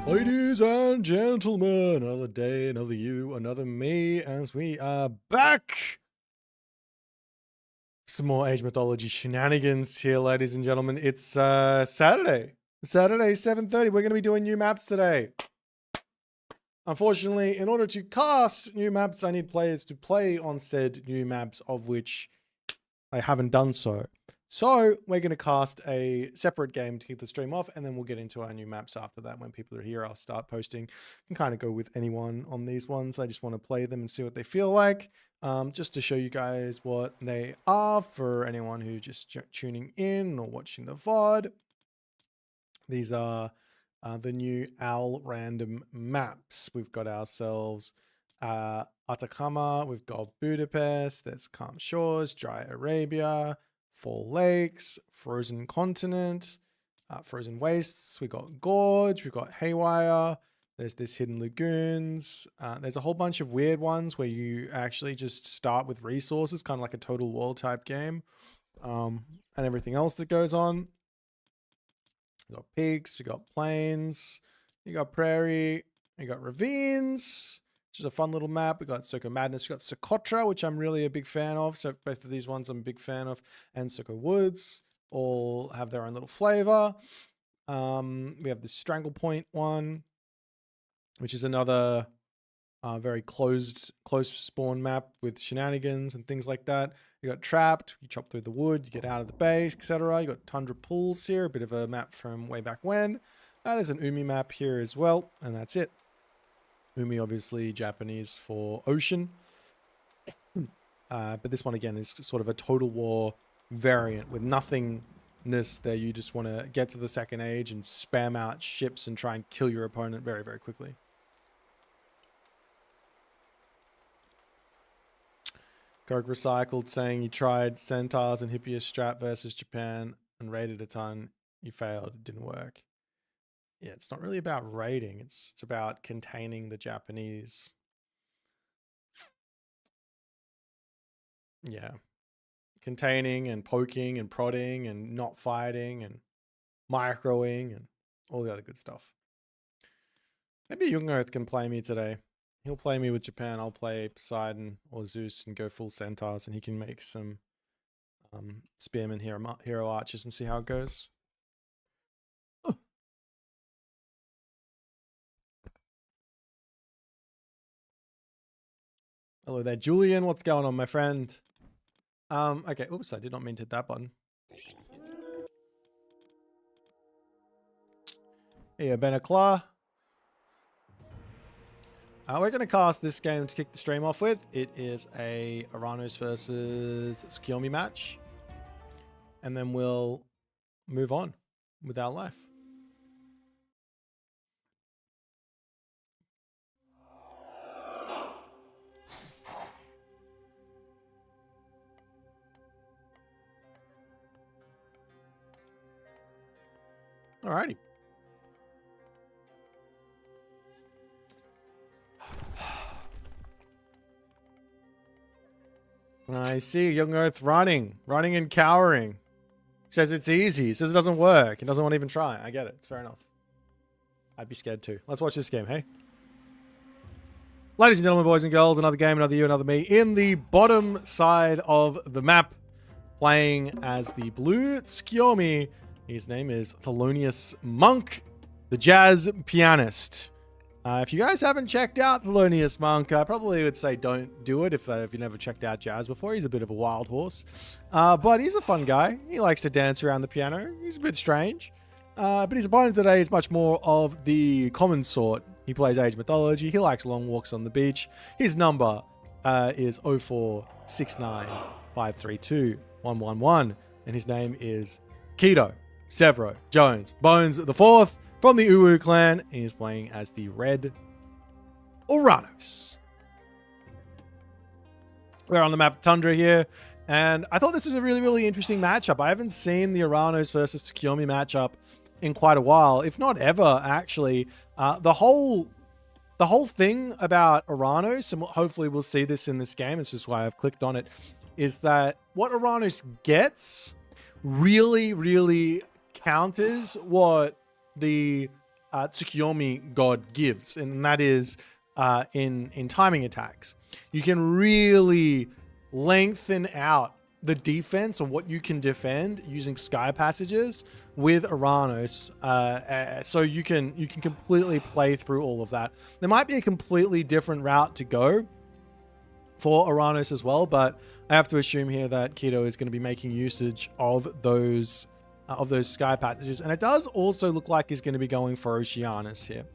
Ladies and gentlemen, another day, another you, another me, as we are back. Some more Age Mythology shenanigans here, ladies and gentlemen. It's Saturday, 7:30. We're going to be doing new maps today. Unfortunately, in order to cast new maps, I need players to play on said new maps, of which I haven't done so. So we're going to cast a separate game to kick the stream off, and then we'll get into our new maps after that. When people are here, I'll start posting. I can kind of go with anyone on these ones. I just want to play them and see what they feel like, just to show you guys what they are for anyone who's just tuning in or watching the VOD. These are the new Al random maps. We've got ourselves Atacama, we've got Budapest, there's Calm Shores, Dry Arabia, Four Lakes, Frozen Continent, Frozen Wastes, we got Gorge, we've got Haywire, there's this Hidden Lagoons, there's a whole bunch of weird ones where you actually just start with resources, kind of like a Total War type game, and everything else that goes on. We got peaks, we got plains, you got prairie, you got ravines, which is a fun little map. We got Circo Madness, we got Socotra, which I'm really a big fan of. So both of these ones I'm a big fan of, and Circo Woods all have their own little flavor. We have the Strangle Point one, which is another very close spawn map with shenanigans and things like that. You got Trapped, you chop through the wood, you get out of the base, etc. You got Tundra Pools here, a bit of a map from way back when. There's an Umi map here as well, and that's it. Umi, obviously Japanese for ocean. But this one again is sort of a Total War variant with nothingness there. You just want to get to the second age and spam out ships and try and kill your opponent very, very quickly. Gorge Recycled saying you tried Centaurs and Hippias Strat versus Japan and raided a ton. You failed. It didn't work. Yeah, it's not really about raiding. It's about containing the Japanese. Yeah. Containing and poking and prodding and not fighting and microing and all the other good stuff. Maybe Young Earth can play me today. He'll play me with Japan. I'll play Poseidon or Zeus and go full Centaurs, and he can make some Spearman hero archers and see how it goes. Hello there, Julian. What's going on, my friend? Okay. Oops, I did not mean to hit that button. Here, Benacla. We're going to cast this game to kick the stream off with. It is a Kronos versus Tsukiyomi match. And then we'll move on with our life. Alrighty. I see Young Earth running and cowering. Says it's easy. Says it doesn't work. He doesn't want to even try. I get it. It's fair enough. I'd be scared too. Let's watch this game, hey? Ladies and gentlemen, boys and girls, another game, another you, another me. In the bottom side of the map, playing as the blue Tsukiyomi. His name is Thelonious Monk, the jazz pianist. If you guys haven't checked out Thelonious Monk, I probably would say don't do it if you never checked out jazz before. He's a bit of a wild horse. But he's a fun guy. He likes to dance around the piano. He's a bit strange. But his opponent today is much more of the common sort. He plays Age Mythology. He likes long walks on the beach. His number is 0469532111. And his name is Keto Severo Jones Bones the Fourth from the Uwu clan. And he's playing as the red Kronos. We're on the map Tundra here. And I thought this is a really, really interesting matchup. I haven't seen the Kronos versus Tsukiyomi matchup in quite a while, if not ever, actually. The whole thing about Kronos, and hopefully we'll see this in this game, it's just why I've clicked on it, is that what Kronos gets really, really counters what the Tsukiyomi god gives, and that is in timing attacks. You can really lengthen out the defense or what you can defend using sky passages with Kronos, so you can completely play through all of that. There might be a completely different route to go for Kronos as well, but I have to assume here that Keto is going to be making usage of those sky passages, and it does also look like he's going to be going for Oceanus here.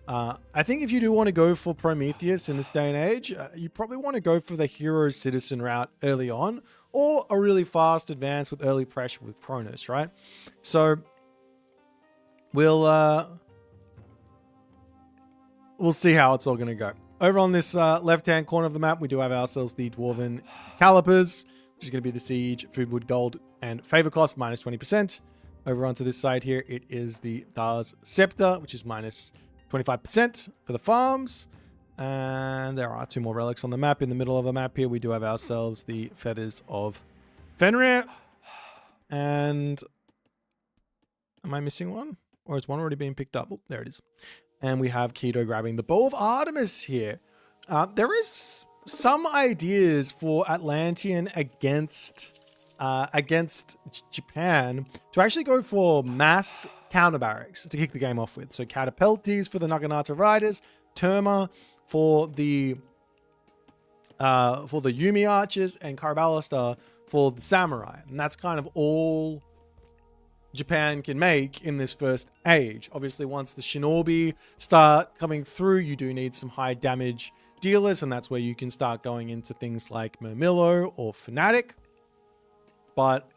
I think if you do want to go for Prometheus in this day and age, you probably want to go for the hero citizen route early on, or a really fast advance with early pressure with Kronos, right? So we'll see how it's all going to go. Over on this left-hand corner of the map, we do have ourselves the Dwarven Calipers, which is going to be the Siege, Food, Wood, Gold, and Favor Cost, minus 20%. Over onto this side here, it is the Dar's Scepter, which is minus 25% for the farms. And there are two more relics on the map. In the middle of the map here, we do have ourselves the Feathers of Fenrir. And am I missing one? Or is one already being picked up? Oh, there it is. And we have Keto grabbing the Bow of Artemis here. There is some ideas for Atlantean against Japan to actually go for mass counter barracks to kick the game off with. So Catapultes for the Naginata Riders, Terma for the Yumi Archers, and Karabalista for the Samurai. And that's kind of all Japan can make in this first age. Obviously, once the Shinobi start coming through, you do need some high damage dealers, and that's where you can start going into things like Murmillo or Fnatic. But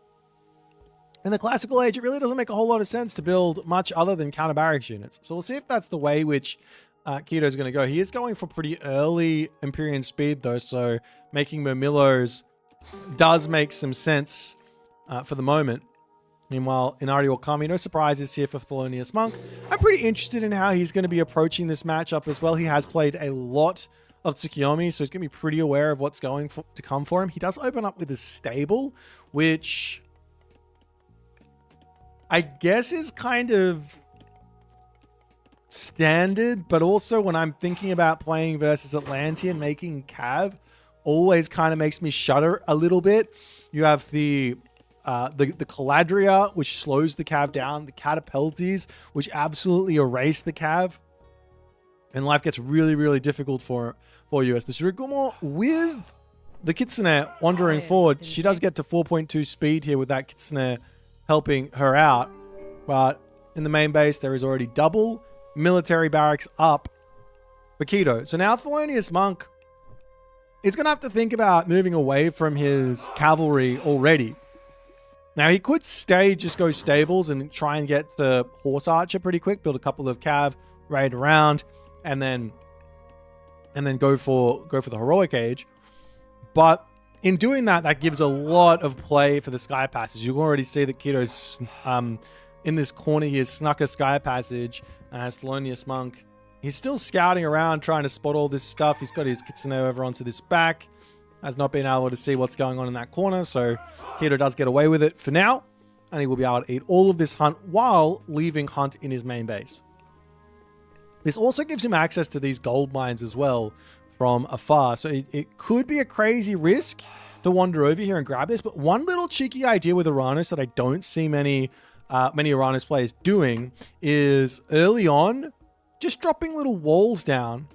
in the classical age, it really doesn't make a whole lot of sense to build much other than counter barracks units. So we'll see if that's the way which Keto is going to go. He is going for pretty early Empyrean speed, though, so making Murmillos does make some sense for the moment. Meanwhile, Inari Okami, no surprises here for Thelonious Monk. I'm pretty interested in how he's going to be approaching this matchup as well. He has played a lot of Tsukiyomi, so he's going to be pretty aware of what's going to come for him. He does open up with his stable, which I guess is kind of standard, but also when I'm thinking about playing versus Atlantean, making Cav always kind of makes me shudder a little bit. You have the Caladria, which slows the Cav down, the Catapultes, which absolutely erase the Cav. And life gets really, really difficult for you. As the Shirigumo with the Kitsune wandering forward, she does get to 4.2 speed here with that Kitsune helping her out. But in the main base, there is already double military barracks up for Kido. So now Thelonious Monk is going to have to think about moving away from his cavalry already. Now, he could just go stables and try and get the horse archer pretty quick, build a couple of cav, raid around, and then go for the heroic age. But in doing that, that gives a lot of play for the Sky Passage. You can already see that Kido's in this corner here, snuck a Sky Passage as Thelonious Monk. He's still scouting around, trying to spot all this stuff. He's got his Kitsune over onto this back. Has not been able to see what's going on in that corner, so Kido does get away with it for now, and he will be able to eat all of this hunt while leaving hunt in his main base. This also gives him access to these gold mines as well from afar, so it could be a crazy risk to wander over here and grab this, but one little cheeky idea with Uranus that I don't see many Uranus players doing is early on, just dropping little walls down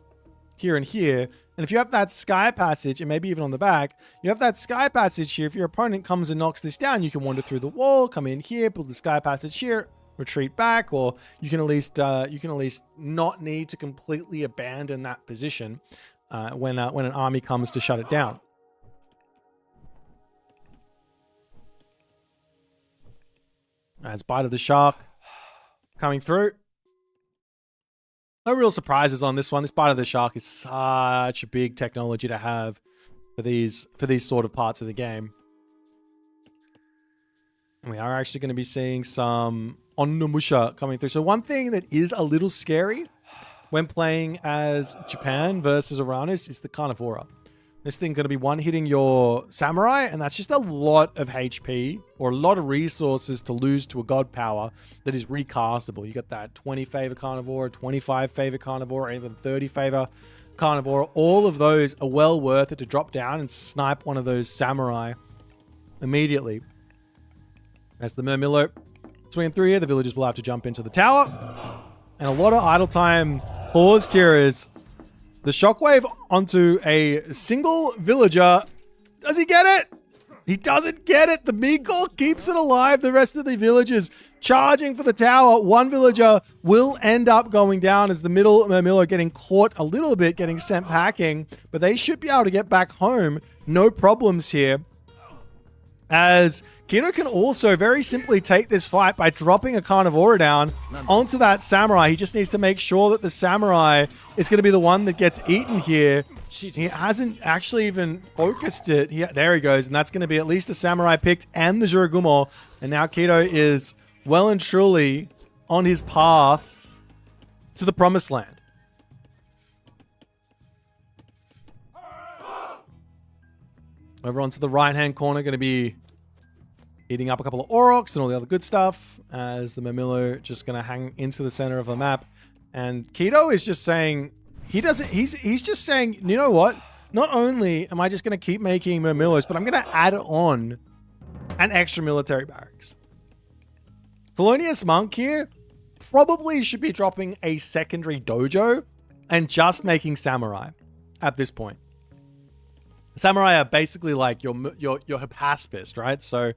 here and here. And if you have that Sky Passage, and maybe even on the back, you have that Sky Passage here. If your opponent comes and knocks this down, you can wander through the wall, come in here, build the Sky Passage here, retreat back, or you can at least not need to completely abandon that position when an army comes to shut it down. As Bite of the Shark coming through. No real surprises on this one. This Bite of the Shark is such a big technology to have for these sort of parts of the game. And we are actually going to be seeing some Onnomusha coming through. So one thing that is a little scary when playing as Japan versus Uranus is the Carnivora. This thing going to be one-hitting your Samurai, and that's just a lot of HP or a lot of resources to lose to a God Power that is recastable. You got that 20 favor Carnivore, 25 favor Carnivore, or even 30 favor Carnivore. All of those are well worth it to drop down and snipe one of those Samurai immediately. As the Murmillo swinging through here, the villagers will have to jump into the tower. And a lot of idle time paused here is the shockwave onto a single villager. Does he get it? He doesn't get it. The Migor keeps it alive. The rest of the villagers charging for the tower. One villager will end up going down as the middle Murmillo getting caught a little bit, getting sent packing. But they should be able to get back home. No problems here. As Kido can also very simply take this fight by dropping a Carnivora down onto that Samurai. He just needs to make sure that the Samurai is going to be the one that gets eaten here. He hasn't actually even focused it. There he goes. And that's going to be at least a Samurai picked and the Juragumo. And now Kido is well and truly on his path to the Promised Land. Over onto the right-hand corner, going to be eating up a couple of Aurochs and all the other good stuff, as the Murmillo just going to hang into the center of the map. And Kido is just saying, he's just saying, you know what? Not only am I just going to keep making Murmillos, but I'm going to add on an extra military barracks. Thelonious Monk here probably should be dropping a secondary dojo and just making Samurai at this point. Samurai are basically like your Hypaspist, right? So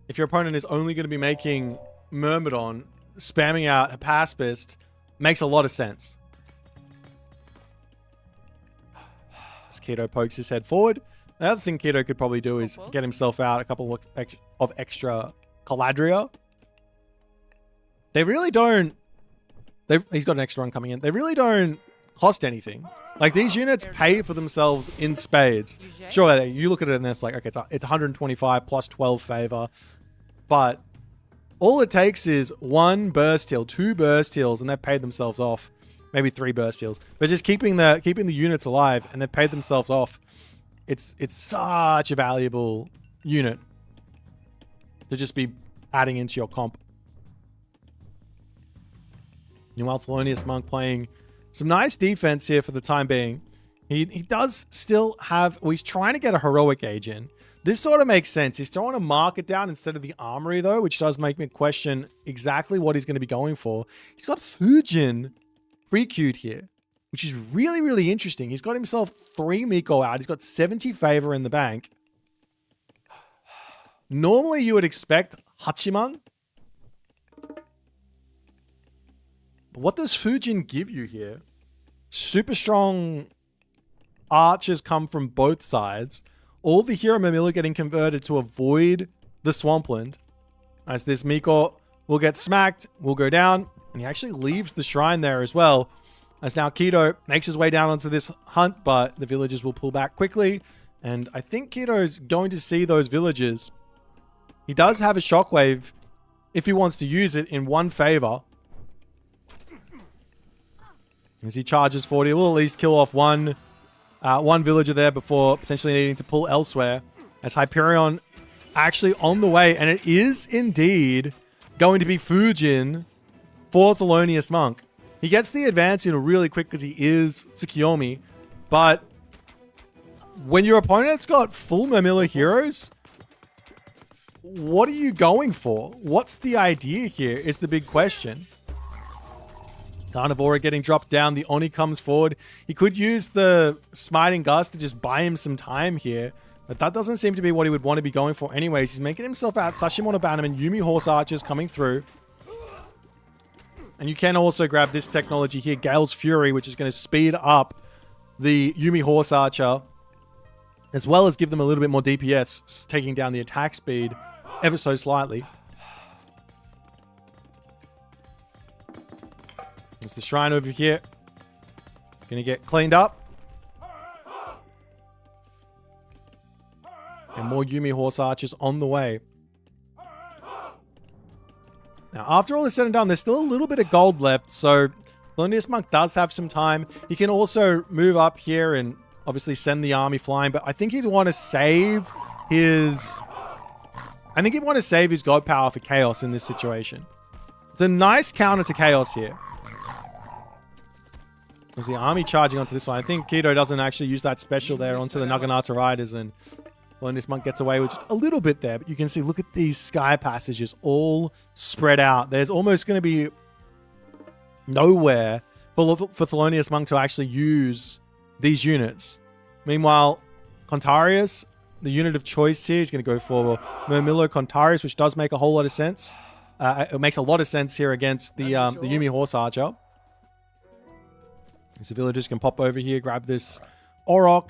if your opponent is only going to be making Myrmidon, spamming out Hypaspist makes a lot of sense. As Kido pokes his head forward. The other thing Kido could probably do is get himself out a couple of extra Caladria. They really don't... He's got an extra one coming in. They really don't cost anything. Like, these units pay for themselves in spades. Sure, you look at it and it's like, okay, it's 125 plus 12 favor. But all it takes is one burst heal, 2 burst heals, and they've paid themselves off. Maybe 3 burst heals. But just keeping the units alive, and they've paid themselves off. It's such a valuable unit to just be adding into your comp. Meanwhile, Thelonious Monk playing some nice defense here for the time being. He does still have... Well, he's trying to get a heroic age in. This sort of makes sense. He's throwing a market down instead of the armory, though, which does make me question exactly what he's going to be going for. He's got Fujin pre-queued here. which is really, really interesting. He's got himself 3 Miko out. He's got 70 favor in the bank. Normally, you would expect Hachiman. But what does Fujin give you here? Super strong archers come from both sides. All the hero Mamilla getting converted to avoid the swampland. As this Miko will get smacked, will go down, and he actually leaves the shrine there as well. As now Kido makes his way down onto this hunt, but the villagers will pull back quickly. And I think Kido is going to see those villagers. He does have a shockwave if he wants to use it in one favor. As he charges 40, we'll at least kill off one villager there before potentially needing to pull elsewhere. As Hyperion actually on the way, and it is indeed going to be Fujin for Thelonious Monk. He gets the advance in really quick because he is Tsukiyomi, but when your opponent's got full Mamilla heroes, what are you going for? What's the idea here is the big question. Carnivora getting dropped down. The Oni comes forward. He could use the Smiting Gust to just buy him some time here, but that doesn't seem to be what he would want to be going for anyways. He's making himself out. Sashimono Bannerman, Yumi Horse Archers coming through. And you can also grab this technology here, Gale's Fury, which is going to speed up the Yumi Horse Archer, as well as give them a little bit more DPS, taking down the attack speed ever so slightly. There's the shrine over here. Going to get cleaned up. And more Yumi Horse Archers on the way. Now, after all is said and done, there's still a little bit of gold left, so Thelonious Monk does have some time. He can also move up here and obviously send the army flying, but I think he'd want to save his... I think he'd want to save his god power for Chaos in this situation. It's a nice counter to Chaos here. There's the army charging onto this one. I think Kido doesn't actually use that special there onto the Naginata Riders, and Thelonious Monk gets away with just a little bit there, but you can see, look at these sky passages all spread out. There's almost going to be nowhere for Thelonious Monk to actually use these units. Meanwhile, Contarius, the unit of choice here, is going to go for Murmillo Contarius, which does make a whole lot of sense. It makes a lot of sense here against the Yumi Horse Archer. So villagers can pop over here, grab this Orok,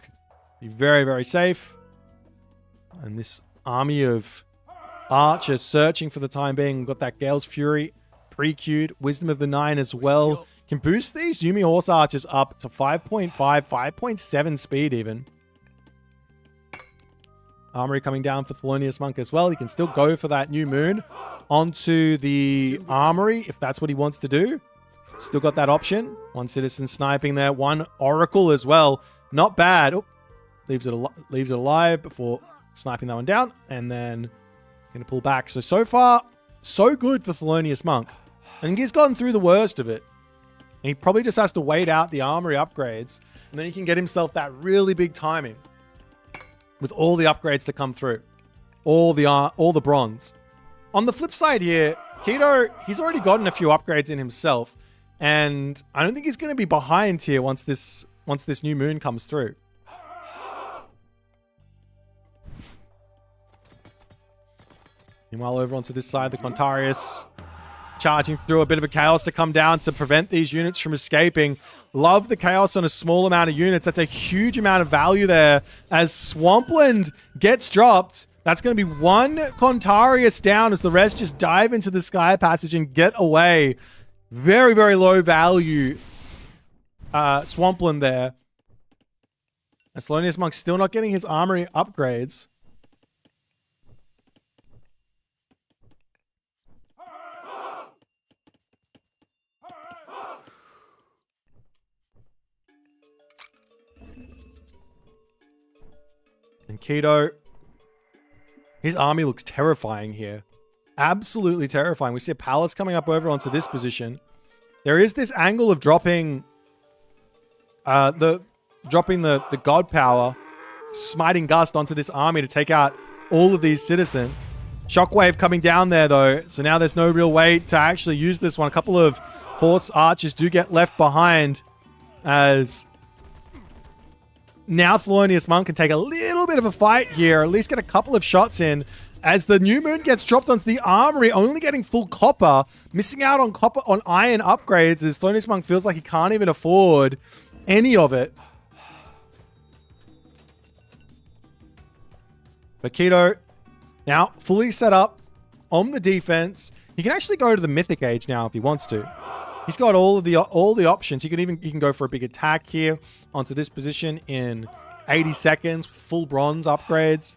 be very, very safe. And this army of archers searching for the time being. We've got that Gale's Fury pre-queued. Wisdom of the Nine as well. Can boost these Yumi Horse Archers up to 5.5, 5.7 speed even. Armory coming down for Thelonious Monk as well. He can still go for that new moon onto the armory if that's what he wants to do. Still got that option. One citizen sniping there. One Oracle as well. Not bad. Oh, leaves it alive before sniping that one down. And then going to pull back. So far, so good for Thelonious Monk. I think he's gotten through the worst of it. And he probably just has to wait out the armory upgrades. And then he can get himself that really big timing. With all the upgrades to come through. All the bronze. On the flip side here, Kido, he's already gotten a few upgrades in himself. And I don't think he's going to be behind here once this new moon comes through. Meanwhile, over onto this side, the Contarius charging through a bit of a chaos to come down to prevent these units from escaping. Love the chaos on a small amount of units. That's a huge amount of value there. As Swampland gets dropped, that's going to be one Contarius down as the rest just dive into the sky passage and get away. Very, very low value Swampland there. And Thelonious Monk's still not getting his armory upgrades. And Kido, his army looks terrifying here. Absolutely terrifying. We see a palace coming up over onto this position. There is this angle of dropping the god power, smiting gust onto this army to take out all of these citizens. Shockwave coming down there though, so now there's no real way to actually use this one. A couple of horse archers do get left behind as now Thelonious Monk can take a little bit of a fight here, at least get a couple of shots in, as the new moon gets dropped onto the armory, only getting full copper, missing out on copper on iron upgrades, as Thelonious Monk feels like he can't even afford any of it. But Keto now fully set up on the defense. He can actually go to the Mythic Age now if he wants to. He's got all the options. He can go for a big attack here onto this position in 80 seconds with full bronze upgrades.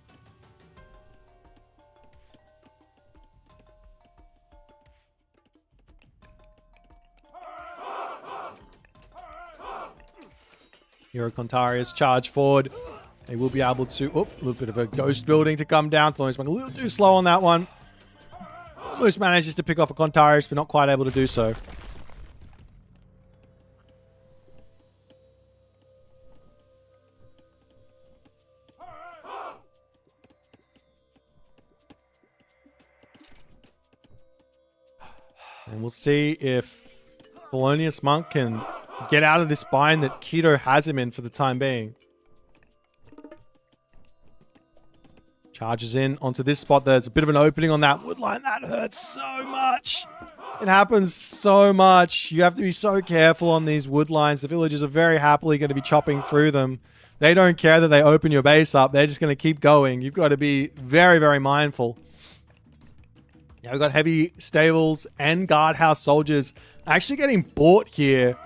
Hero Contarius charge forward. They will be able to... Oh, a little bit of a ghost building to come down. Thelonious Monk a little too slow on that one. Almost manages to pick off a Contarius, but not quite able to do so. And we'll see if Thelonious Monk can get out of this bind that Keto has him in for the time being. Charges in onto this spot. There's a bit of an opening on that wood line. That hurts so much. It happens so much. You have to be so careful on these wood lines. The villagers are very happily going to be chopping through them. They don't care that they open your base up. They're just going to keep going. You've got to be very, very mindful. Now we've got heavy stables and guardhouse soldiers actually getting bought here.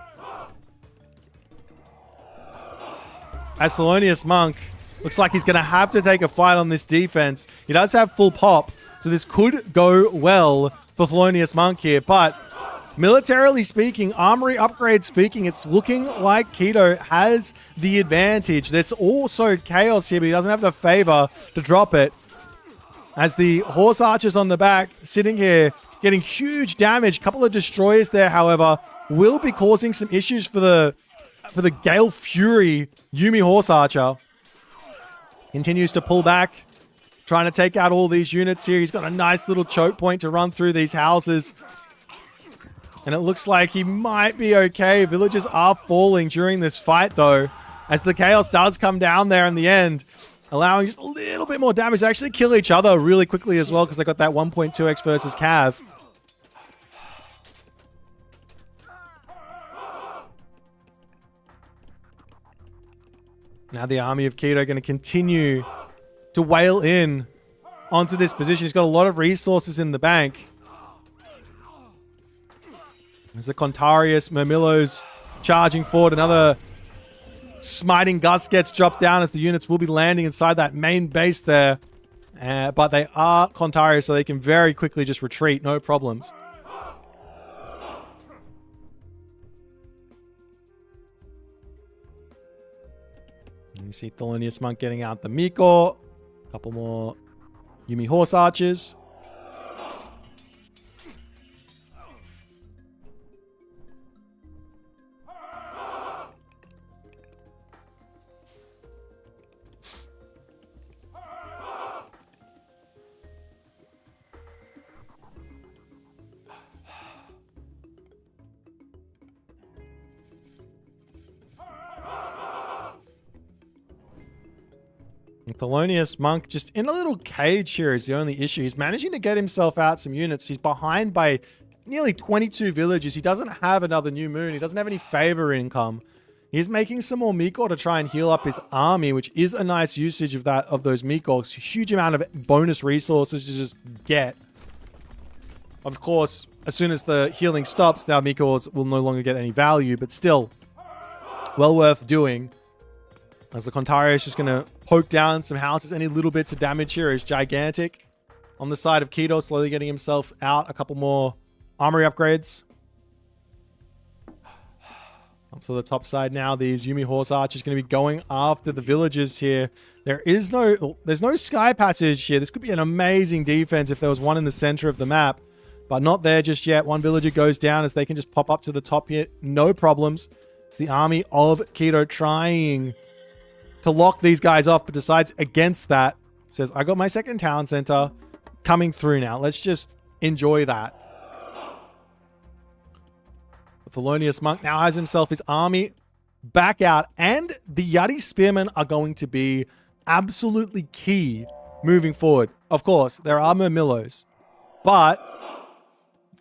As Thelonious Monk looks like he's going to have to take a fight on this defense. He does have full pop, so this could go well for Thelonious Monk here. But militarily speaking, armory upgrade speaking, it's looking like Keto has the advantage. There's also chaos here, but he doesn't have the favor to drop it. As the horse archers on the back sitting here getting huge damage. Couple of destroyers there, however, will be causing some issues for the Gale Fury Yumi horse archer. Continues to pull back, trying to take out all these units here. He's got a nice little choke point to run through these houses. And it looks like he might be okay. Villagers are falling during this fight, though, as the chaos does come down there in the end, allowing just a little bit more damage. They actually kill each other really quickly as well, because they got that 1.2x versus Cav. Now the army of Keto going to continue to wail in onto this position. He's got a lot of resources in the bank. There's the Contarius, Murmillo's charging forward. Another smiting gust gets dropped down as the units will be landing inside that main base there. But they are Contarius, so they can very quickly just retreat, no problems. And you see Thelonious Monk getting out the Miko. A couple more Yumi horse archers. Thelonious Monk just in a little cage here is the only issue. He's managing to get himself out some units. He's behind by nearly 22 villages. He doesn't have another new moon. He doesn't have any favor income. He's making some more Miko to try and heal up his army, which is a nice usage of those Mikos. Huge amount of bonus resources to just get. Of course, as soon as the healing stops, now Mikos will no longer get any value, but still well worth doing. As the Contarius is just going to poke down some houses. Any little bits of damage here is gigantic. On the side of Keto, slowly getting himself out. A couple more armory upgrades. Up to the top side now. These Yumi Horse Archers going to be going after the villagers here. There's no sky passage here. This could be an amazing defense if there was one in the center of the map. But not there just yet. One villager goes down as they can just pop up to the top here. No problems. It's the army of Keto trying to lock these guys off, but decides against that. Says, I got my second town center coming through now. Let's just enjoy that. The Thelonious Monk now has himself his army back out, and the Yati Spearmen are going to be absolutely key moving forward. Of course, there are Murmillos, but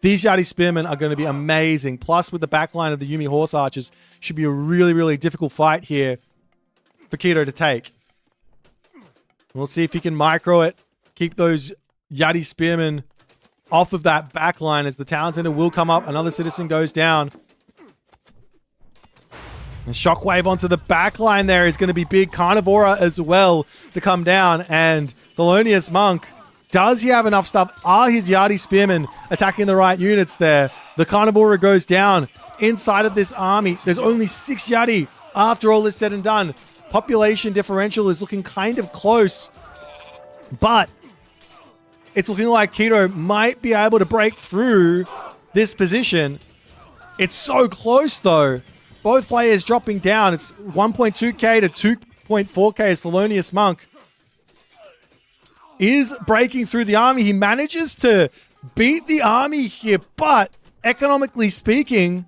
these Yati Spearmen are going to be amazing. Plus, with the backline of the Yuumi Horse Archers, should be a really, really difficult fight here for Keto to take. We'll see if he can micro it, keep those Yati Spearmen off of that backline as the Town Center will come up. Another citizen goes down. And Shockwave onto the backline there is going to be big. Carnivora as well to come down. And Thelonious Monk, does he have enough stuff? Are his Yati Spearmen attacking the right units there? The Carnivora goes down inside of this army. There's only 6 Yati after all is said and done. Population differential is looking kind of close. But it's looking like Keto might be able to break through this position. It's so close though. Both players dropping down. It's 1.2k to 2.4k as Thelonious Monk is breaking through the army. He manages to beat the army here, but economically speaking,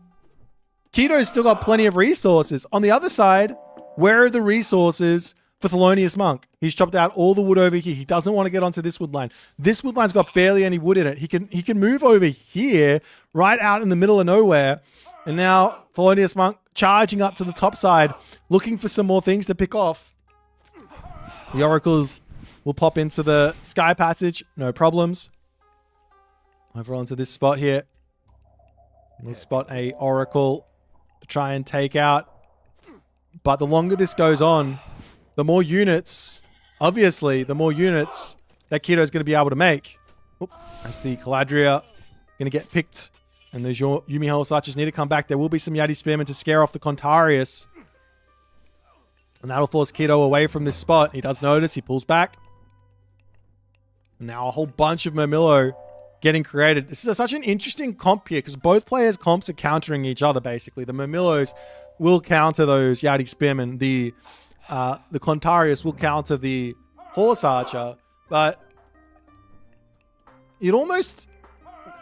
Keto's still got plenty of resources. On the other side, where are the resources for Thelonious Monk? He's chopped out all the wood over here. He doesn't want to get onto this wood line. This wood line's got barely any wood in it. He can move over here, right out in the middle of nowhere. And now Thelonious Monk charging up to the top side, looking for some more things to pick off. The Oracles will pop into the Sky Passage, no problems. Over onto this spot here. We'll spot a Oracle to try and take out. But the longer this goes on, the more units, obviously, the more units that Keto's going to be able to make. Oop, that's the Caladria going to get picked. And those Yuumi Horse Archers need to come back. There will be some Yati Spearmen to scare off the Contarius. And that'll force Keto away from this spot. He does notice. He pulls back. And now a whole bunch of Murmillo getting created. This is such an interesting comp here because both players' comps are countering each other, basically. The Murmillos will counter those Yati Spearmen. The Contarius will counter the Horse Archer. But you'd almost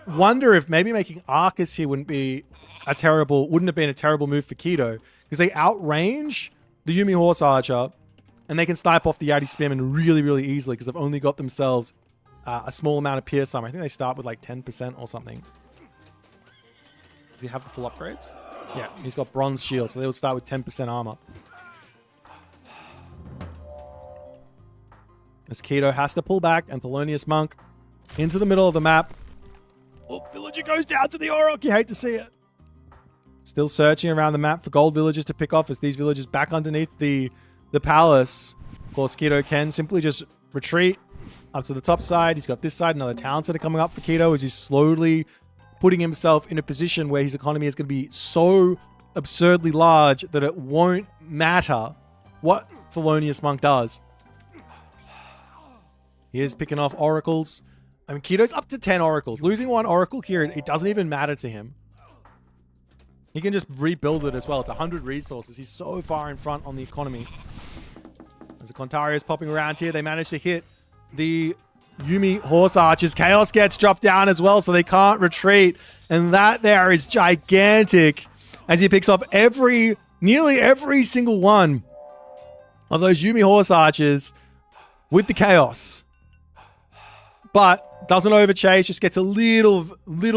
wonder if maybe making Arcus here wouldn't have been a terrible move for Keto, because they outrange the Yuumi Horse Archer and they can snipe off the Yati Spearmen really, really easily because they've only got themselves a small amount of pierce armor. I think they start with like 10% or something. Does he have the full upgrades? Yeah, he's got bronze shield, so they will start with 10% armor. As Keto has to pull back and Thelonious Monk into the middle of the map. Oh, villager goes down to the Auroch. You hate to see it. Still searching around the map for gold villagers to pick off as these villagers back underneath the palace. Of course, Keto can simply just retreat up to the top side. He's got this side, another town center coming up for Keto as he's slowly putting himself in a position where his economy is going to be so absurdly large that it won't matter what Thelonious Monk does. He is picking off oracles. I mean, Keto's up to 10 oracles. Losing one oracle here, it doesn't even matter to him. He can just rebuild it as well. It's 100 resources. He's so far in front on the economy. There's a Contarius popping around here. They manage to hit the Yuumi Horse Archers. Chaos gets dropped down as well, so they can't retreat. And that there is gigantic as he picks off nearly every single one of those Yuumi Horse Archers with the Chaos. But doesn't overchase, just gets a little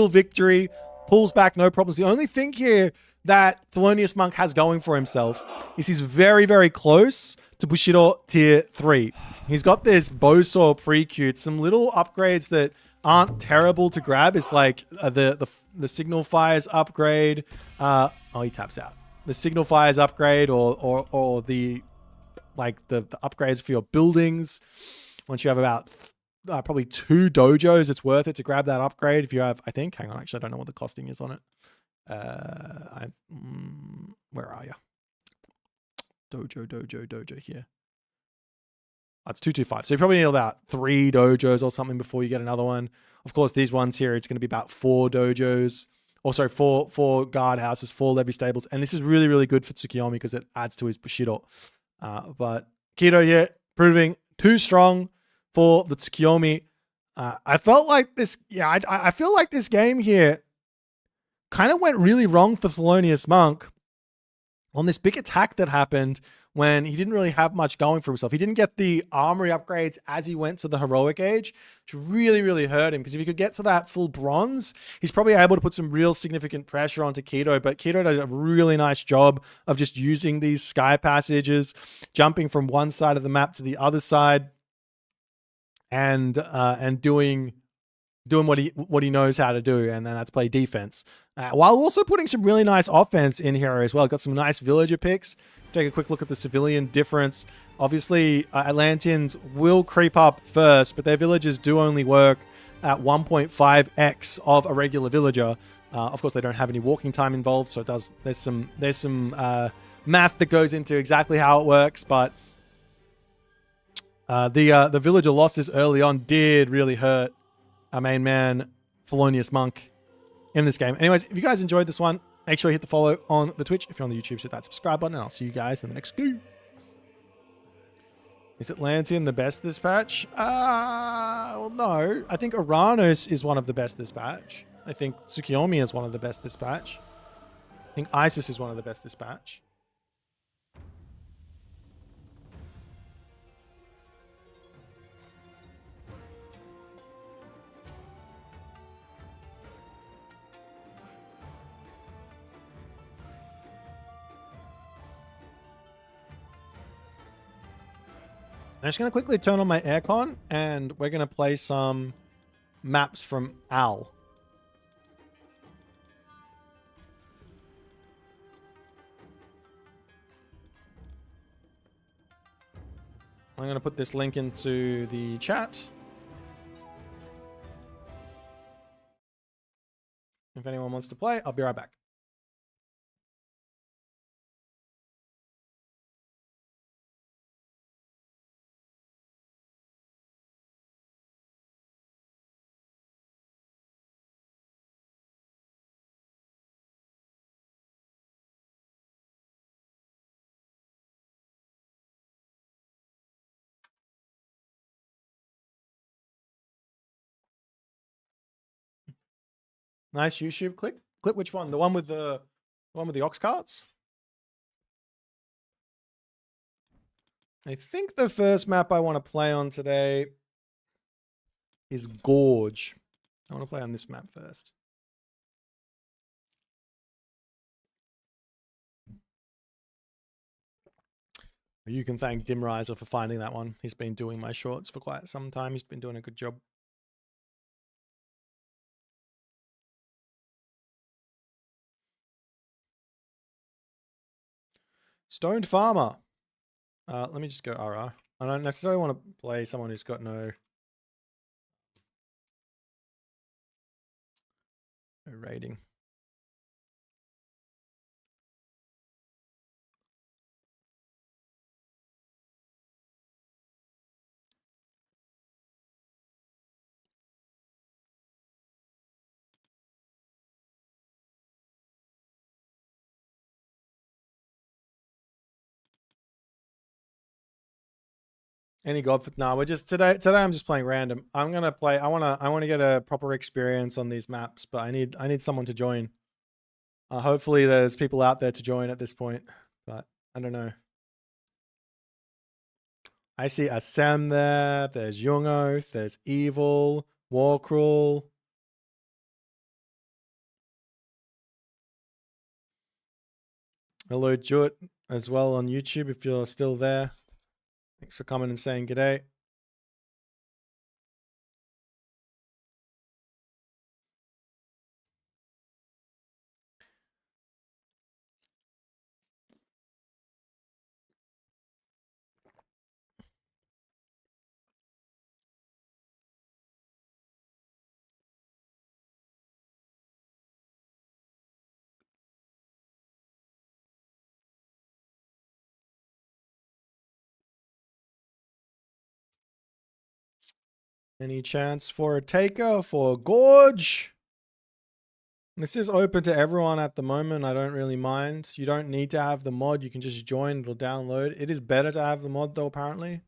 victory, pulls back, no problems. The only thing here that Thelonious Monk has going for himself is he's very, very close to Bushido tier 3. He's got this bowsaw pre-queued, some little upgrades that aren't terrible to grab. It's like the signal fires upgrade. Oh, he taps out. The signal fires upgrade or the upgrades for your buildings. Once you have about probably 2 dojos, it's worth it to grab that upgrade. If you have, I think, hang on, actually, I don't know what the costing is on it. Where are you? Dojo here. That's 225. So you probably need about 3 dojos or something before you get another one. Of course, these ones here, it's going to be about 4 dojos. Also, 4 guard houses, 4 levy stables. And this is really, really good for Tsukiyomi because it adds to his Bushido. But Keto here proving too strong for the Tsukiyomi. I felt like this, I feel like this game here kind of went really wrong for Thelonious Monk on this big attack that happened when he didn't really have much going for himself. He didn't get the armory upgrades as he went to the heroic age, which really, really hurt him. Because if he could get to that full bronze, he's probably able to put some real significant pressure onto Keto. But Keto does a really nice job of just using these sky passages, jumping from one side of the map to the other side, and doing what he knows how to do, and then that's play defense. While also putting some really nice offense in here as well. Got some nice villager picks. Take a quick look at the civilian difference. Obviously, Atlanteans will creep up first, but their villagers do only work at 1.5x of a regular villager. Of course, they don't have any walking time involved, so it does. There's some math that goes into exactly how it works, but the villager losses early on did really hurt our main man, Felonious Monk, in this game. Anyways, if you guys enjoyed this one, make sure you hit the follow on the Twitch. If you're on the YouTube, hit that subscribe button, and I'll see you guys in the next game. Is Atlantean the best this patch? Well, no. I think Uranos is one of the best this patch. I think Tsukiyomi is one of the best this patch. I think Isis is one of the best this patch. I'm just going to quickly turn on my aircon, and we're going to play some maps from Al. I'm going to put this link into the chat. If anyone wants to play, I'll be right back. Nice YouTube clip. Which one? The one with the ox carts? I think the first map I want to play on today is Gorge. I want to play on this map first. You can thank Dimriser for finding that one. He's been doing my shorts for quite some time. He's been doing a good job. Stoned Farmer. Let me just go RR. I don't necessarily want to play someone who's got no rating. Any god for we're just today I'm just playing random. I'm gonna play I wanna get a proper experience on these maps, but I need someone to join. Hopefully there's people out there to join at this point, but I don't know. I see Assam there, there's Youngoth, there's Evil, Warcrawl. Hello Jut as well on YouTube if you're still there. Thanks for coming and saying g'day. Any chance for a taker for Gorge? This is open to everyone at the moment. I don't really mind. You don't need to have the mod. You can just join. It'll download. It is better to have the mod though, apparently.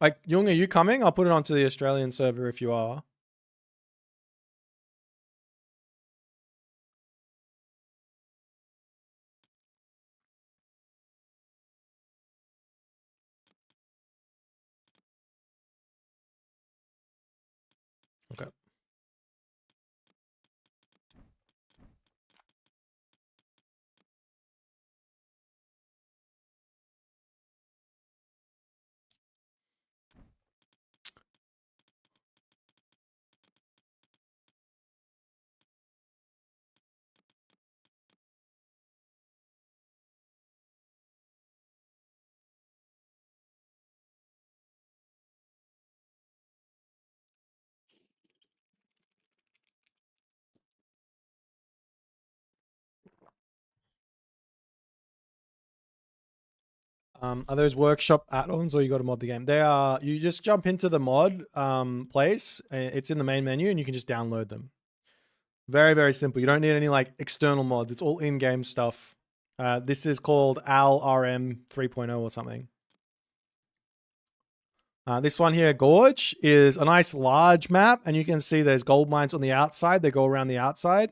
Like, Jung, are you coming? I'll put it onto the Australian server if you are. Okay. Are those workshop add-ons or you got to mod the game? They are, you just jump into the mod place. It's in the main menu and you can just download them. Very, very simple. You don't need any like external mods. It's all in-game stuff. This is called AL RM 3.0 or something. This one here, Gorge, is a nice large map and you can see there's gold mines on the outside. They go around the outside.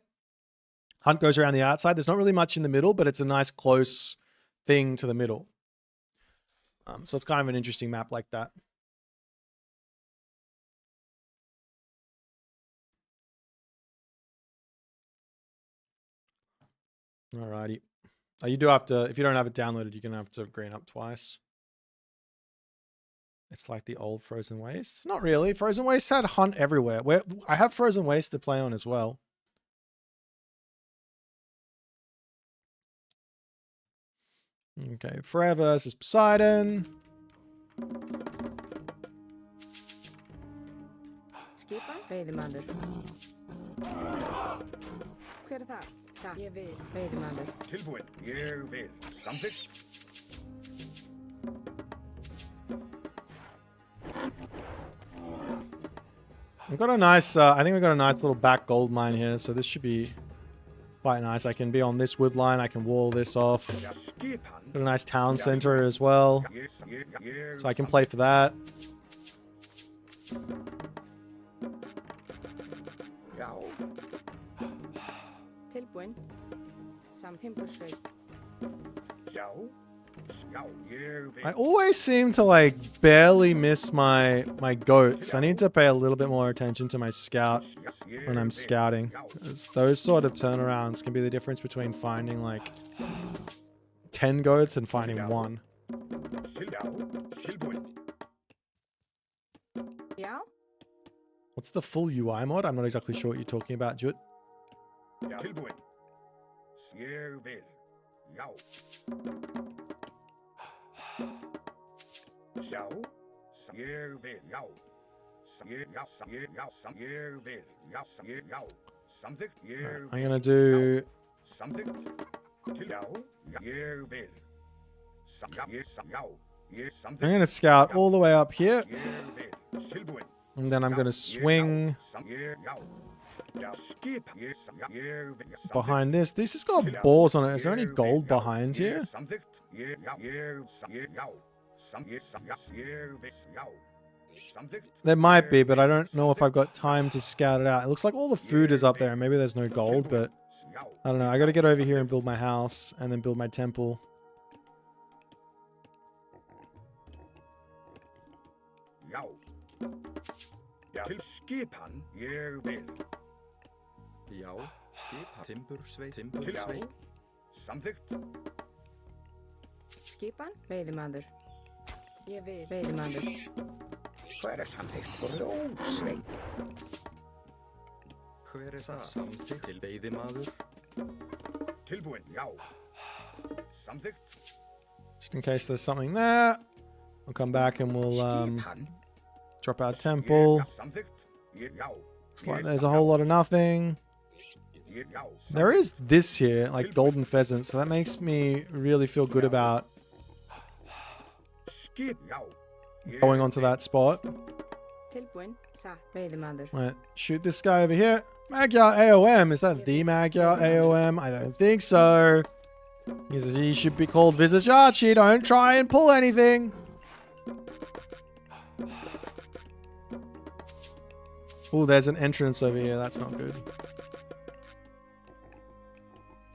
Hunt goes around the outside. There's not really much in the middle, but it's a nice close thing to the middle. So it's kind of an interesting map like that. Alrighty. You do have to, if you don't have it downloaded, you're going to have to green up twice. It's like the old Frozen Wastes. Not really. Frozen Wastes had Hunt everywhere. I have Frozen Waste to play on as well. Okay, Forever versus Poseidon. Skipa, veiðimaður. Hver það? Ég vil, veiðimaður. Tilbúin, ég vil. Samþykkt. We've got a nice, I think we've got a nice little back gold mine here, so this should be quite nice. I can be on this wood line, I can wall this off. Got a nice town center as well, so I can play for that. Tilbúin. Samtimbursveit. I always seem to like barely miss my goats. I need to pay a little bit more attention to my scout when I'm scouting. Those sort of turnarounds can be the difference between finding like 10 goats and finding one. Já. What's the full UI mod? I'm not exactly sure what you're talking about, Jut. I'm gonna do. I'm gonna scout all the way up here, and then I'm gonna swing behind this. This has got balls on it. Is there any gold behind here? There might be, but I don't know if I've got time to scout it out. It looks like all the food is up there. Maybe there's no gold, but I don't know. I got to get over here and build my house and then build my temple. Til skipan, ég vil. Já, skipan. Timbursveit. Samþykkt. Skipan, veiðimaður. Ég vil, veiðimaður. Hver samþykkt? Rótsveit. Hver það? Samþykkt til veiðimaður. Tilbúin, já. Samþykkt. Just in case there's something there. We'll come back and we'll drop our temple. Looks like there's a whole lot of nothing. There is this here, like golden pheasant, so that makes me really feel good about going onto that spot. Tilbúin, satt, veiðimaður. Right, shoot this guy over here. Magyar AOM, is that the Magyar AOM? I don't think so. He should be called Visagiachi. Don't try and pull anything. Oh, there's an entrance over here. That's not good.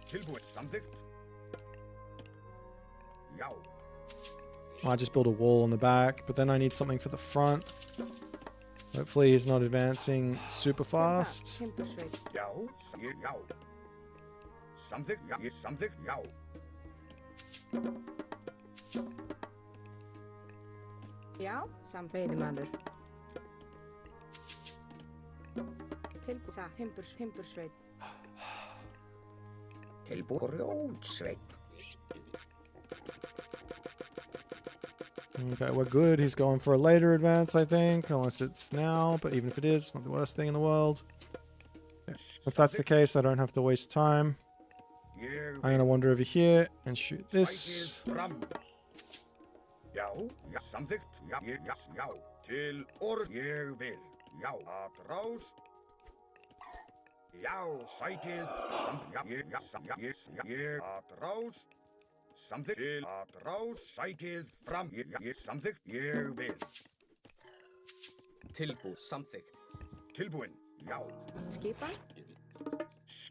Tilbúin samþykkt. Já. I just build a wall on the back, but then I need something for the front. Hopefully he's not advancing super fast. Timbursveit. Já. Já. Samþykkt. Já. Samþykkt. Já. Já, veiðimaður. Timbursveit. Tilbúin grjótsveit. Okay, we're good. He's going for a later advance, I think, unless it's now. But even if it is, it's not the worst thing in the world. Okay. If that's the case, I don't have to waste time. I'm going to wander over here and shoot this. Já, já, samþykkt. Já, já, já. Til orð ég vil. Já, atrás. Já, sækið. Samþykkt. Já, ég, atrás. Samþykkt. Til atrás. Sækið fram. Ég, samþykkt. Ég vil. Samþykkt. Tilbúin. Já. Skipan.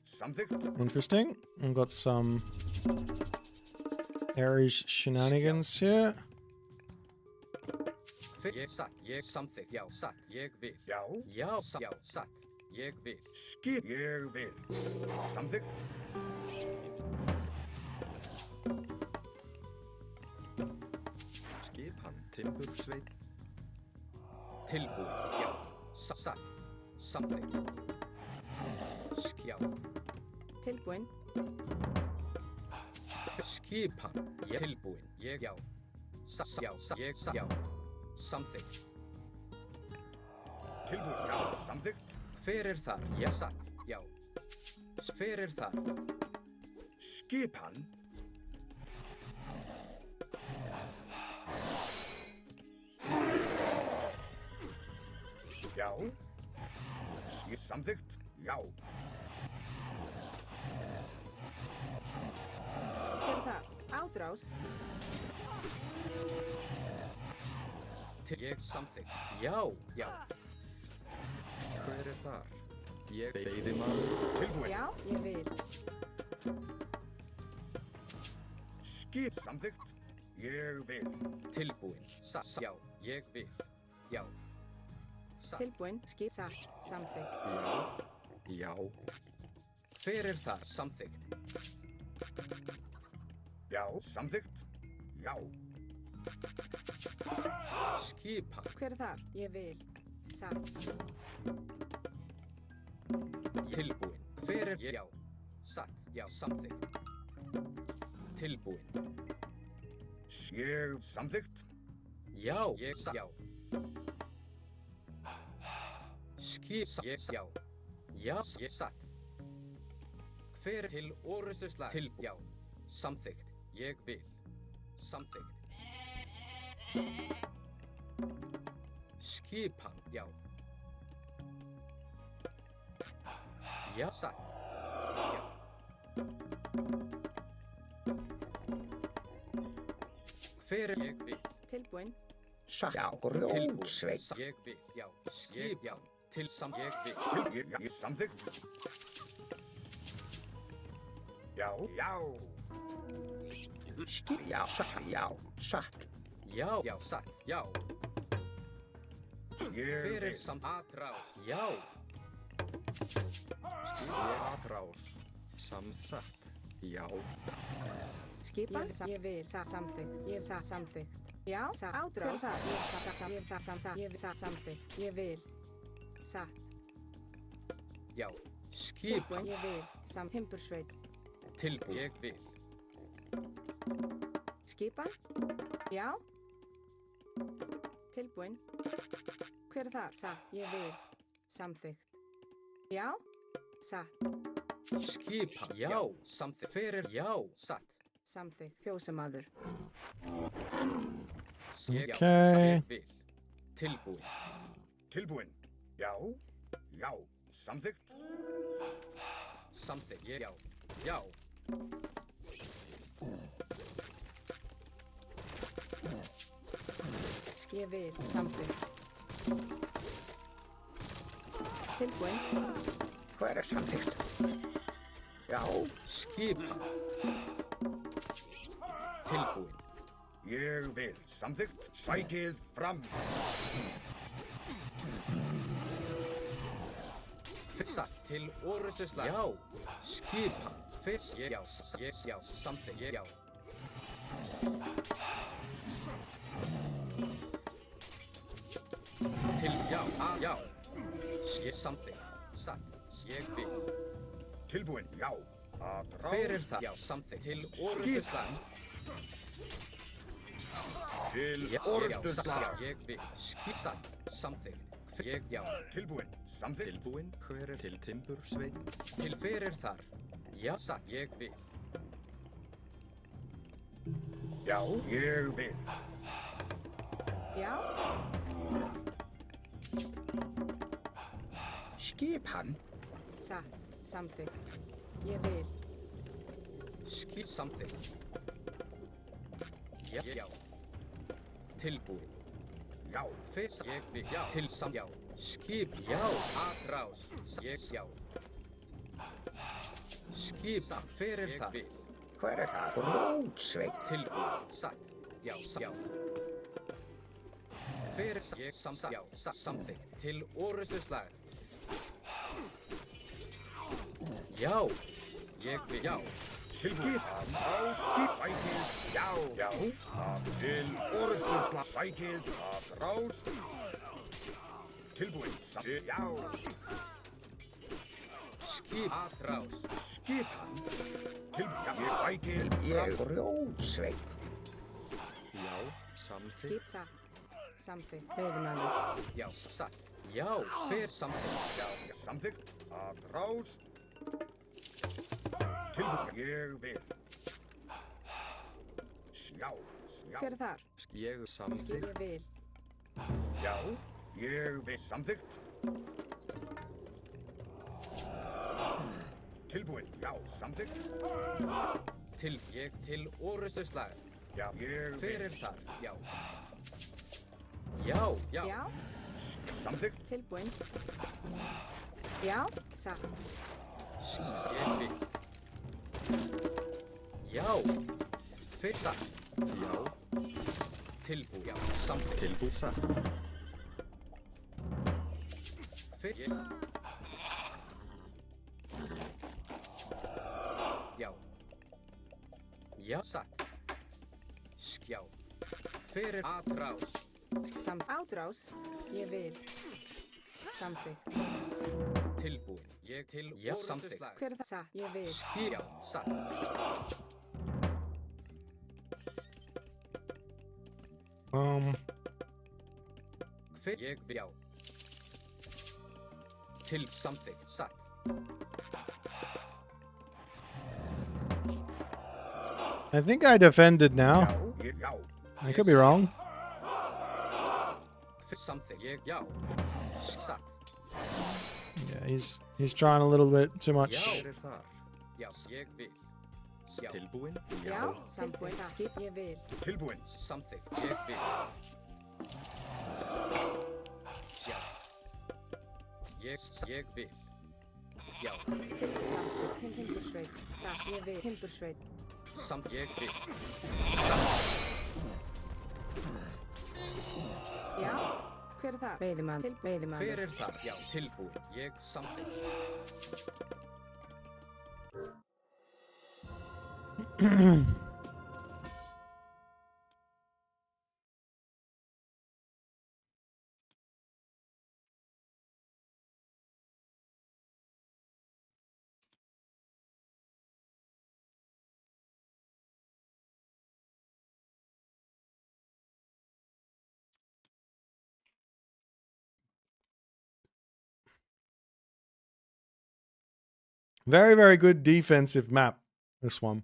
Samþykkt. Interesting. We've got some Aries shenanigans here. Ég samþykkt. Já, satt. Ég vil. Já. Já, satt. Ég vil. Skip. Ég vil. Samþykkt. Skipan. Timbursveit. Tilbúin. Já. Satt. Samþykkt. Já. Tilbúin. Skipan. Tilbúin. Ég já. Já. Ég já. Samþykkt. Tilbúin. Já. Samþykkt. Hver þar? Já, satt. Já. Hver þar? Skipan. Já. Samþykkt. Já. Hver það? Átrás. Ég samþykkt. Já, já. Hver þar? Ég veiðimaður. Tilbúin. Já, ég vil. Skip. Samþykkt. Ég vil. Tilbúin. Já, ég vil. Já. Tilbúin. Skip. Satt. Samþykkt. Já. Já. Hver þar? Samþykkt. Já. Samþykkt. Já. Skipan. Hver þar? Ég vil. Satt. Tilbúin. Hver já. Satt. Já, samþykkt. Tilbúin. Ég samþykkt. Já, ég já. Skip. Ég já. Já, ég satt. Hver til orustuslag? Til já. Samþykkt. Ég vil. Samþykkt. Skipan. Já. Já, satt. Já. Hver ég vil. Tilbúin. Já. Grjótsveit. Ég vil. Já. Skip. Já. Til ég vil. Til ég samþykkt. Já. Já. Skip. Já. Já. Satt. Já, já, satt. Já. Ég vil. Atrás. Já. Skip. Atrás. Samþatt. Já. Skipan. Ég vil. Samþykkt. Ég samþykkt. Já. Átrás. Ég samþykkt. Ég vil. Satt. Já. Skipan. Ég vil. Timbursveit. Tilbúin. Ég vil. Skipan. Já. Tilbúin. Hver þar? Satt. Ég vil. Samþykkt. Já. Satt. Skipan. Já. Samþykkt. Hver já. Satt. Samþykkt. Fjósamaður. Okay. Ég vil. Tilbúin. Tilbúin. Já. Já. Samþykkt. Samþykkt. Já. Já. Ég vil. Samþykkt. Tilbúin. Hver er samþykkt? Já, Skipan. Tilbúin. ég vil. Samþykkt. Sækið fram. Satt til orustuslag. Já. Skipan. Fyrst. Já. Já. Samþykkt. Já. Til. Já. Já. Samþykkt. Satt. Ég vil. Tilbúin. Já. Atrás. Fyrir það. Já. Samþykkt. Til orustuslag. Til Já. orustuslag. Ég vil. Satt. Samþykkt. Ég. Já. Tilbúin. Samþykkt. Tilbúin, hver er til timbursveit? Til fyrir þar. Já. Satt. Ég vil. Já, ég vil. Já. Skipan. Satt. Samþykkt. Ég vil. Samþykkt. Já. Já. Tilbúin. Já. Fyrst. Ég vil. Já. Til sam. Já. Skip. Já. Atrás. Ég. Já. Skip. Satt. Fyrir það. Ég vil. Hver er það? Rótsveit. Tilbúin. Satt. Já. Já. Fyrir það. Ég. Satt. Já. Satt. Samþykkt. Til orustuslag. Já. Ég vil. Já. Skipan á skip. Sækið. Já. Já. Til orustuslag. Sækið. Atrás. Tilbúin. Samþykkt. Já. Skip. Atrás. Skipan. Tilbúin. Ég sækið. Ég rótsveit. Já, samþykkt. Skip. Satt. Samþykkt. Veiðimaður. Já. Satt. Já. Fyrir samþykkt. Já. Samþykkt. Atrás. Tilbúin. Ég vil. Já. Já. Hver er þar? Ég Skip. samþykkt. Ég vil. Já. Ég vil. Samþykkt. Tilbúin. Já. Samþykkt. Til orustuslag. Já. Ég vil. Fyrir þar. Já. Já. Já. Já. Samþykkt. Tilbúin. Já. Satt. Ég vil. Já. Fyrir þar. Já, Tilbúin. Já. Samþykkt. tilbúið satt. Fyrir. Já. Já. Satt. Já. Fyrir atrás. Ádrás. Ég vil. Samþykkt. Tilbúin. Ég til. Já. Samþykkt. Hver er það? Satt. Ég vil. Já. Satt. Ég vil. Já. Til samþykkt. Satt. I think I defended now. Já. I could be wrong. Samþykkt. Ég. Já. Satt. Yeah, he's trying a little bit too much. Yeah. Hver er þar? Já. Ég vil. Já. Tilbúin? Já. Samþykkt. Skip. Ég vil. Tilbúin. Samþykkt. Ég vil. Já. Ég vil. Já. Samþykkt. Timbursveit. Satt. Ég vil. Timbursveit. Samt. Ég vil. Já. Hver er það? Veiðimann. Til veiðimann. Fyrir það. Já. Tilbúin. Ég samþykkt. Very, very good defensive map, this one.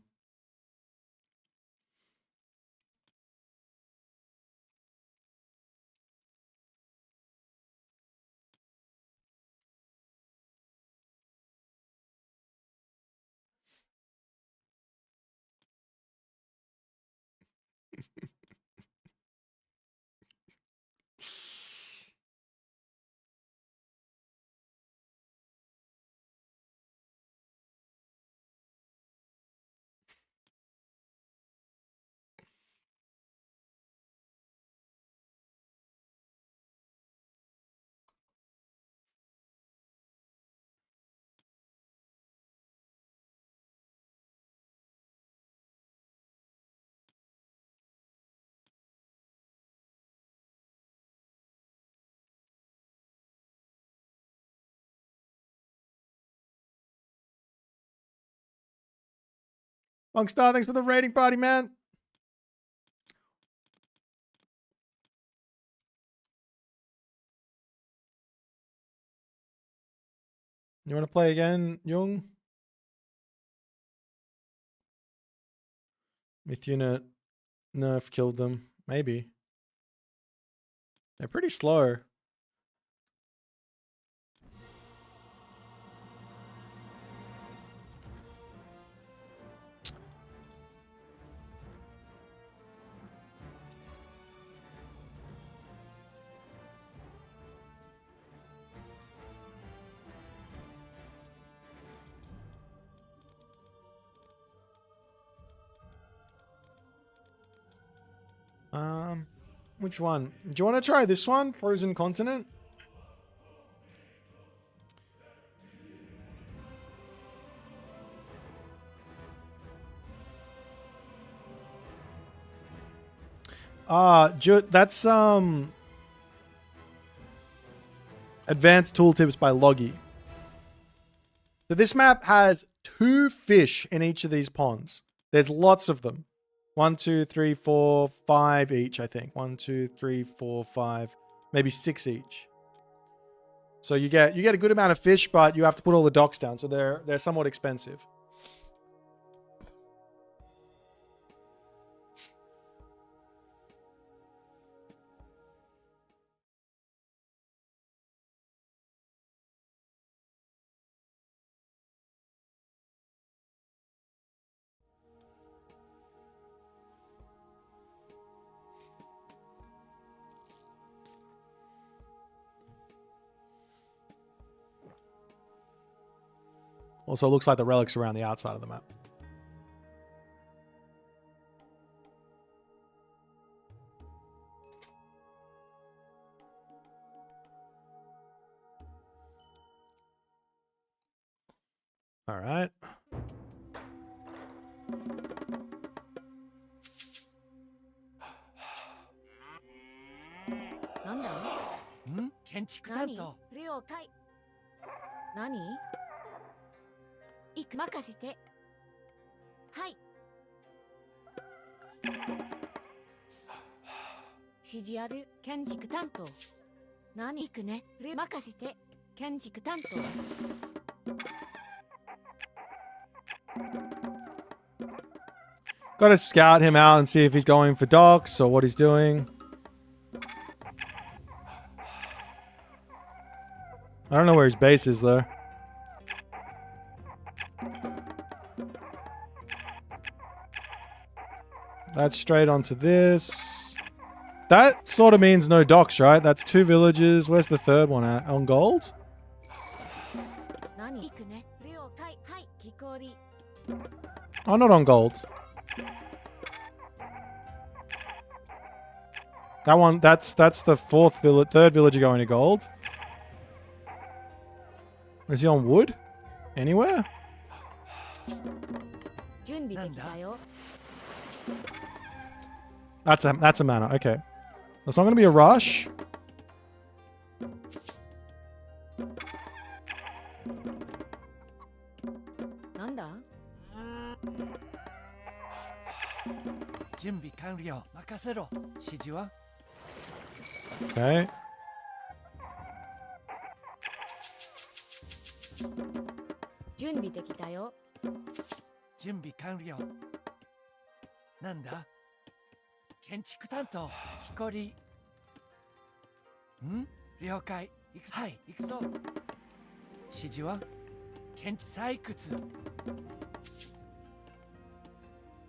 Monkstar, thanks for the raiding party, man. You want to play again, Jung? Mithuna nerf killed them. Maybe. They're pretty slow. Which one? Do you want to try this one? Frozen Continent? That's Advanced Tooltips by Loggy. So this map has 2 fish in each of these ponds. There's lots of them. 1, 2, 3, 4, 5 each, I think. 1, 2, 3, 4, 5, maybe 6 each. So you get a good amount of fish, but you have to put all the docks down, so they're somewhat expensive. Also, it looks like the relics around the outside of the map. All right. Got to scout him out and see if he's going for docks or what he's doing. I don't know where his base is though. That's straight onto this. That sort of means no docks, right? That's 2 villages. Where's the third one at? On gold? Oh, not on gold. That one, that's the third villager going to gold. Is he on wood? Anywhere? That's a mana. Okay. That's not going to be a rush. Okay.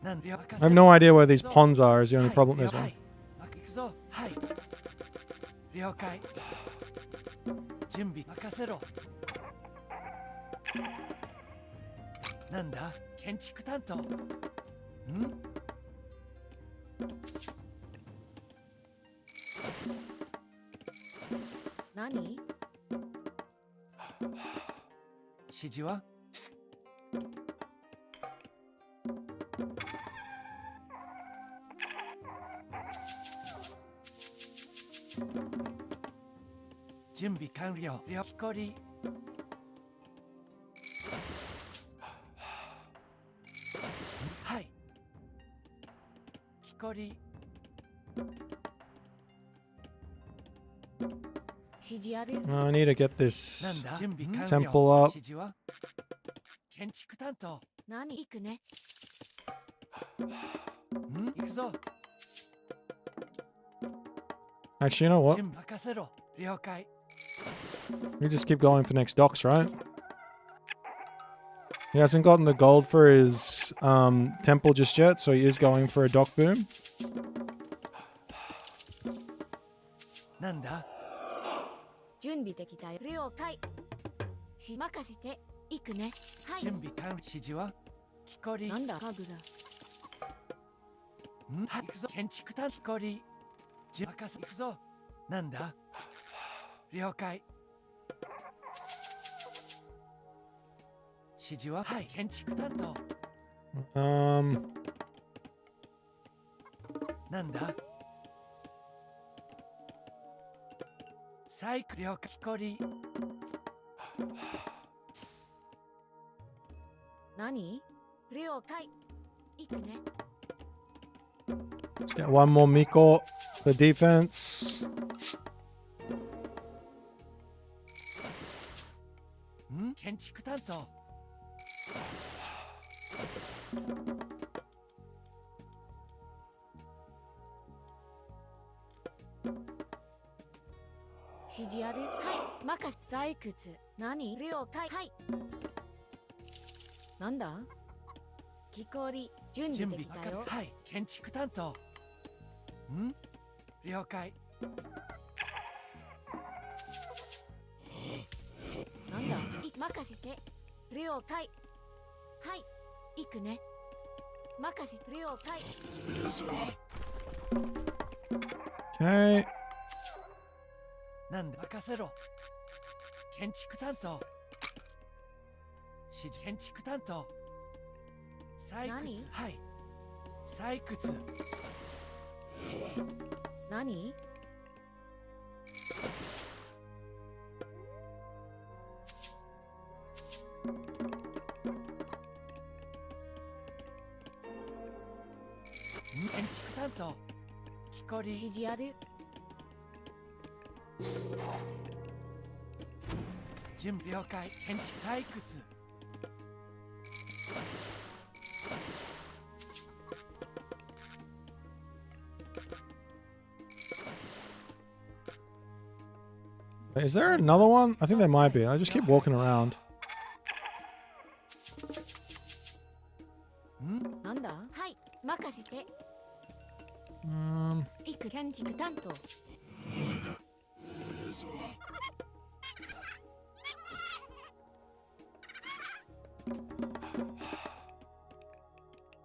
I have no idea where these ponds are is the only problem. There's one. り指示ある I need to get なん this だ準備完了 temple up. 指示は建築担当何行くね行くぞ Actually, you know what? 準備任せろ了解 We just keep going for next docks, right? He hasn't gotten the gold for his temple just yet, so he is going for a dock boom. なんだ準備できたよ了解し任せて行くねはい準備完指示は木こりなんだ家具だはい行くぞ建築担木こり任せ行くぞなんだ了解指示ははい建築担当 なんだサイク了解木こり何了解行くね Let's get one more Miko for defense. 建築担当指示あるはい任せ採掘何了解はいなんだ木こり準準備できたよ備分かったはい建築担当了解なんだ任せて了解はい行くね任せて了解 Okay. なんだ任せろ建築担当指示建築担当採何掘はい採掘何建築担当木こり指示ある準備了解建築採掘Is there another one? I think there might be. I just keep walking around. なんだはい任せて Um, 行く建築担当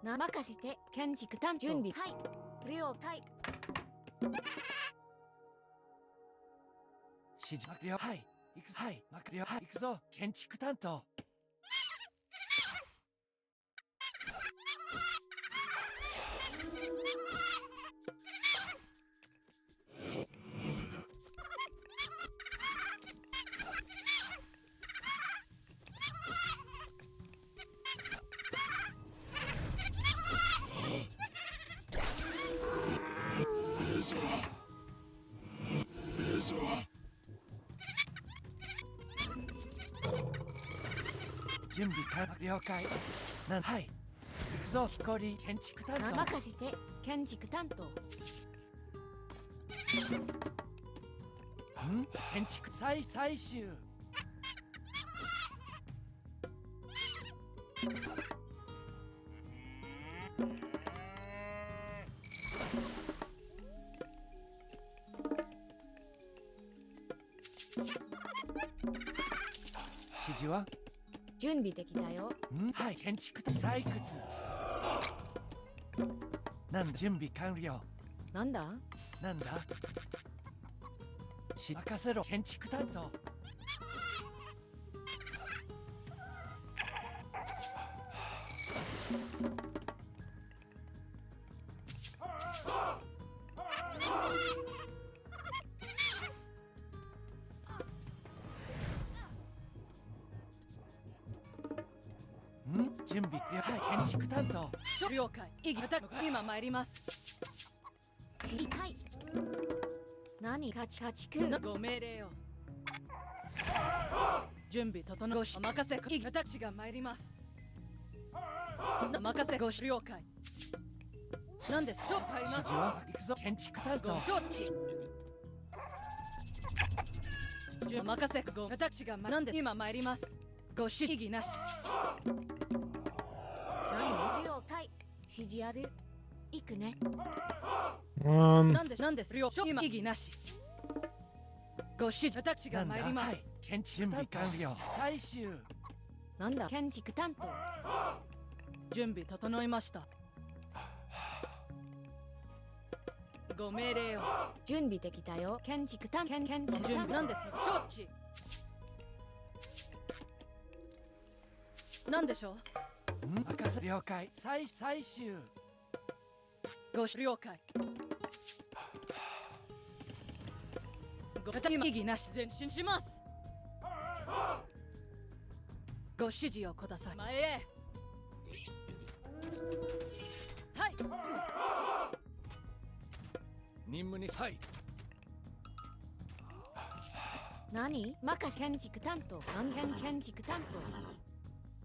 な任せて建築担当準備はい了解指示了はい行くはい了はい行くぞ建築担当準備完了解なんはい行くぞ木こり建築担当な任せて建築担当建築採集指示は準備できたよはい建築採掘なんだ準備完了なんだなんだ任せろ建築担当準備了解建築担当了解。イギアタック今参ります。はい何カチカチくご命令を。準備整ごしお任せく私が参ります。お任せごし了解。何ですか買います。指示は行くぞ建築担当ご承知。お任せご私がなんで今参ります。ご指示なし。何了解指示ある行くねなんです了今意義なし。ご指示私が参ります。はい建築準備完了最終なんだ建築担当準備整いました。ご命令を。準備できたよ建築担建築準備担なんです承知。なんでしょう。任せ了解最終ご了解。ご今意義なし前進します。ご指示をください。前へ。はい。任務にはい何任せ建築担当何建築担当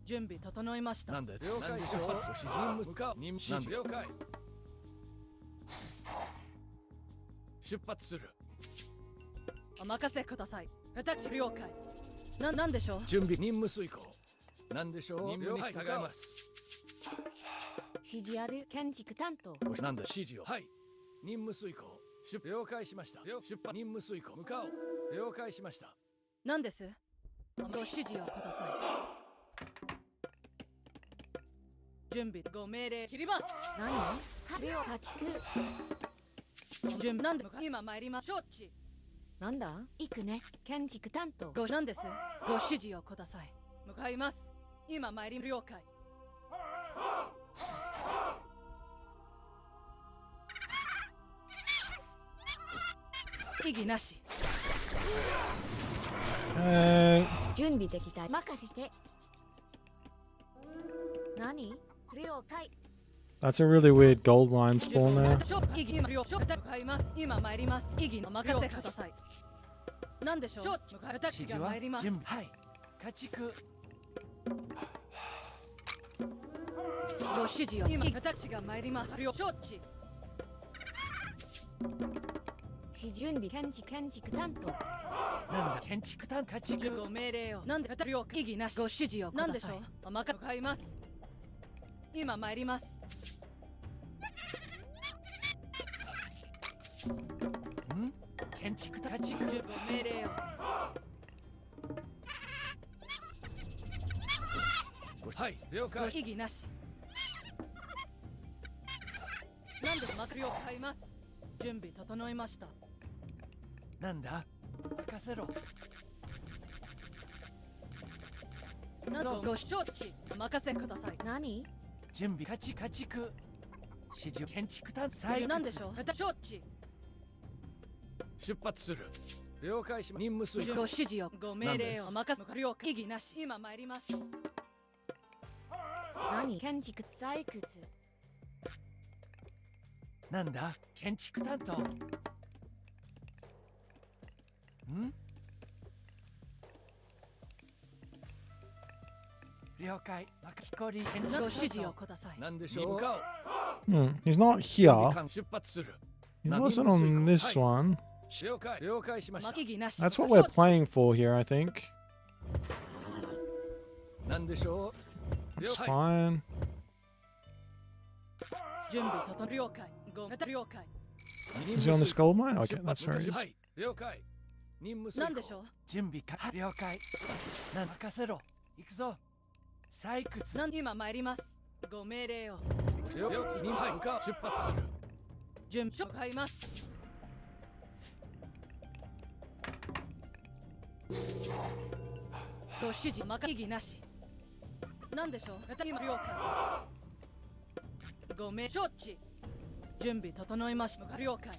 準備整いました。なんで了解出発指示任務向かう任務了解出発するお任せください。私了解。なんでしょう。準備任務遂行なんでしょう任務に従います指示ある建築担当なんだ指示をはい任務遂行了解しました出発任務遂行向かおう了解しましたなんです。ご指示をください。準備ご命令切ります。何は家畜準備なんで今参りま承知。なんだ行くね建築担当ごなんですご指示をください。向かいます。今参り了解。異議なし。準備できた任せて何了解 That's a really weird gold mine spawn there. 今参ります。異議の任せください。なんでしょう。私が指示は参ります。準備はい家畜ご指示を今私が参ります。承知。準備建築担当なんだ建築担家畜ご命令を。なんで了解。異議なし。ご指示をください。なんでしょう。お任せ買います。今参ります。建築担家畜ご命令を。はい了解異議なし。なんで幕僚を買います。準備整いました。なんだ任せろなんとご承知。お任せください。何準備家畜指示建築担採掘なんでしょう。承知。出発する了解しま任務遂行ご指示をご命令を任せ了解。異議なし。今参ります。何建築採掘なんだ建築担当了解巻き取り建築ご指示をください。なんでしょう向か He's not here. おう出発する He wasn't on this one. 了解しました異議なし。 That's what we're playing for here, I think. なんでしょう It's fine. 準備整了解。ご了解。 Is he on this gold mine? Okay, that's where he は is. い了解任務遂行なんでしょう。準備か了解任せろ行くぞ採掘今参ります。ご命令を。出発する準備買います。ご指示異議なし。なんでしょう。今了解。ご命承知。準備整いました。了解。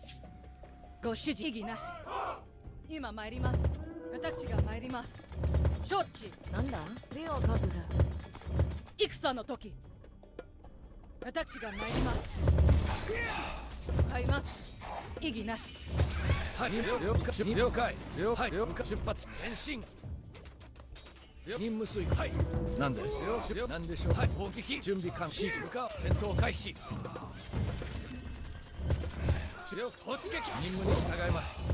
ご指示異議なし。今参ります。私が参ります。承知。なんだレオカブラ戦の時。私が参ります。買います。異議なし。はい、了解。出発前進。任務遂行。はい。何ですよ。何でしょう。はい。砲撃準備完始。向かう戦闘開始。突撃任務に従います。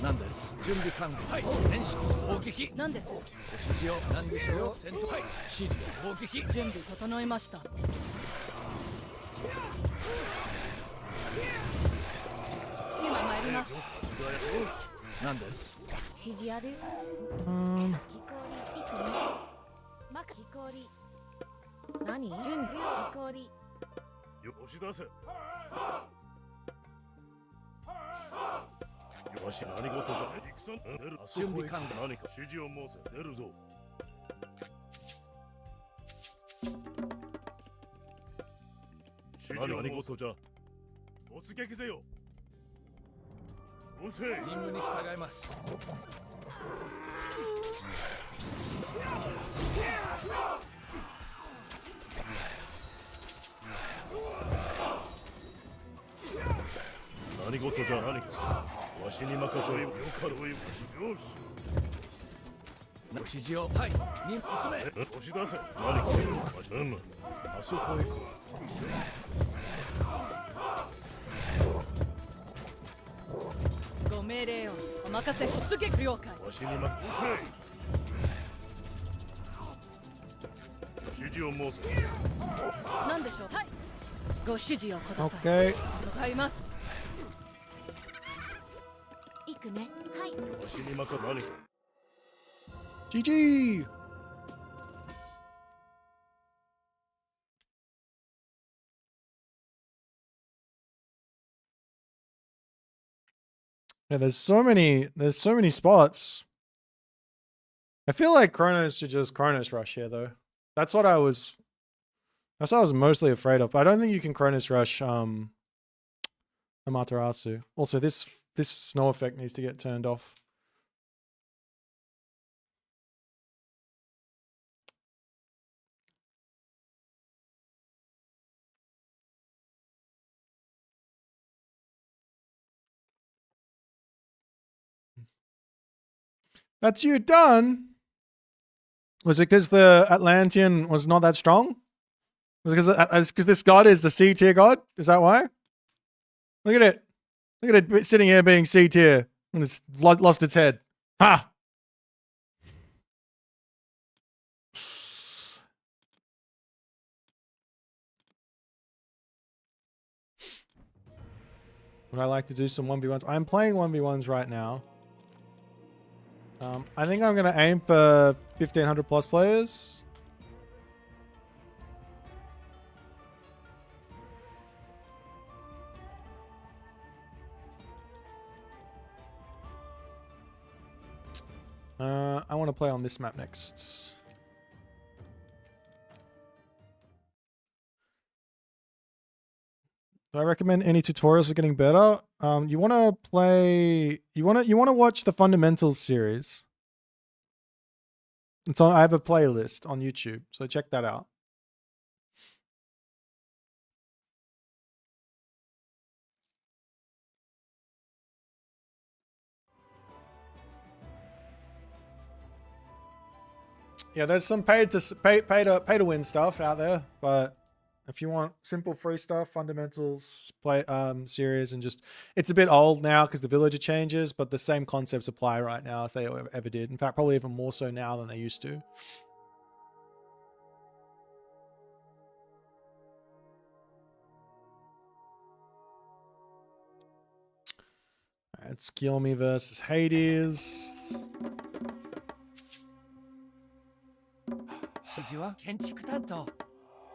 何です。準備完了。はい。演出砲撃。何です。ご指示を。何でしょう。戦闘。はい。指示砲撃。準備整いました。今参ります。何です。指示ある。Um, 木こり、いくね。まか、木こり。何準備、木こり。押し出せ。よし、何事じゃ。戦出る。準備完了。何か指示を申せ。出るぞ。何事じゃ。突撃せよ。撃て。任務に従います。何事じゃ。何か。わしに任せよ。よかろうよ。よし。ご指示を。はい。任務進め。押し出せ。何か。あそこへ行こう。ご命令をお任せ。突撃了解。わしに任せ。指示を申せ。何でしょう。はい。ご指示をください。 okay. 向かいます。行くね。はい。わしに任せ。何か。 GG! Yeah, there's so many spots. I feel like Kronos should just Kronos rush here though. That's what I was mostly afraid of. But I don't think you can Kronos rush Amaterasu. Also, this snow effect needs to get turned off. That's you done? Was it because the Atlantean was not that strong? Was it because this god is the C tier god? Is that why? Look at it. Look at it sitting here being C tier and it's lost its head. Ha! Would I like to do some 1v1s? I'm playing 1v1s right now. I think I'm going to aim for 1500 plus players. I want to play on this map next. Do I recommend any tutorials for getting better? You want to play. You want to watch the Fundamentals series. It's on. I have a playlist on YouTube, so check that out. Yeah, there's some pay to win stuff out there, but if you want simple free stuff, Fundamentals play series, and just it's a bit old now because the villager changes, but the same concepts apply right now as they ever did. In fact, probably even more so now than they used to. Alright, Skilmy versus Hades. 指示は建築担当。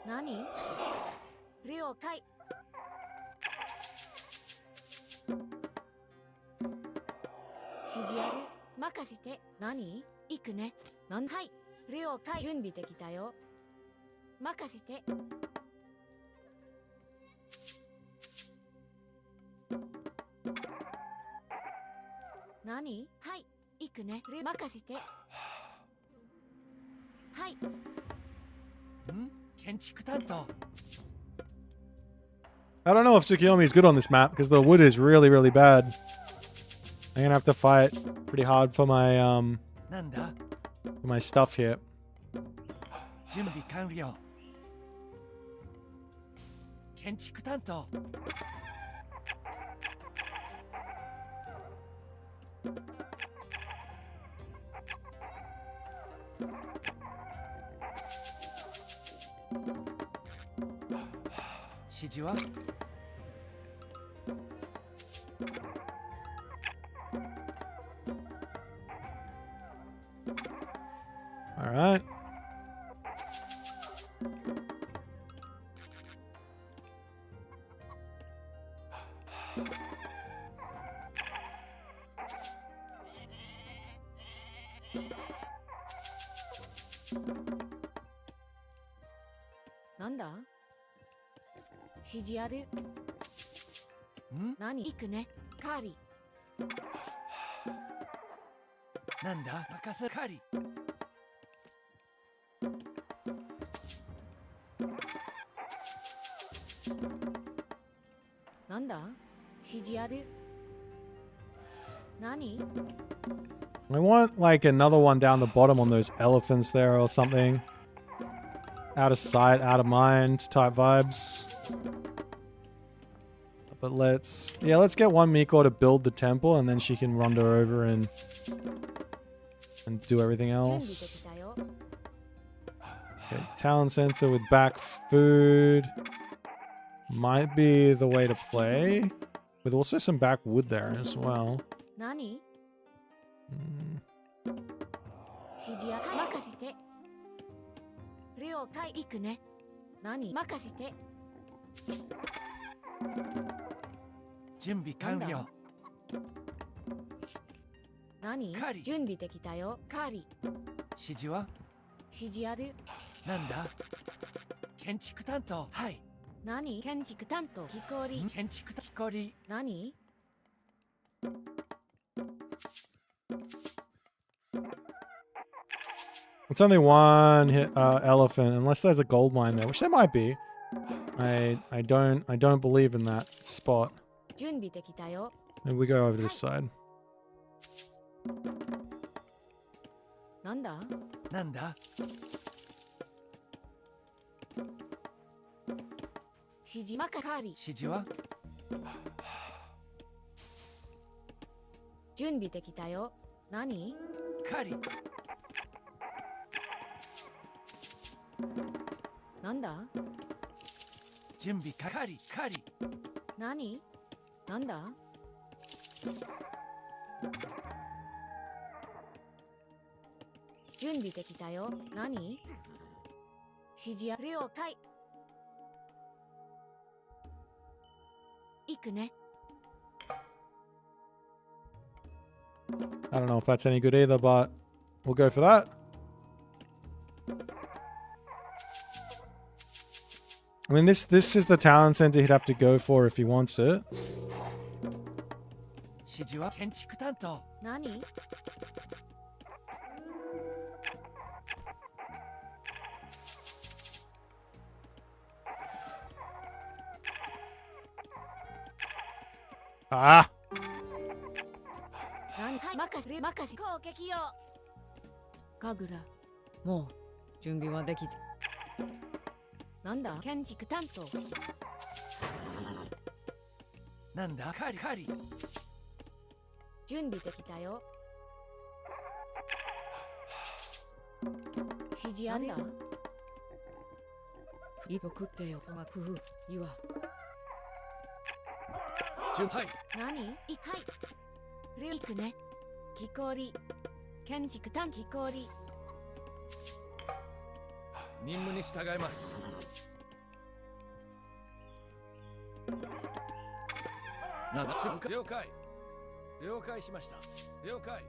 何了解。指示ある。任せて。何行くね。はい。了解。準備できたよ。任せて。何はい。行くね。任せて。はい。建築担当。I don't know if Tsukiyomi is good on this map because the wood is really, really bad. I'm gonna have to fight pretty hard for my stuff here. 準備完了。建築担当。指示は All right. Nanda? 指示ある？何？行くね。カーリー。なんだ任せカリ。なんだ？指示ある？何？ I want like another one down the bottom on those elephants there or something. Out of sight, out of mind type vibes. But let's get one Miko to build the temple and then she can wander over and do everything else. Okay, talent center with back food might be the way to play. With also some back wood there as well. 何？指示ある？任せて。了解。行くね。何？任せて。準備完了。何？カリ。準備できたよ。カーリ。指示は？指示ある？なんだ建築担当。はい。何？建築担当。木こり。建築木こり。何？ It's only one elephant, unless there's a gold mine there, which there might be. I don't believe in that spot. 準備できたよ。 Maybe we go over to this side. なんだ？なんだ指示まかかり。指示は準備できたよ。何？カリ。なんだ？準備かかりカリ。何？なんだ？準備できたよ。何？指示や了解。行くね。 I don't know if that's any good either, but we'll go for that. I mean, this is the talent center he'd have to go for if he wants it. 指示は建築担当。何？ Ah! 何？任せ攻撃よ。カグラ、もう準備はできて。なんだ？建築担当。なんだカリカリ。準備できたよ。指示ある？いいと食ってよ。そが夫婦いわ。はい。何？はい。リークね。木こり。建築担木こり。任務に従います。なんだ了解。了解しました。了解。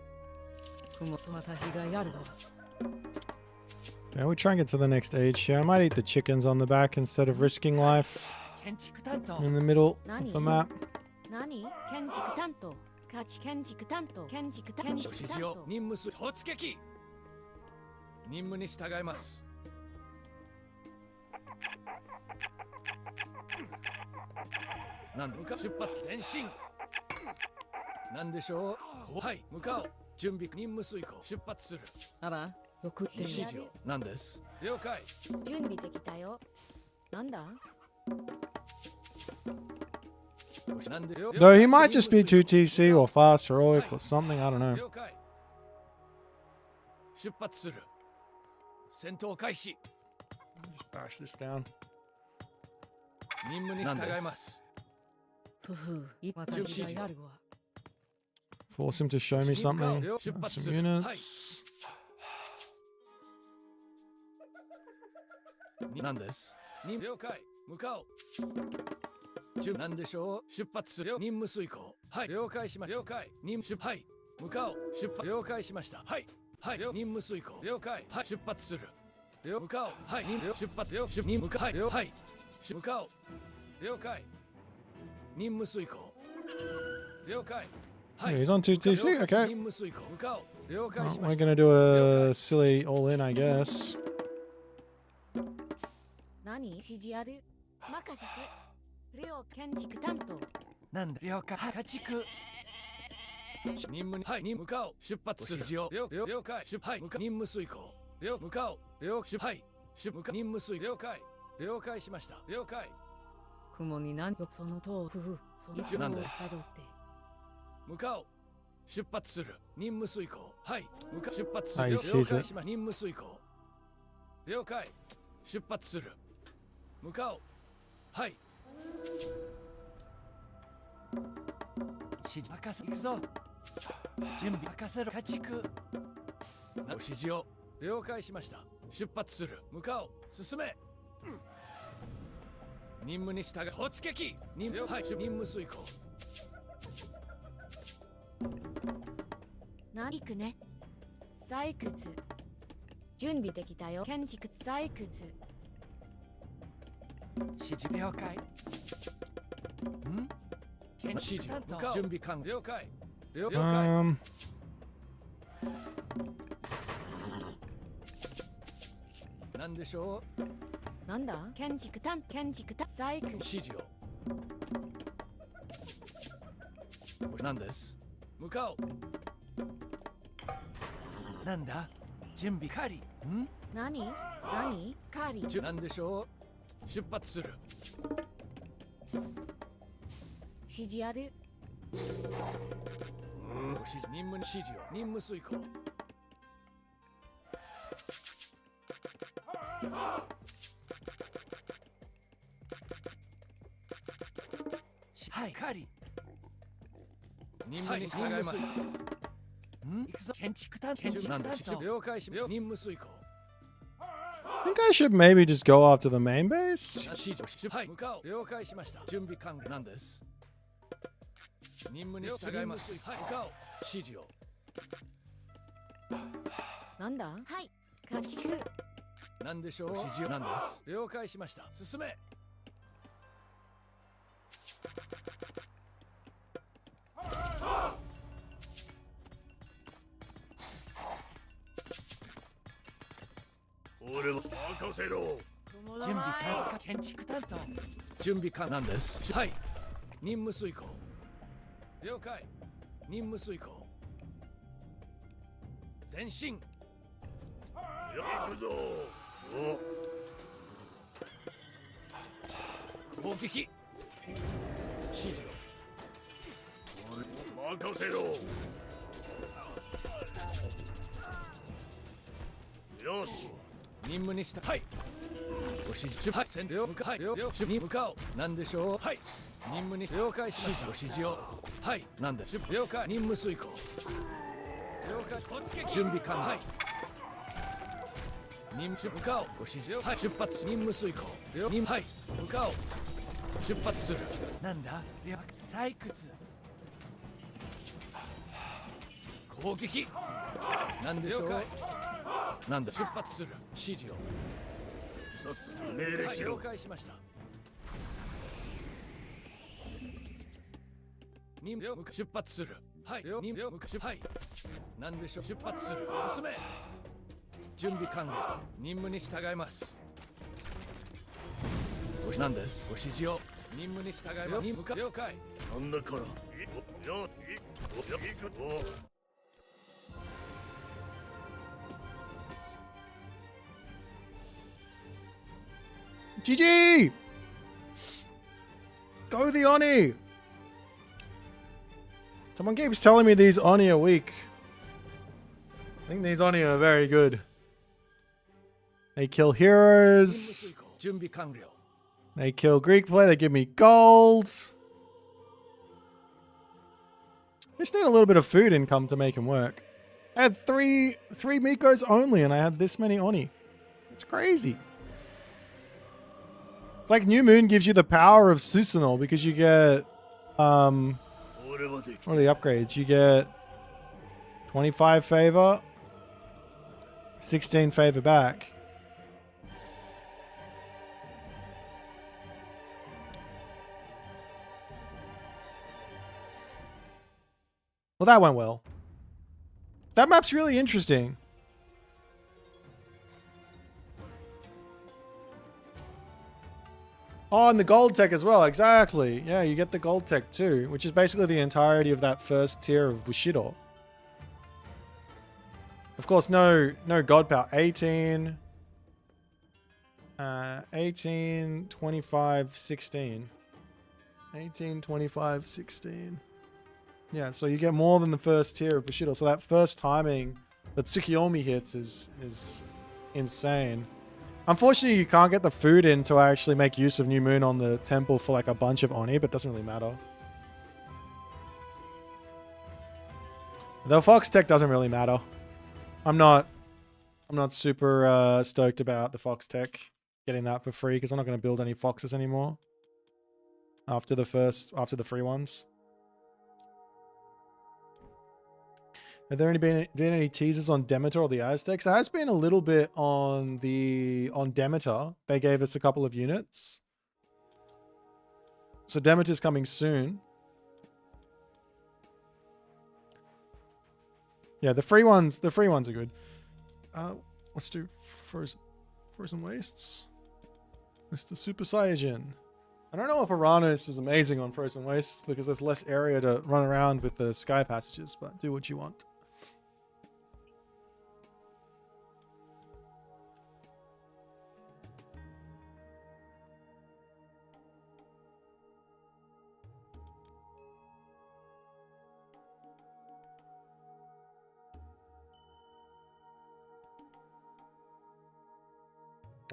雲と私がやるの。 Yeah, we try and get to the next age here. I might eat the chickens on the back instead of risking life 建築担当。 in the middle of the map. 何？建築担当。価値建築担当。建築担当。指示を任務する。突撃。任務に従います。なん向かう出発前進なんでしょうはい向かおう準備任務遂行出発するあら送ってみ指示をなんです了解準備できたよ。なんだ Though he might just be 2TC or fast heroic or something, I don't know. 了解出発する戦闘開始 Bash this down. 任務に従いますふふ私がやるわ Force him to show me something. Some units. なんです了解向かおうなんでしょう出発する任務遂行はい了解しま了解任務はい向かおう出発了解しましたはいはい任務遂行了解はい出発する向かおうはい任務出発了任務はい了はい向かおう了解任務遂行了解 Yeah, he's on 2TC. Okay. 任務遂行向かおう了解 Well, しま we're した gonna do a silly all in, I guess. 何指示ある任せて。レオ建築担当。なんだ了解家畜任務にはいに向かおう出発する了解出はい向か任務遂行向かおうはい出向か任務遂了解了解しました了解雲になんとそのとふふそのとをなんですたどって向かおう出発する任務遂行はい向か出発する I 了 see 解 that. しま任務遂行了解出発する向かおうはい指示任せ行くぞ準備任せろ家畜ご指示を了解しました出発する向かおう進め、任務に従う突撃任務はい任務遂行行くね。採掘。準備できたよ。建築採掘。指示了解指示向かう準備完了解了解 なんでしょうなんだ建築担当採掘。指示をなんです向かおうなんだ準備狩り何狩り。なんでしょう出発する指示ある。ご指示任務に指示を任務遂行はい狩り任務に従います行くぞ建築担当了解し任務遂行 I think I should maybe just go after the main base. 指示はい向かおう了解しました準備完了なんです任務に従いますはい向かおう指示をなんだはい家畜。なんでしょう指示なんです了解しました進め俺も任せろ準備完建築担当準備完なんですはい任務遂行了解任務遂行前進行くぞ攻撃指示を任せろよし任務にしたはいご指示はい占領向かはい了解に向かおうなんでしょうはい任務に了解しましたご指示をはいなんで了解任務遂行了解突撃準備完了はい任務向かおうご指示をはい出発任務遂行了任はい向かおう出発するなんだ採掘攻撃なんでしょうなんだ出発する指示をさっさと命令しろ了解しました任務出発するはい任務はいなんでしょう出発する進め準備完了任務に従いますなんですご指示を任務に従います。了解。なんだから。GG! Go the Oni! Someone keeps telling me these Oni are weak. I think these Oni are very good. They kill heroes. 準備完了。 They kill Greek play. They give me gold. I just need a little bit of food income to make him work. I had three Mikos only, and I had this many Oni. It's crazy. It's like New Moon gives you the power of Susanoo because you get what are the upgrades? You get 25 favor, 16 favor back. Well, that went well. That map's really interesting. Oh, and the gold tech as well. Exactly. Yeah, you get the gold tech too, which is basically the entirety of that first tier of Bushido. Of course, no god power. 18, 25, 16. 18, 25, 16. Yeah, so you get more than the first tier of Bushido. So that first timing that Tsukiyomi hits is insane. Unfortunately, you can't get the food in to actually make use of New Moon on the temple for like a bunch of Oni, but it doesn't really matter. The Fox tech doesn't really matter. I'm not super stoked about the Fox tech, getting that for free, because I'm not going to build any Foxes anymore after the free ones. Have there been any teasers on Demeter or the Aztecs? There has been a little bit on Demeter. They gave us a couple of units. So Demeter's coming soon. Yeah, the free ones are good. Let's do Frozen Wastes. Mr. Super Saiyajin. I don't know if Uranus is amazing on Frozen Wastes because there's less area to run around with the sky passages, but do what you want.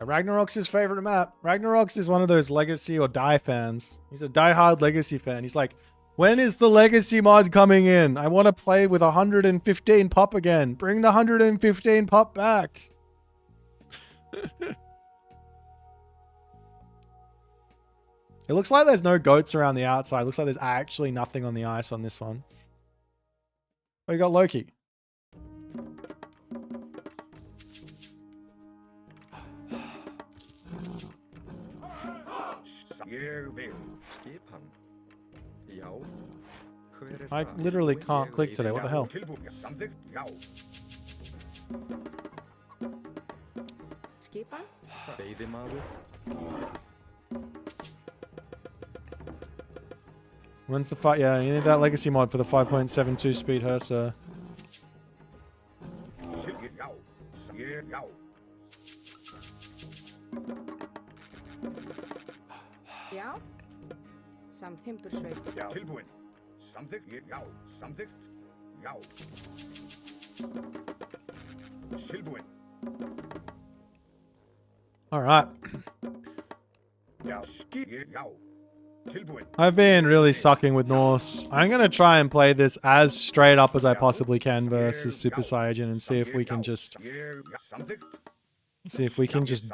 Ragnarok's his favorite map. Ragnarok's is one of those Legacy or Die fans. He's a die-hard Legacy fan. He's like, when is the Legacy mod coming in? I want to play with 115 pop again. Bring the 115 pop back. It looks like there's no goats around the outside. It looks like there's actually nothing on the ice on this one. Oh, you got Loki. I literally can't click today. What the hell? Skipa? When's the fight? Yeah, you need that legacy mod for the 5.72 speed Hersa. Já, samþimbursveit. Tilbúin. Samþykkt, já, samþykkt, já. Tilbúin. All right. Já, já. Tilbúin. I've been really sucking with Norse. I'm going to try and play this as straight up as I possibly can versus Super Saiyajin and see if we can just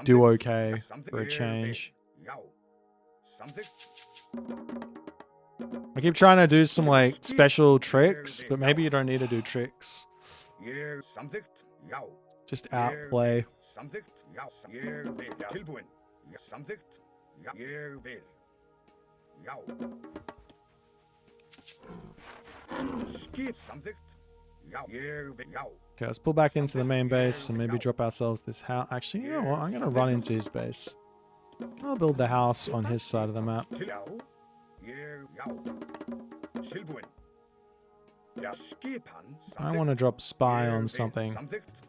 do okay for a change. I keep trying to do some like special tricks, but maybe you don't need to do tricks. Just outplay. Okay, let's pull back into the main base and maybe drop ourselves this house. Actually, you know what? I'm going to run into his base. I'll build the house on his side of the map. Já, já. Tilbúin. Já, skipan. I want to drop spy on something. Samþykkt.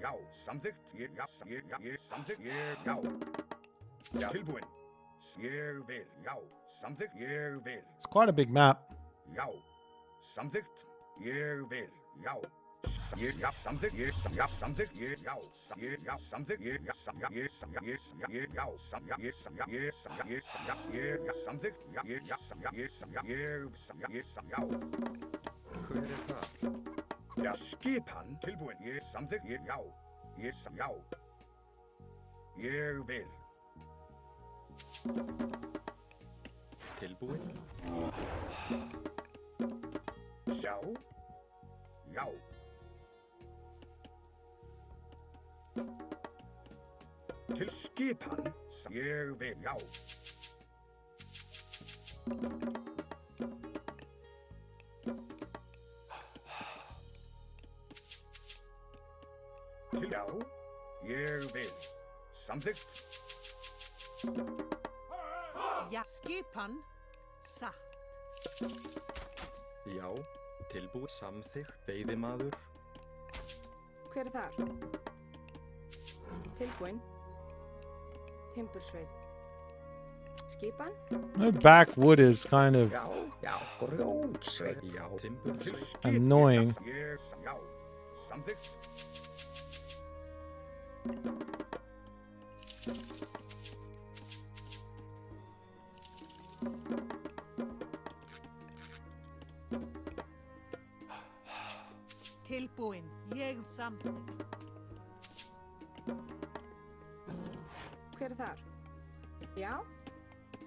Já, samþykkt. Já, samþykkt. Já. Já, tilbúin. Ég vil. Já, samþykkt. Ég vil. It's quite a big map. Já, samþykkt. Ég vil. Já. Já, samþykkt. Já, samþykkt. Já, samþykkt. Já, samþykkt. Já. Hver er það? Já, skipan. Tilbúin. Ég samþykkt. Já. Já. Ég vil. Tilbúin? Sjá. Já. Til skipan. Ég vil. Já. Til já. Ég vil. Samþykkt. Já, skipan. Satt. Já. Tilbúin. Samþykkt. Veiðimaður. Hver er þar? Tilbúin. Timbursveit. Skipan? The backwood is kind of Já, grjótsveit. Já. Timbursveit. annoying. Já. Samþykkt. Tilbúin. Ég samþykkt. Hver er þar? Já?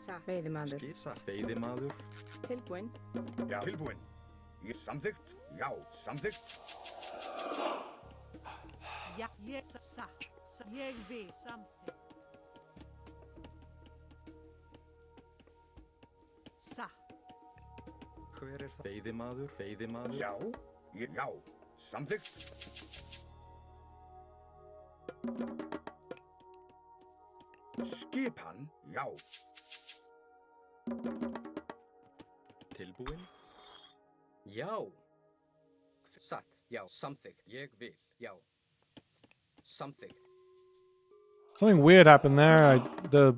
Satt. Veiðimaður. Skisa. Veiðimaður. Tilbúin. Já. Tilbúin. Ég samþykkt. Já, samþykkt. Já, ég satt. Ég vil samþykkt. Satt. Hver er það? Veiðimaður. Veiðimaður. Já. Já. Samþykkt. Skipan. Já. Tilbúin? Já. Satt. Já, samþykkt. Ég vil. Já. Samþykkt. Something weird happened there. The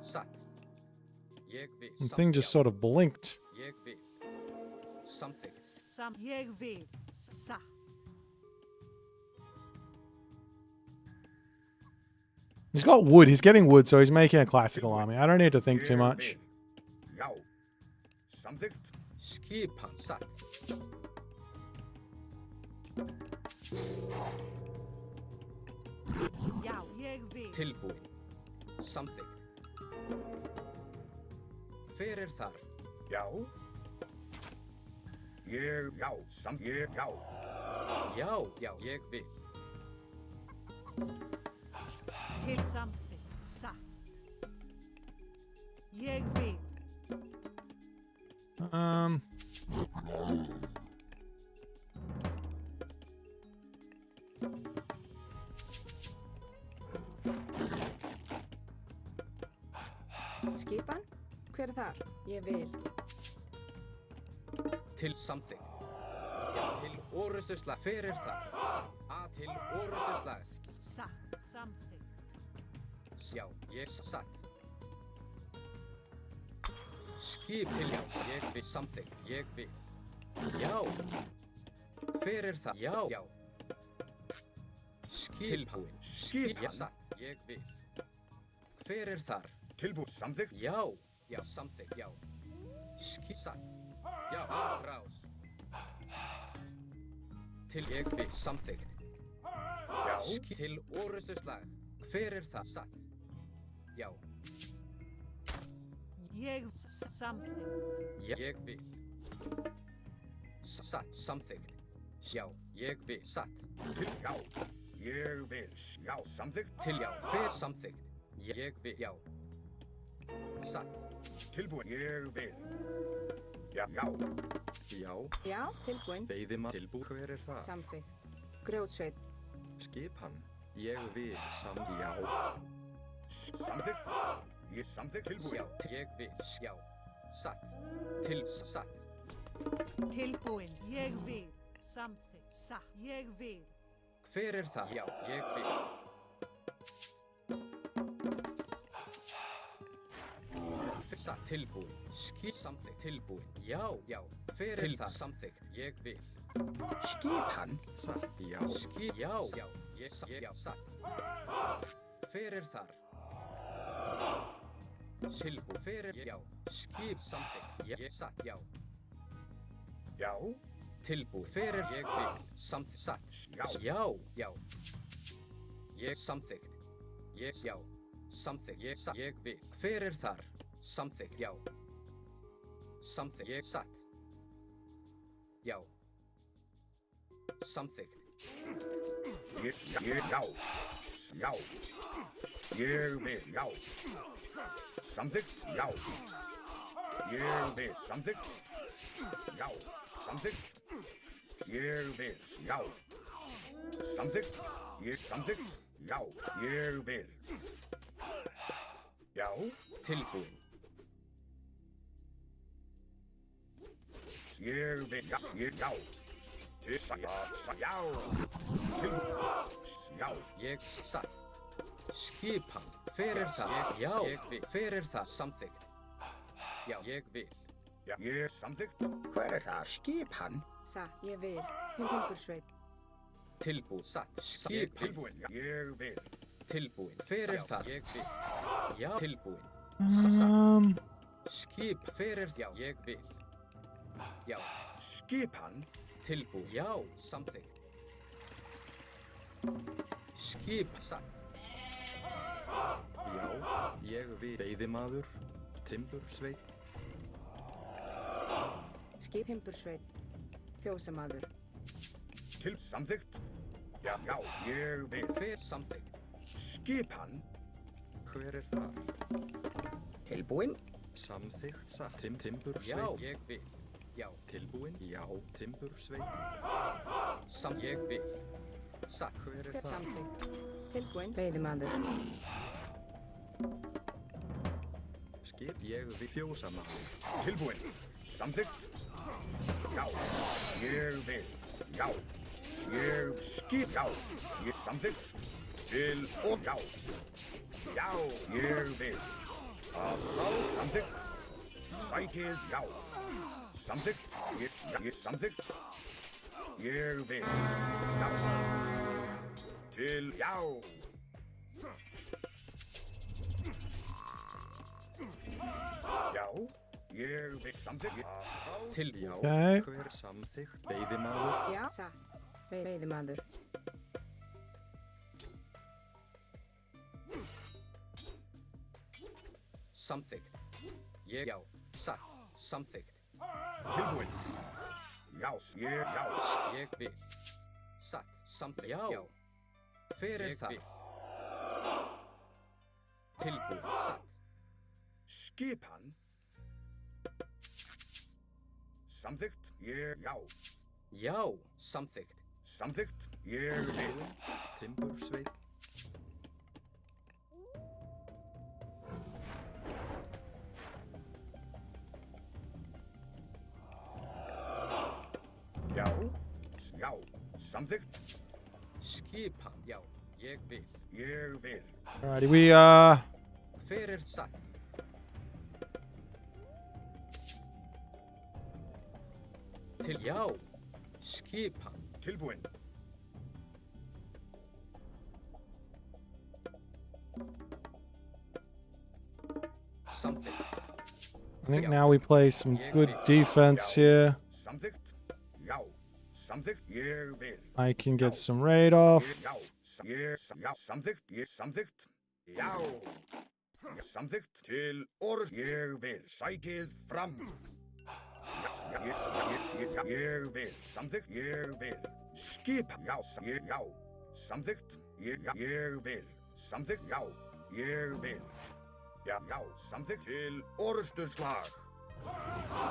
Satt. Ég vil. thing just sort of blinked. Ég vil. Samþykkt. Ég vil. Satt. He's got wood. He's getting wood, so he's making a classical army. I don't need to think too much. Já. Samþykkt. Skipan. Satt. Já, ég vil. Tilbúin. Samþykkt. Hver er þar? Já. Já. Já. Já, ég vil. Til samþykkt. Satt. Ég vil. Skipan? Hver er þar? Ég vil. Til samþykkt. Já, til orrustuslag. Hver er þar? Satt. Til orrustuslag. Satt. Samþykkt. Já, ég satt. Skip til já. Ég vil samþykkt. Ég vil. Já. Hver er það? Já. Skipbúin. Já, satt. Ég vil. Hver er þar? Tilbúin. Samþykkt. Já. Já, samþykkt. Já. Satt. Já, rás. Til ég vil samþykkt. Já. Til orrustuslag. Hver er það? Satt. Já. Ég samþykkt. Ég vil. Satt. Samþykkt. Já. Ég vil. Satt. Til já. Ég vil. Já. Samþykkt. Til já. Hver samþykkt? Ég vil. Já. Satt. Tilbúin. Ég vil. Já. Já. Já. Já, tilbúin. Veiðimaður. Tilbúin. Hver er það? Samþykkt. Grjótsveit. Skipan. Ég vil. Já. Samþykkt. Ég samþykkt. Tilbúin. Já, ég vil. Já. Satt. Til satt. Tilbúin. Ég vil. Samþykkt. Satt. Ég vil. Hver er það? Já, ég vil. Satt. Tilbúin. Samþykkt. Tilbúin. Já, já. Hver er það? Samþykkt. Ég vil. Skipan. Satt. Já. Já, já. Já, satt. Hver er þar? Tilbúin. Hver er, já. Samþykkt. Ég satt, já. Já. Tilbúin. Hver er, ég vil. Samþykkt. Satt. Já. Já, já. Ég samþykkt. Já. Samþykkt. Ég satt. Ég vil. Hver er þar? Samþykkt. Já. Samþykkt. Ég satt. Já. Samþykkt. Já. Já. Ég vil. Já. Samþykkt. Já. Ég vil. Samþykkt. Já. Samþykkt. Ég vil. Já. Samþykkt. Ég samþykkt. Já. Ég vil. Já. Tilbúin. Ég vil. Já. Já. Já. Já. Ég satt. Skipan. Hver er það? Já. Ég vil. Hver er það? Samþykkt. Já, ég vil. Já. Ég samþykkt. Hver er það? Skipan. Satt. Ég vil. Timbursveit. Tilbúin. Satt. Skipan. Tilbúin. Ég vil. Tilbúin. Hver er það? Ég vil. Já. Tilbúin. Satt. Skip. Hver er það? Já, ég vil. Já. Skipan. Tilbúin. Já. Samþykkt. Skip. Satt. Já. Ég vil. Veiðimaður. Timbursveit. Skip. Timbursveit. Fjósamaður. Til samþykkt. Já. Já. Ég vil. Hver samþykkt? Skipan. Hver er það? Tilbúin. Samþykkt. Satt. Já, Timbursveit. ég vil. Já. Tilbúin. Já. Timbursveit. Ég vil. Satt. Hver er það? Samþykkt. Tilbúin. Veiðimaður. Skip. Ég vil. Fjósamaður. Tilbúin. Samþykkt. Já. Ég vil. Já. Ég skip. Já. Ég samþykkt. Til og já. Já. Ég vil. Samþykkt. Sækið. Já. Samþykkt. Ég samþykkt. Ég vil. Já. Til já. Já. Ég vil samþykkt. Tilbúin. Okay. Hver samþykkt? Veiðimaður. Já. Satt. Veiðimaður. Samþykkt. Já. Satt. Samþykkt. Tilbúin. Já. Já. Ég vil. Satt. Samþykkt. Já. Hver er það? Tilbúin. Satt. Skipan. Samþykkt. Ég já. Já. Samþykkt. Samþykkt. Ég vil. Timbursveit. Já. Já. Samþykkt. Skipan. Já. Ég vil. Ég vil. Alrighty, we Hver er satt? Til já. Skipan. Tilbúin. Samþykkt. I think now we play some good defense here. Samþykkt. Já. Samþykkt. Ég vil. I can get some raid off. Já. Já. Samþykkt. Ég samþykkt. Já. Samþykkt. Til orð. Ég vil. Sækið fram. Ég vil. Samþykkt. Ég vil. Skip. Já. Já. Samþykkt. Ég vil. Samþykkt. Já. Ég vil. Já. Já. Samþykkt. Til orðsturslag.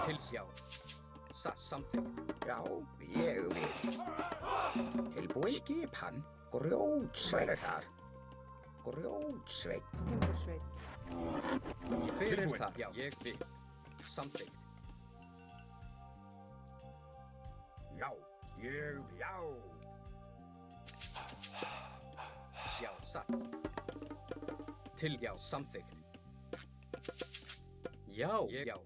Til já. Samþykkt. Já. Ég vil. Tilbúin. Skipan. Grjót. Hver er þar? Grjótsveit. Timbursveit. Hver er Tilbúin. það? Já, ég vil. Samþykkt. Já, já. Já, satt. Til, já, samþykkt. Já, já.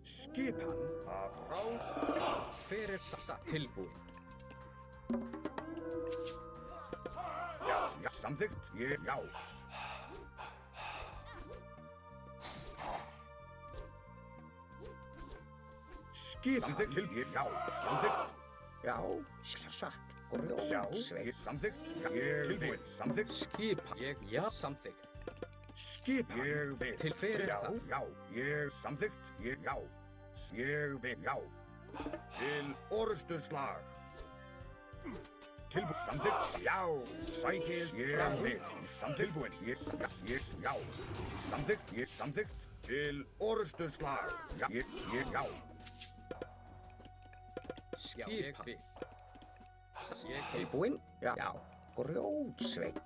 Skipan að ráð. Hver er satt? Tilbúin. Já, samþykkt. Já. Skipan. Samþykkt til, já, samþykkt. Já, satt. Grjótsveit. Samþykkt. Tilbúin. Samþykkt. Skipa. Já, samþykkt. Skipan. Ég vil. Til hver er það? Já, ég samþykkt. Já. Ég vil. Já. Til orðsturslag. Tilbúin. Samþykkt. Já. Sækið. Ég vil. Samtilbúin. Já. Samþykkt. Ég samþykkt. Til orðsturslag. Já. Já. Já, ég vil. Ég vil. Tilbúin. Já. Grjótsveit.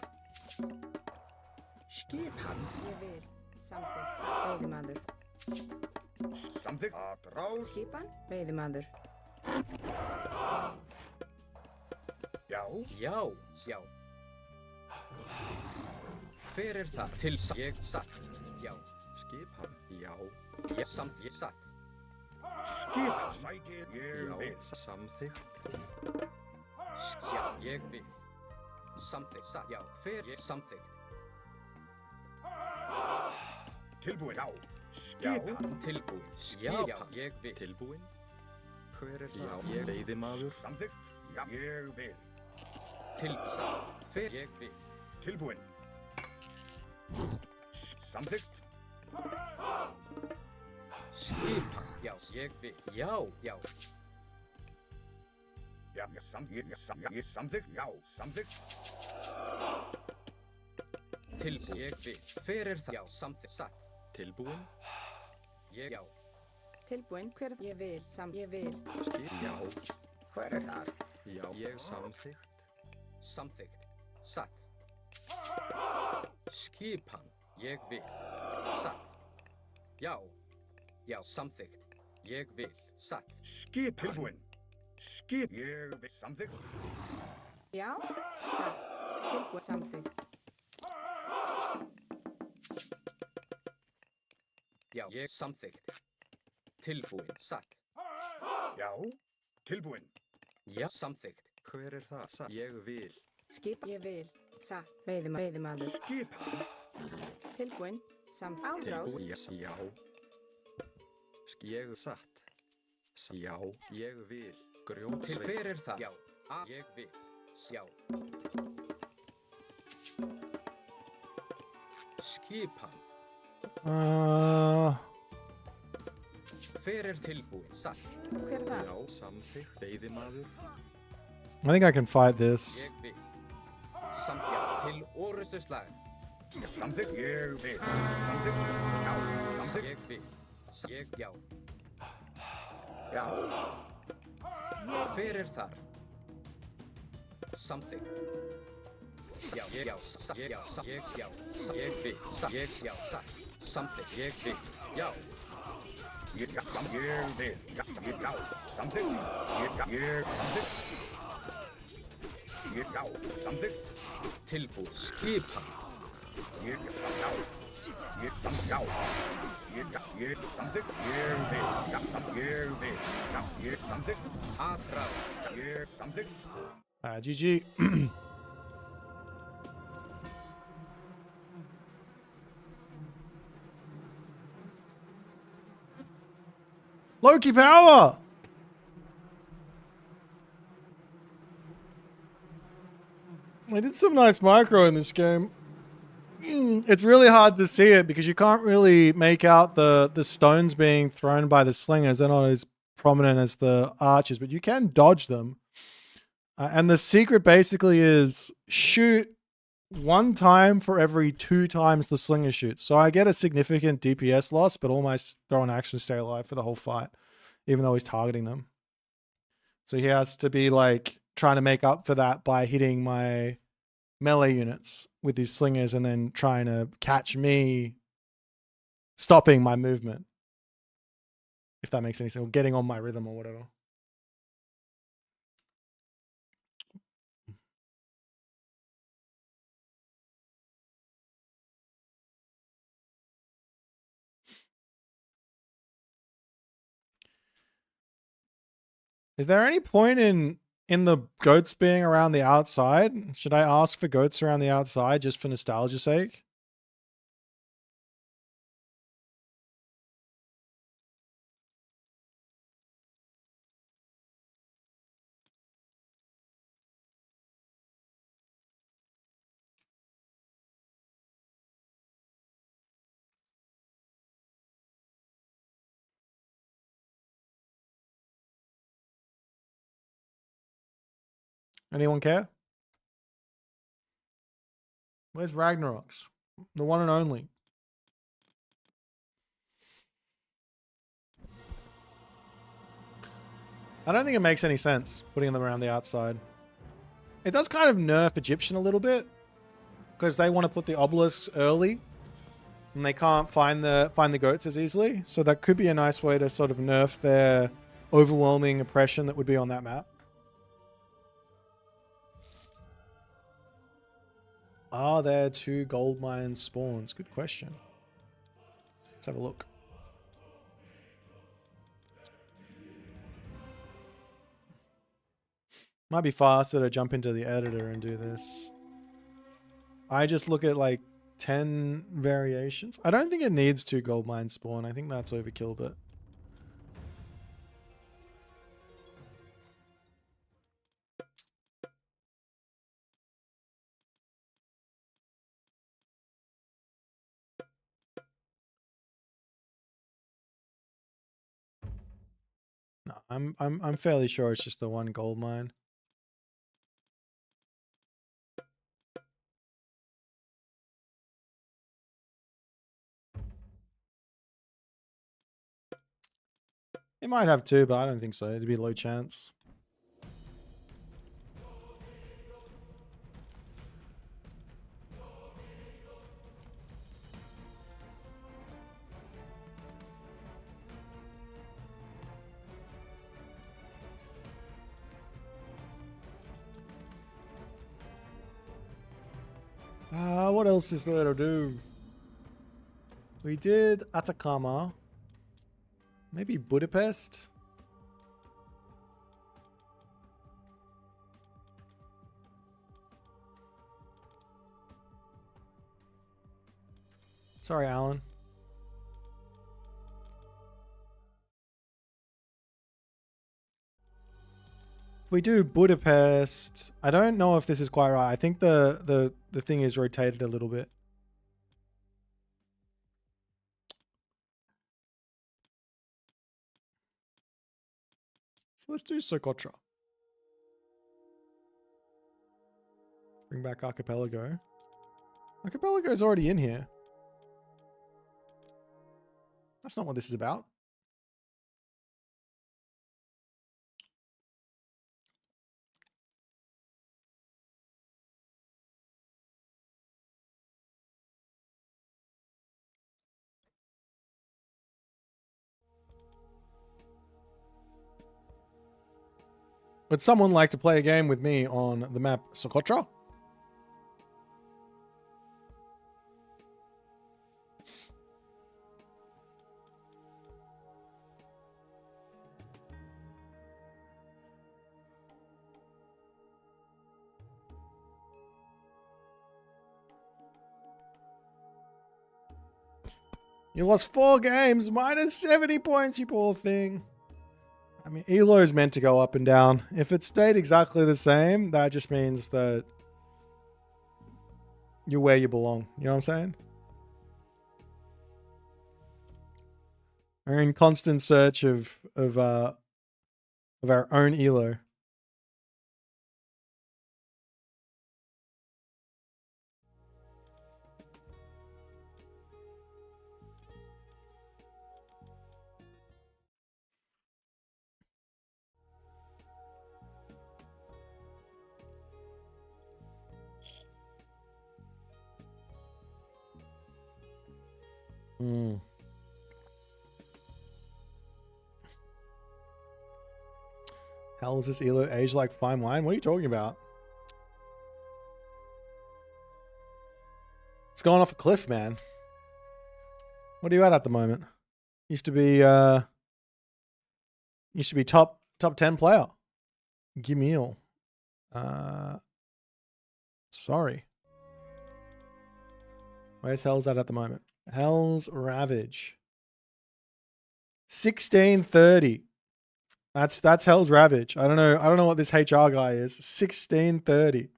Skipan. Ég vil. Samþykkt. Veiðimaður. Samþykkt. Að ráð. Skipan. Veiðimaður. Já. Já. Hver er það? Til satt. Ég satt. Já. Skipan. Já. Ég samt. Ég satt. Skipan. Sækið. Ég Já. vil. Samþykkt. Já, ég vil. Samþykkt. Satt. Já. Hver er samþykkt? Tilbúin. Já. Já. Skipan. Tilbúin. Já, ég vil. Tilbúin. Hver er það? Ég veiðimaður. Samþykkt. Já. Ég vil. Til satt. Hver ég vil. Tilbúin. Samþykkt. Skipan. Já, ég vil. Já. Já, ég samþykkt. Já, samþykkt. Tilbúin. Ég vil. Hver er það? Já, samþykkt. Satt. Tilbúin. Já. Tilbúin. Hver er það? Ég vil. Ég vil. Já. Hver er þar? Já. Ég samþykkt. Samþykkt. Satt. Skipan. Ég vil. Satt. Já. Já, samþykkt. Ég vil. Satt. Skip. Tilbúin. Skip. Ég vil. Samþykkt. Já. Satt. Tilbúin. Samþykkt. Já, ég samþykkt. Tilbúin. Satt. Já. Tilbúin. Já, samþykkt. Hver er það? Ég vil. Skip. Ég vil. Satt. Veiðimaður. Skip. Tilbúin. Samþykkt. Árás. Tilbúin. Já. Ég satt. Já. Ég vil. Til Grjótsveit. hver er það? Já. Ég vil. Já. Skipan. Hver er tilbúin? Satt. Hver er það? Já. Samþykkt. Veiðimaður. I think I can fight this. Ég vil. Samþykkt. Til orrustuslag. Samþykkt. Ég vil. Samþykkt. Já. Samþykkt. Ég vil. Já. Já. Hver er þar? Samþykkt. Já. Ég vil. Satt. Samþykkt. Ég vil. Já. Ég vil. Já. Samþykkt. Ég samþykkt. Já. Samþykkt. Tilbúin. Skipan. Ég samþykkt. Ég samþykkt. Ég samþykkt. Ég vil. Ég samþykkt. Atrás. Ég samþykkt. GG. Loki power! I did some nice micro in this game. It's really hard to see it because you can't really make out the stones being thrown by the slingers. They're not as prominent as the archers, but you can dodge them. And the secret basically is shoot one time for every 2 times the slinger shoots. So I get a significant DPS loss, but all my thrown axes stay alive for the whole fight, even though he's targeting them. So he has to be like trying to make up for that by hitting my melee units with these slingers and then trying to catch me stopping my movement. If that makes any sense. Or getting on my rhythm or whatever. Is there any point in the goats being around the outside? Should I ask for goats around the outside just for nostalgia's sake? Anyone care? Where's Ragnarok's? The one and only. I don't think it makes any sense putting them around the outside. It does kind of nerf Egyptian a little bit because they want to put the obelisks early and they can't find the goats as easily. So that could be a nice way to sort of nerf their overwhelming oppression that would be on that map. Are there 2 gold mine spawns? Good question. Let's have a look. Might be faster to jump into the editor and do this. I just look at like 10 variations. I don't think it needs 2 gold mine spawn. I think that's overkill, but... No, I'm fairly sure it's just the 1 gold mine. It might have 2, but I don't think so. It'd be low chance. What else is there to do? We did Atacama. Maybe Budapest? Sorry, Alan. We do Budapest. I don't know if this is quite right. I think the thing is rotated a little bit. Let's do Socotra. Bring back Archipelago. Archipelago's already in here. That's not what this is about. Would someone like to play a game with me on the map Socotra? You lost 4 games, minus 70 points, you poor thing. I mean, Elo is meant to go up and down. If it stayed exactly the same, that just means that you're where you belong. You know what I'm saying? We're in constant search of our own Elo. Hmm. Hell is this Elo aged like fine wine? What are you talking about? It's going off a cliff, man. What are you at the moment? Used to be top 10 player. Gimil. Sorry. Where's Hell's at the moment? Hell's Ravage. 1630. That's Hell's Ravage. I don't know what this HR guy is. 1630.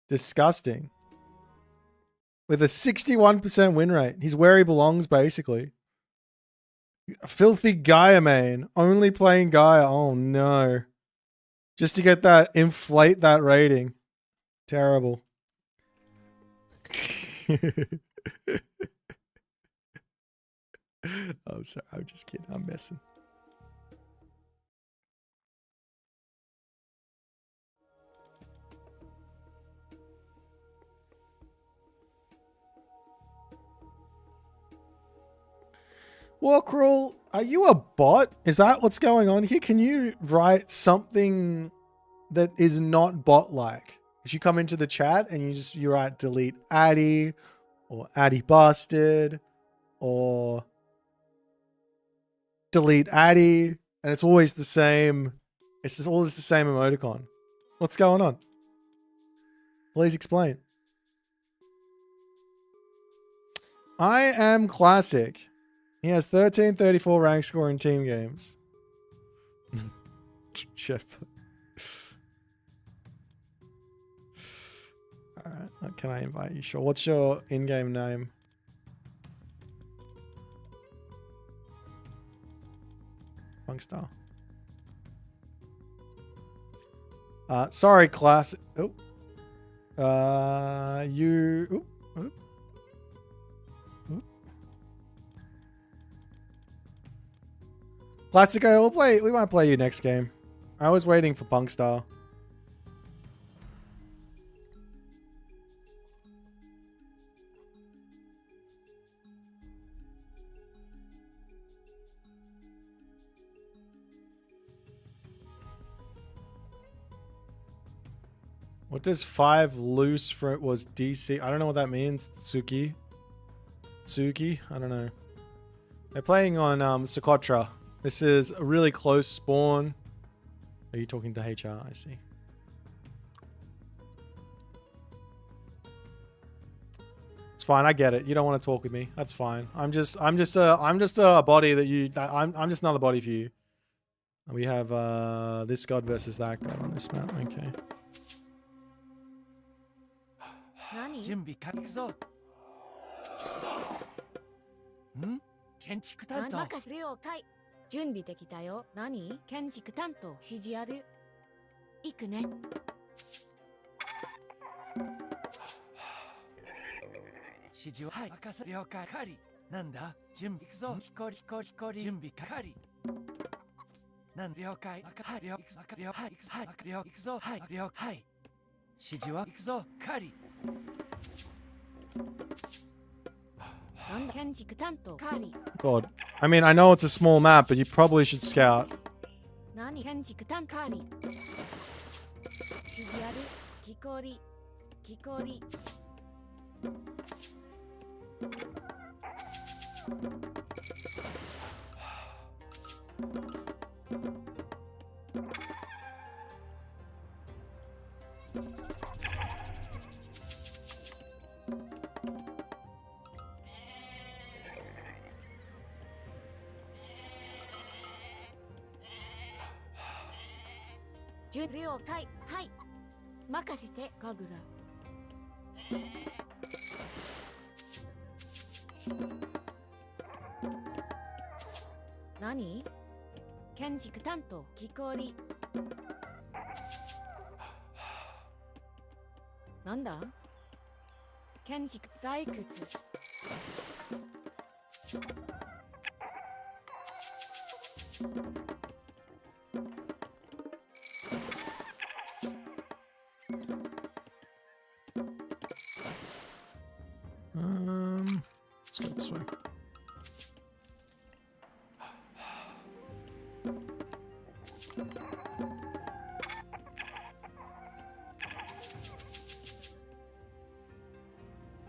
Disgusting. With a 61% win rate. He's where he belongs, basically. Filthy Gaia main. Only playing Gaia. Oh no. Just to get that, inflate that rating. Terrible. I'm sorry. I'm just kidding. I'm messing. Warcrawl, are you a bot? Is that what's going on here? Can you write something that is not bot-like? You come into the chat and you write delete Addy or Addy busted or delete Addy, and it's always the same. It's just always the same emoticon. What's going on? Please explain. I am classic. He has 1334 rank score in team games. Chef. Alright, can I invite you? Sure. What's your in-game name? Funkstar. Sorry, class. Oh. You. Oop. Oop. Oop. Classico, we might play you next game. I was waiting for Punkstar. What does 5 loose for it was DC? I don't know what that means. Tsuki. I don't know. They're playing on Satra. This is a really close spawn. Are you talking to HR? I see. It's fine. I get it. You don't want to talk with me. That's fine. I'm just a body that you. I'm just another body for you. We have this god versus that god on this map. Okay. 準備行くぞ。ん？建築担当。任せ了解。準備できたよ。何？建築担当。指示ある。行くね。指示ははい。任せ了解。係。なんだ？準備行くぞ。光。準備係。なん了解。はい。了解。はい。行くぞ。はい。了解。指示は行くぞ。係。God. I mean, I know it's a small map, but you probably should scout. Nani? 建築担当、木こり。なんだ？建築採掘。Let's go this way.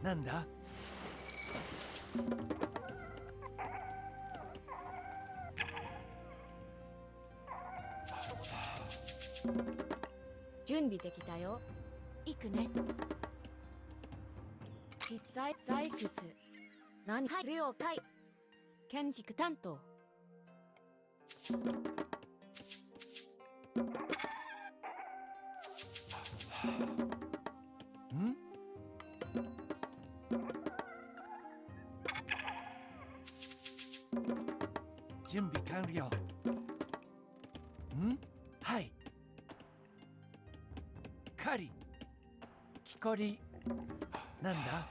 なんだ準備できたよ。行くね。実際採掘。何？はい、了解。建築担当。ん？準備完了。ん？はい。カリ。木こり。なんだ？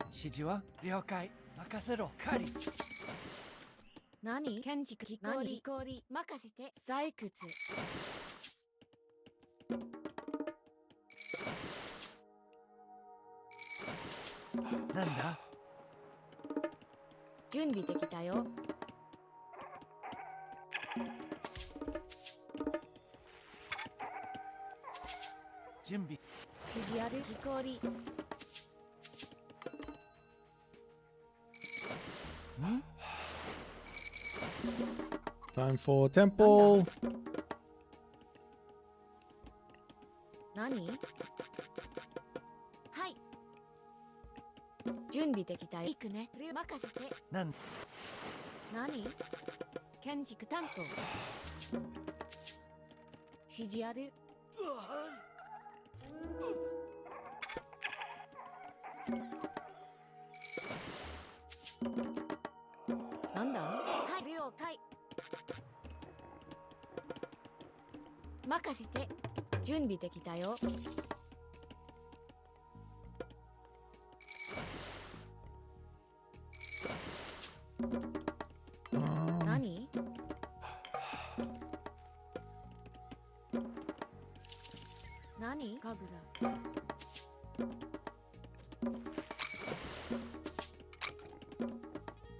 指示は了解。任せろ。カリ。何？建築木こり。木こり。任せて。採掘。なんだ？準備できたよ。準備。指示ある。木こり。ん？ Time for temple. 何？はい。準備できたよ。行くね。任せて。何？建築担当。指示ある。なんだ？はい、了解。任せて。準備できたよ。何？何？神楽。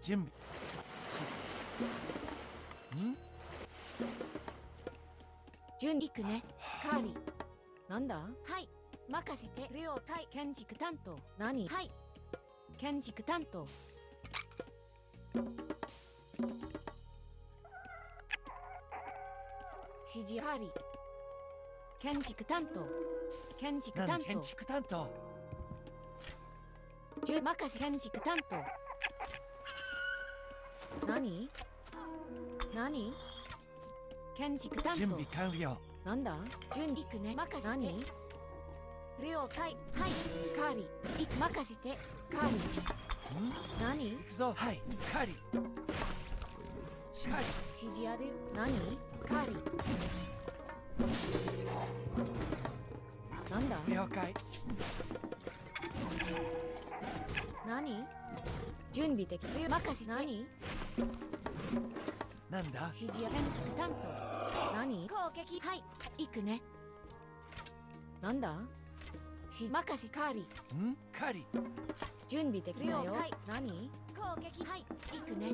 準備。ん？行くね。カーリー。なんだ？はい。任せて。了解。建築担当。何？はい。建築担当。指示カーリー。建築担当。建築担当。建築担当。任せ。建築担当。何？建築担当。準備完了。なんだ？準備行くね。任せて。何？了解。はい。カーリー。任せて。カーリー。何？行くぞ。はい。カリ。指示ある。何？カーリー。なんだ？了解。何？準備できる。任せて。何？なんだ？指示や建築担当。何？攻撃。はい。行くね。なんだ？任せ。カーリー。ん？カリ。準備できるよ。何？攻撃。はい。行くね。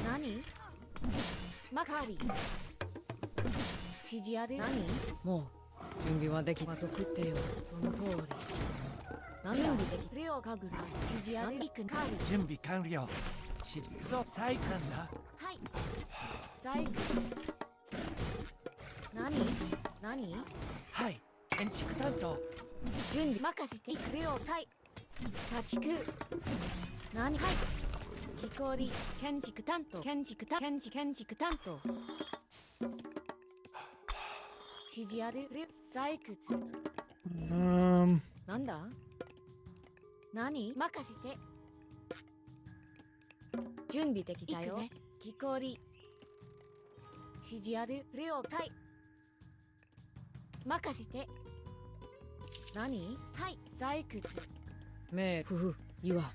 何？カーリー。指示ある。何？もう準備はできまとくってよ。その通り。準備できるよ。カグラ。指示ある。行く。カーリー。準備完了。指示。行くぞ。採掘だ。はい。採掘。何？はい。建築担当。準備任せて。いくよ。はい。家畜。何？はい。木こり。建築担当。建築担当。指示ある。採掘。なんだ？何？任せて。準備できたよ。木こり。指示ある。了解。任せて。何？はい。採掘。めふふ。岩。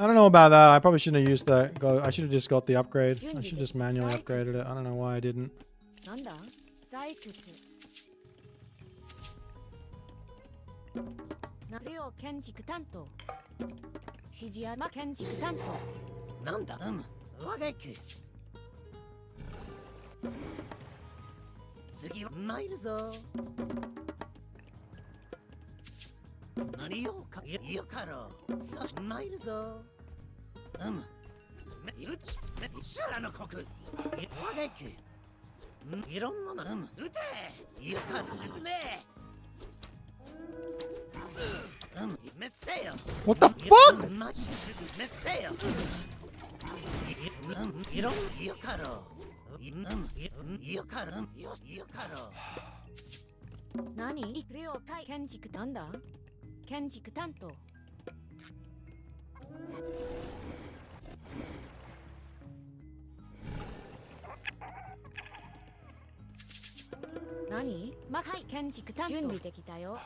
I don't know about that. I probably shouldn't have used that. I should have just got the upgrade. I should have just manually upgraded it. I don't know why I didn't. なんだ採掘なレオ建築担当指示山建築担当なんだ我が家次は参るぞ何をかよかろうそして参るぞいる修羅の国我が家いろんな撃てよかろ進めメッセよ What the fuck? メッセよいろんよかろうよかろよかろ何レオ対建築なんだ建築担当何はい建築担当準備できたよ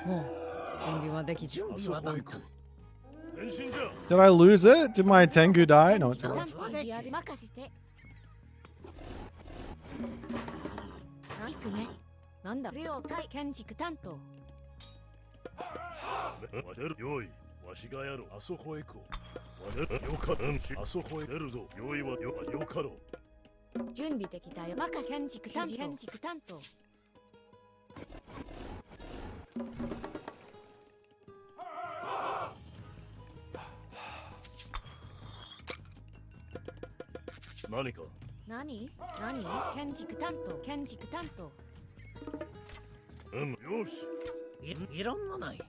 もう準備はでき準備は万端 Did I lose it? Did my Tengu die? No, it's not. 指示ある任せて行くねなんだレオ対建築担当よいわしがやろうあそこへ行こうよかろあそこへ出るぞよいはよかろ準備できたよ任せ建築担当何か何建築担当よしいろんなない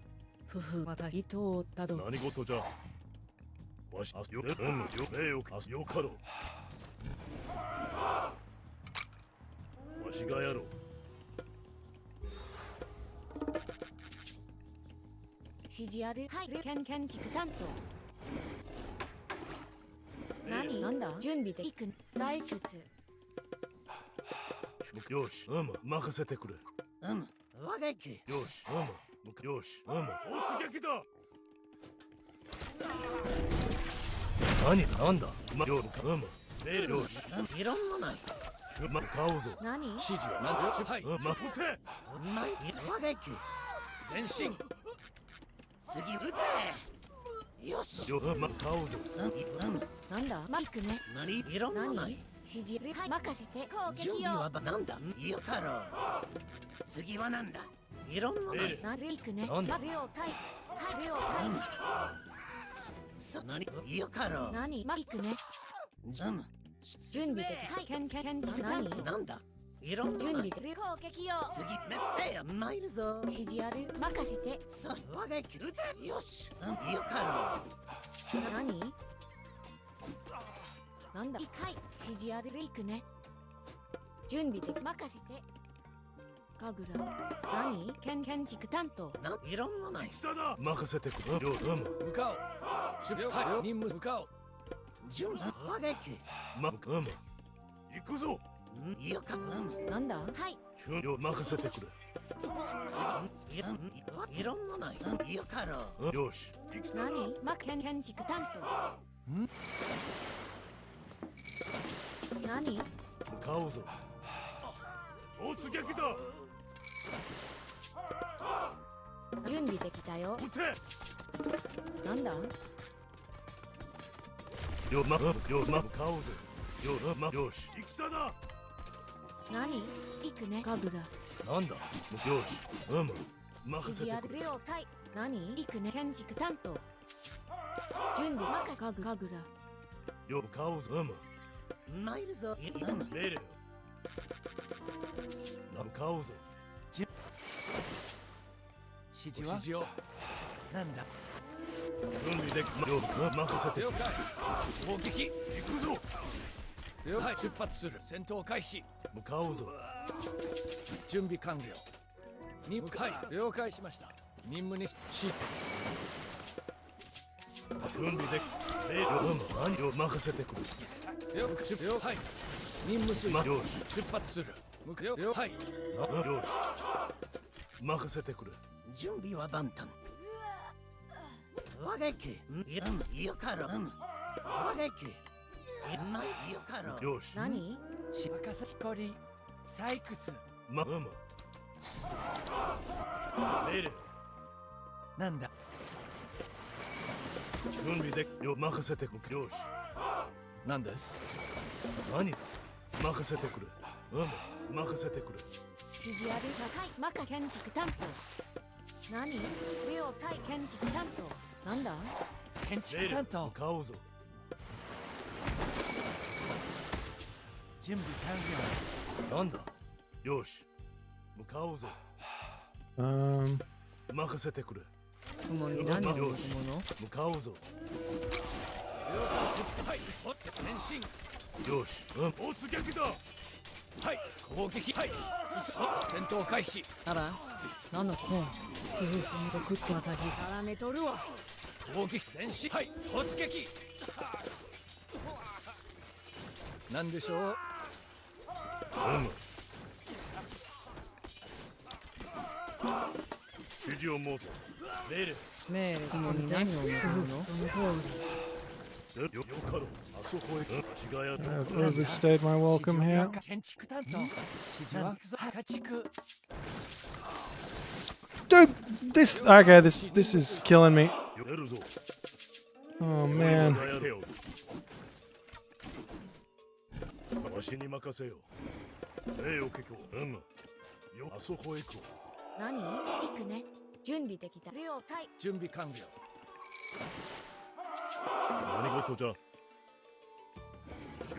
ふふ私糸を追ったど何事じゃわしよよかろわしがやろう指示あるはい建築担当何なんだ準備で行く採掘よし任せてくれ我が家よしよし突撃だなんだよしいろんなない買おうぞ何指示は何ではい撃てそんな我が家前進次撃てよし買おうぞなんだ行くね何いろんなない指示任せて攻準備撃よはなんだよかろう次はなんだいろんなないなる行くねなんだレオ対レオ対何よかろう何行くね準備で建築何なんだいろんな準ない備で攻撃よ次メッセよ参るぞ指示ある任せて我が家撃てよしよか何なんだはい指示ある行くね準備で任せて神楽何建築担当ろういろんなない戦だ任せてくれ向かおう守備はい任務向かおう準備我が家行くぞよかなんだはい任せてくれ次いろんなないよかろうよし何建築担当何買おうぞ突撃だ準備できたよ撃てなんだ買おうぜよし戦だ何行くね神楽なんだよし任指示あるせてくれレオ対何行くね建築担当準備任せ神楽買おうぜ参るぞ命令よ買おうぜ指示をなんだ準備でき任せて了解攻撃行くぞ了解出発する戦闘開始買おうぞ準備完了任務はい了解しました任務に準備で何を任せてくれ了はい任務遂よし出発する了はいよし任せてくれ準備は万端わげきいよかろわげきいよかろよし何しばかさきこり採掘ま命令なんだ準備でよ任せてくれよしなんです何だ任せてくれ任せてくれ指示ある高いマカ建築担当何両対建築担当なんだ建築担当買おうぞ準備完なんだよし向かおうぞ任せてくれ雲に何をよし向かおうぞ了はい前進よし突撃だはい攻撃はい戦闘開始あら何の本食って私絡めとるわ攻撃前進はい突撃なんでしょう指示を申せ命令命令雲に何を求めるのその通よかろあそこへ足がや I've overstayed my welcome here. 建築担当指示は破築 Dude, this is killing me. やるぞ Oh man. わしに任せよ名誉結構よあそこへ行こり何行くね準備できた両対準備完了何事じゃ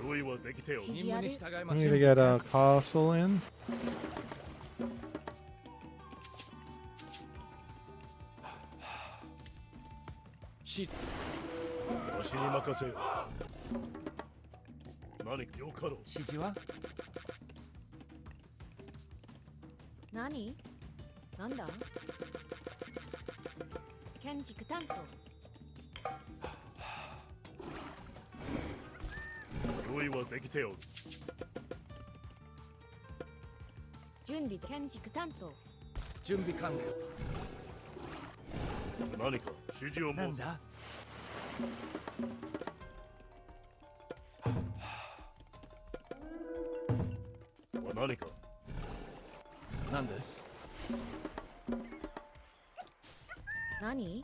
用意はできておる任務に従い I ま need す to get a castle in. わしに任せよ何かよかろ指示は何なんだ建築担当用意はできておる準備で建築担当準備完了何か指示を申せなんだ何かなんです何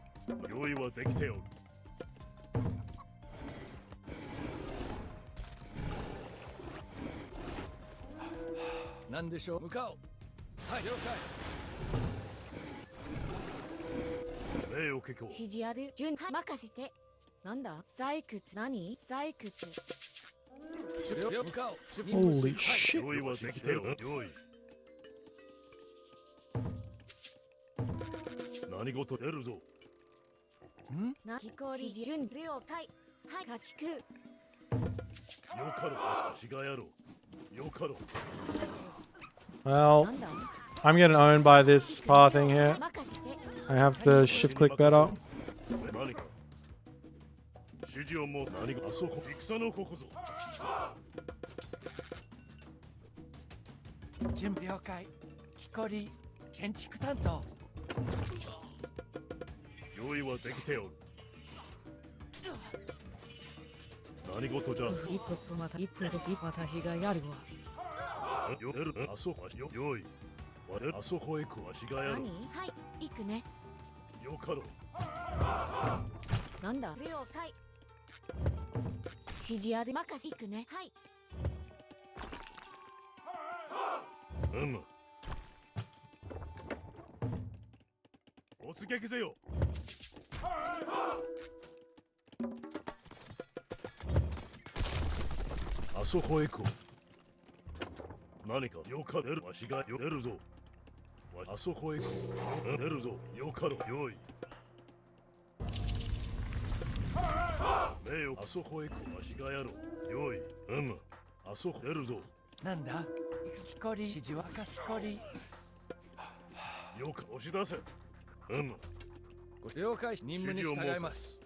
用意はできておるなんでしょう向かおうはい了解名誉結構指示ある準任せてなんだ採掘何採掘向かおう Holy shit. 用意はできておる用意何事出るぞな飛行指示準備両対はい家畜よかろあしがやろうよかろ Well, なんだ I'm getting owned by this path thing here. 任せて I have to shift click better. 何か指示を申す何かあそこ戦のここぞ準備了解木こり建築担当用意はできておる何事じゃ一歩とまた一歩と私がやるわよるあそこよ用意あそこへ行くわしがやろう何はい行くねよかろなんだ両対指示ある任せ行くねはい突撃せよあそこへ行こう何かよか出るわしがよ出るぞあそこへ行こう出るぞよかろ用意名誉あそこへ行こうわしがやろう用意あそこ出るぞなんだ木こり指示はかすこりよく押し出せ了解任務に従います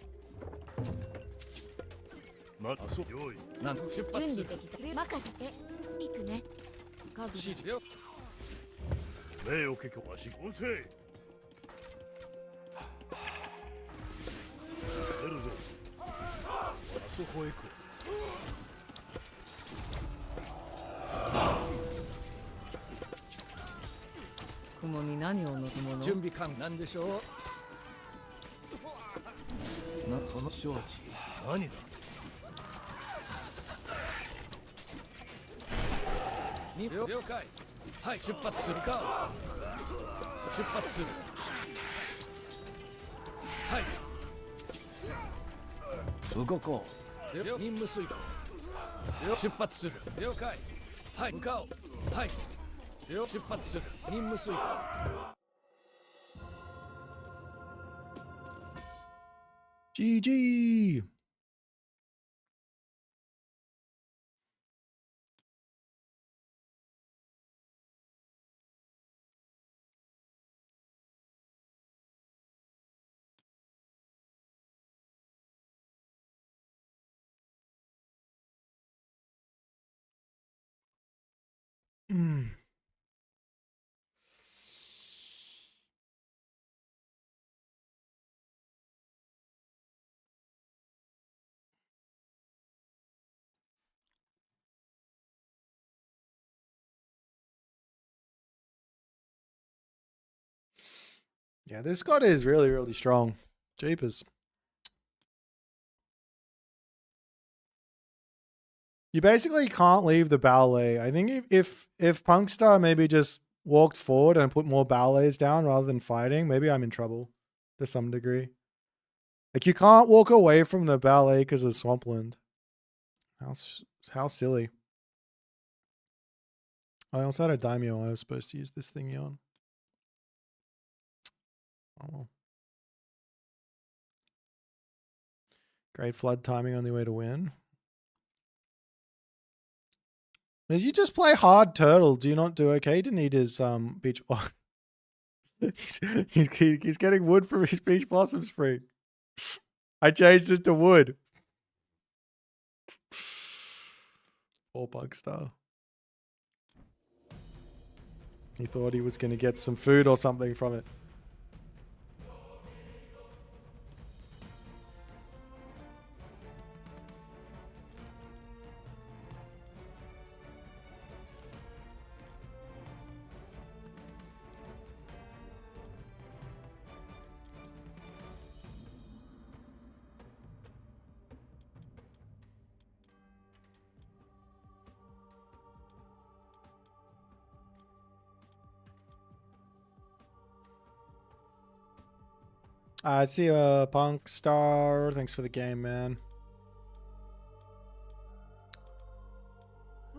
あそ用意なん出準発する備できた任せて行くね家具指示よ名誉結局わし撃て出るぞあそこへ行こ雲に何を望むの？準備完なんでしょう。その承知何だ了解。はい出発するか。出発する。はい動こう。任務遂行。出発する。了解。はい向かおう。はい出発する。任務遂行。GG. Yeah, this god is really, really strong. Jeepers. You basically can't leave the ballet. I think if Punkstar maybe just walked forward and put more ballets down rather than fighting, maybe I'm in trouble to some degree. Like you can't walk away from the ballet because of Swampland. How silly. I also had a daimyo I was supposed to use this thingy on. Oh well. Great flood timing, only way to win. Did you just play hard turtle? Do you not do okay? He didn't eat his beach. Oh. he's getting wood from his beach blossom spring. I changed it to wood. Poor Bugstar. He thought he was going to get some food or something from it. I see you, Punk Star. Thanks for the game, man.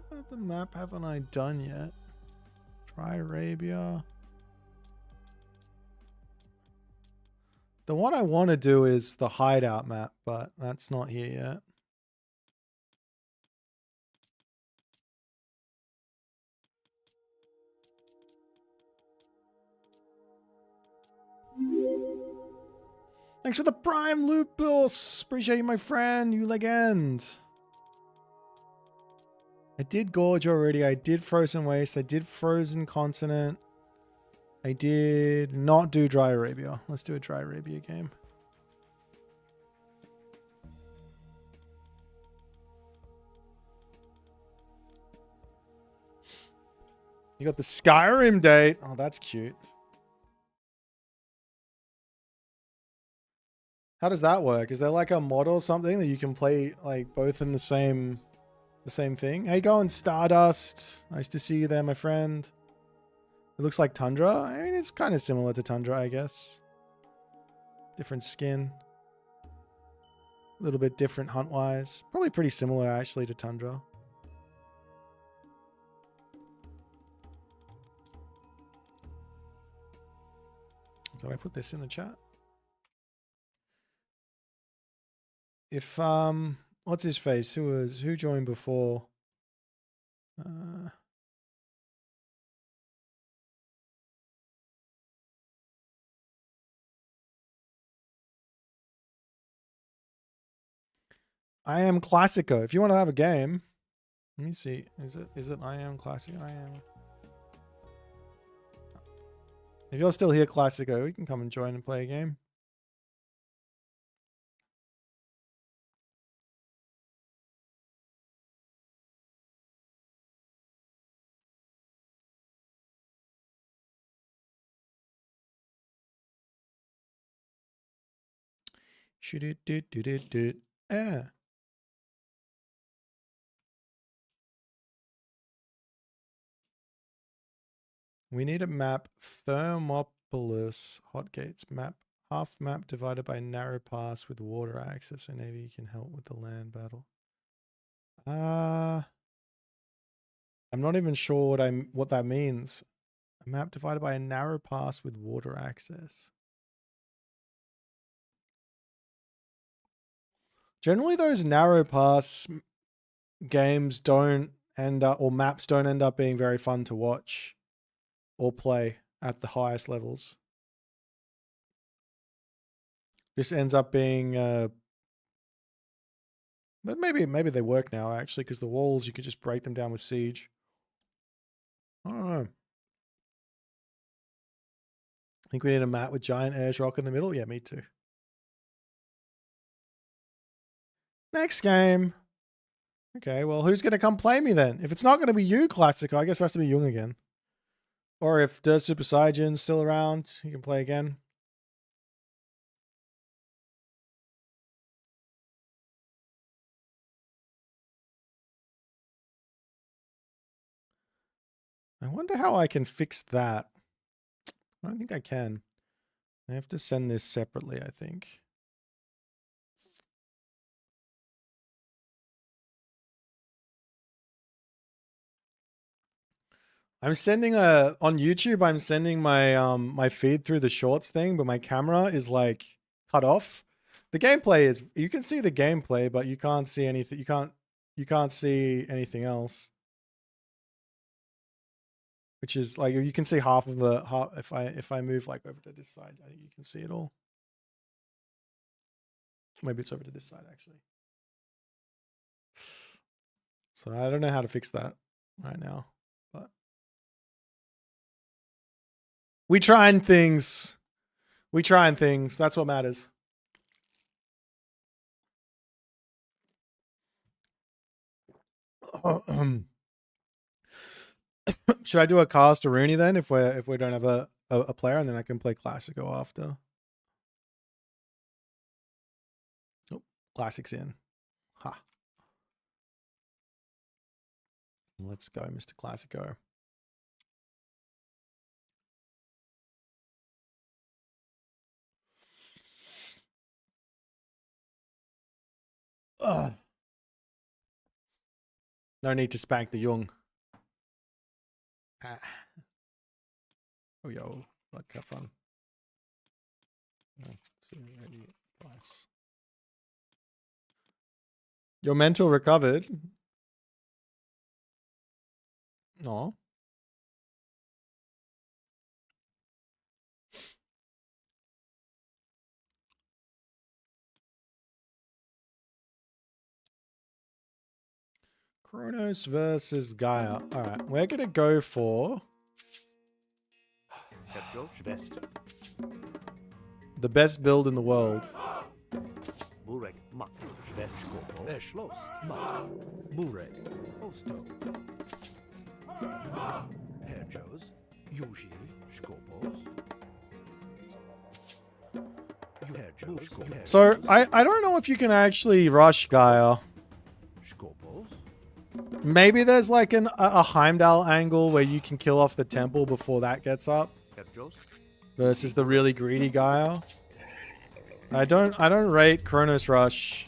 What the map haven't I done yet? Try Arabia. The one I want to do is the hideout map, but that's not here yet. Thanks for the Prime Lupus. Appreciate you, my friend. You legend. I did Gorge already. I did Frozen Waste. I did Frozen Continent. I did not do Dry Arabia. Let's do a Dry Arabia game. You got the Skyrim date. Oh, that's cute. How does that work? Is there like a mod or something that you can play like both in the same thing? How you going, Stardust? Nice to see you there, my friend. It looks like Tundra. I mean, it's kind of similar to Tundra, I guess. Different skin. A little bit different hunt-wise. Probably pretty similar, actually, to Tundra. Did I put this in the chat? If, what's his face? Who joined before? I am Classico. If you want to have a game, let me see. Is it I am Classico? I am. If you're still here, Classico, you can come and join and play a game. Shoot it, do. Ah. We need a map. Thermopolis hotgates map. Half map divided by narrow pass with water access. So maybe you can help with the land battle. I'm not even sure what that means. A map divided by a narrow pass with water access. Generally, those narrow pass games don't end up, or maps don't end up being very fun to watch or play at the highest levels. This ends up being, but maybe they work now actually, because the walls you could just break them down with siege. I don't know. I think we need a map with giant airs rock in the middle. Yeah, me too. Next game. Okay, well, who's going to come play me then? If it's not going to be you, Classico, I guess it has to be Jung again. Or if Der Super Saiyan's still around, you can play again. I wonder how I can fix that. I don't think I can. I have to send this separately, I think. I'm sending on YouTube, I'm sending my my feed through the shorts thing, but my camera is like cut off. The gameplay is, you can see the gameplay, but you can't see anything. You can't see anything else. Which is like, you can see half of the if I move like over to this side, I think you can see it all. Maybe it's over to this side actually. So I don't know how to fix that right now, but we trying things. We trying things. That's what matters. Should I do a cast to Rooney then if we don't have a player, and then I can play Classico after? Oh, Classic's in. Ha. Let's go, Mr. Classico. Ugh. No need to spank the young. Ah. Oh, yo. Let's have fun. Nice. Your mental recovered? No. Kronos versus Gaia. All right, we're going to go for the best build in the world. So, I don't know if you can actually rush Gaia. Maybe there's like a Heimdall angle where you can kill off the temple before that gets up. Versus the really greedy Gaia. I don't rate Kronos Rush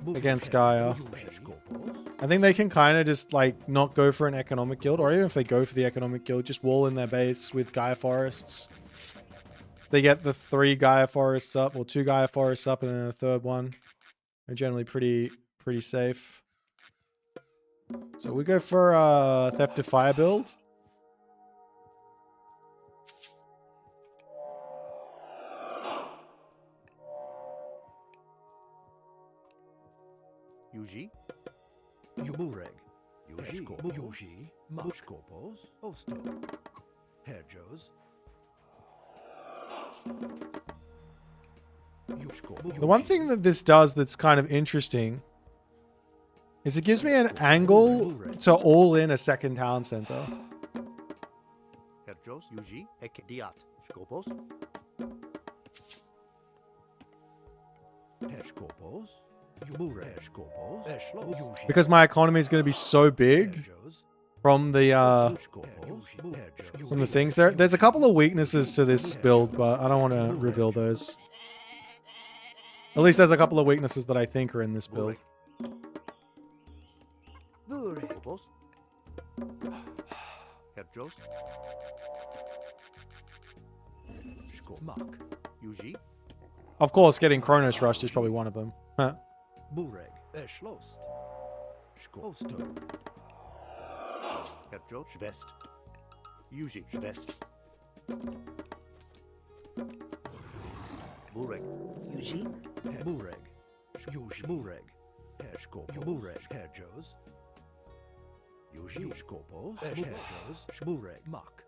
against Gaia. I think they can kind of just like not go for an economic guild, or even if they go for the economic guild, just wall in their base with Gaia Forests. They get the 3 Gaia Forests up, or 2 Gaia Forests up, and then a 3rd one. They're generally pretty safe. So we go for Theft of Fire build. Yuji, Yubureg, Yuji, Mashkopos, Osto, Herjos. The one thing that this does that's kind of interesting is it gives me an angle to all in a second town center. Herjos, Yuji, Ekediat, Skopos. Heshkopos. Yubureg. Heshkopos. Eshlo. Yuji. Because my economy is going to be so big from the things. There's a couple of weaknesses to this build, but I don't want to reveal those. At least there's a couple of weaknesses that I think are in this build. Heshkopos. Herjos. Shkomak. Yuji. Of course, getting Kronos rushed is probably one of them. Huh. Bureg. Eshlost. Shkosto. Herjo. Shvest. Yuji. Shvest. Bureg. Yuji. Bureg. Yuji. Bureg. Heshkop. Bureg. Herjos. Yuji. Shkopos. Herjos. Shbureg. Mak.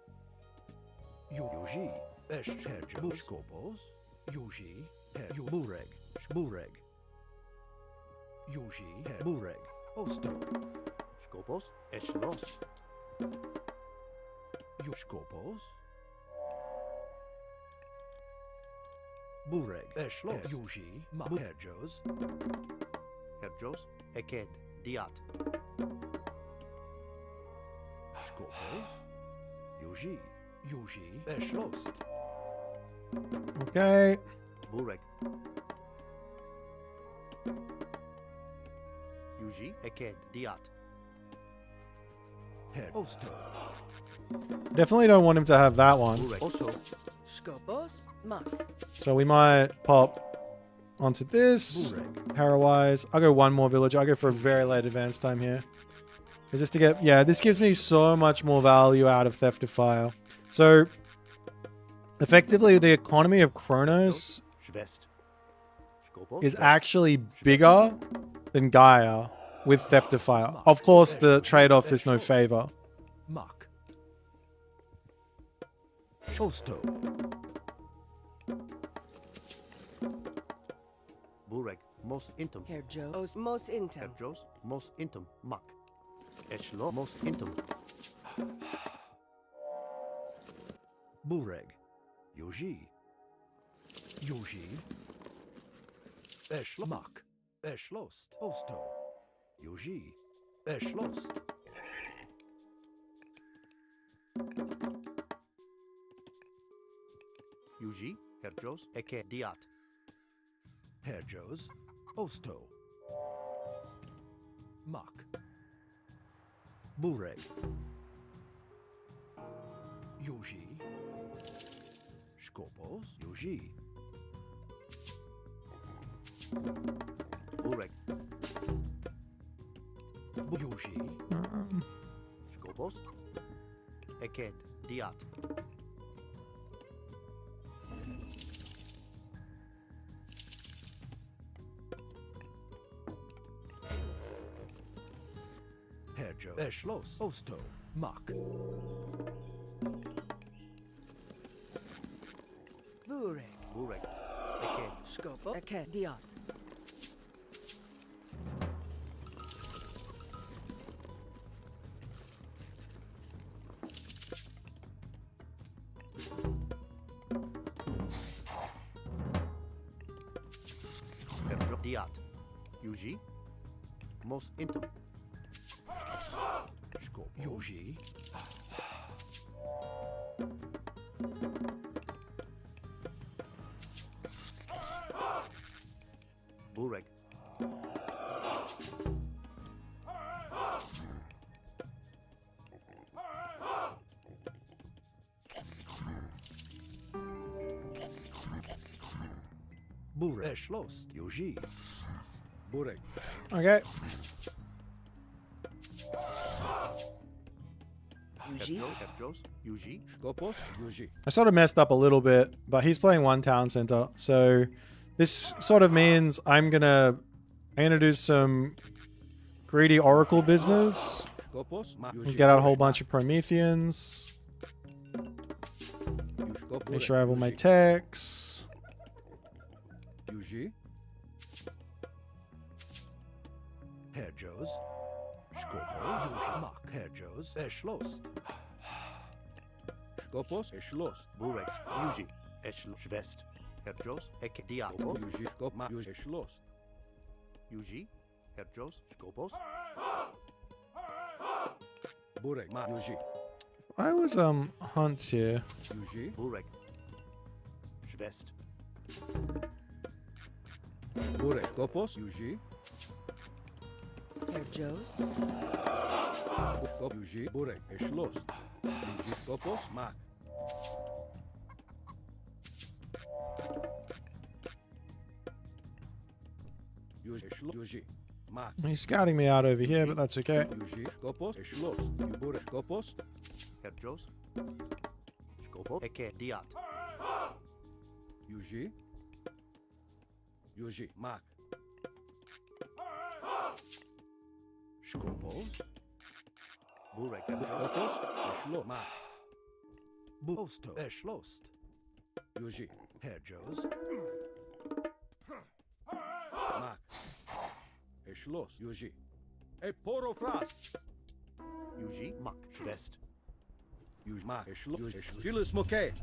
Yuji. Herjos. Shkopos. Yuji. Bureg. Shbureg. Yuji. Bureg. Osto. Skopos. Eshlos. Yushkopos. Bureg. Eshlos. Yuji. Herjos. Herjos. Eked. Diat. Skopos. Yuji. Yuji. Eshlos. Okay. Bureg. Yuji. Eked. Diat. Osto. Definitely don't want him to have that one. So we might pop onto this. Haywire. I'll go one more villager. I'll go for a very late advance time here. Is this to get... Yeah, this gives me so much more value out of Theft of Fire. So, effectively, the economy of Kronos is actually bigger than Gaia with Theft of Fire. Of course, the trade-off is no favor. Mak. Osto. Bureg. Mos intum. Herjos mos intum. Herjos mos intum. Mak. Eshlo mos intum. Bureg. Yuji. Yuji. Eshlo. Mak. Eshlost. Osto. Yuji. Eshlost. Yuji. Herjos. Eke diat. Herjos. Osto. Mak. Bureg. Yuji. Skopos. Yuji. Bureg. Yuji. Skopos. Eked. Diat. Herjo. Eshlos. Osto. Mak. Bureg. Bureg. Eked. Skopo. Eke diat. Herjo. Diat. Yuji. Mos intum. Yuji. Bureg. Bureg. Eshlost. Yuji. Bureg. Okay. I sort of messed up a little bit, but he's playing one town center. So this sort of means I'm gonna do some greedy oracle business. And get out a whole bunch of Prometheans. Make sure I have all my techs. Herjos. Skopos. Mak. Herjos. Eshlost. Skopos. Eshlost. Bureg. Yuji. Eshlost. Herjos, Eke Diat. Yuji, Skop, Ma, Yuji, Schloss. Yuji, Herjos, Skopos. Burek, Ma, Yuji. I was hunt here. Yuji, Burek. Schwest. Burek, Skopos, Yuji. Herr Joes. Skop, Yuji, Burek, Schloss. Yuji, Skopos, Ma. Yuji, Schloss, Yuji. Ma. He's scouting me out over here, but that's okay. Yuji, Skopos, Schloss. Burek, Skopos. Herjos. Skopos. Eke Diat. Yuji. Yuji, Ma. Skopos. Burek. Skopos, Schloss, Ma. Bosto, Schlost. Yuji, Herjos. Ma. Schloss, Yuji. Porofras. Yuji, Mak. Schwest. Yuji, Ma. Schloss, Yuji, Schloss, Moke.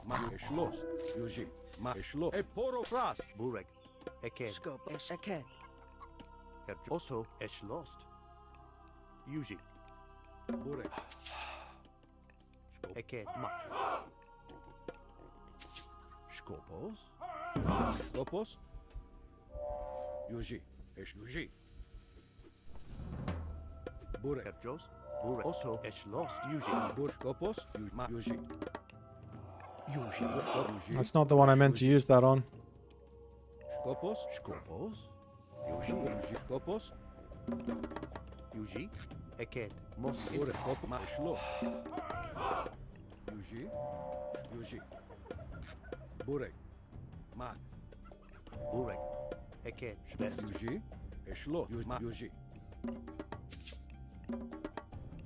Ma. Schloss, Yuji. Ma. Schloss. Porofras. Burek. Eke. Skop. Eke. Herjos. Also, Eschlost. Yuji. Burek. Skop. Eke. Mak. Skopos. Skopos. Yuji. Yuji. Burek. Herjos. Burek. Also, Eschlost. Yuji. Burek. Skopos. Yuji. Ma. Yuji. Yuji. Yuji. That's not the one I meant to use that on. Skopos. Skopos. Yuji. Yuji. Skopos. Yuji. Eke. Mos. Burek. Skopos. Ma. Schloss. Yuji. Yuji. Burek. Ma. Burek. Eke. Schwest. Yuji. Schloss. Yuji. Ma. Yuji.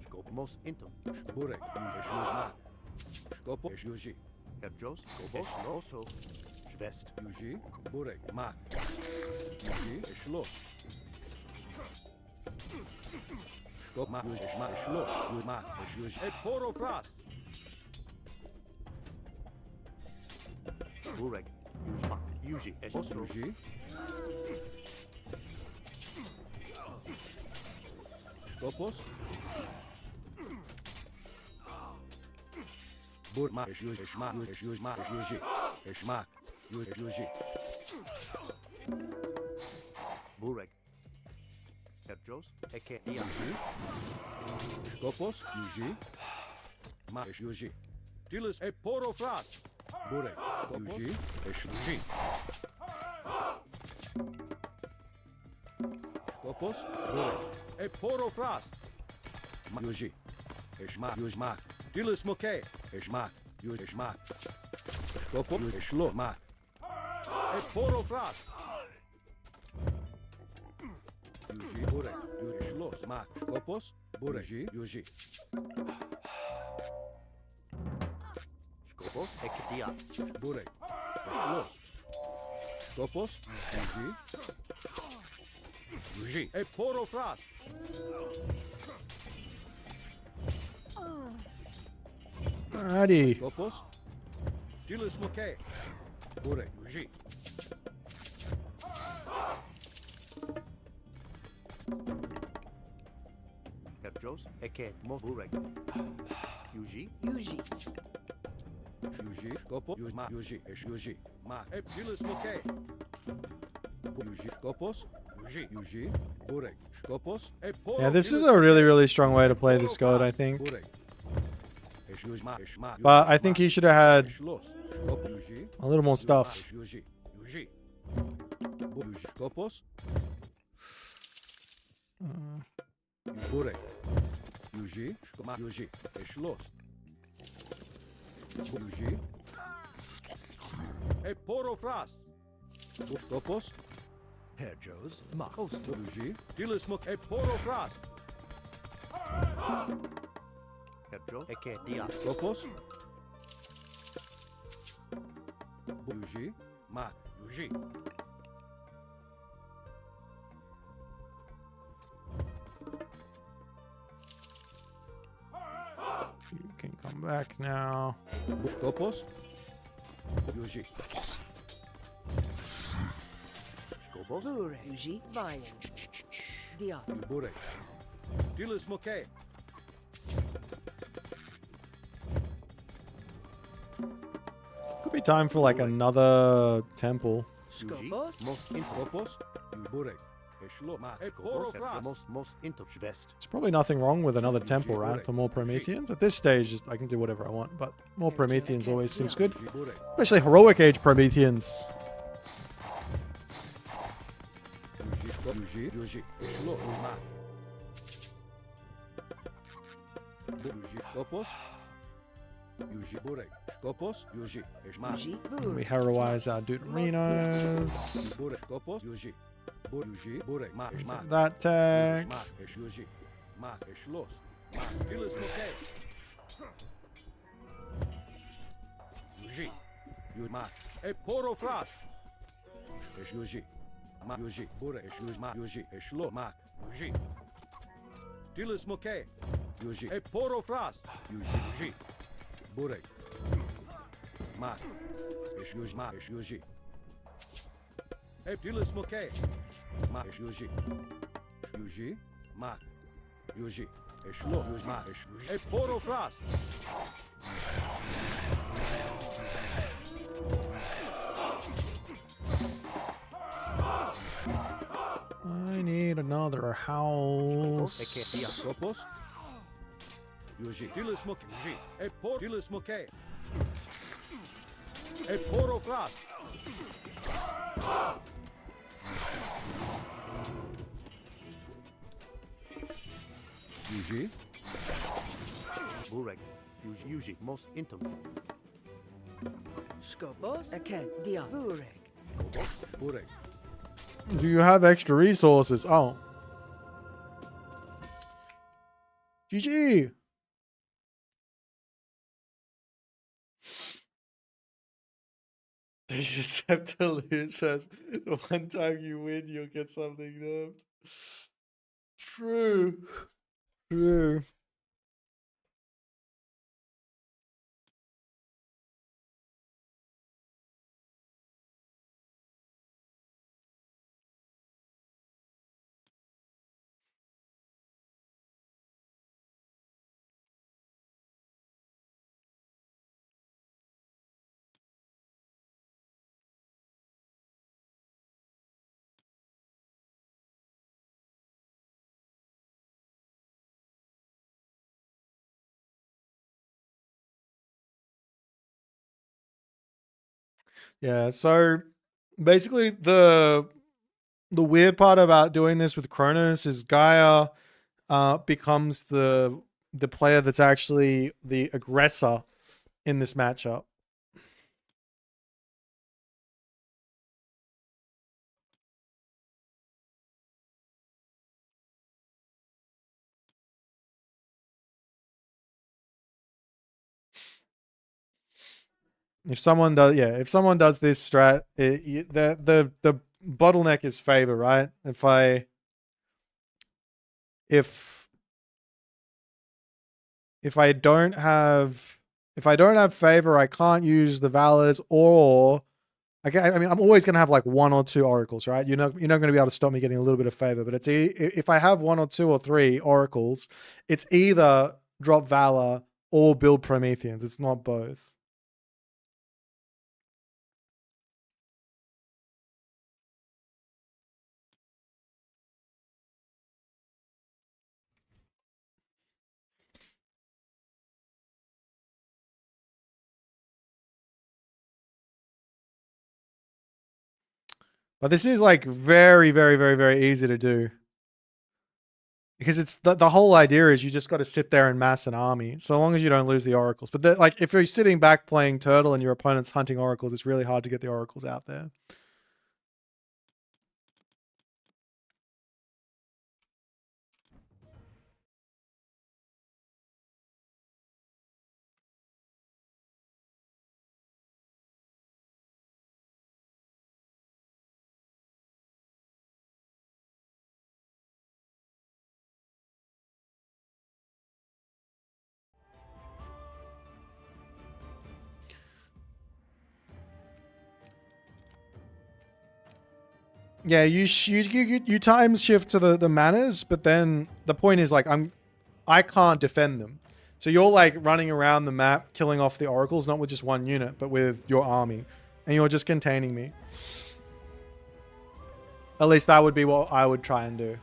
Skop. Mos. Intum. Burek. Yuji. Schloss. Ma. Skopos. Yuji. Herjos. Skopos. Also, Schwest. Yuji. Burek. Ma. Yuji. Schloss. Skop. Ma. Yuji. Ma. Schloss. Yuji. Ma. Yuji. Porofras. Burek. Yuji. Mak. Yuji. Also, Yuji. Skopos. Burek. Ma. Yuji. Ma. Yuji. Ma. Yuji. Ma. Yuji. Burek. Herjos. Eke. Diat. Skopos. Yuji. Ma. Yuji. Tilis. Porofras. Burek. Yuji. Yuji. Skopos. Burek. Porofras. Yuji. Eshma. Yuzma. Tilis moke. Eshma. Yuzma. Skopos. Eshlo. Ma. Porofras. Yuji. Burek. Eshlo. Ma. Skopos. Burek. Yuji. Skopos. Eke. Diat. Burek. Eshlo. Skopos. Yuji. Yuji. Porofras. Alrighty. Skopos. Tilis moke. Burek. Yuji. Herjos. Eke. Mos. Burek. Yuji. Yuji. Yuji. Skopos. Yuji. Ma. Yuji. Yuji. Ma. Tilis moke. Yuji. Skopos. Yuji. Yuji. Burek. Skopos. Yeah, this is a really, really strong way to play this god, I think. But I think he should have had a little more stuff. Burek. Yuji. Ma. Yuji. Schloss. Yuji. Porofras. Skopos. Herjos. Makosto. Yuji. Tilis mok. Porofras. Herjos. Eke. Diat. Skopos. Yuji. Ma. Yuji. You can come back now. Skopos. Yuji. Skopos. Bure. Yuji. Vayan. Diat. Bure. Dilis Moke. Could be time for like another temple. Skopos. Most Skopos. Bure. Eshlo. Ma. Eporofras. most into Vest. There's probably nothing wrong with another temple, right? For more Prometheans. At this stage, I can do whatever I want, but more Prometheans always seems good. Especially heroic age Prometheans. Yuji. Yuji. Eshlo. Ma. Yuji. Skopos. Yuji. Bure. Skopos. Yuji. Eshma. Yuji. We Bure. heroize our Deuterinos. Bure. Skopos. Yuji. Yuji. Bure. Ma. Eshma. That tag. Ma. Esh Yuji. Ma. Eshlos. Ma. Dilis Moke. Yuji. Yuji. Ma. Eporofras. Esh Yuji. Ma. Yuji. Bure. Esh Yuji. Ma. Yuji. Eshlo. Ma. Yuji. Dilis Moke. Yuji. Eporofras. Yuji. Yuji. Bure. Ma. Esh Yuji. Ma. Esh Yuji. Dilis Moke. Ma. Esh Yuji. Yuji. Ma. Yuji. Eshlo. Yuji. Ma. Esh Yuji. Eporofras. I need another house. Skopos. Yuji. Dilis Moke. Yuji. Epor. Dilis Moke. Eporofras. Yuji. Burek. Yuji. Most intim. Skopos. Eke. Diat. Bure. Bure. Do you have extra resources? Oh. GG. They just have to lose us. The one time you win, you'll get something nerfed. True. True. Yeah, so basically the weird part about doing this with Kronos is Gaia becomes the player that's actually the aggressor in this matchup. If someone does this strat, the bottleneck is favor, right? If I don't have favor, I can't use the valors, or I mean I'm always gonna have like 1 or 2 oracles, right? You're not gonna be able to stop me getting a little bit of favor, but if I have 1 or 2 or 3 oracles, it's either drop valor or build Prometheans. It's not both. But this is like very, very, very, very easy to do. Because it's the whole idea is you just got to sit there and mass an army, so long as you don't lose the oracles. But like if you're sitting back playing Turtle and your opponent's hunting oracles, it's really hard to get the oracles out there. Yeah, you time shift to the manners, but then the point is like I can't defend them. So you're like running around the map, killing off the oracles, not with just one unit, but with your army, and you're just containing me. At least that would be what I would try and do.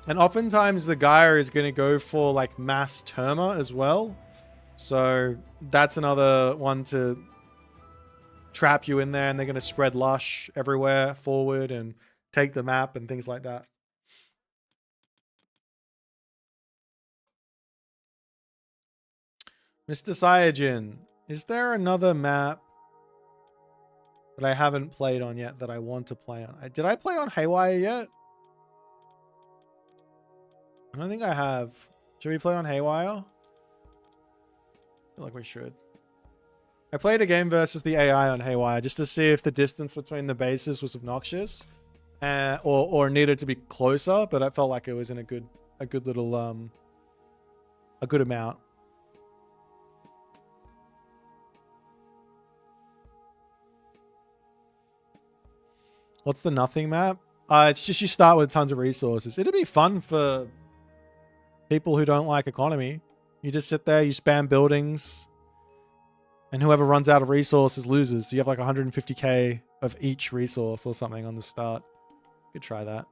And oftentimes the Gaia is going to go for like mass Terma as well. So that's another one to trap you in there, and they're going to spread Lush everywhere forward and take the map and things like that. Mr. Cyajin, is there another map that I haven't played on yet that I want to play on? Did I play on Haywire yet? I don't think I have. Should we play on Haywire? I feel like we should. I played a game versus the AI on Haywire just to see if the distance between the bases was obnoxious, or needed to be closer. But I felt like it was in a good little a good amount. What's the nothing map? It's just you start with tons of resources. It'd be fun for people who don't like economy. You just sit there, you spam buildings, and whoever runs out of resources loses. So you have like 150k of each resource or something on the start. You could try that.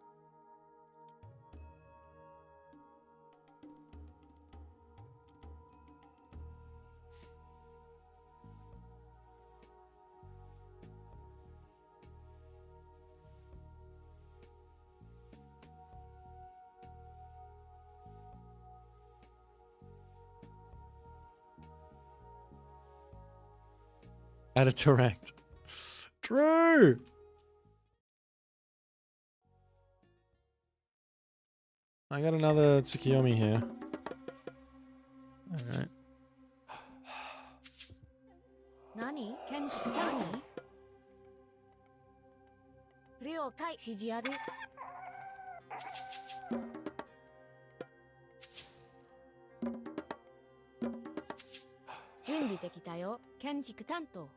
Add it to ranked. True. I got another Tsukiyomi here. All right. Nani? Kenji? Nani? Ryo Kai Shijiaru. Junbi dekita yo. Kenjiku tanto.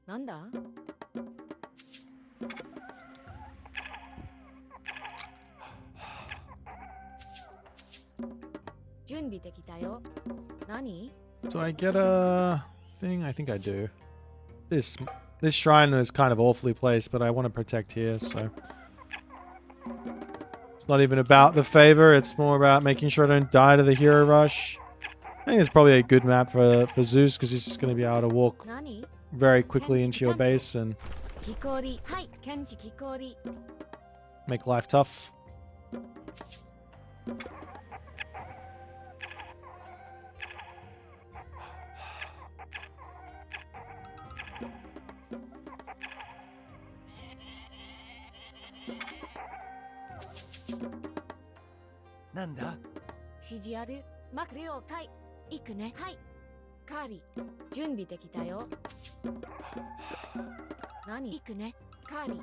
Nanda? Junbi dekita yo. Nani? Do I get a thing? I think I do. This shrine is kind of awfully placed, but I want to protect here, so it's not even about the favor. It's more about making sure I don't die to the hero rush. I think it's probably a good map for Zeus, because he's just going to be able to walk very quickly into your base and make life tough. Nanda? Shijiaru. Mak Ryo Kai. Iku ne. Hai. Kari. Junbi dekita yo. Nani? Iku ne. Kari.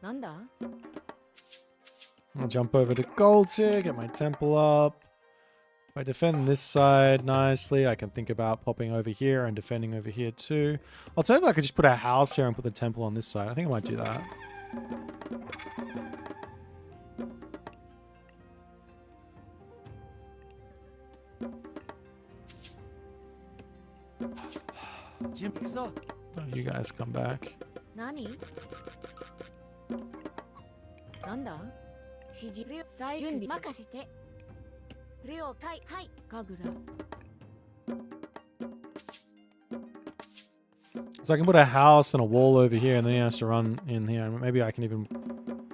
Nanda? I'll jump over to gold here, get my temple up. If I defend this side nicely, I can think about popping over here and defending over here too. Alternatively, I could just put a house here and put the temple on this side. I think I might do that. Oh, you guys come back. Nani? Nanda? Shijiaru. Junbi makasete. Ryo Kai. Hai. Kagura. So I can put a house and a wall over here, and then he has to run in here. Maybe I can even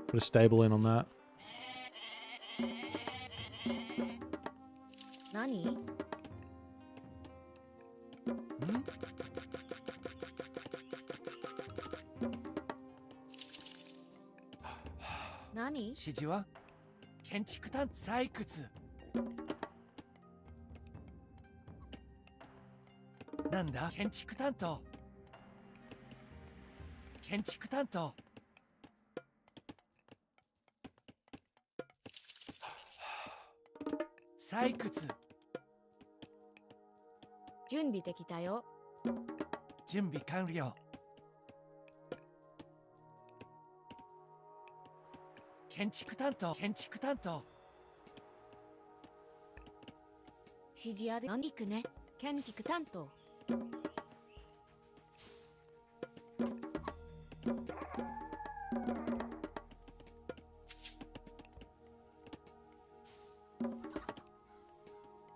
put a stable in on that. Nani? Nani? 指示は建築単採掘なんだ建築担当建築担当採掘準備できたよ。準備完了建築担当建築担当指示ある。何行くね。建築担当。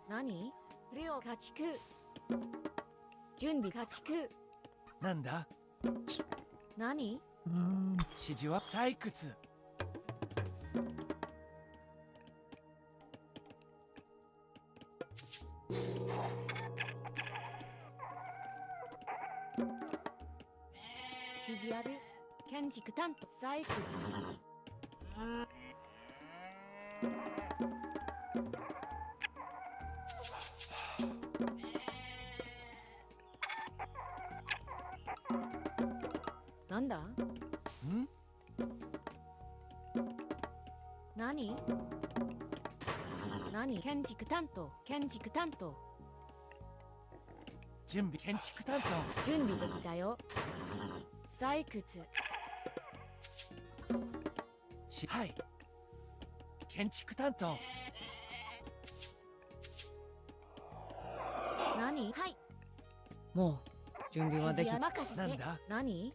何？寮家畜。準備家畜。なんだ何？指示は採掘指示ある。建築担当。採掘。なんだ？何？何？建築担当。建築担当。準備建築担当準備できたよ。採掘。はい建築担当何？はい。もう準備はできた。任せて。なんだ何？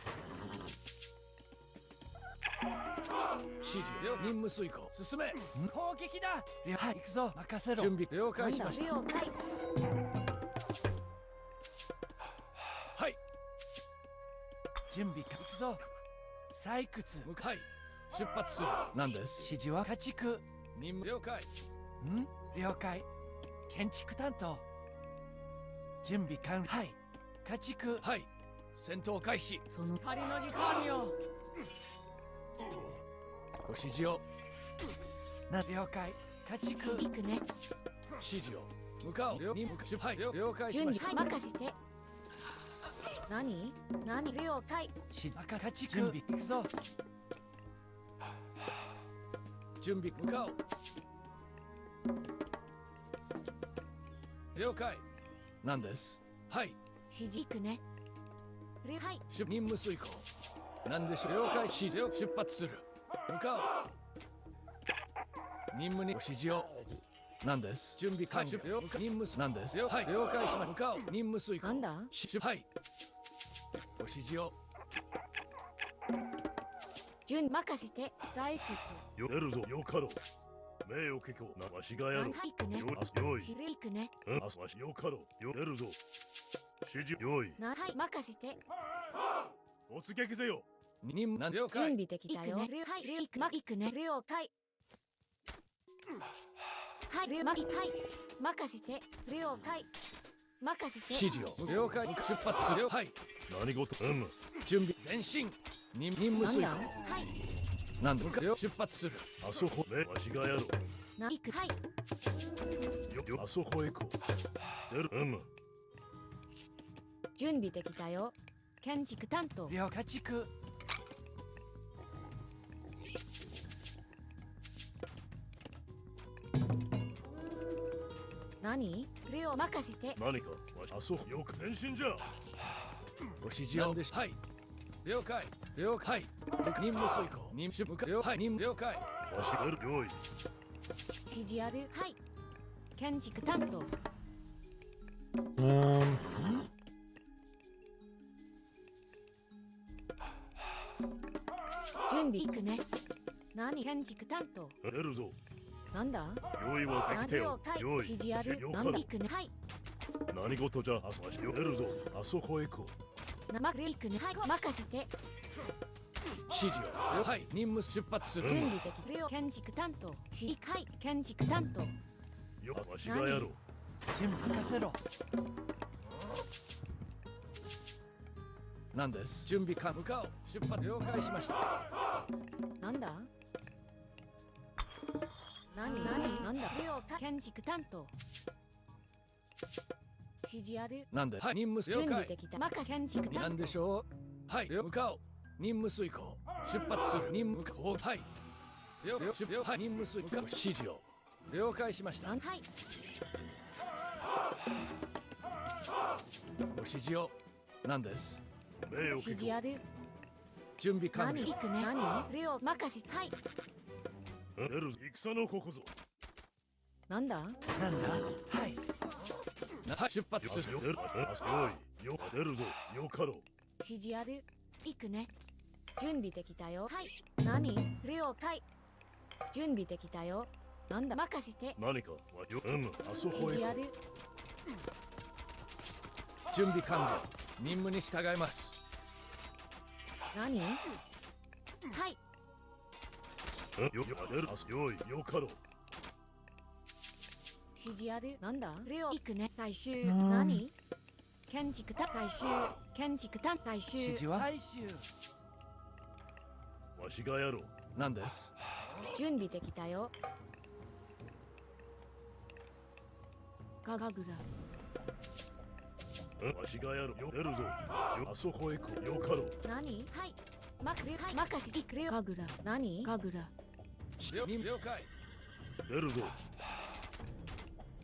指示よ任務遂行進め攻撃だはい行くぞ任せろ準備了解しました了解。はい準備行くぞ採掘向かい出発する何です指示は家畜任務了解了解建築担当準備完了はい家畜はい戦闘開始その仮の時間よ。ご指示を了解家畜行くね。指示を向かおう任務出はい了解し準備ました任せて。何？何？了解。指示家畜準備行くぞ準備向かおう了解何ですはい指示行くね。はい。任務遂行何でしょう了解指示を出発する向かおう任務にご指示を何です準備完了任務何ですよはい了解します向かおう任務遂行なんだ？はいご指示を準備任せて。採掘。よ出るぞよかろう名誉結構なわしがやろう行くね。よよい指令行くね。あわしよかろうよ出るぞ指示よいはい。任せて。突撃せよ任務了準解備できたよ。はい。行くね。了解。はい。はい。任せて。了解。任せて。指示を了解に出発するよはい何事準備前進任務遂行はい。何で出発するあそこねわしがやろう行く。はい。よあそこへ行こう出る準備できたよ。建築担当。了解家畜何？了任せて。何かわしあそこよく前進じゃご指示をはい了解了解任務遂行任務了解任務了解わしがやるよい指示ある。はい。建築担当。準備行くね。何？建築担当。出るぞなんだ？用意はできてよ了解。用意指示ある。よかろうなんだ？行くね。はい。何事じゃあそわしよ出るぞあそこへ行こ生行くね。はい。任せて。指示をはい任務出発する準備できるよ。建築担当。はい。建築担当。うよわしがやろう準備任せろ何です準備完向かおう出発了解しましたなんだ？何？なんだ？了解。建築担当。指示ある。なんではい任務了解準備できた。任せ建築担当。なんでしょうはい向かおう任務遂行出発する任務行はい了はい任務遂行指示を了解しました。はい。ご指示を何です。命を聞こ指示ある。準備完了。何行くね。何レオ任せ。はい。う。出るぞ戦のここぞ。なんだ。なんだはい出発する。よいよ出るぞよかろう。指示ある。行くね。準備できたよ。はい。何了解。準備できたよ。なんだ任せて。何かあそこへ指示ある。準備完了。任務に従います。何はい。よ出るよいよかろう。指示ある。なんだレオ行くね。最終何建築単最終建築単最終指示は最終わしがやろう。何です。準備できたよ。ガガグラわしがやろう。よ出るぞよあそこへ行くよかろう。何はい任せてくれよ。ガグラ何ガグラ了解。出るぞ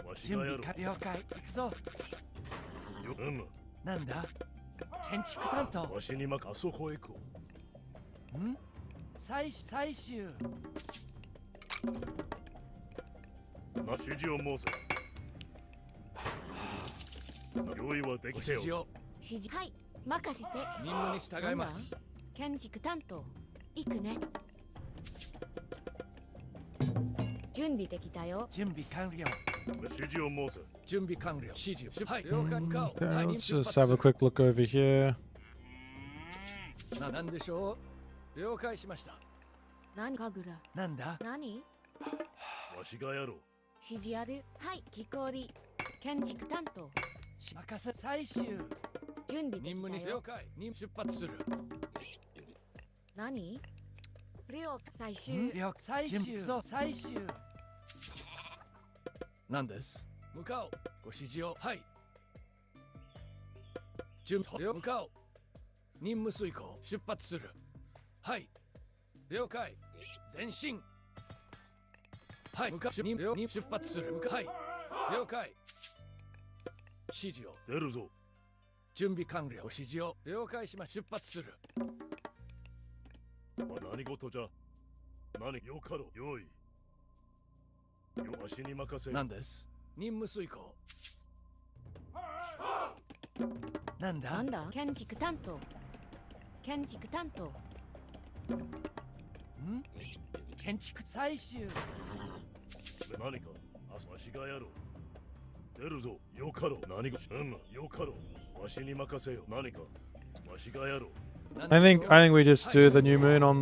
わしがやろう。了解行くぞ。よなんだ建築担当わしにあそこへ行こん最終う。指示を申せ。用意はできておる。指示はい任せて。任務に従います。建築担当行くね。準備できたよ。準備完了。指示を申せ。準備完了。指示をはい了解か。 Okay, let's just have a quick look over here. なんでしょう。了解しました。何ガグラなんだ何わしがやろう。指示ある。はい木こり建築担当任せ最終準備できたよ。任務に了解。出発する。何了最終最終何です。向かおう。ご指示をはい準備向かおう。任務遂行出発する。はい了解。前進はい向かう。出発する。向かはい了解。指示を出るぞ。準備完了。指示を了解します。出発する。何事じゃ。何よかろう。よいよわしに任せ。何です。任務遂行なんだ建築担当建築担当建築最終何かわしがやろう。出るぞよかろう。何がよかろう。わしに任せよ。何かわしがやろう。I think we just do the new moon on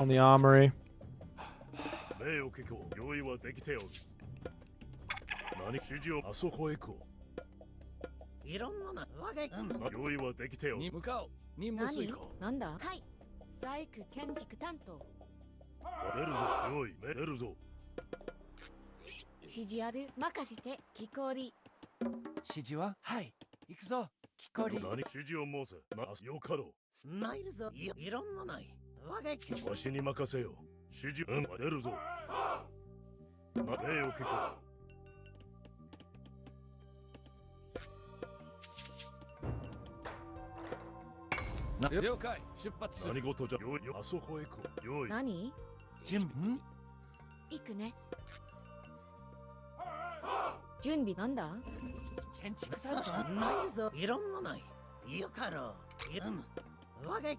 the armory. 命を聞こう。用意はできておる。何指示をあそこへ行こう。いろんなわけ。用意はできておる。向かおう。任務遂行なんだはい細工建築担当出るぞ。用意出るぞ。指示ある任せて木こり指示ははい行くぞ木こり。何指示を申せ。よかろう。スマイルぞいろんなないわけ。わしに任せよ。指示出るぞ。命を聞こう。了解。出発する。何事じゃ。よいあそこへ行こう。よい何準備行くね。準備なんだ建築担当スマイルぞいろんなないよかろう。わけ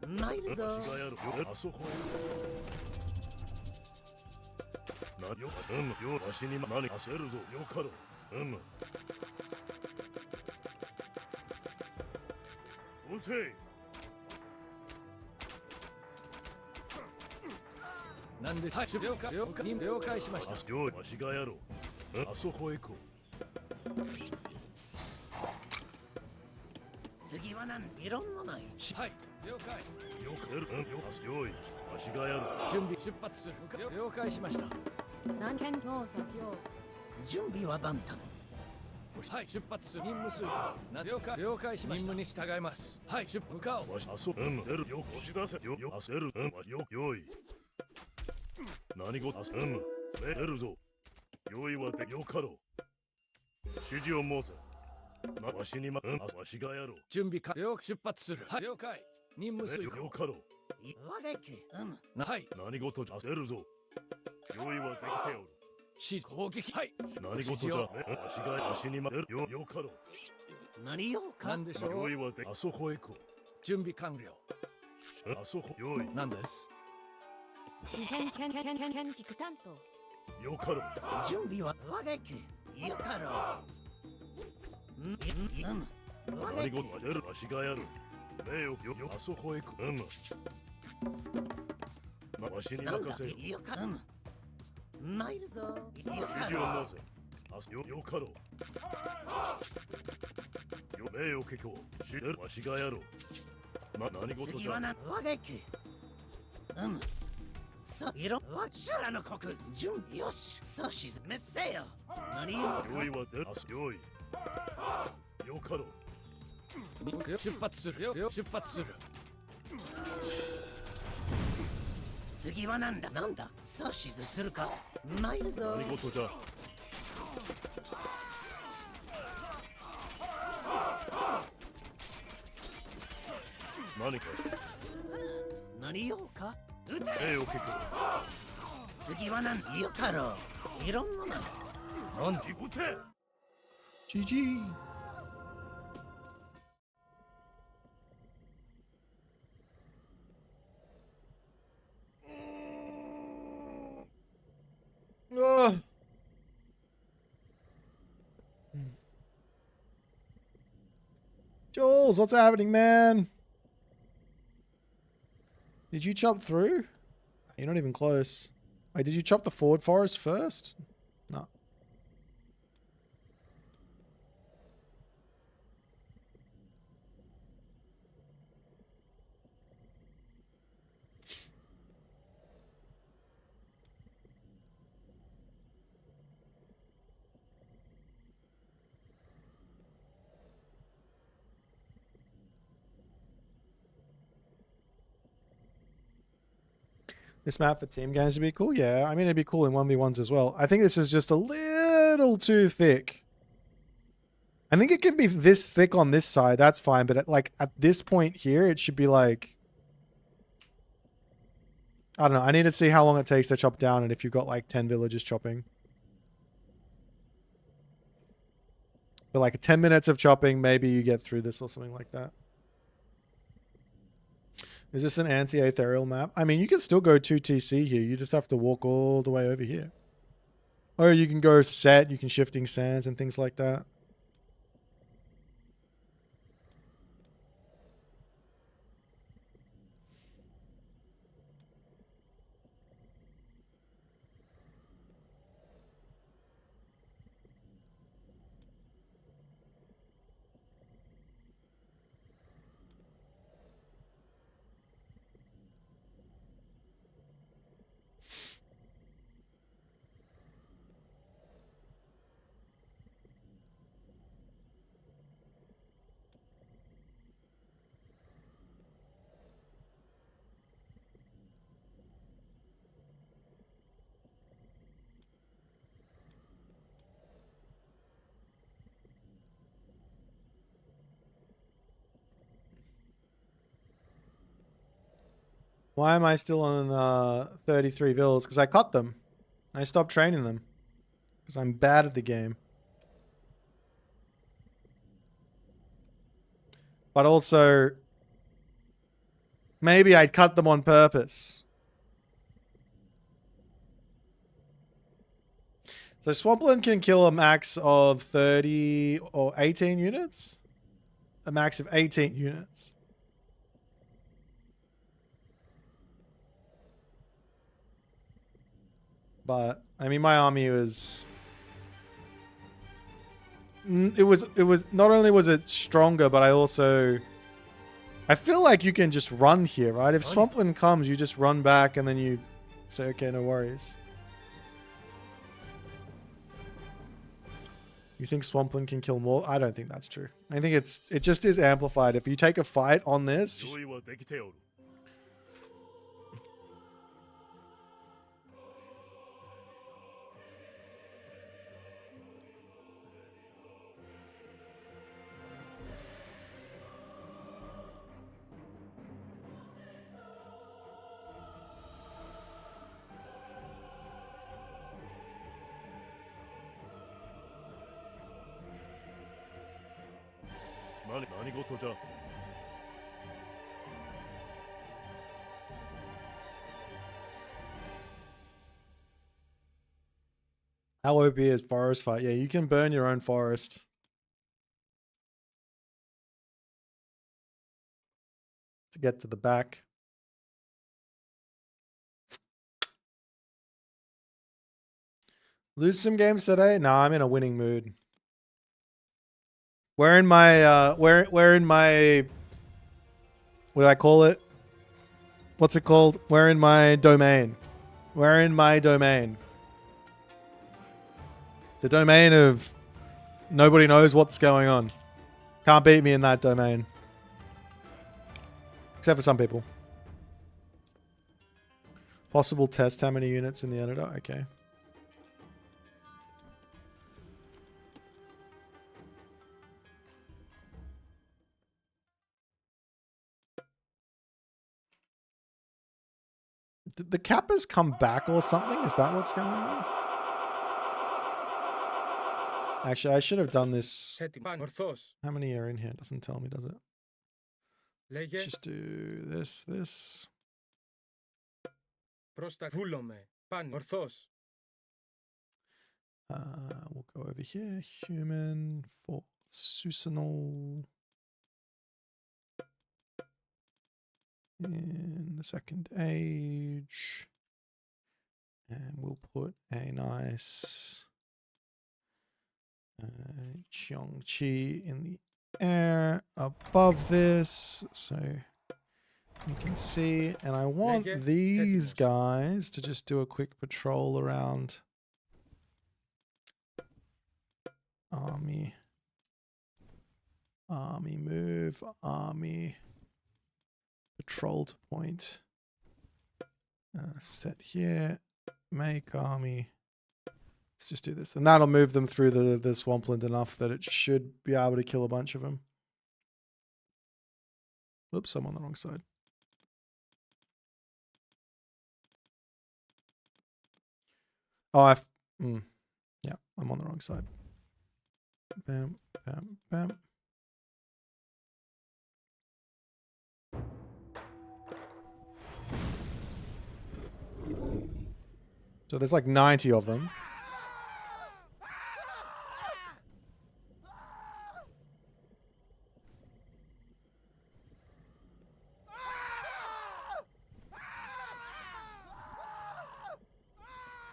ないるぞ。わしがやる。あそこへ行こう。よわしに何焦るぞ。よかろう。撃て。なんではい了解しました。よわしがやろう。あそこへ行こう。次はなんいろんなないはい了解。よかる。よいわしがやろう。準備出発する。了解しました。何件農作業準備は万端。はい出発する任務遂行了解しました任務に従いますはい向かおうわし出るよ押し出せよ出るよい何事出るぞ用意はでよかろう指示を申せわしにわしがやろう準備完了出発するはい了解任務遂行よかろうはい何事じゃ出るぞ用意はできておる攻撃はい何事じゃわしによかろう何よかなんでしょう用意はであそこへ行こう準備完了あそこ用意なんです建築担当よかろう準備はわげけよかろう何事は出るわしがやる名誉よあそこへ行くわしに任せよよかろう参るぞよ指かろう示を申せよかろう名誉結構わしがやろう何事じゃ次はなわげけいろわしらの国準備よしそうしめせよ何よ用意は出用意よかろう出発するよ出発する次はなんだそうしずするか参るぞ何事じゃ何か何よか撃て名誉結構次はなんよかろういろんな何撃て GG. Ugh. Jules, what's happening, man? Did you chop through? You're not even close. Wait, did you chop the forward forest first? No. This map for team games would be cool. Yeah, I mean, it'd be cool in 1v1s as well. I think this is just a little too thick. I think it can be this thick on this side. That's fine. But at this point here, it should be like... I don't know. I need to see how long it takes to chop down and if you've got like 10 villagers chopping. But like 10 minutes of chopping, maybe you get through this or something like that. Is this an anti-aetherial map? I mean, you can still go 2TC here. You just have to walk all the way over here. Or you can go set, you can shifting sands and things like that. Why am I still on 33 vills? Because I cut them. I stopped training them. Because I'm bad at the game. But also, maybe I cut them on purpose. So Swampland can kill a max of 30 or 18 units? A max of 18 units. But I mean, my army was. It was not only was it stronger, but I also. I feel like you can just run here, right? If Swampland comes, you just run back and then you say, okay, no worries. You think Swampland can kill more? I don't think that's true. I think it just is amplified. If you take a fight on this, 用意はできておる。何事じゃ。 how OP is forest fight? Yeah, you can burn your own forest. To get to the back. Lose some games today? Nah, I'm in a winning mood. We're in my we're in my, what do I call it? What's it called? We're in my domain. We're in my domain. The domain of nobody knows what's going on. Can't beat me in that domain. Except for some people. Possible test how many units in the editor? Okay. Did the Kappas come back or something? Is that what's going on? Actually, I should have done this. How many are in here? It doesn't tell me, does it? Let's just do this. We'll go over here. Human for Susanol. In the second age. And we'll put a nice Cheongchi in the air above this, so you can see. And I want these guys to just do a quick patrol around army move, army patrol to point, set here, make army. Let's just do this. And that'll move them through the swampland enough that it should be able to kill a bunch of them. Oops, I'm on the wrong side. Oh, yeah, I'm on the wrong side. Bam, bam, bam. So there's like 90 of them.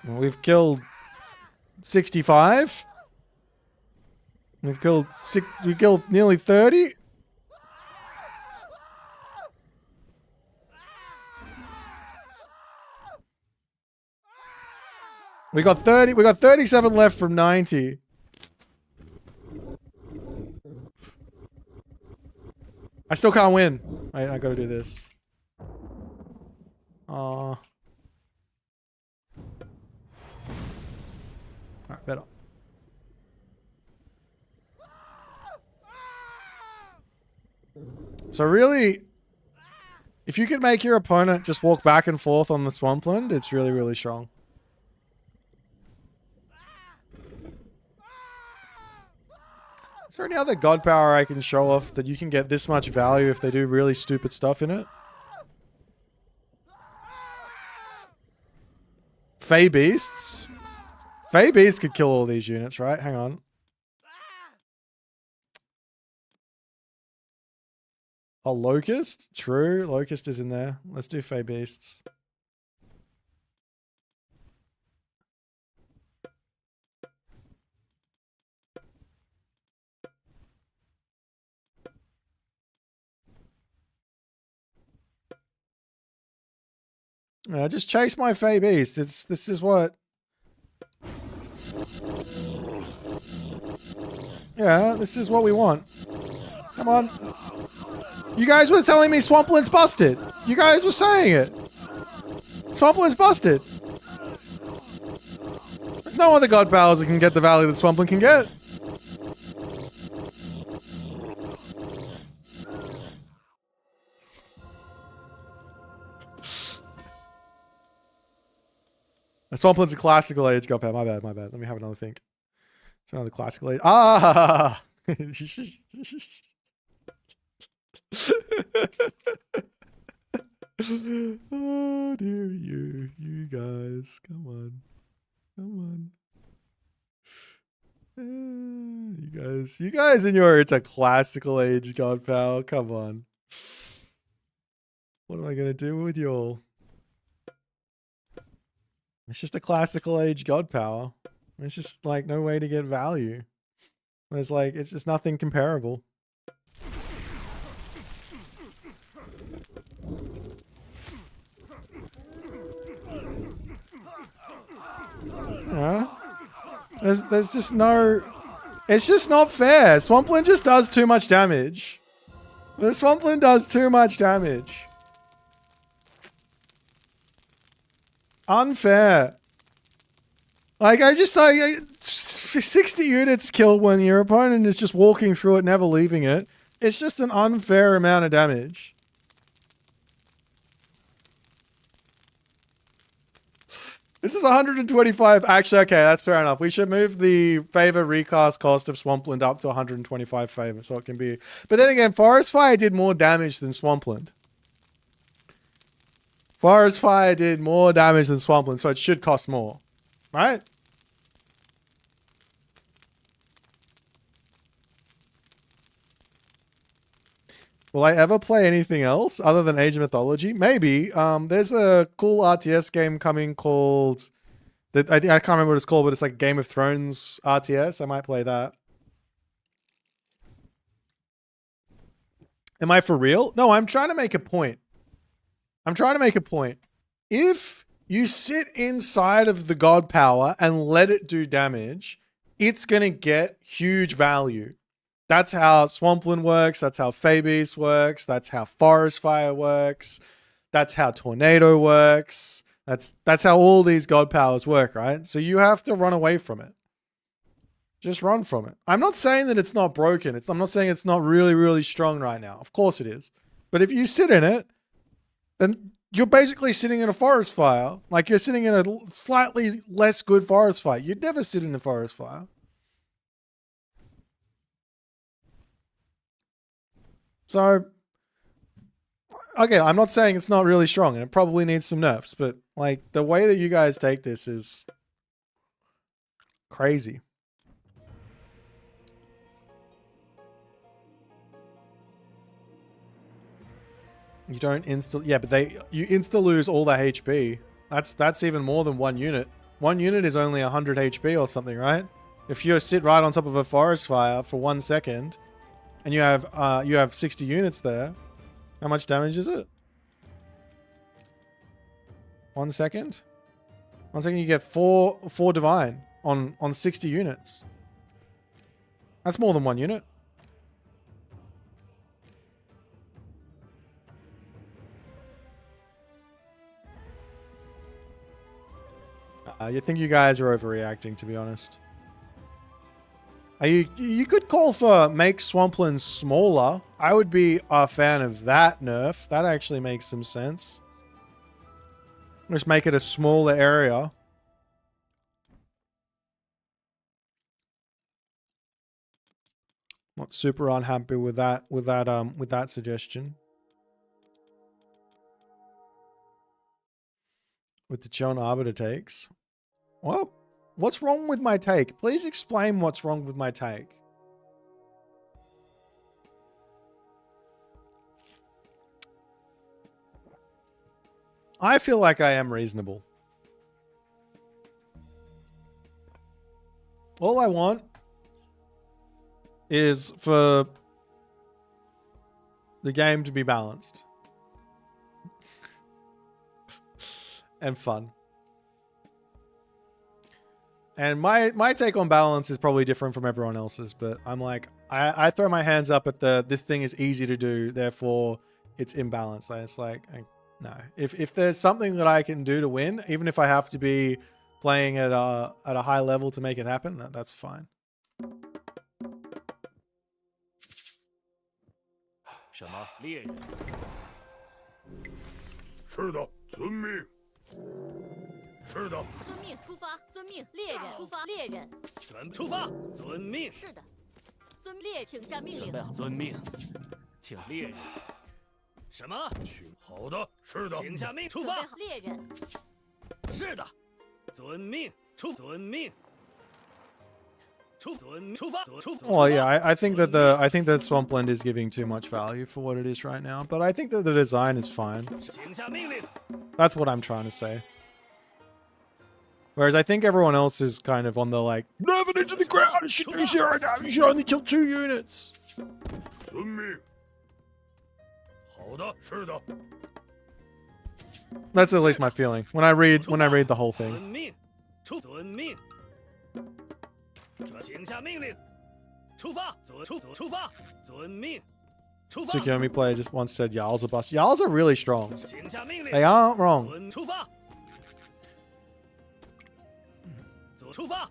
We've killed 65. We've killed nearly 30. We got 37 left from 90. I still can't win. I gotta do this. Alright, better. So really, if you could make your opponent just walk back and forth on the swampland, it's really, really strong. Is there any other god power I can show off that you can get this much value if they do really stupid stuff in it? Fey Beasts? Fey Beasts could kill all these units, right? Hang on. A Locust? True. Locust is in there. Let's do Fey Beasts. Just chase my Fey Beast. This is what... Yeah, this is what we want. Come on. You guys were telling me Swampland's busted. You guys were saying it. Swampland's busted. There's no other god powers that can get the value that Swampland can get. Swampland's a classical age god power. My bad, my bad. Let me have another think. It's another classical age. Ah! Oh dear you guys, come on. You guys in your, it's a classical age god power, come on. What am I gonna do with you all? It's just a classical age god power. It's just like no way to get value. It's like, it's just nothing comparable. There's just no... It's just not fair. Swampland just does too much damage. The Swampland does too much damage. Unfair. Like, I just thought 60 units kill when your opponent is just walking through it, never leaving it. It's just an unfair amount of damage. This is 125. Actually, okay, that's fair enough. We should move the favor recast cost of Swampland up to 125 favor so it can be... But then again, Forest Fire did more damage than Swampland. Forest Fire did more damage than Swampland, so it should cost more. Right? Will I ever play anything else other than Age of Mythology? Maybe. There's a cool RTS game coming called... I can't remember what it's called, but it's like Game of Thrones RTS. I might play that. Am I for real? No, I'm trying to make a point. If you sit inside of the god power and let it do damage, it's going to get huge value. That's how Swampland works. That's how Faebeast works. That's how Forest Fire works. That's how Tornado works. That's how all these god powers work, right? So you have to run away from it. Just run from it. I'm not saying that it's not broken. I'm not saying it's not really, really strong right now. Of course it is. But if you sit in it, then you're basically sitting in a Forest Fire. Like you're sitting in a slightly less good Forest Fire. You'd never sit in the Forest Fire. So, again, I'm not saying it's not really strong and it probably needs some nerfs, but like the way that you guys take this is crazy. You don't insta, yeah, but you insta lose all the HP. That's even more than one unit. One unit is only 100 HP or something, right? If you sit right on top of a Forest Fire for 1 second, and you have 60 units there. How much damage is it? 1 second? 1 second you get 4 divine on 60 units. That's more than one unit. You think you guys are overreacting, to be honest. You could call for make Swampland smaller. I would be a fan of that nerf. That actually makes some sense. Just make it a smaller area. Not super unhappy with that suggestion. With the John Arbiter takes. Well, what's wrong with my take? Please explain what's wrong with my take. I feel like I am reasonable. All I want is for the game to be balanced. And fun. And my take on balance is probably different from everyone else's, but I'm like, I throw my hands up at this thing is easy to do, therefore it's imbalanced. And it's like, no. If there's something that I can do to win, even if I have to be playing at a high level to make it happen, that's fine. 什么猎人？是的，遵命。是的。遵命，出发。遵命，猎人出发。猎人，全出发。遵命。是的。遵猎，请下命令。准备好。遵命，请猎人。什么？好的，是的。请下命，出发。猎人。是的。遵命，遵命。 Well, yeah, I think that Swampland is giving too much value for what it is right now, but I think that the design is fine. That's what I'm trying to say. Whereas I think everyone else is kind of on the like, nerve it into the ground, it should do 0 damage, you should only kill 2 units. That's at least my feeling when I read the whole thing. 请下命令，出发！出发！遵命。Tsukiyomi player just once said Jarls are bust. Jarls are really strong. 请下命令。 They aren't wrong. 出发！出发！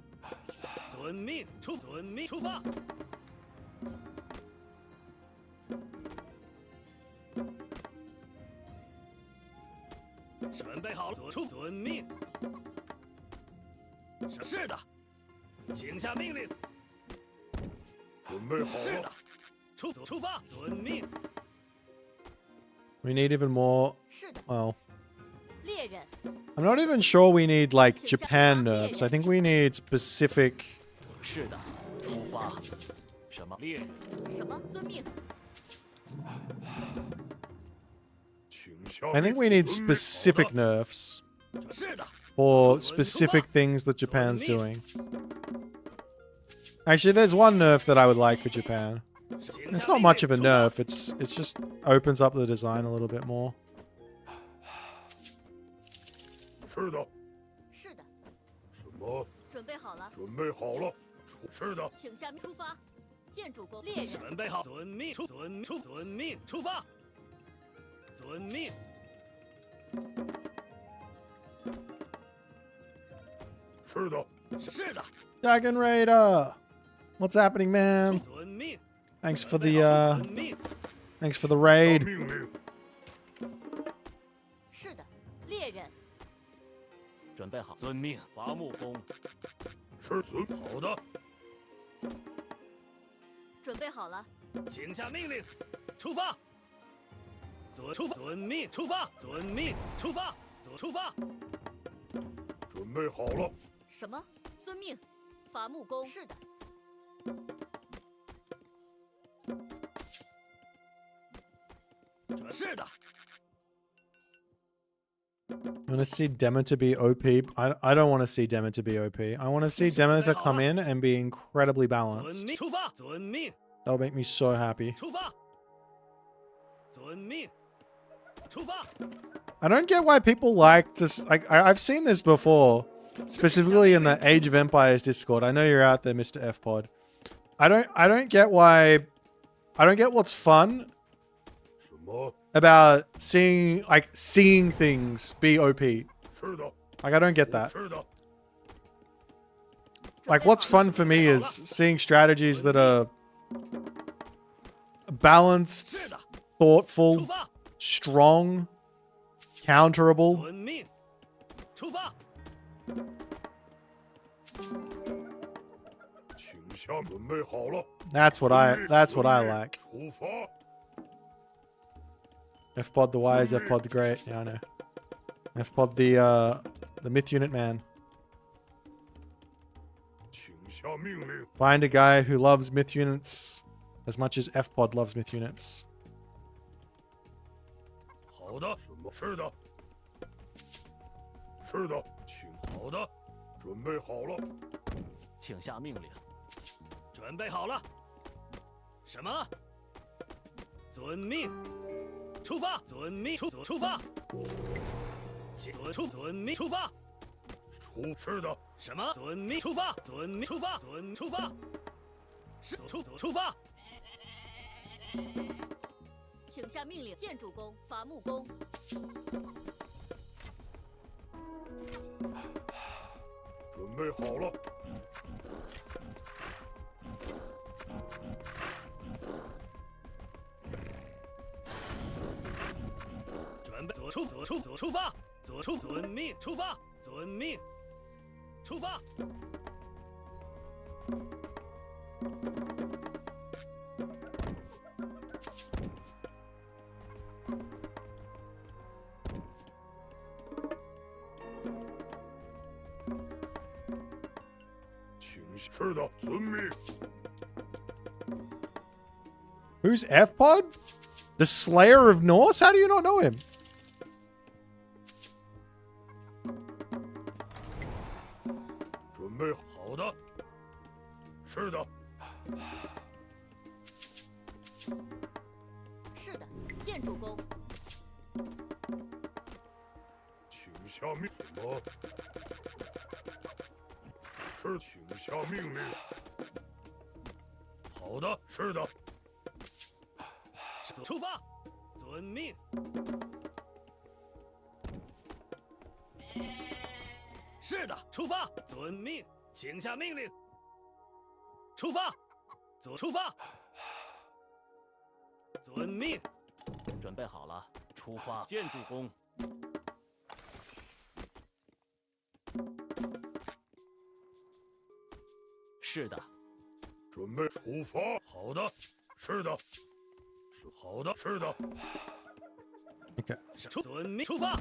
遵命！遵命！出发！准备好了，遵命。是的。 请下命令。准备好了。是的，出发，遵命。We need even more. Well, I'm not even sure we need like Japan nerfs. I think we need specific. 是的，出发。什么猎人？什么遵命？ I think we need specific nerfs for specific things that Japan's doing. Actually, there's one nerf that I would like for Japan. It's not much of a nerf. It's just opens up the design a little bit more. 是的。是的。什么？准备好了。准备好了。是的。请下出发。建筑工猎人。准备好。遵命。遵命。出发。遵命。是的。是的。Dragon Raider. What's happening, man? Thanks for the raid. 是的，猎人。准备好，遵命，伐木工。是遵好的。准备好了。请下命令，出发。遵命，出发。遵命，出发。出发。准备好了。什么？遵命，伐木工。是的。 是的。 I want to see Demeter be OP. I don't want to see Demeter be OP. I want to see Demeter come in and be incredibly balanced. That would make me so happy. I don't get why people like to... Like, I've seen this before. Specifically in the Age of Empires Discord. I know you're out there, Mr. F-Pod. I don't get why... I don't get what's fun about seeing things be OP. Like, I don't get that. Like, what's fun for me is seeing strategies that are balanced, thoughtful, strong, counterable. That's what I like. F-Pod the wise, F-Pod the great. Yeah, I know. F-Pod the myth unit man. Find a guy who loves myth units as much as F-Pod loves myth units. 好的，是的，是的，请好的，准备好了，请下命令。准备好了。什么？遵命。出发！遵命！出发！遵命！出发！是的。什么？遵命出发！遵命出发！出发！是出发！请下命令：建筑工、伐木工。准备好了。准备出发！遵命出发！遵命出发！是的，遵命。 Who's F-Pod? The Slayer of Norse? How do you not know him? 准备好的。是的。是的，建筑工。请下命什么？是，请下命令。好的，是的。 出发！遵命。是的，出发！遵命，请下命令。出发！出发！遵命。准备好了，出发！建筑工。是的。准备出发。好的，是的。 好的，是的。OK。遵命出发。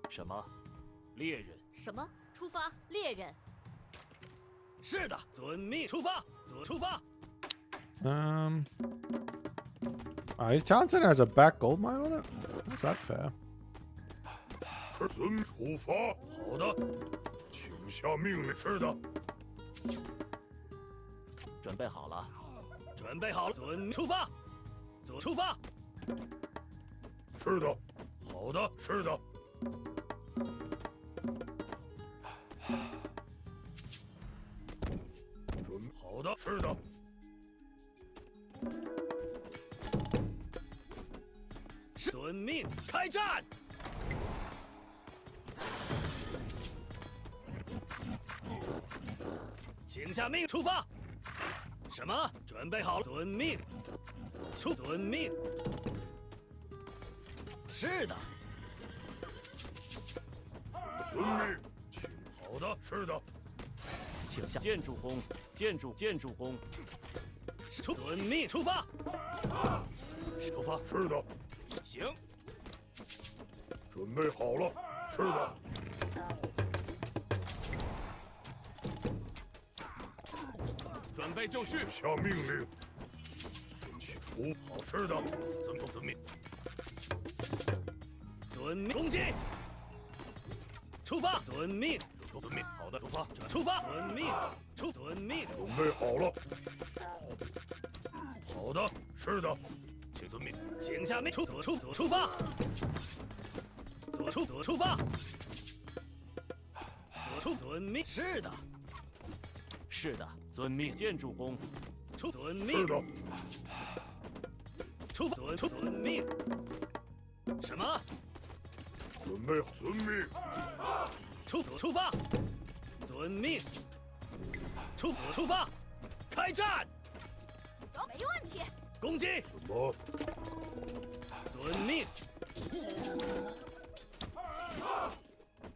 什么？猎人？什么？出发！猎人。是的，遵命出发。出发。His town center has a back gold mine on it. How's that fair? 是遵出发。好的，请下命令。是的。准备好了。 准备好了，遵出发，出发。是的，好的，是的。好的，是的。是遵命，开战。请下命，出发。 什么？准备好了，遵命。遵命。是的。遵命。请好的，是的。请下建筑工，建筑工。遵命，出发。出发。是的。行。准备好了。是的。 准备就绪。下命令。出好，是的。遵命。遵命，攻击。出发。遵命。遵命。好的，出发。出发。遵命。遵命。准备好了。好的，是的。请遵命。请下命。出发。出发。遵命。是的。是的。 遵命，建筑工。遵命。是的。遵命。什么？准备遵命。出发。遵命。出发。开战。走，没问题。攻击。什么？遵命。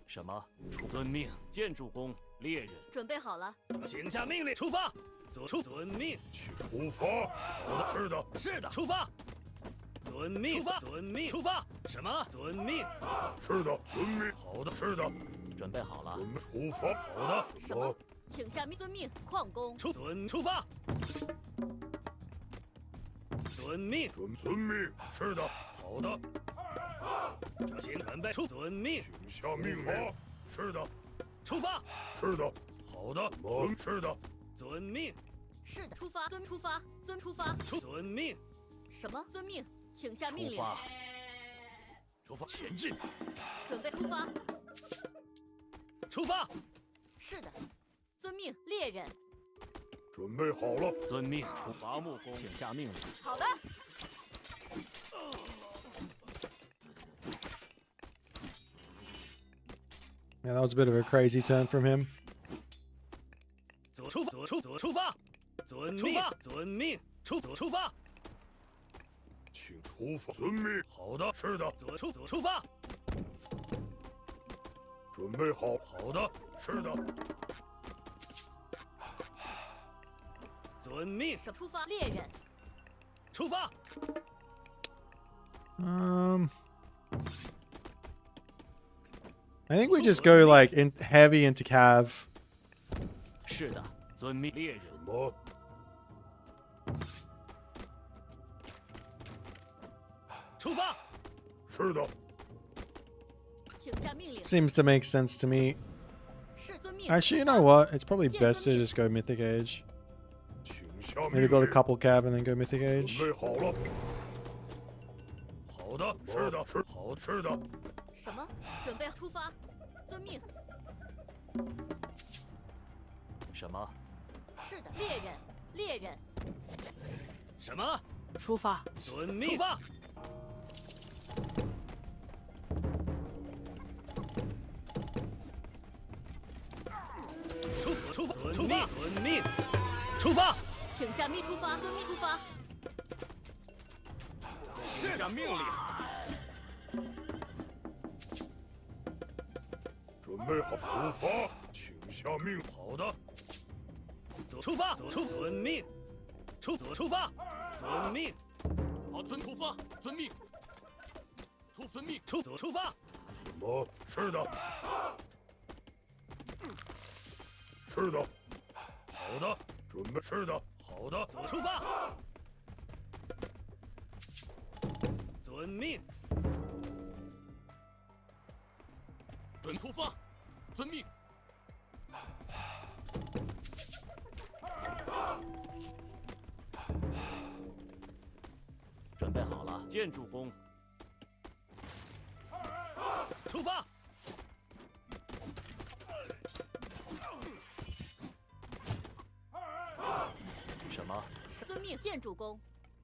什么？遵命，建筑工。 猎人准备好了，请下命令，出发。遵命。出发。好的，是的。是的，出发。遵命。出发。遵命。出发。什么？遵命。是的，遵命。好的，是的。准备好了。出发。好的。什么？请下命。遵命。矿工。出发。遵命。遵命。是的。好的。请准备遵命。请下命令。是的。 出发。是的，好的，是的，遵命。是的，出发。出发。出发。遵命。什么？遵命，请下命令。出发，前进。准备出发。出发。是的，遵命，猎人。准备好了。遵命，出伐木工，请下命令。好的。 Yeah, that was a bit of a crazy turn from him. 出发，遵命，出发。请出发。遵命。好的，是的。出发。准备好。好的，是的。遵命。出发，猎人。出发。I think we just go like heavy into Cav. 是的，遵命，猎人。什么？出发。是的。请下命令。 Seems to make sense to me. 是遵命。 Actually, you know what? It's probably best to just go Mythic Age. 请下命 Maybe 令。 go to couple Cav and then go Mythic 准 Age. 备好了。好的，是的，是的。什么？准备出发，遵命。什么？是的，猎人。什么？出发。遵命。出发。遵命。出发。请下命出发，遵命出发。请下命令。 准备好出发，请下命。好的。出发，遵命。出发，遵命。好，出发，遵命。遵命，出发。什么？是的。是的。好的。准备。是的。好的。出发。遵命。准出发。 遵命。准备好了，建筑工。出发。什么？遵命，建筑工。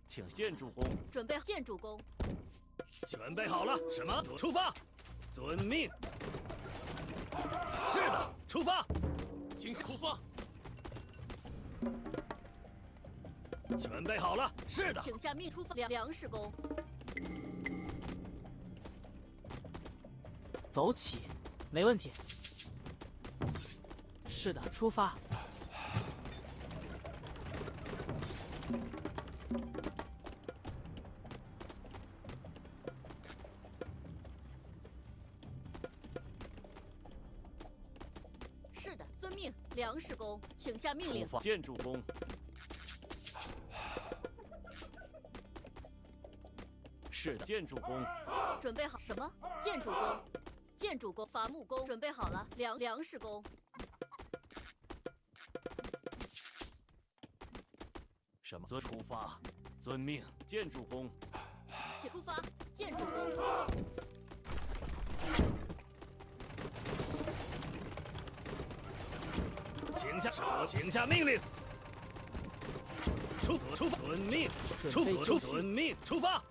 请建筑工。准备建筑工。准备好了，什么？出发。遵命。 是的，出发，请出发。准备好了，是的。请下命出发，粮食工。走起，没问题。是的，出发。是的，遵命。粮食工，请下命令。建筑工。是的，建筑工。准备好什么？建筑工。建筑工，伐木工。准备好了，粮食工。什么？出发，遵命。建筑工。请出发，建筑工。 请下命令。出发，遵命。遵命，出发。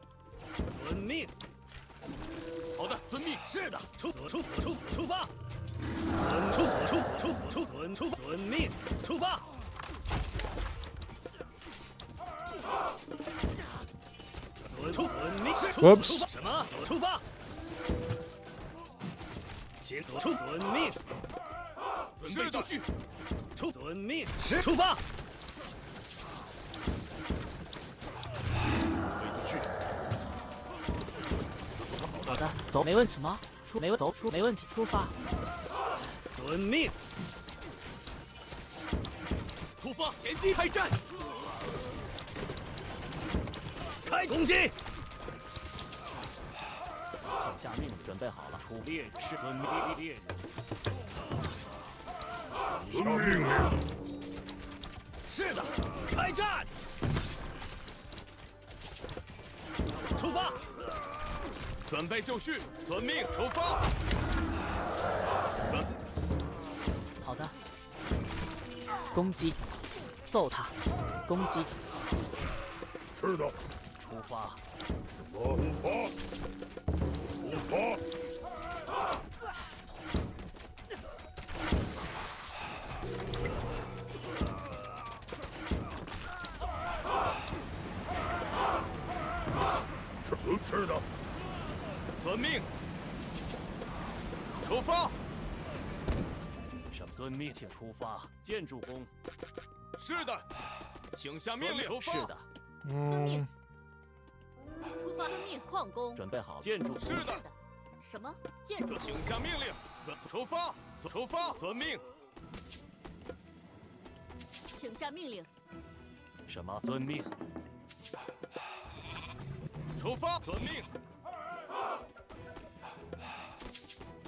遵命。好的，遵命。是的，出发。遵命，出发。遵命。 Whoops. 什么？出发。请遵命。准备就绪。 遵命，出发。好的，走，没问题。什么？没问题，出发。遵命。出发，前进，开战。开攻击。请下命令，准备好了，出猎人，是遵命，猎人。 遵命令。是的，开战！出发！准备就绪，遵命，出发！攻击，揍他，攻击。是的，出发，出发，出发。是的，遵命。出发。遵命，请出发。建筑工。是的，请下命令。是的。遵命。出发。遵命。矿工。准备好。建筑工。是的。什么？建筑。请下命令。出发。出发。遵命。请下命令。什么？遵命。出发。遵命。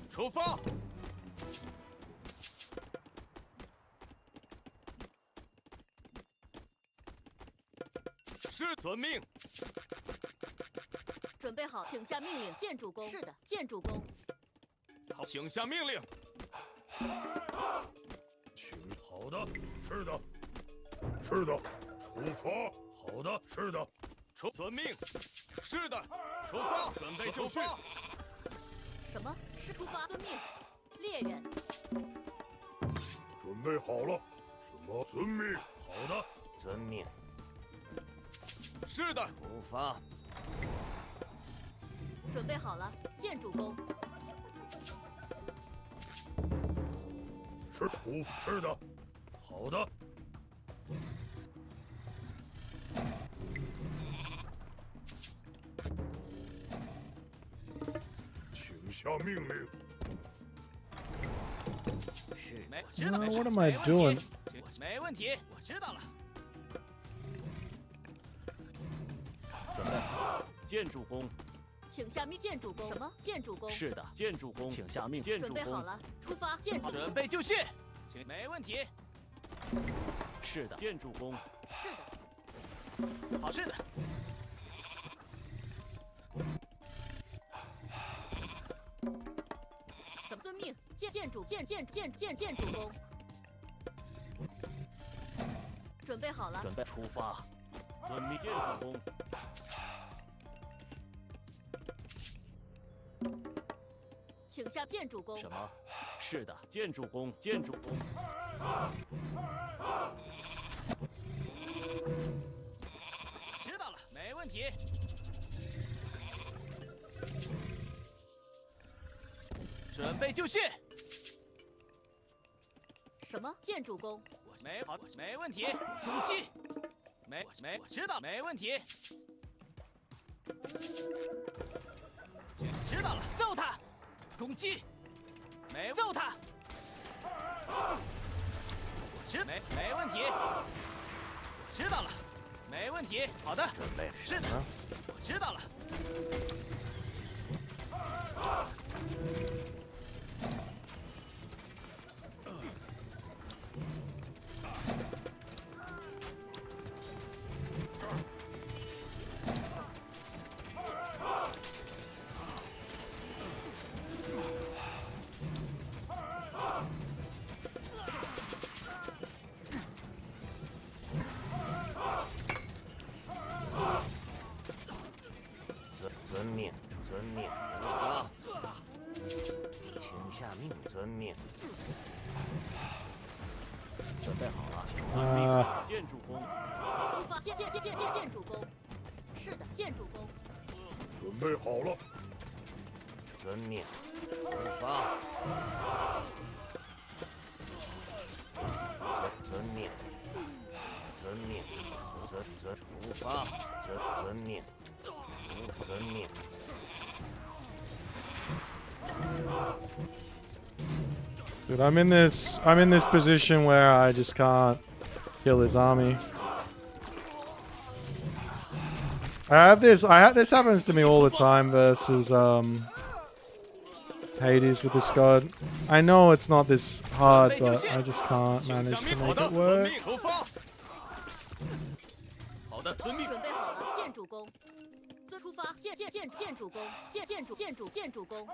出发。是遵命。准备好，请下命令。建筑工。是的，建筑工。好，请下命令。好的，是的，是的，出发。好的，是的，遵命。是的，出发。准备就绪。什么？是出发。遵命。猎人。准备好了。什么？遵命。好的，遵命。是的，出发。准备好了，建筑工。是的，好的。请下命令。是，没，我知道。 What am I doing? 没问题，我知道了。准备好，建筑工。请下命。建筑工。什么？建筑工。是的，建筑工，请下命。建筑工。准备好了，出发。建筑。准备就绪。请，没问题。是的，建筑工。是的。好，是的。什么？遵命。建筑工。准备好了。准备出发。遵命。建筑工。请下建筑工。什么？是的，建筑工，建筑工。知道了，没问题。准备就绪。什么？建筑工。没问题。攻击。我知道，没问题。知道了，揍他。攻击。揍他。没问题。知道了，没问题。好的，准备。是的，我知道了。遵命，遵命。啊！请下命，遵命。准备好了，请遵命。建筑工。出发。建筑工。是的，建筑工。准备好了。遵命。出发。遵命。遵命。出发。遵命。遵命。Dude, I'm in this position where I just can't kill his army. This happens to me all the time versus Hades with this god. I know it's not this hard, but I just can't manage to make it work. 好的，遵命。准备好了，建筑工。出发。建筑工。建筑工。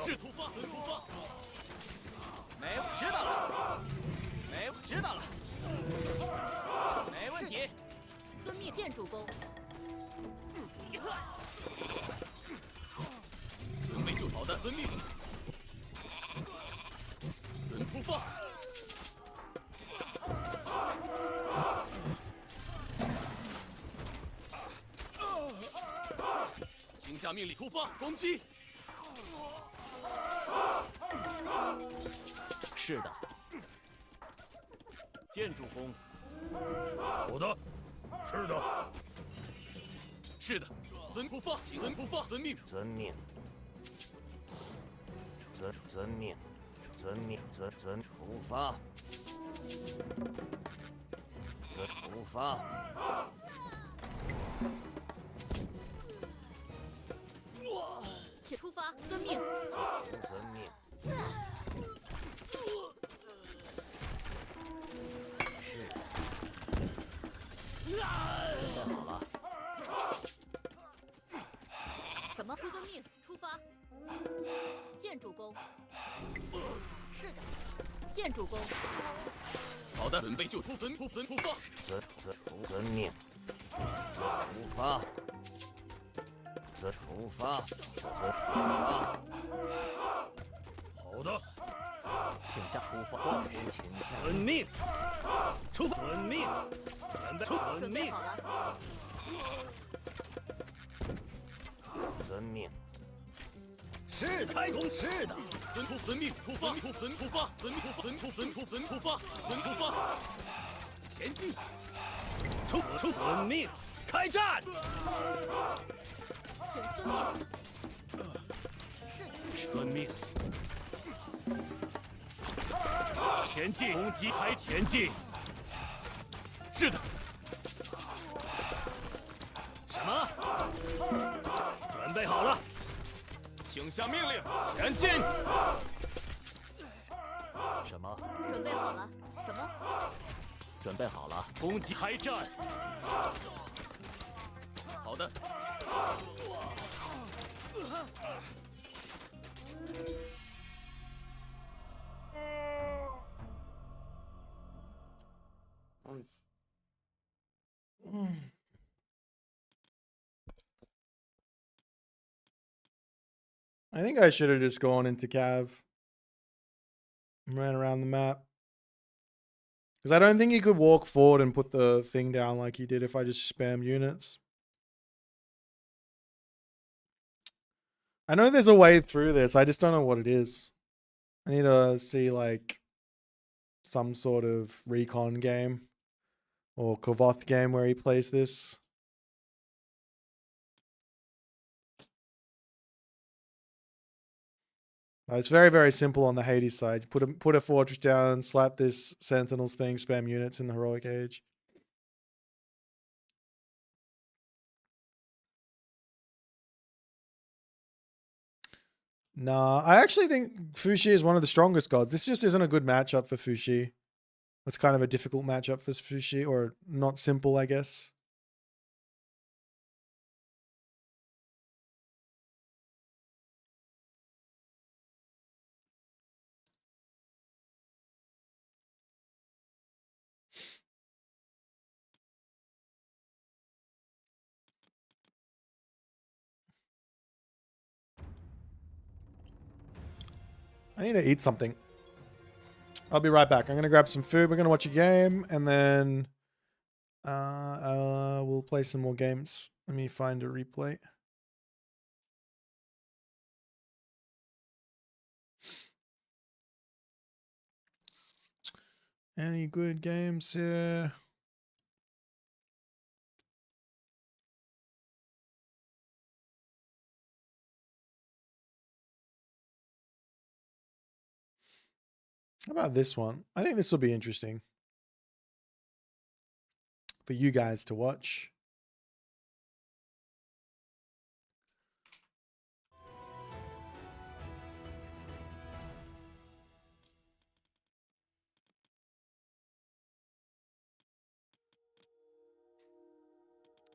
是突发，突发。没，知道了。没，知道了。没问题。遵命，见主公。准备就好的，遵命。准突发。请下命令，突发，攻击。是的。见主公。好的，是的，是的，遵突发，遵突发，遵命，遵命，遵命，遵命，遵出发，遵出发，且出发，遵命，遵命。准备好了。什么？出遵命，出发。见主公。是的，见主公。好的，准备就出，遵出发。遵命，出发，出发，出发。好的，请下出发，请下。遵命，出发，遵命，准备，遵命。好了。遵命。是的，开弓，是的。遵命，出发，遵出发，遵出发，前进。出，遵命，开战。请遵命。遵命。前进，攻击，开前进。是的。什么？准备好了，请下命令，前进。什么？准备好了。什么？准备好了，攻击，开战。好的。I think I should have just gone into Cav and ran around the map. Because I don't think he could walk forward and put the thing down like he did if I just spam units. I know there's a way through this. I just don't know what it is. I need to see like some sort of recon game or Kovoth game where he plays this. It's very, very simple on the Hades side. Put a fortress down, slap this Sentinels thing, spam units in the heroic age. Nah, I actually think Fushi is one of the strongest gods. This just isn't a good matchup for Fushi. It's kind of a difficult matchup for Fushi, or not simple, I guess. I need to eat something. I'll be right back. I'm going to grab some food. We're going to watch a game, and then we'll play some more games. Let me find a replay. Any good games here? How about this one? I think this will be interesting for you guys to watch.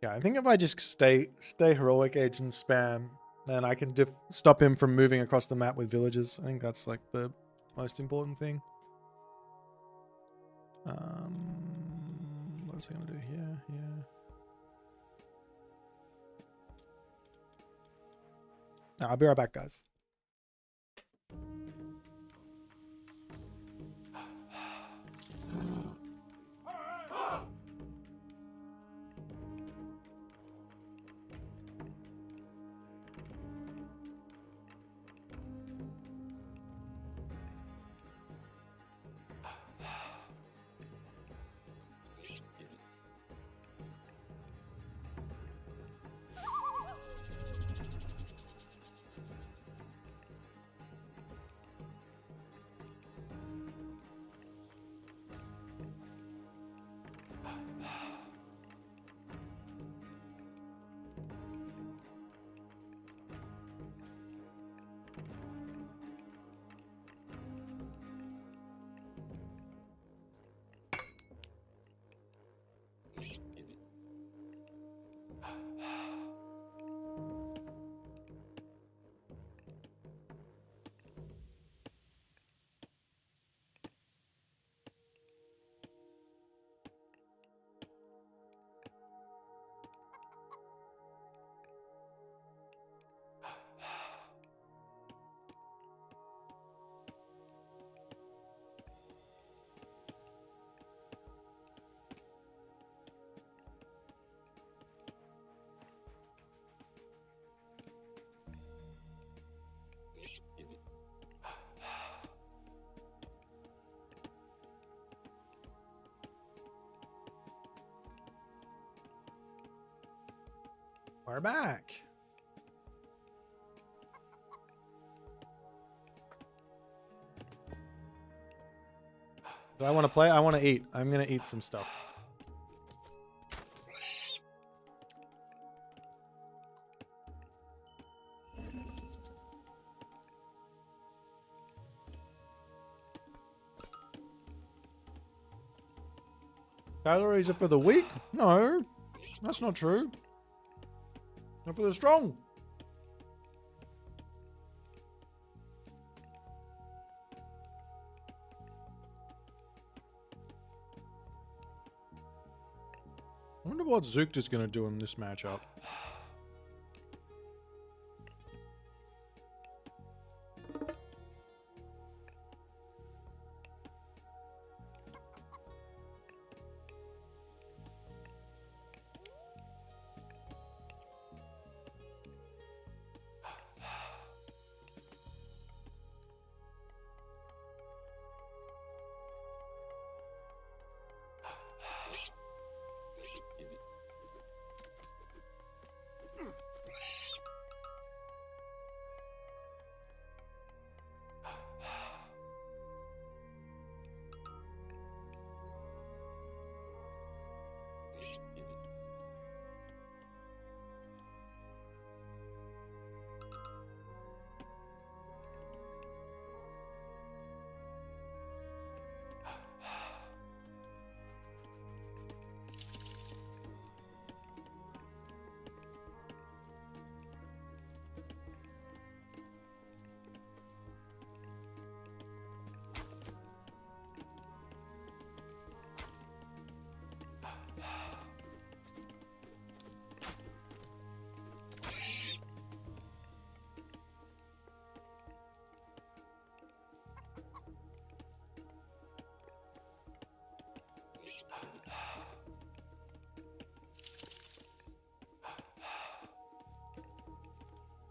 Yeah, I think if I just stay heroic age and spam Then I can stop him from moving across the map with villagers. I think that's like the most important thing. What is I going to do here? No, I'll be right back, guys. We're back. Do I want to play? I want to eat. I'm going to eat some stuff. Calories are for the weak? No, that's not true. Not for the strong. I wonder what Zooked is going to do in this matchup.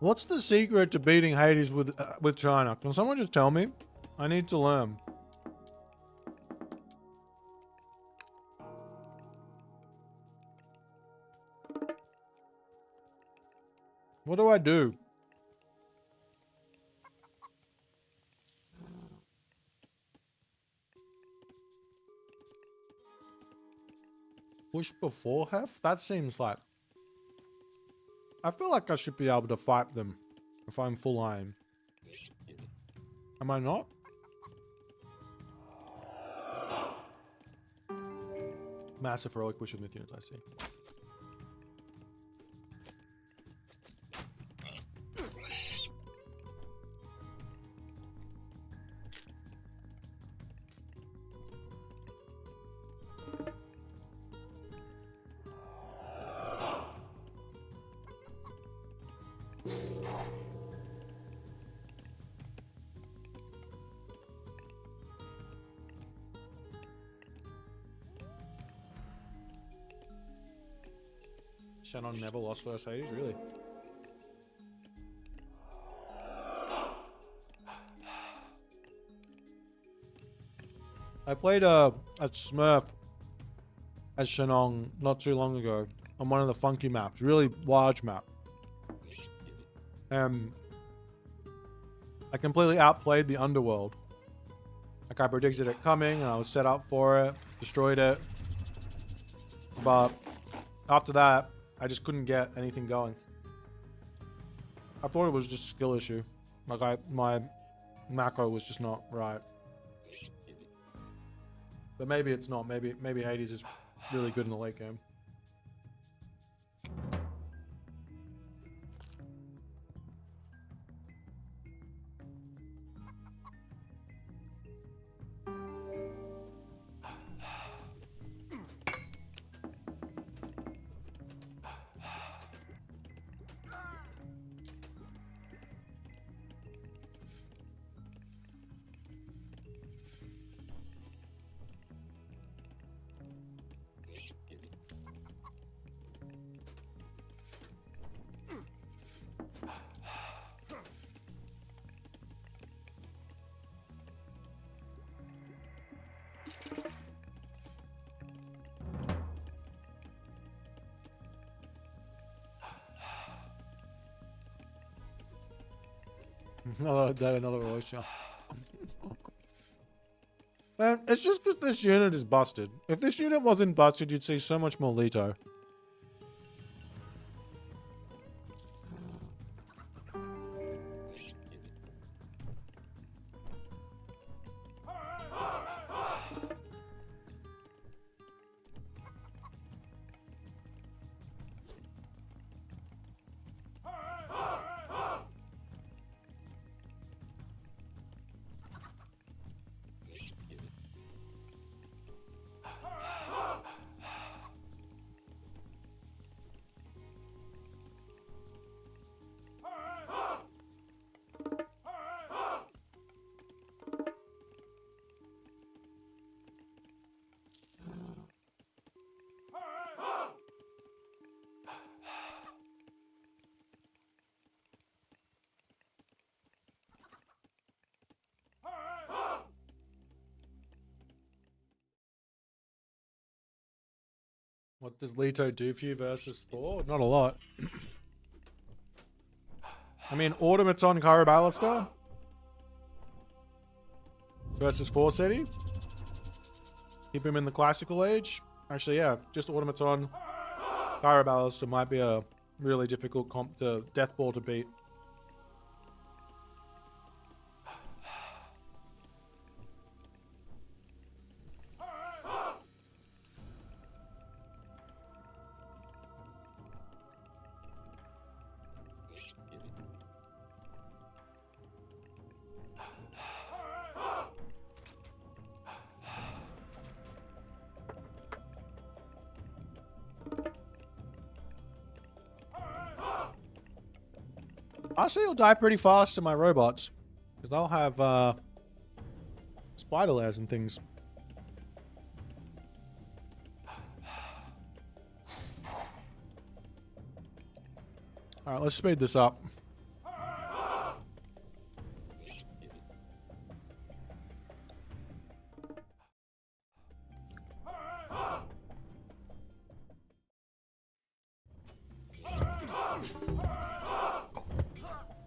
What's the secret to beating Hades with China? Can someone just tell me? I need to learn. What do I do? Push before Hef? That seems like... I feel like I should be able to fight them if I'm full iron. Am I not? Massive heroic push with myth units, I see. Shannon never lost first Hades, really? I played a Smurf as Shannon not too long ago on one of the funky maps, really large map. I completely outplayed the underworld. Like I predicted it coming and I was set up for it, destroyed it. But after that, I just couldn't get anything going. I thought it was just a skill issue. Like my macro was just not right. But maybe it's not. Maybe Hades is really good in the late game. Another voice shot. Man, it's just because this unit is busted. If this unit wasn't busted, you'd see so much more Leto. What does Leto do for you versus Thor? Not a lot. I mean, Automaton Caraballister versus Forseti. Keep him in the classical age. Actually, yeah, just Automaton Caraballister might be a really difficult comp to Deathball to beat. Actually, he'll die pretty fast to my robots. Because I'll have spider layers and things. Alright, let's speed this up.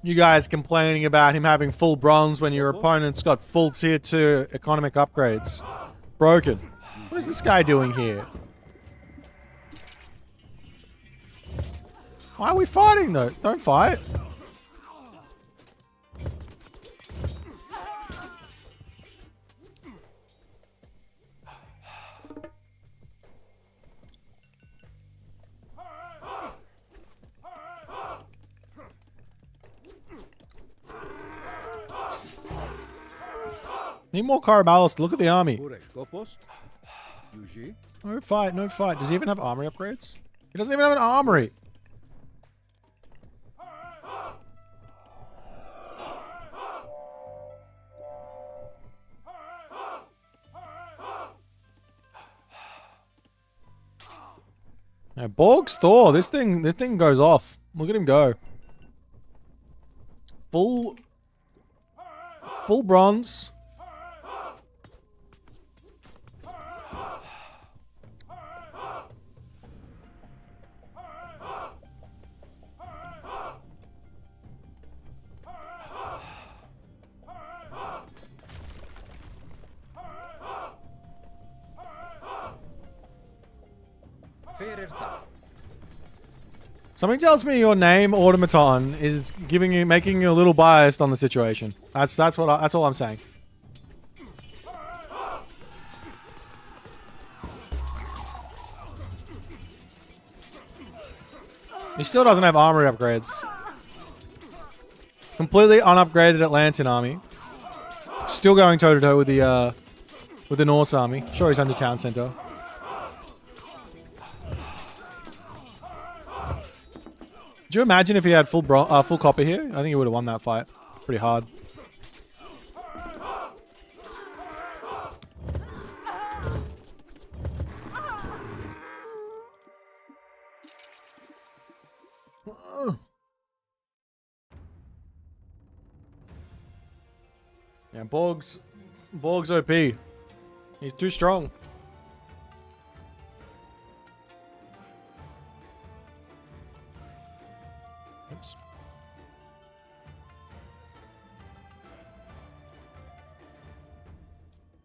You guys complaining about him having full bronze when your opponent's got full tier 2 economic upgrades. Broken. What is this guy doing here? Why are we fighting though? Don't fight. Need more Caraballis. Look at the army. No fight, no fight. Does he even have armory upgrades? He doesn't even have an armory. Yeah, Borg's Thor. This thing goes off. Look at him go. Full bronze. Something tells me your name, Automaton, is making you a little biased on the situation. That's all I'm saying. He still doesn't have armor upgrades. Completely unupgraded Atlantean army. Still going toe to toe with the Norse army. Sure, he's under town center. Could you imagine if he had full copper here? I think he would have won that fight. Pretty hard. Yeah, Borg's OP. He's too strong. Oops.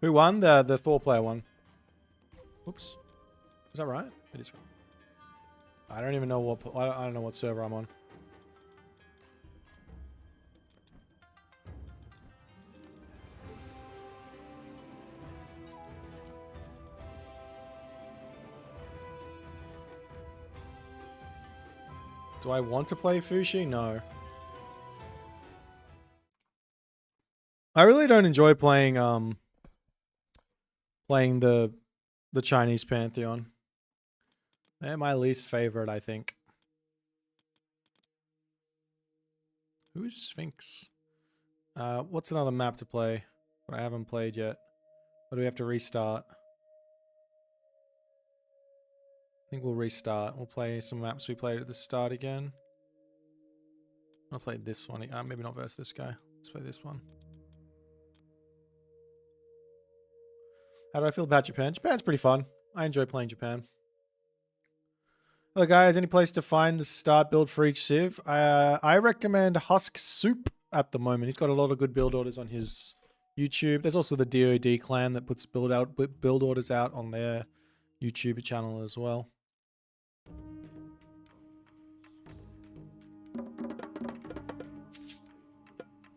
Who won? The Thor player won. Oops. Is that right? It is right. I don't even know I don't know what server I'm on. Do I want to play Fushi? No. I really don't enjoy playing the Chinese Pantheon. They're my least favorite, I think. Who is Sphinx? What's another map to play that I haven't played yet? Or do we have to restart? I think we'll restart. We'll play some maps we played at the start again. I'll play this one. Maybe not versus this guy. Let's play this one. How do I feel about Japan? Japan's pretty fun. I enjoy playing Japan. Hello guys, any place to find the start build for each civ? I recommend Husk Soup at the moment. He's got a lot of good build orders on his YouTube. There's also the DoD clan that puts build orders out on their YouTube channel as well.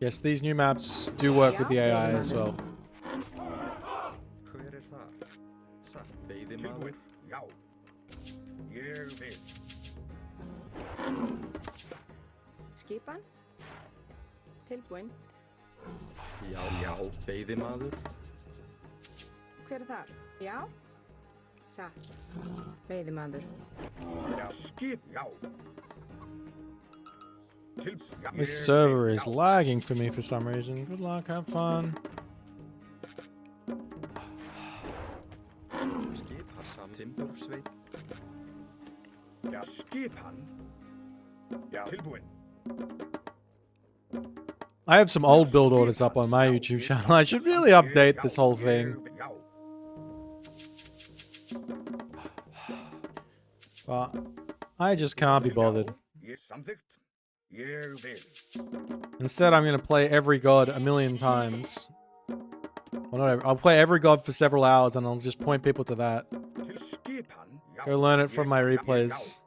Yes, these new maps do work with the AI as well. Skipan. Tilbúin. Já, veiðimaður. Hver þar? Já. Satt. Veiðimaður. Já, skip, já. This server is lagging for me for some reason. Good luck, have fun. Já, skipan. Já, tilbúin. I have some old build orders up on my YouTube channel. I should really update this whole thing. But I just can't be bothered. Instead, I'm going to play every god a million times. Well, not every, I'll play every god for several hours and I'll just point people to that. Go learn it from my replays.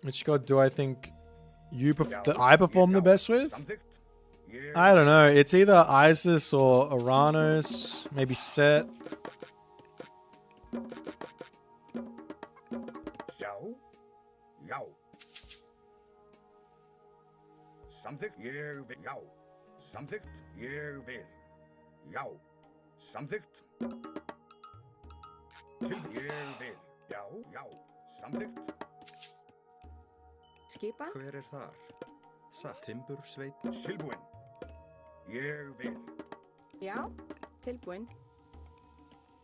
Which god do I think that I perform the best with? I don't know. It's either Isis or Uranos, maybe Set. Skipan. Hver þar? Satt. Timbursveit. Tilbúin. Ég vil. Já, tilbúin.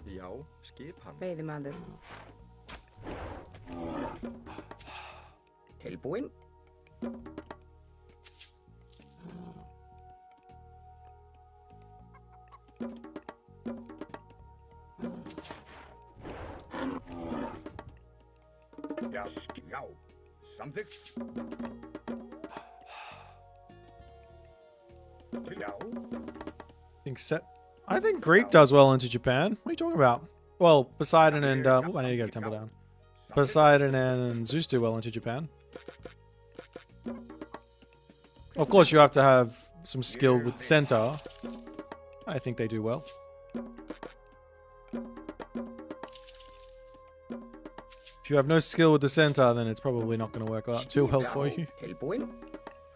Já, skip hann. Veiðimaður. Tilbúin. Já, já. Samþykkt. Já. I think Greek does well into Japan. What are you talking about? Well, Poseidon and I need to get a temple down. Poseidon and Zeus do well into Japan. Of course, you have to have some skill with center. I think they do well. If you have no skill with the center, then it's probably not going to work out too well for you. Tilbúin.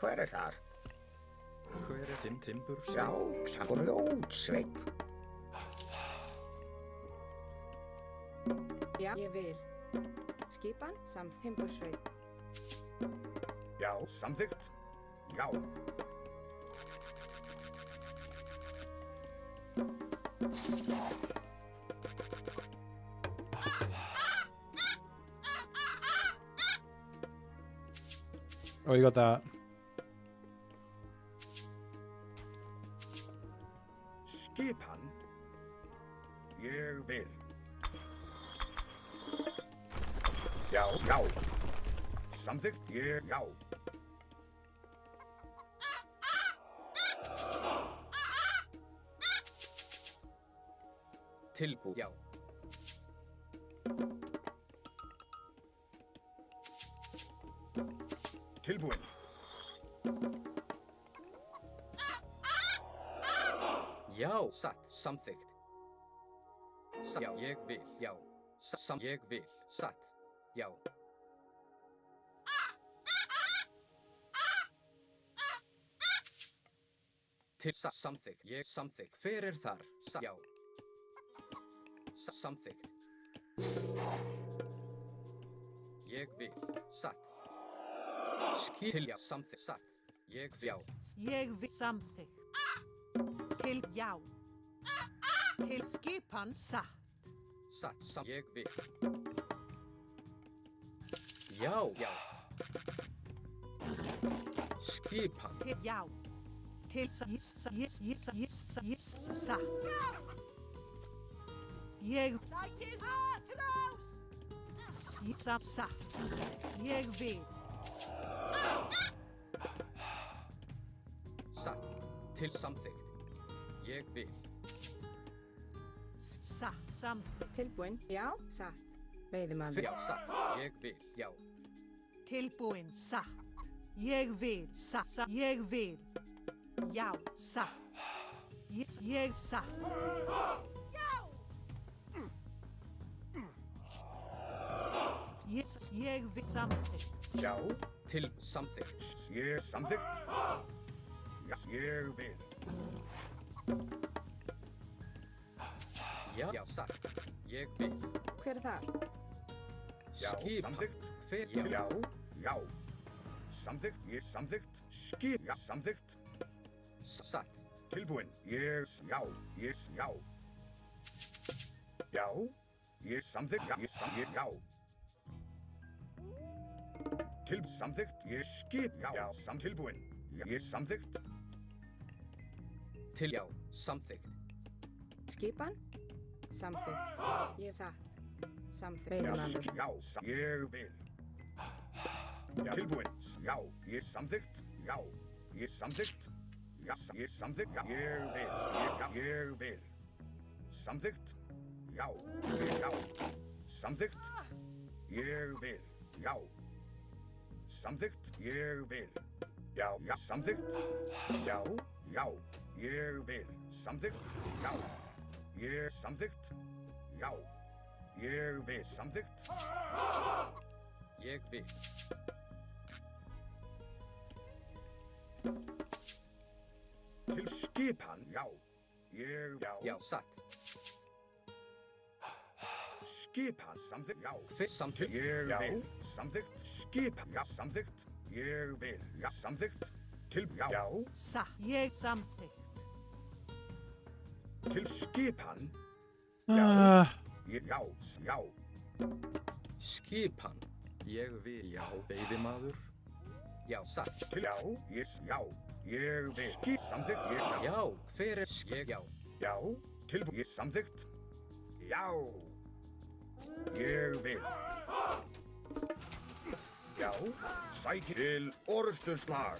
Hver þar? Hver þinn timbursveit? Já, grjótsveit. Já, ég vil. Skipan samt timbursveit. Já, samþykkt. Já. Oh, you got that. Skipan. Ég vil. Já, já. Samþykkt. Ég, já. Tilbú. Já. Tilbúin. Já, satt. Samþykkt. Já, ég vil. Já. Ég vil. Satt. Já. Til samþykkt. Ég samþykkt. Hver þar? Já. Samþykkt. Ég vil. Satt. Til já. Samþykkt. Satt. Ég vil. Já. Ég vil samþykkt. Til já. Til skipan satt. Satt. Ég vil. Já. Já. Skipan. Til já. Til satt. Ég sækið Atrás. Satt. Ég vil. Satt. Til samþykkt. Ég vil. Satt. Samþykkt. Tilbúin. Já, satt. Veiðimaður. Já, satt. Ég vil. Já. Tilbúin. Satt. Ég vil. Satt. Ég vil. Já, satt. Ég satt. Ég vil samþykkt. Já. Til samþykkt. Ég samþykkt. Já, ég vil. Já, já, satt. Ég vil. Hver þar? Já, Skipan. samþykkt. Hver? Já, já. Samþykkt. Ég samþykkt. Skip. Já, samþykkt. Satt. Tilbúin. Ég, já. Ég, já. Já. Ég samþykkt. Já, ég samþykkt. Já. Til samþykkt. Ég skip. Já, já. Tilbúin. Ég samþykkt. Til já. Samþykkt. Skipan? Samþykkt. Ég satt. Samþykkt. Já, Veiðimaður. já. Ég vil. Já. Tilbúin. Já. Ég samþykkt. Já. Ég samþykkt. Já, ég samþykkt. Já. Ég vil. Ég vil. Samþykkt. Já. Já. Samþykkt. Ég vil. Já. Samþykkt. Ég vil. Já, já. Samþykkt. Já. Já. Ég vil. Samþykkt. Já. Ég samþykkt. Já. Ég vil. Samþykkt. Ég vil. Til skipan. Já. Ég, já. Já, satt. Skipan. Samþykkt. Já. Hver samþykkt? Ég vil. Samþykkt. Skipan. Já, samþykkt. Ég vil. Já, samþykkt. Til já. Sa. Ég samþykkt. Til skipan. Uh, Já. Já. Skipan. Ég vil já, veiðimaður. Já, satt. Til já. Já. Ég vil. Samþykkt. Ég Já, hver er ég já? Já. Tilbúið. Ég samþykkt. Já. Ég vil. Já. Sækir til orðsturslag.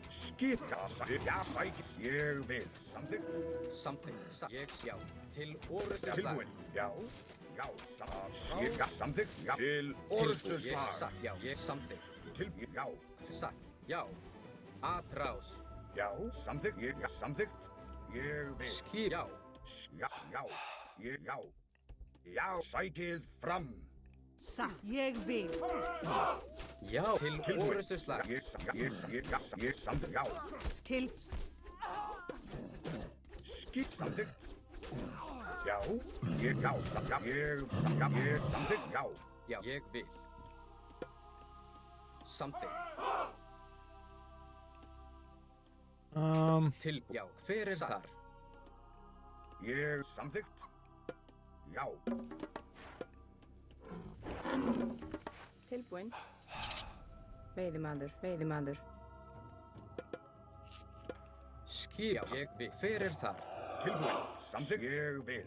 Skip. Já, sækir. Ég vil. Samþykkt. Samþykkt. Ég já. Til orðsturslag. Tilbúin. Já. Já. Skip. Já, samþykkt. Já. Til orðsturslag. Já, ég samþykkt. Tilbúið. Já. Satt. Já. Atrás. Já. Samþykkt. Ég samþykkt. Ég vil. Skip. Já. Já. Já. Ég já. Já. Sækið fram. Sa. Ég vil. Já, til orðsturslag. Ég samþykkt. Já. Til. Skip samþykkt. Já. Ég já. Ég samþykkt. Já. Já, ég vil. Samþykkt. Til, já, hver er þar? Ég samþykkt. Já. Tilbúin. Veiðimaður. Skip, já, ég vil. Hver er þar? Tilbúin. Samþykkt. Ég vil.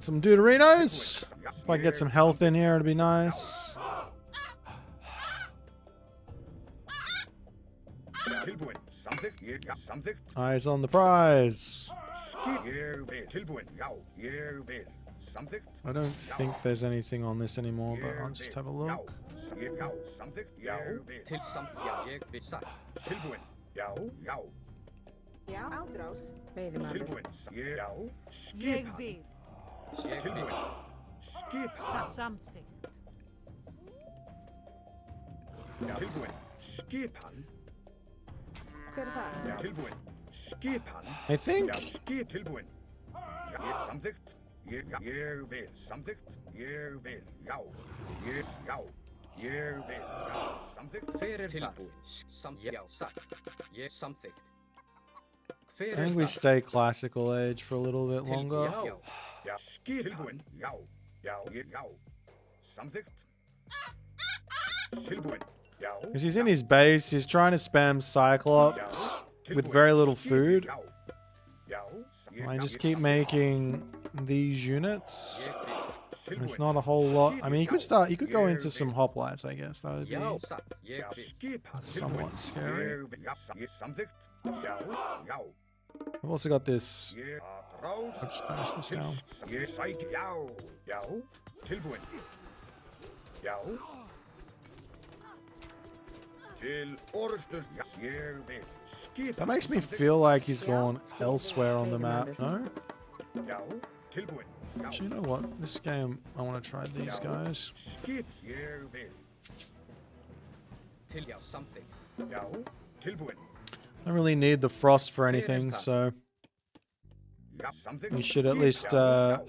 some Deuterinos. If I can get some health in here, it'd be nice. Tilbúin. Samþykkt. Ég samþykkt. Eyes on the prize. Ég vil. Tilbúin. Já. Ég vil. Samþykkt. I don't think there's anything on this anymore, but I'll just have a look. Já. Samþykkt. Ég vil. Til samþykkt. Já, ég vil satt. Tilbúin. Já. Já. Já, átrás. Veiðimaður. Tilbúin. Já. Ég vil. Tilbúin. Skip. Samþykkt. Tilbúin. Skipan. Hver er það? Tilbúin. Skipan. I think. Skip. Tilbúin. Ég samþykkt. Ég vil. Samþykkt. Ég vil. Já. Já. Ég vil. Já. Samþykkt. Hver er tilbúin? Já, satt. Ég samþykkt. I think we stay classical age for a little bit longer. Já. Skip. Tilbúin. Já. Já. Já. Samþykkt. Tilbúin. Já. Because he's in his base, he's trying to spam Cyclops with very little food. I just keep making these units. It's not a whole lot. I mean, you could go into some hoplites, I guess. That would be somewhat scary. I've also got this. I'll just smash this down. That makes me feel like he's gone elsewhere on the map, no? Actually, you know what? This game, I want to try these guys. I don't really need the frost for anything, so we should at least. I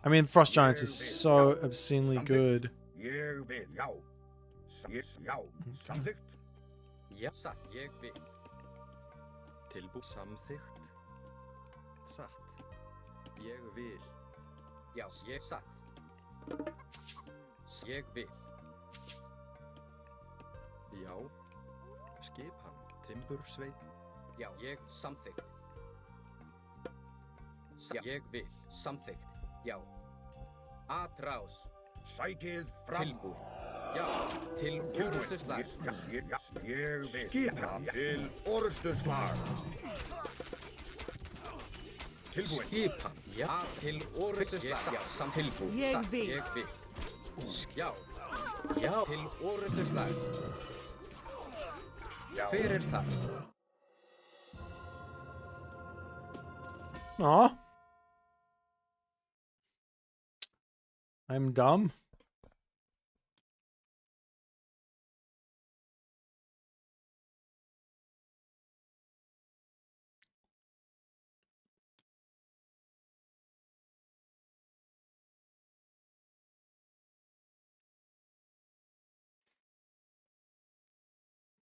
mean, Frost Giants is so obscenely good. Já, satt, ég vil. Tilbú samþykkt. Satt. Ég vil. Já, ég satt. Ég vil. Já. Skipan. Timbursveitin. Já, ég samþykkt. Já, ég vil. Samþykkt. Já. Atrás. Sækið fram. Tilbúin. Já, til orðsturslag. Skipan til orðsturslag. Tilbúin. Skipan. Já, til orðsturslag. Já, samt tilbúin. Ég vil. Ég vil. Já. Já, til orðsturslag. Hver er það? Aw. I'm dumb.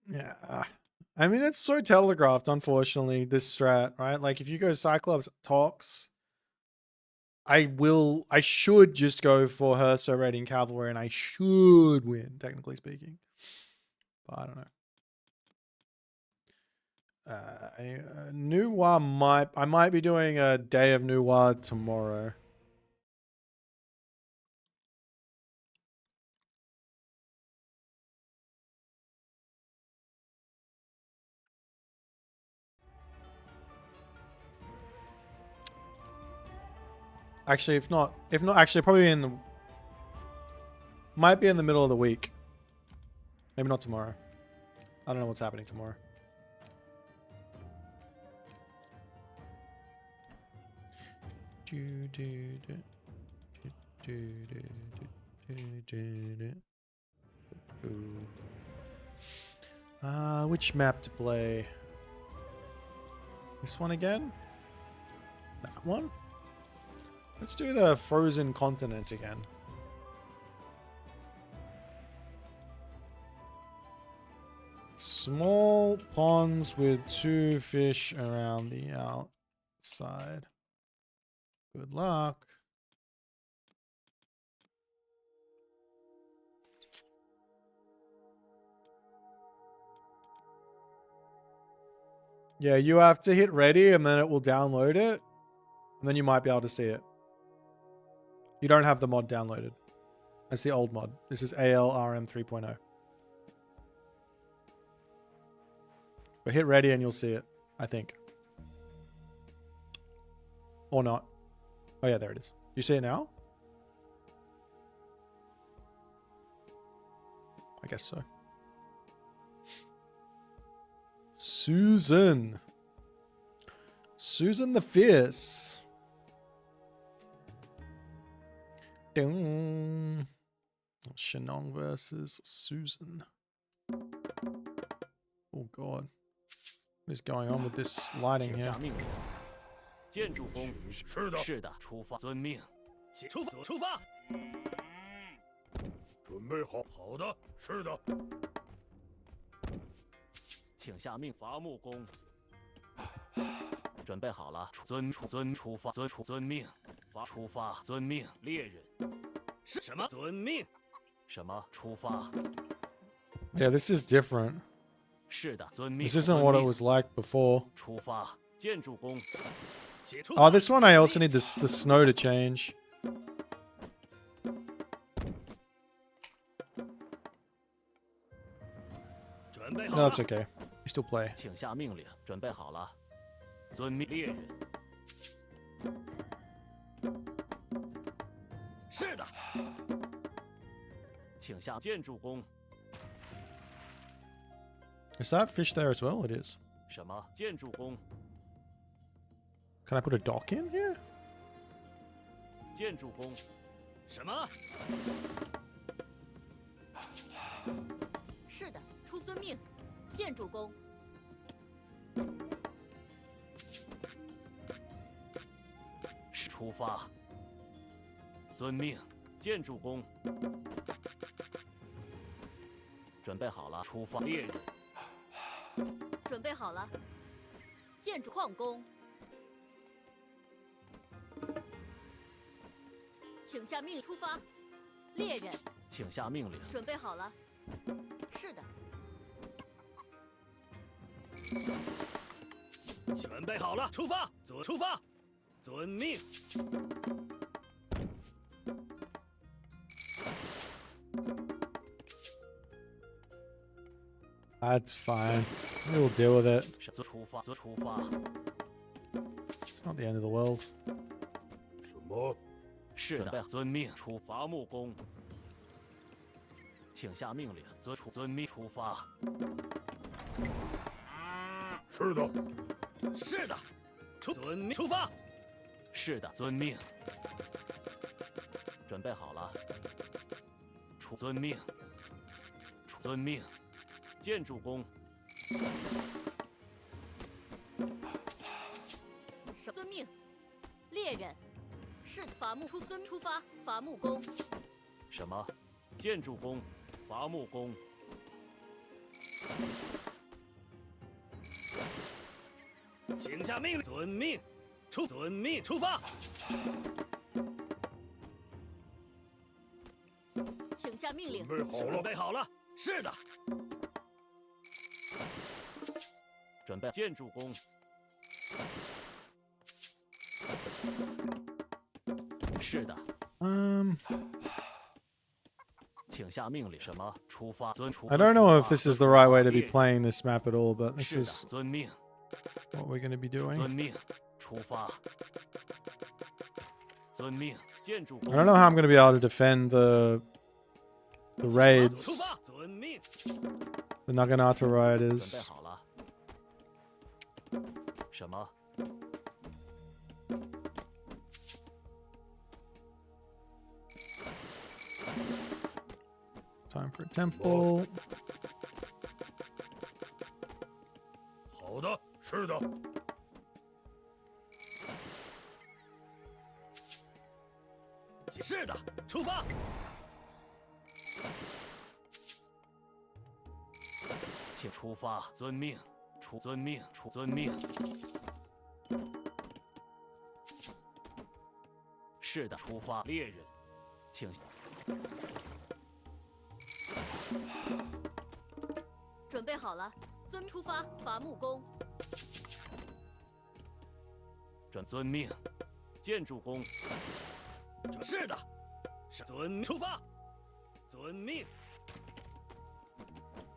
Yeah. I mean, it's so telegraphed, unfortunately, this strat, right? Like, if you go Cyclops Tox, I should just go for Herso rating Cavalry, and I should win, technically speaking. But I don't know. Nuwa I might be doing a Day of Nuwa tomorrow. Actually, if not, actually, probably might be in the middle of the week. Maybe not tomorrow. I don't know what's happening tomorrow. Which map to play? This one again? That one? Let's do the frozen continent again. Small ponds with 2 fish around the outside. Good luck. Yeah, you have to hit ready and then it will download it. And then you might be able to see it. You don't have the mod downloaded. That's the old mod. This is ALRM 3.0. But hit ready and you'll see it, I think. Or not. Oh yeah, there it is. You see it now? I guess so. Susan. Susan the Fierce. Shenong versus Susan. Oh god. What is going on with this lighting here? 建筑工，是的，出发，遵命，出发，准备好，好的，是的。请下命，伐木工，准备好了，出发，遵命，出发，遵命，猎人，是什么？遵命，什么？出发。Yeah, this is different. 是的，遵命。 This isn't what it was like before. 出发，建筑工。 Oh, this one I also need the snow to change. No, that's okay. You still play. 请下命令，准备好了，遵命，猎人。是的，请下建筑工。 Is that fish there as well? It is. 什么建筑工？ Can I put a dock in here? 建筑工，什么？是的，出遵命，建筑工。出发，遵命，建筑工。准备好了，出发，猎人。准备好了，建筑矿工。 请下命令出发，猎人。请下命令。准备好了。是的。准备好了，出发，出发，遵命。That's fine. We'll deal with it. 出发，出发。 It's not the end of the world. 什么？ 是的，遵命，出伐木工。请下命令，遵命出发。是的，是的，遵命出发。是的，遵命。准备好了，遵命，遵命，建筑工。遵命，猎人。 是伐木出发，伐木工。什么？建筑工，伐木工。请下命令。遵命，遵命，出发。请下命令。准备好了。是的。准备建筑工。是的。请下命令。什么？出发。I don't know if this is the right way to be playing this map at all, but this is 遵命。 what we're going to be doing. 遵命，出发。遵命，建筑工。I don't know how I'm going to be able to defend the raids. The Naginata 准备 riders. 好了。什么？ Time for a temple. 好的，是的。是的，出发。请出发。遵命，遵命，遵命。是的，出发。猎人，请。 准备好了，出发，伐木工。遵命，建筑工。是的，出发，遵命。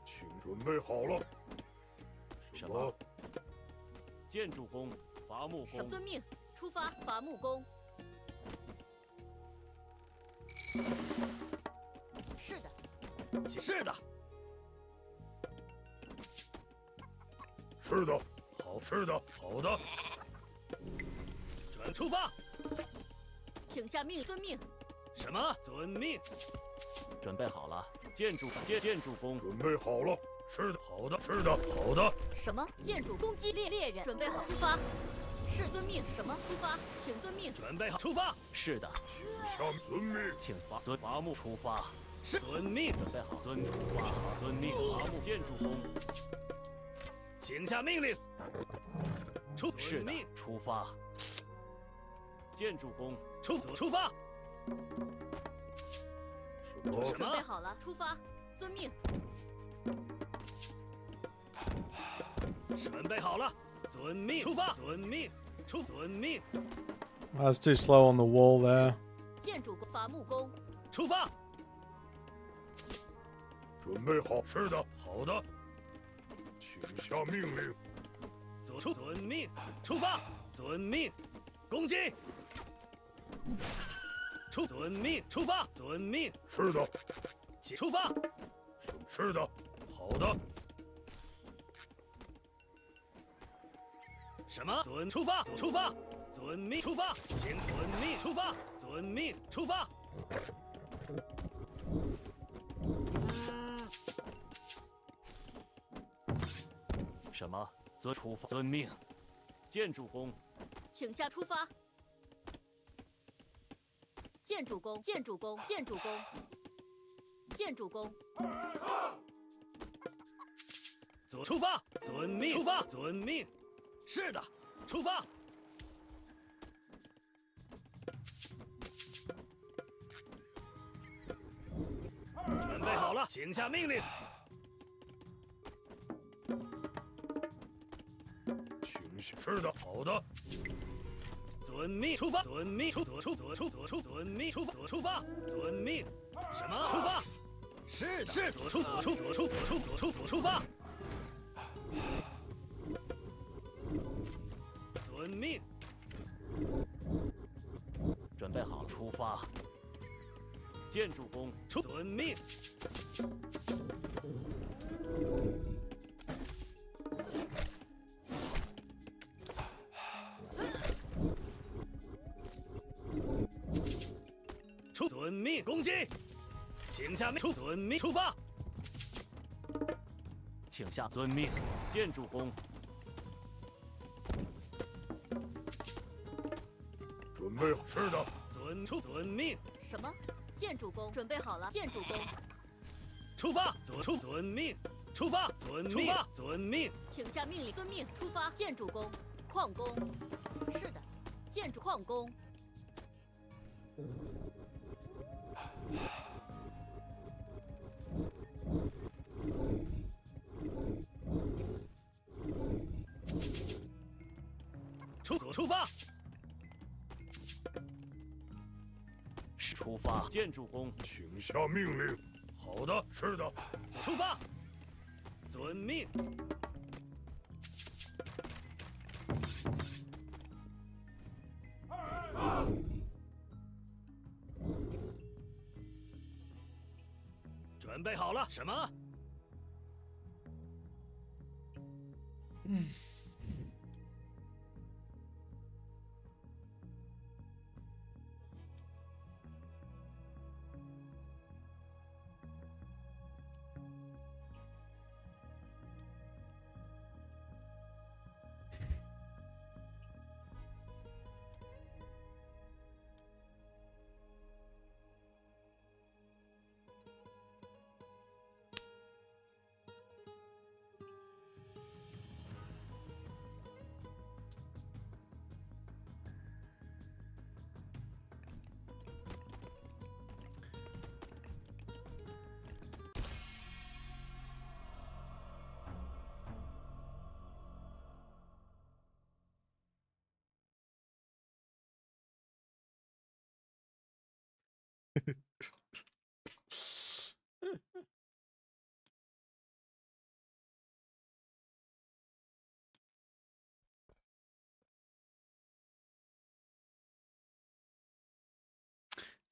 请准备好了。什么？建筑工，伐木工。遵命，出发，伐木工。是的。是的。 是的，好，是的，好的。出发。请下命令。遵命。什么？遵命。准备好了。建筑工。准备好了。是的，好的，是的，好的。什么？建筑攻击猎人。准备好，出发。是遵命。什么？出发，请遵命。准备好，出发。是的。遵命。请伐木出发。是遵命。准备好，出发。遵命，伐木建筑工。 请下命令。是的，出发。建筑工，出发。什么？准备好了，出发。遵命。准备好了，遵命。出发。遵命。遵命。I was too slow on the wall there. 建筑工，伐木工。出发。准备好。是的，好的。 请下命令。遵命，出发。遵命，攻击。遵命，出发。遵命。是的。出发。是的，好的。什么？出发。出发。遵命，出发。请遵命，出发。遵命，出发。什么？出发。遵命。建筑工，请下出发。建筑工，建筑工，建筑工，建筑工。出发。遵命。出发。遵命。是的，出发。准备好了，请下命令。 是的，好的。遵命，出发。遵命，遵命，出发。遵命。什么？出发。是出发。遵命。准备好，出发。建筑工，遵命。 遵命，攻击！请下命，遵命，出发！请下遵命，建筑工。准备好。是的。遵命。什么？建筑工，准备好了。建筑工。出发！遵命，出发！遵命，遵命。请下命令，遵命，出发！建筑工。矿工。是的，建筑矿工。出发！出发！建筑工，请下命令。好的，是的。出发！遵命。准备好了？什么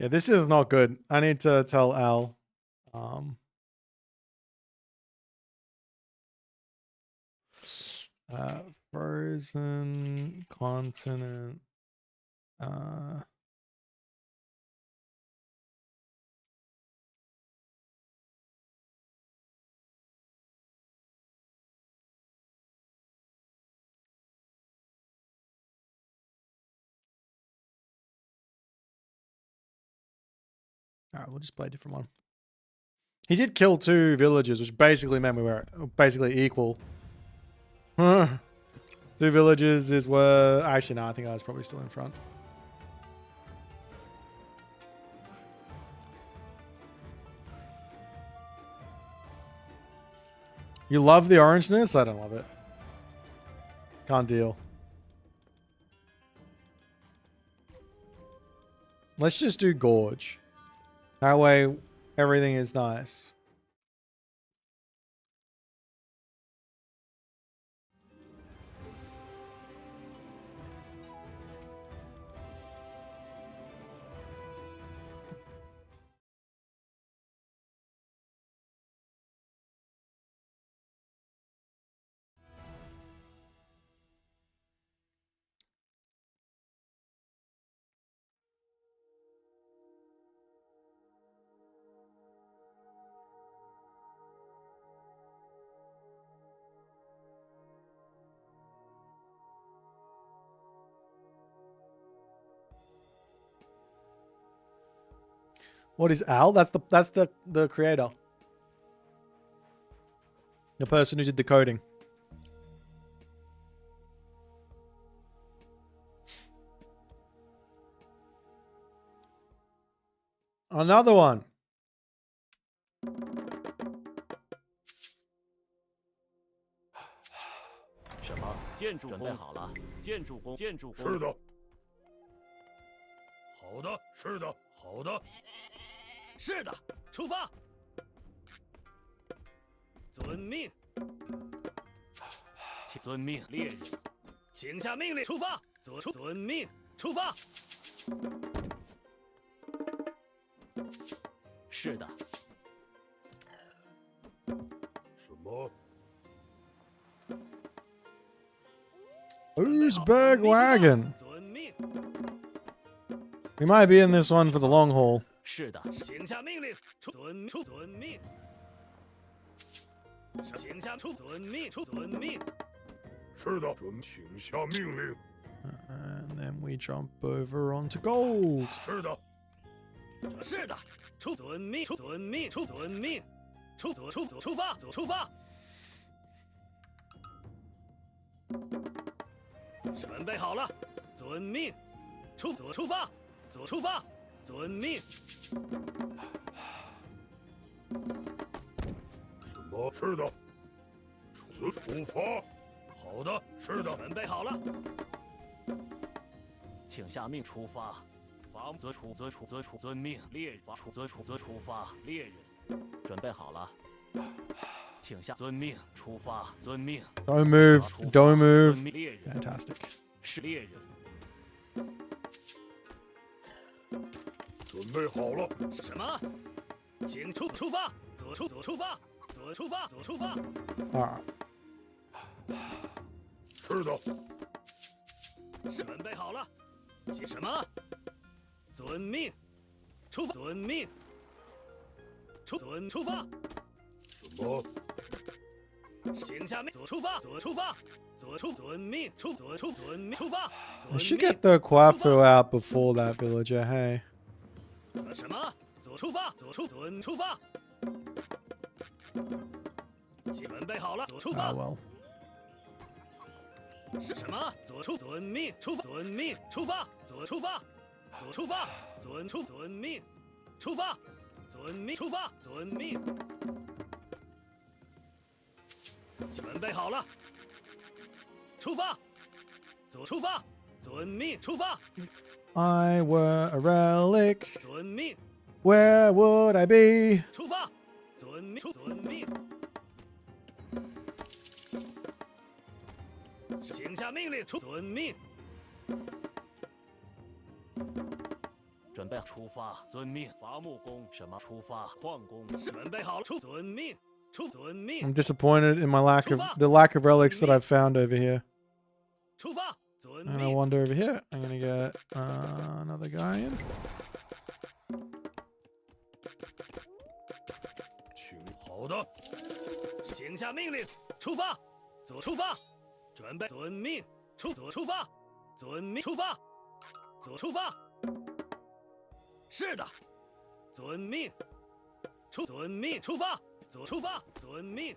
？Yeah, this is not good. I need to tell Al. Frozen continent. All right, we'll just play a different one. He did kill 2 villagers, which basically meant we were basically equal. 2 villagers is where... Actually, no, I think I was probably still in front. You love the orangeness? I don't love it. Can't deal. Let's just do Gorge. That way, everything is nice. What is Al? That's the creator. The person who did the coding. Another one. 什么？建筑准备好了？建筑工，建筑工。是的。好的，是的，好的。是的，出发。遵命。遵命，猎人，请下命令，出发。遵命，出发。是的。什么？ Uzbek wagon. We might be in this one for the long haul. 是的，请下命令，遵命。请下遵命。是的，请下命令。 And then we jump over onto gold. 是的。是的，遵命。出发。准备好了，遵命，出发，出发，遵命。什么？是的。出发。好的，是的，准备好了。请下命出发。伐则遵命。猎人出发。猎人准备好了。请下遵命出发。遵命。Don't move. Don't move. 猎人 Fantastic. 是猎人。准备好了。什么？请出发，左出发。Alright. 是的。准备好了。什么？遵命，遵命，出发。什么？请下命，出发，遵命，遵命，出发。 We should get the Quafu out before that villager, hey? 什么？出发，出发。准备好了，出发。 Ah, well. 是什么？遵命，遵命，出发，出发，遵命，出发，遵命，出发，遵命。准备好了，出发，出发，遵命，出发。 I were a relic. 遵命， Where would I be? 出发，遵命，遵命。 请下命令，遵命。准备出发，遵命。伐木工什么？出发，矿工。准备好了，遵命，遵命。 I'm disappointed in my lack of the lack of relics that I've found over here. 出发，遵 And I 命。 wander over here. I'm gonna get another guy in. 好的，请下命令，出发，出发。 准备，遵命，出发，遵命，出发，出发。是的，遵命，遵命，出发，出发，遵命。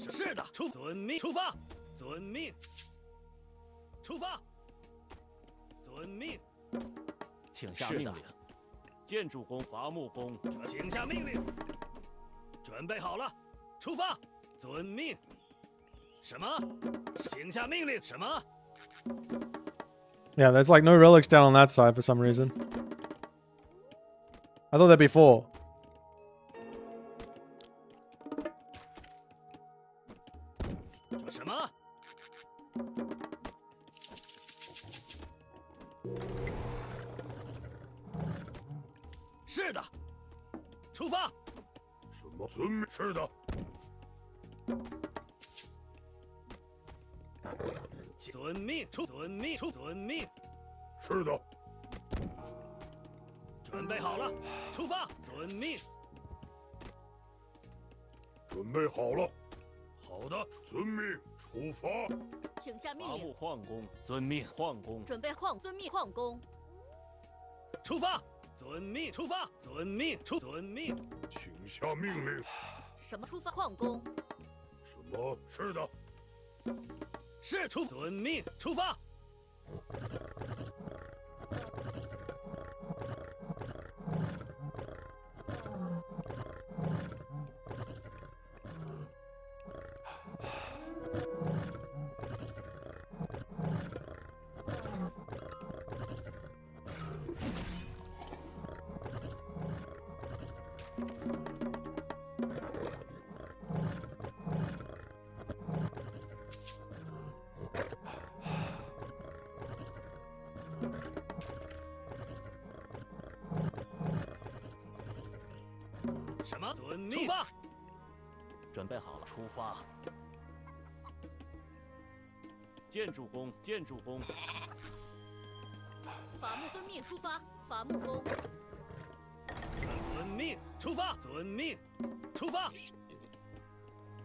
是的，遵命，出发，遵命，出发，遵命。请下命令。建筑工、伐木工，请下命令。准备好了，出发，遵命。 什么？请下命令。什么？ Yeah, there's like no relics down on that side for some reason. I thought there'd be 4. 什么？是的，出发。什么？遵命。是的。 遵命，遵命，遵命。是的。准备好了，出发，遵命。准备好了。好的，遵命，出发。请下命令伐木。矿工，遵命，矿工。准备遵命矿工。出发，遵命，出发，遵命，遵命。请下命令。什么？出发矿工。什么？是的。 是遵命，出发。什么？遵命，出发。准备好了，出发。建筑工，建筑工。伐木遵命出发，伐木工。遵命，出发。遵命，出发。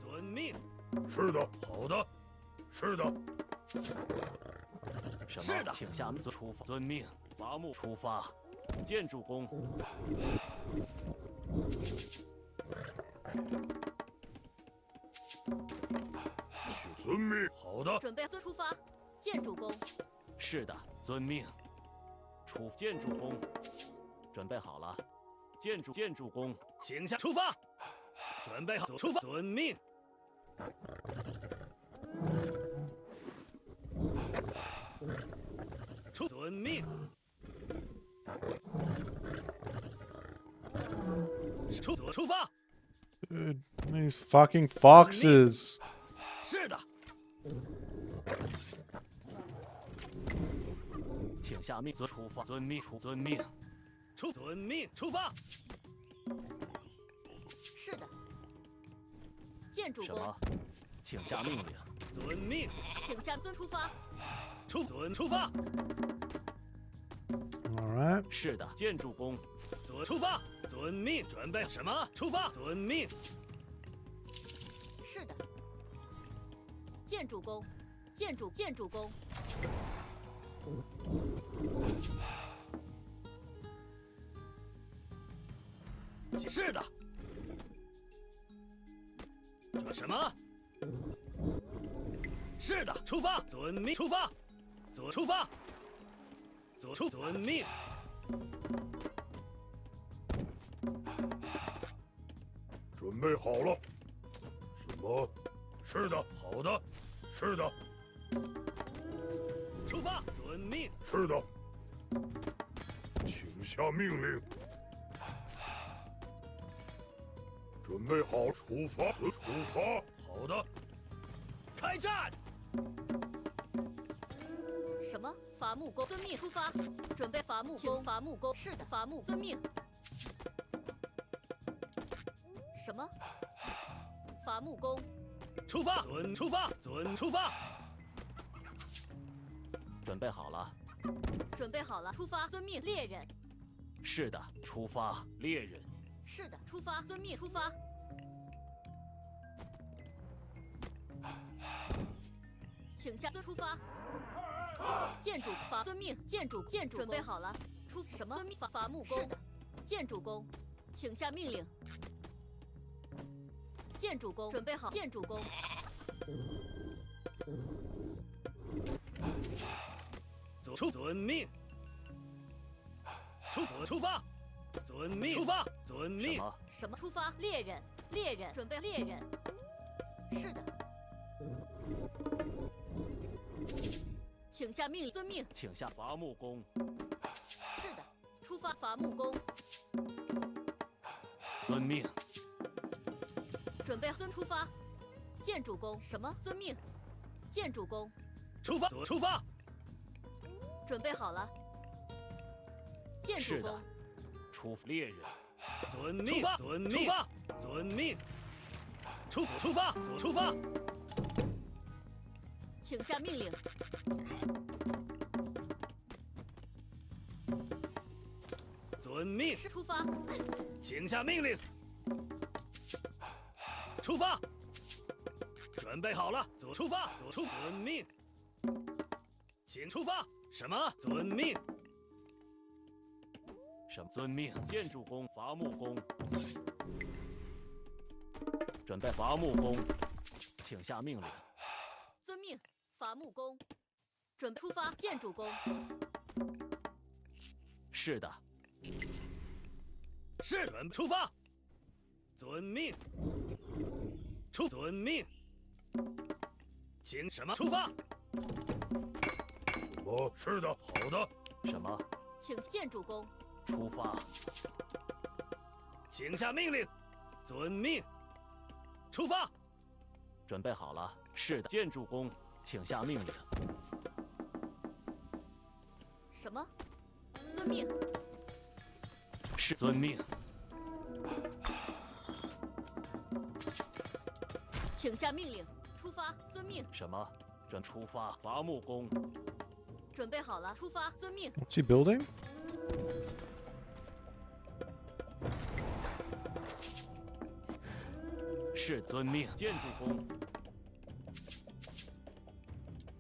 遵命。是的。好的。是的。什么？是的。请下命出发。遵命。伐木出发。建筑工。 遵命。好的。的。准备出发，建筑工。是的，遵命。出建筑工，准备好了。建筑工，请下出发。准备好，出发，遵命。遵命。出发。 Dude, these fucking foxes. 是的。请下命，出发，遵命，遵命。遵命，出发。是的。建筑工。什么？请下命令。遵命。请下出发。出发。 All right. 是的，建筑工。出发。遵命。准备什么？出发。遵命。是的。建筑工。建筑工。是的。什么？是的，出发，遵命，出发，出发，遵命。准备好了。什么？是的，好的，是的。出发，遵命。是的。请下命令。准备好，出发，出发。好的。开战。什么？伐木工，遵命，出发。准备伐木工，伐木工。是的，伐木，遵命。什么？伐木工。出发，出发，出发。准备好了。准备好了，出发，遵命，猎人。是的，出发，猎人。是的，出发，遵命，出发。请下出发。建筑伐遵命，建筑准备好了，出什么？伐木工。是的，建筑工，请下命令。建筑工准备好，建筑工。遵命。出发。遵命，出发，遵命。什么？出发，猎人，猎人，准备猎人。是的。请下命令，遵命。请下伐木工。是的，出发，伐木工。遵命。准备出发。建筑工，什么？遵命。建筑工。出发，出发。准备好了。建筑工。出猎人。遵命，遵命，出发，遵命。出发，出发。请下命令。遵命。出发。请下命令。出发。准备好了，出发，遵命。请出发。什么？遵命。什么？遵命。建筑工，伐木工。准备伐木工，请下命令。遵命。伐木工。准备出发。建筑工。是的。是准备出发。遵命。遵命。请什么？出发。是的，好的。什么？请建筑工。出发。请下命令。遵命。出发。准备好了。是的，建筑工，请下命令。什么？遵命。是遵命。请下命令。出发。遵命。什么？出发。伐木工。准备好了，出发，遵命。What's he building? 是遵命。建筑工。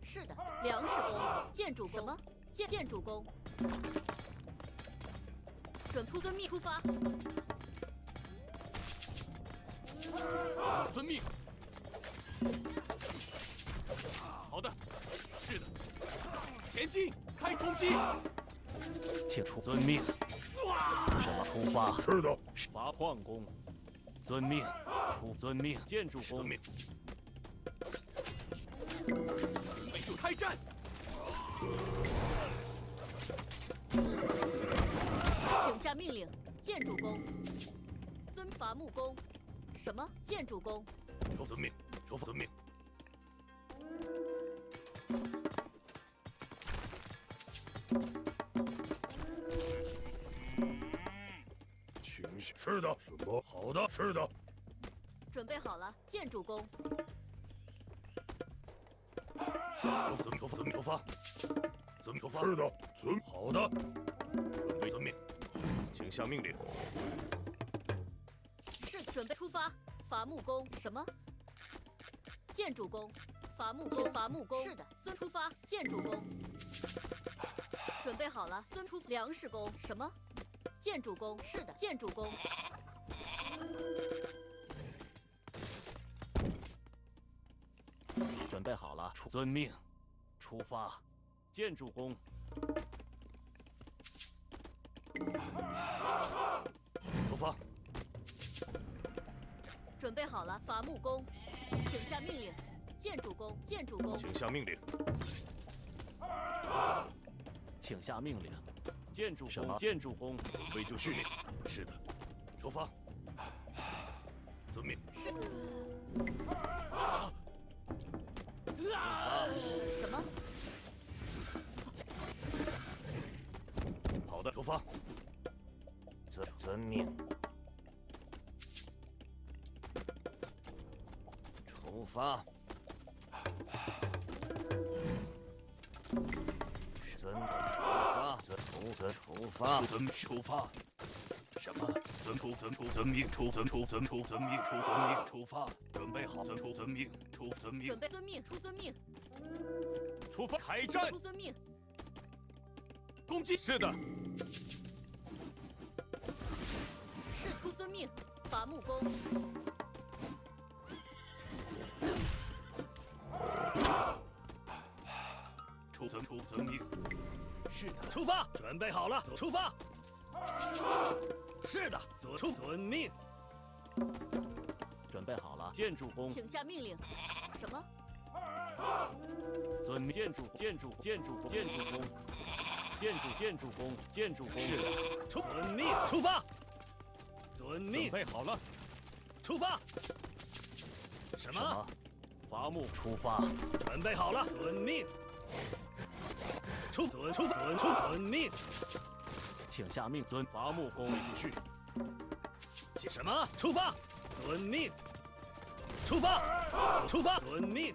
是的，粮食工，建筑工。什么？建筑工。遵命，出发。遵命。好的。前进，开冲击！请出遵命。什么？出发。是的。伐矿工。遵命。遵命。建筑工。遵命。就开战。请下命令，建筑工。伐木工。什么？建筑工。遵命。遵命。是的。什么？好的。是的。准备好了，建筑工。出发。出发。是的。好的。准备遵命，请下命令。是准备出发。伐木工。什么？建筑工。伐木工。伐木工。是的。出发。建筑工。准备好了，出粮食工。什么？建筑工。是的。建筑工。准备好了，遵命，出发，建筑工。出发。准备好了，伐木工，请下命令，建筑工。建筑工。请下命令。请下命令，建筑什么？建筑工。备就绪。是的。出发。遵命。是。什么？好的，出发。遵命。出发。出发。出发。什么？遵命。出发。准备好。遵命。遵命。准备遵命。出遵命。出发。开战。出遵命。攻击。是的。是出遵命。伐木工。出遵命。是的。出发。准备好了。出发。是的。遵命。准备好了，建筑工。请下命令。什么？遵建筑工。建筑工。是的。遵命。出发。遵命。准备好了，出发。什么？伐木。出发。准备好了。遵命。遵命。请下命。伐木工。继续。什么？出发。遵命。出发。遵命。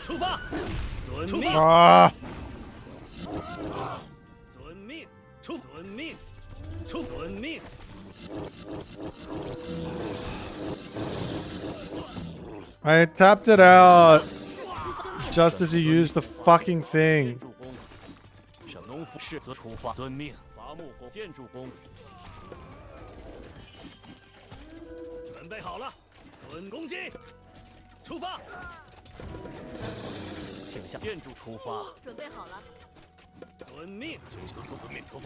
出发。遵命。啊！遵命。遵命。遵命。I tapped it out just as he used the fucking thing. 农夫是出发。遵命。伐木工。建筑工。准备好了，遵攻击，出发。请向建筑出发。准备好了。遵命。遵命。出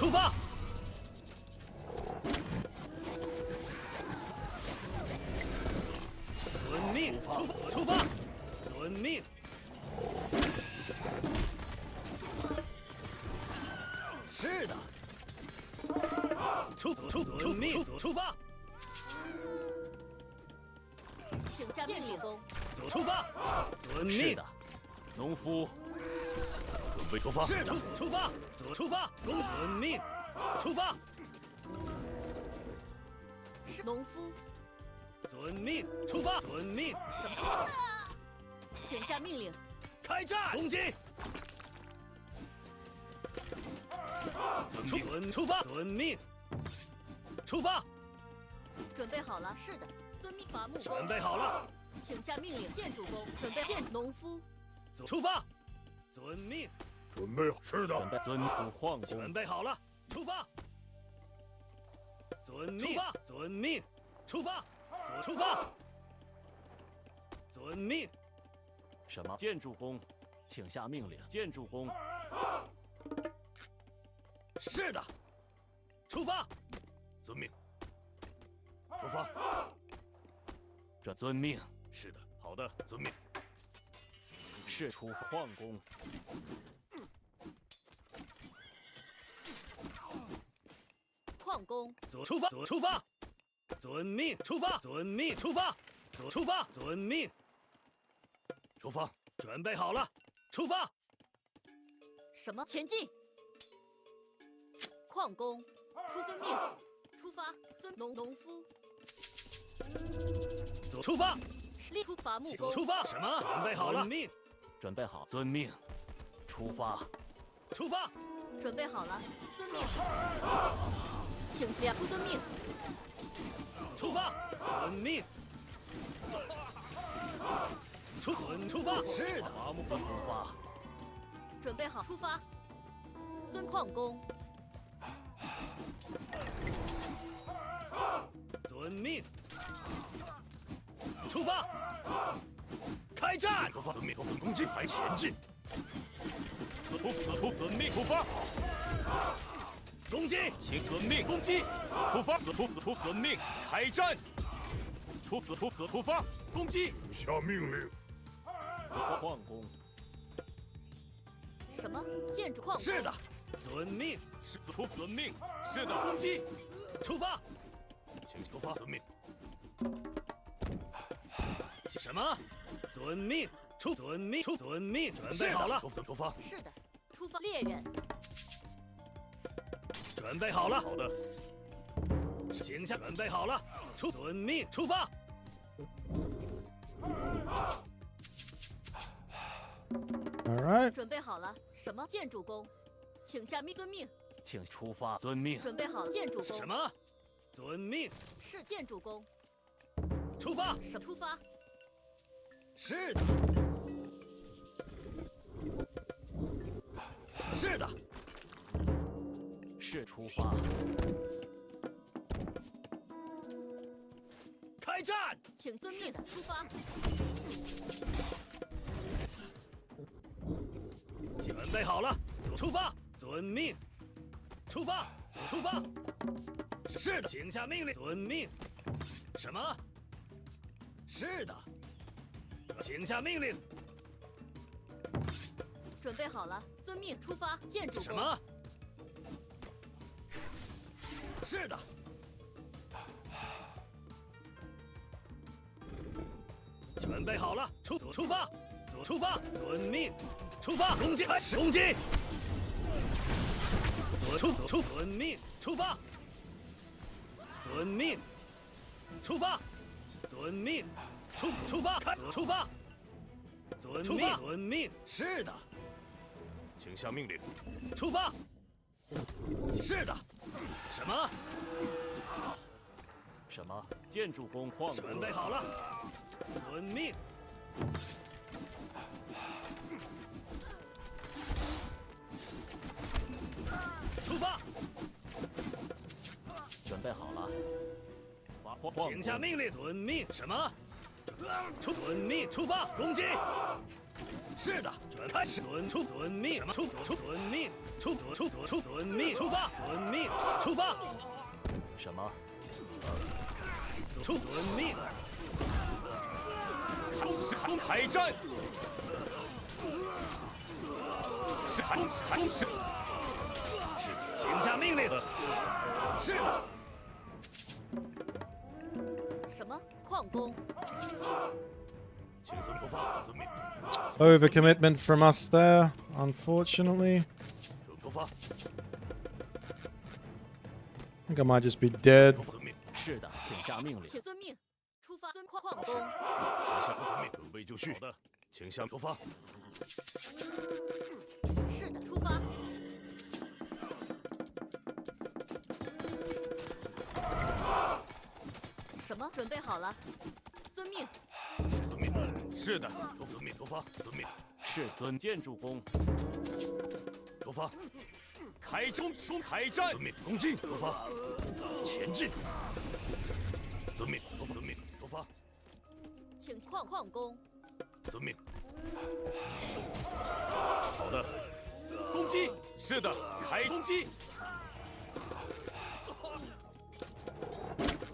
发。遵命。出发。遵命。是的。遵命。出发。请下命令。出发。遵命。是的。农夫。准备出发。是的。出发。出发。遵命。出发。是农夫。遵命。出发。遵命。什么？请下命令。开战。攻击。出发。遵命。出发。准备好了。是的。遵命。伐木工。准备好了。请下命令。建筑工。准备。建筑。农夫。出发。遵命。准备。是的。准备。遵出矿工。准备好了。出发。遵命。遵命。出发。出发。遵命。什么建筑工？请下命令。建筑工。是的，出发。遵命。出发。这遵命。是的，好的，遵命。是出发。矿工。矿工。出发。出发。遵命。出发。遵命。出发。出发。遵命。出发。准备好了。出发。什么？前进。矿工。出遵命。出发。农夫。出发。立出伐木工。出发。什么？准备好了。命。准备好。遵命。出发。出发。准备好了。遵命。请下出遵命。出发。遵命。出发。是的。伐木工出发。准备好出发。遵矿工。遵命。出发。开战。出发。遵命。攻击。还前进。遵命。出发。攻击。请遵命。攻击。出发。遵命。开战。出发。攻击。下命令。矿工。什么？建筑矿工。是的。遵命。遵命。是的。攻击。出发。请出发。遵命。什么？遵命。遵命。遵命。准备好了。出发。是的。出发。猎人。准备好了。好的。请下。准备好了。遵命。出发。All right. 准备好了。什么？建筑工，请下命。遵命。请出发。遵命。准备好。建筑工。什么？遵命。是建筑工。出发。什么？出发。是的。是的。是出发。开战。请遵命的出发。准备好了。出发。遵命。出发。出发。是的。请下命令。遵命。什么？是的。请下命令。准备好了。遵命。出发。建筑工。什么？是的。准备好了。出发。出发。遵命。出发。攻击。开始。攻击。遵命。出发。遵命。出发。遵命。出发。出发。遵命。遵命。是的。请下命令。出发。是的。什么？什么？建筑工矿工。准备好了。遵命。出发。准备好了。请下命令。遵命。什么？遵命。出发。攻击。是的。开始。遵命。什么？遵命。遵命。出发。遵命。出发。什么？遵命。开战。是。请下命令。是的。什么？矿工。请出发。遵命。Overcommitment from us there, unfortunately. 出发。I think I might just be dead. 是的，请下命令。请遵命。出发。遵矿工。请下遵命。准备就绪。好的。请下出发。是的。出发。什么？准备好了。遵命。遵命。是的。遵命。出发。遵命。是遵建筑工。出发。开战。遵命。攻击。出发。前进。遵命。遵命。出发。请矿工。遵命。好的，攻击。是的，开攻击。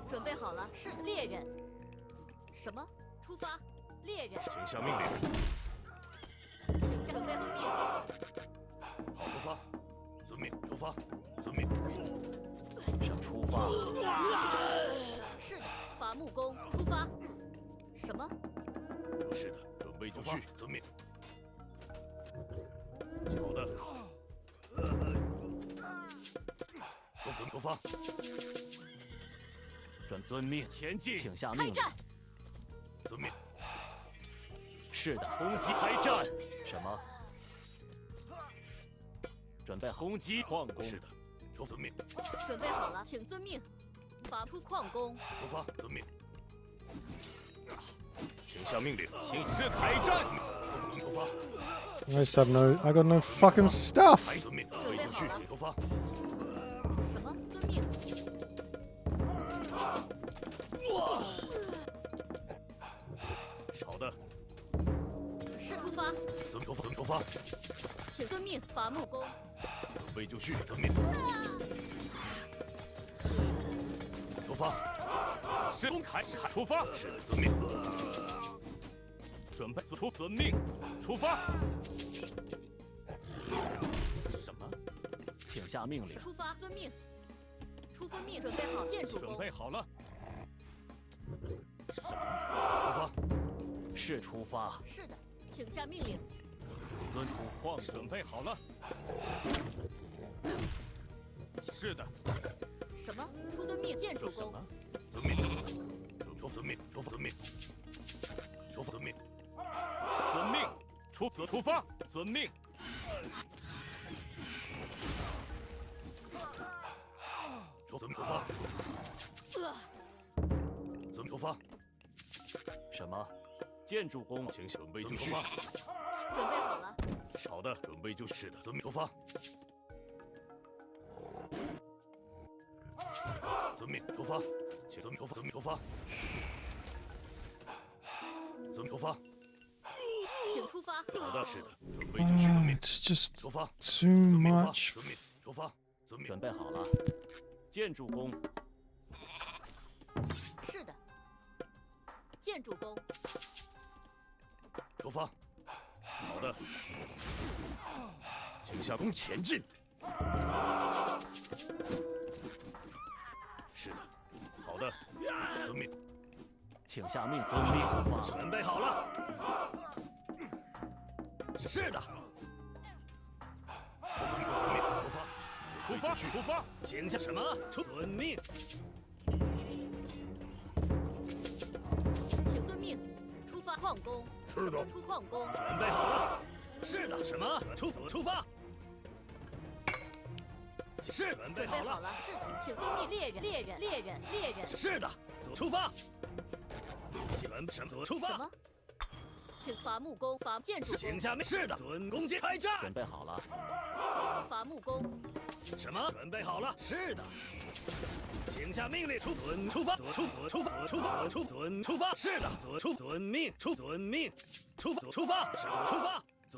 准备好了，是猎人。什么？出发，猎人。请下命令。请下准备遵命。好，出发。遵命，出发。遵命。想出发。是的，伐木工，出发。什么？是的，准备就绪。遵命。好的。出发。准遵命，前进，请下命令。开战。遵命。是的，攻击开战。什么？准备攻击矿工。是的，遵命。准备好了，请遵命。拔出矿工。出发，遵命。请下命令，请示开战。出发。I got no fucking stuff. 遵命，准备就绪，请出发。什么？遵命。好的。是出发。出发。请遵命，伐木工。准备就绪，遵命。出发。是公开，出发。是的，遵命。准备遵命，出发。什么？请下命令。出发，遵命。出遵命，准备好，建筑工。准备好了。什么？出发。是出发。是的，请下命令。遵出矿准备好了。是的。什么？出遵命，建筑工。遵命。遵命。遵命。遵命。遵命。出发。遵命。出发。出发。什么？建筑工，请准备就绪。准备好了。好的，准备就绪的。遵命，出发。遵命，出发。请遵命，出发。遵命，出发。请出发。好的，是的，准备就绪。遵命， It's just 出发。 too much. 遵命，出发。遵命，准备好了。建筑工。是的。建筑工。出发。好的，请下弓前进。是的，好的，遵命。请下命，遵命。出发。准备好了。是的。出发，出发，请下什么？遵命。请遵命。出发，矿工。是的。出矿工。准备好了。是的，什么？出发。是，准备好了。是的，请遵命。猎人。是的，出发。出发。什么？请伐木工，伐建筑工。请下命。是的，准攻击开战。准备好了。伐木工。什么？准备好了。是的。请下命令，出发。出发。是的，遵命。遵命。出发。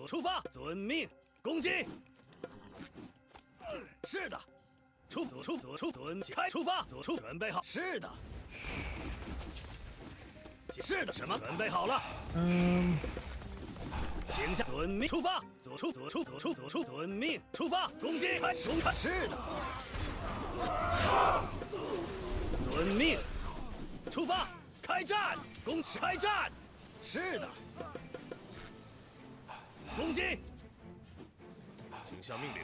出发。遵命。攻击。是的。出发。准备好。是的。是的，什么？准备好了。请下遵命，出发。遵命，出发。攻击，是的。遵命，出发。开战，开战。是的。攻击，请下命令。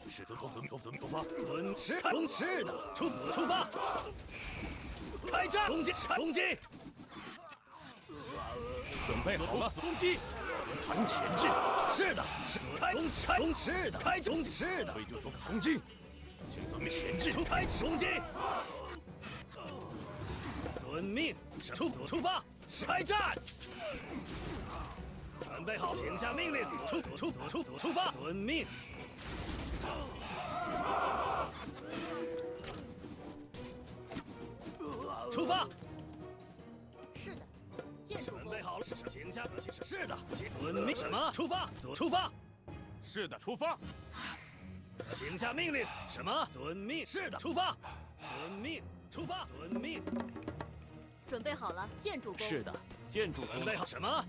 是遵出发。是的，出发。开战，攻击。准备好了，攻击。弹前进。是的，是的，开攻击。是的，攻击。请遵命前进。开攻击。遵命，出发。开战。准备好，请下命令。出发。遵命。出发。是的，建筑工。准备好了，请下。是的，遵命。什么？出发。出发。是的，出发。请下命令。什么？遵命。是的，出发。遵命。出发。遵命。准备好了，建筑工。是的，建筑工。准备好什么？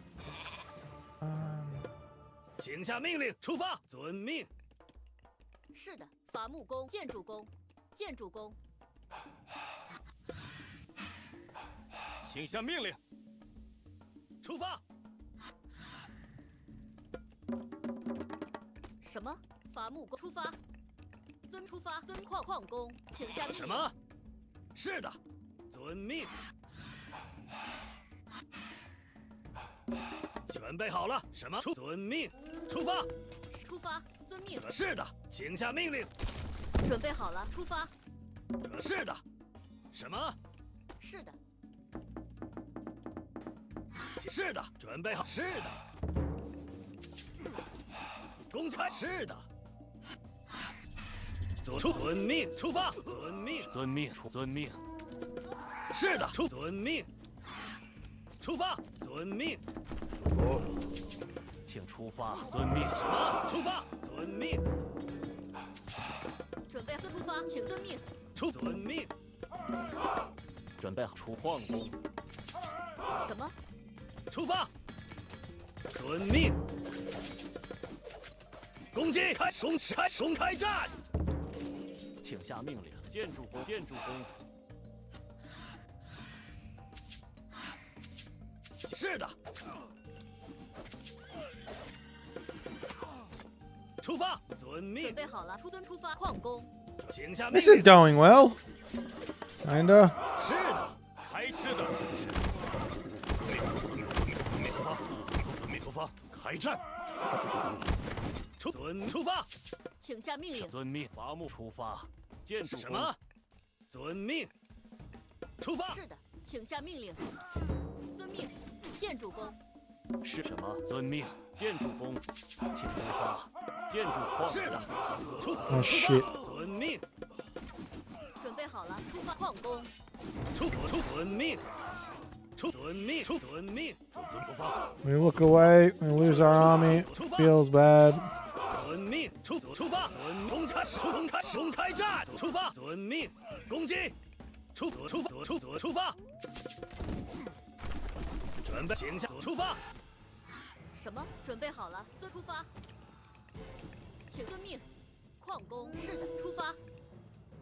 请下命令，出发。遵命。是的，伐木工、建筑工、建筑工。请下命令，出发。什么？伐木工出发。遵出发。遵矿工，请下命令。什么？是的，遵命。准备好了，什么？遵命，出发。出发。遵命。是的，请下命令。准备好了，出发。是的。什么？是的。是的，准备好。是的。公差。是的。遵命，出发。遵命。遵命。遵命。是的，遵命。出发。遵命。请出发。遵命。什么？出发。遵命。准备出发，请遵命。遵命。准备好出矿工。什么？出发。遵命。攻击！开战！请下命令。建筑工。建筑工。是的。出发。遵命。准备好了，出发。矿工。请下命 This 令。 is going well. Kinda. 是的。开吃的。出发。开战。出发。请下命令。遵命。伐木出发。建筑工。什么？遵命。出发。是的，请下命令。遵命。建筑工。是什么？遵命。建筑工，请出发。建筑矿。是的。Oh shit. 遵命。准备好了，出发。矿工。遵命。遵命。遵命。出发。 We look away. We lose our army. Feels bad. 遵命。出发。公开战。出发。遵命。攻击。出发。准备。请下。出发。什么？准备好了，出发。请遵命。矿工。是的，出发。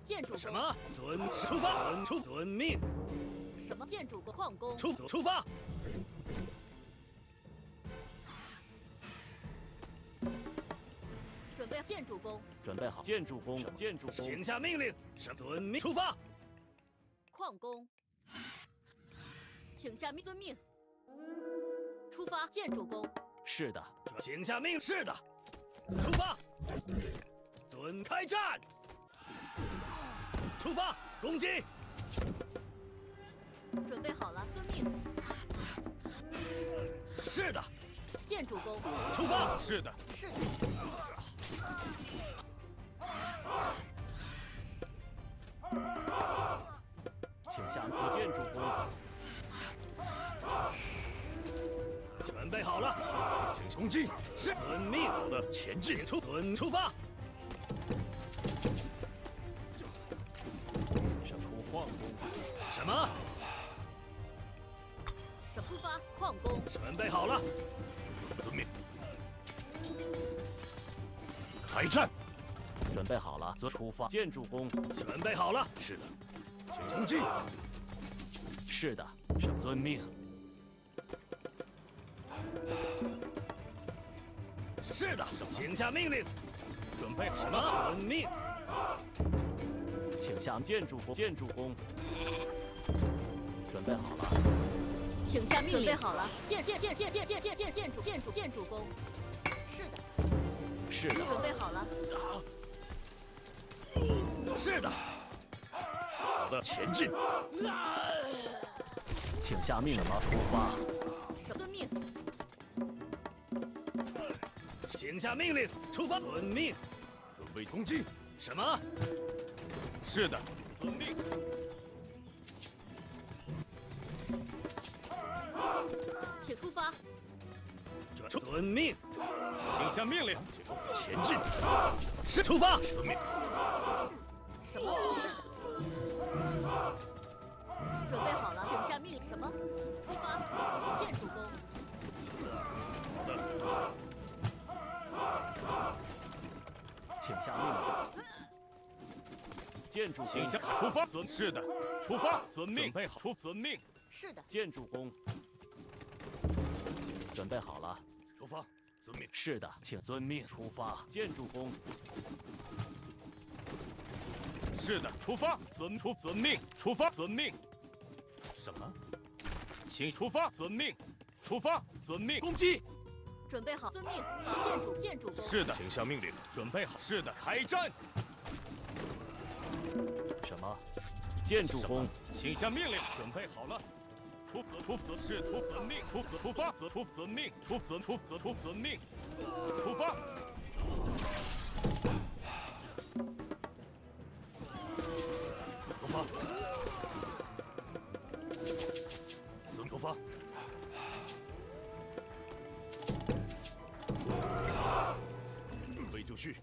建筑工。什么？出发。遵命。什么？建筑工。矿工。出发。准备建筑工。准备好。建筑工。建筑工。请下命令。遵命。出发。矿工。请下遵命。出发。建筑工。是的。请下命。是的。出发。开战。出发。攻击。准备好了，遵命。是的。建筑工。出发。是的。是的。请下建筑工。准备好了，请攻击。是。遵命。好的，前进。出发。想出矿工。什么？出发。矿工。准备好了。遵命。开战。准备好了，出发。建筑工。准备好了。是的。请攻击。是的，遵命。是的，请下命令。准备好什么？遵命。请下建筑工。建筑工。准备好了。请下命令。准备好了。建筑工。是的。是的。准备好了。是的。好的，前进。请下命令出发。遵命。请下命令，出发。遵命。准备攻击。什么？是的，遵命。请出发。遵命，请下命令，前进，是出发。遵命。什么？是。准备好了，请下命令。什么？出发。建筑工。请下命令。建筑请下出发。是的，出发。遵命。准备好。遵命。是的。建筑工。准备好了。出发。遵命。是的，请遵命出发。建筑工。是的，出发。遵命。出发。遵命。什么？请出发。遵命。出发。遵命。攻击。准备好。遵命。建筑工。是的，请下命令。准备好。是的，开战。什么？建筑工，请下命令。准备好了。出遵命。出发。出遵命。出遵命。出发。出发。出发。备就绪。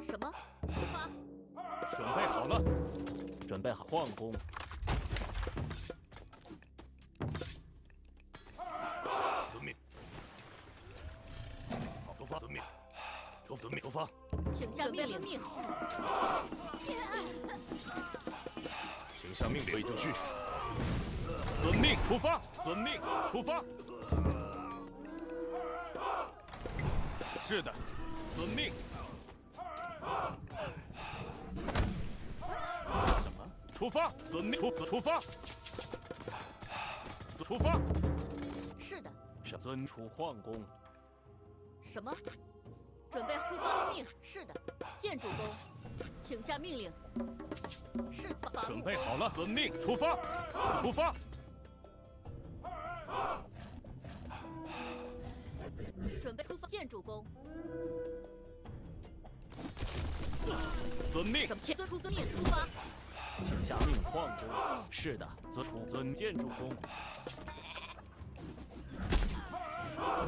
什么？出发。准备好了。准备好换工。遵命。好，出发。遵命。遵命。出发。请下命令。请下命令。备就绪。遵命。出发。遵命。出发。是的，遵命。什么？出发。遵命。出发。出发。是的。遵出换工。什么？准备出发。命。是的。建筑工，请下命令。是。准备好了。遵命。出发。出发。准备出发。建筑工。遵命。遵命。出发。请下命换工。是的，遵建筑工。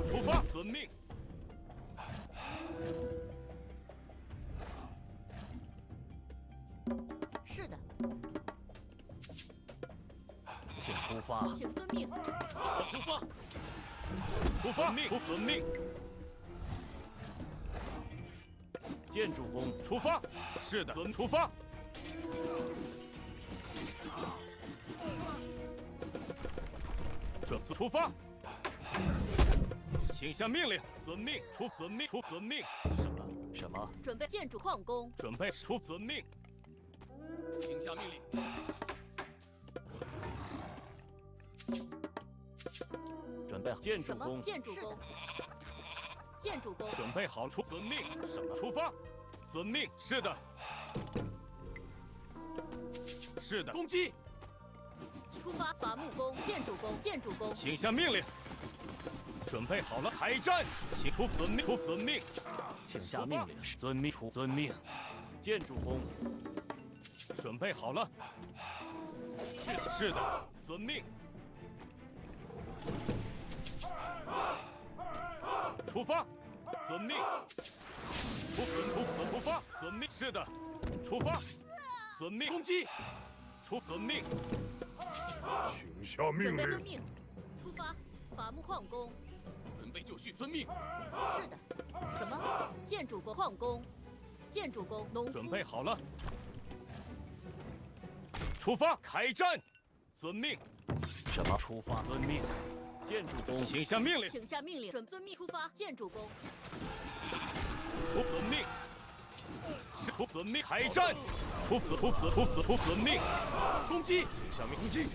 出发。遵命。是的。请出发。请遵命。出发。出发。遵命。建筑工。出发。是的，出发。出发。请下命令。遵命。遵命。遵命。什么？准备建筑矿工。准备遵命。请下命令。准备建筑工。建筑工。建筑工。准备好。遵命。什么？出发。遵命。是的。是的。攻击。出发。伐木工。建筑工。建筑工。请下命令。准备好了，开战！请出遵命。遵命。请下命令。遵命。遵命。建筑工。准备好了。是的。遵命。出发。遵命。出发。遵命。是的。出发。遵命。攻击。遵命。请下命令。准备遵命。出发。伐木矿工。准备就绪。遵命。是的。什么？建筑工。矿工。建筑工。农夫。准备好了。出发。开战。遵命。什么？出发。遵命。建筑工，请下命令。请下命令。准遵命出发。建筑工。遵命。遵命。开战。遵命。攻击。下命攻击。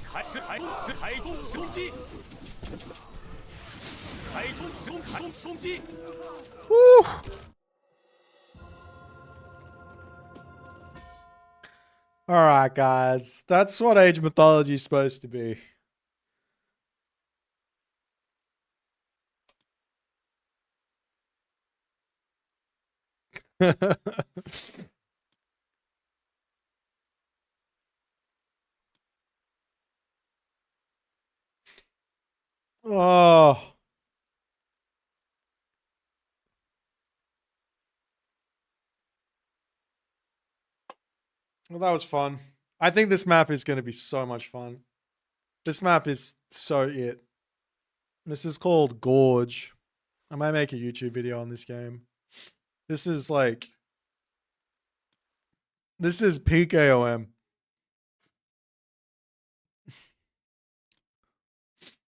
开攻攻击。开攻击。Alright, guys. That's what Age of Mythology is supposed to be. Well, that was fun. I think this map is going to be so much fun. This map is so it. This is called Gorge. I might make a YouTube video on this game. This is like... This is peak AOM.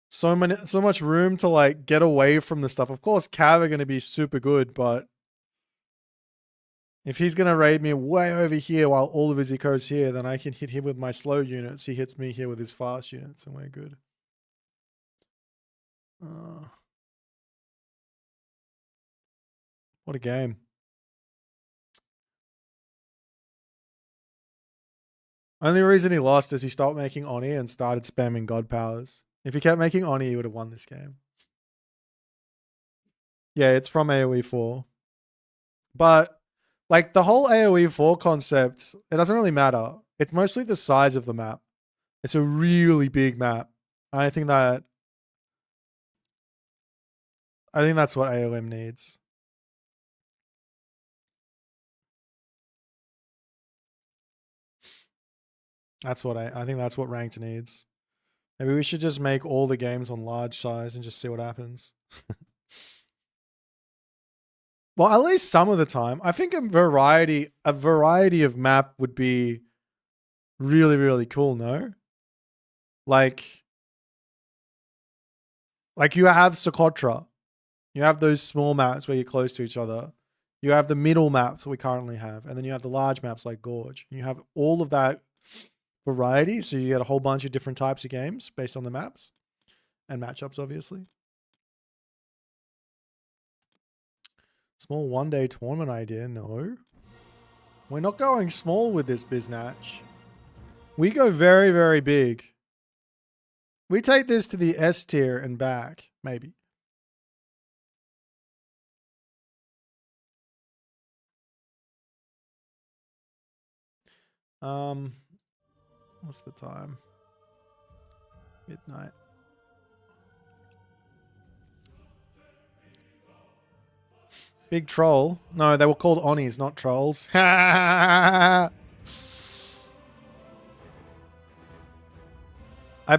So much room to like get away from the stuff. Of course, Cav are going to be super good, but if he's going to raid me way over here while all of his eco's here, then I can hit him with my slow units. He hits me here with his fast units, and we're good. What a game. Only reason he lost is he stopped making Oni and started spamming God powers. If he kept making Oni, he would have won this game. Yeah, it's from AoE 4. But, like, the whole AoE 4 concept, it doesn't really matter. It's mostly the size of the map. It's a really big map. I think that's what AOM needs. That's what I think that's what ranked needs. Maybe we should just make all the games on large size and just see what happens. Well, at least some of the time. I think a variety of map would be really, really cool, no? Like you have Satra. You have those small maps where you're close to each other. You have the middle maps that we currently have. And then you have the large maps like Gorge. You have all of that variety, so you get a whole bunch of different types of games based on the maps and matchups, obviously. Small one-day tournament idea? No. We're not going small with this biznatch. We go very, very big. We take this to the S tier and back, maybe. What's the time? Midnight. Big troll? No, they were called Onis, not trolls. I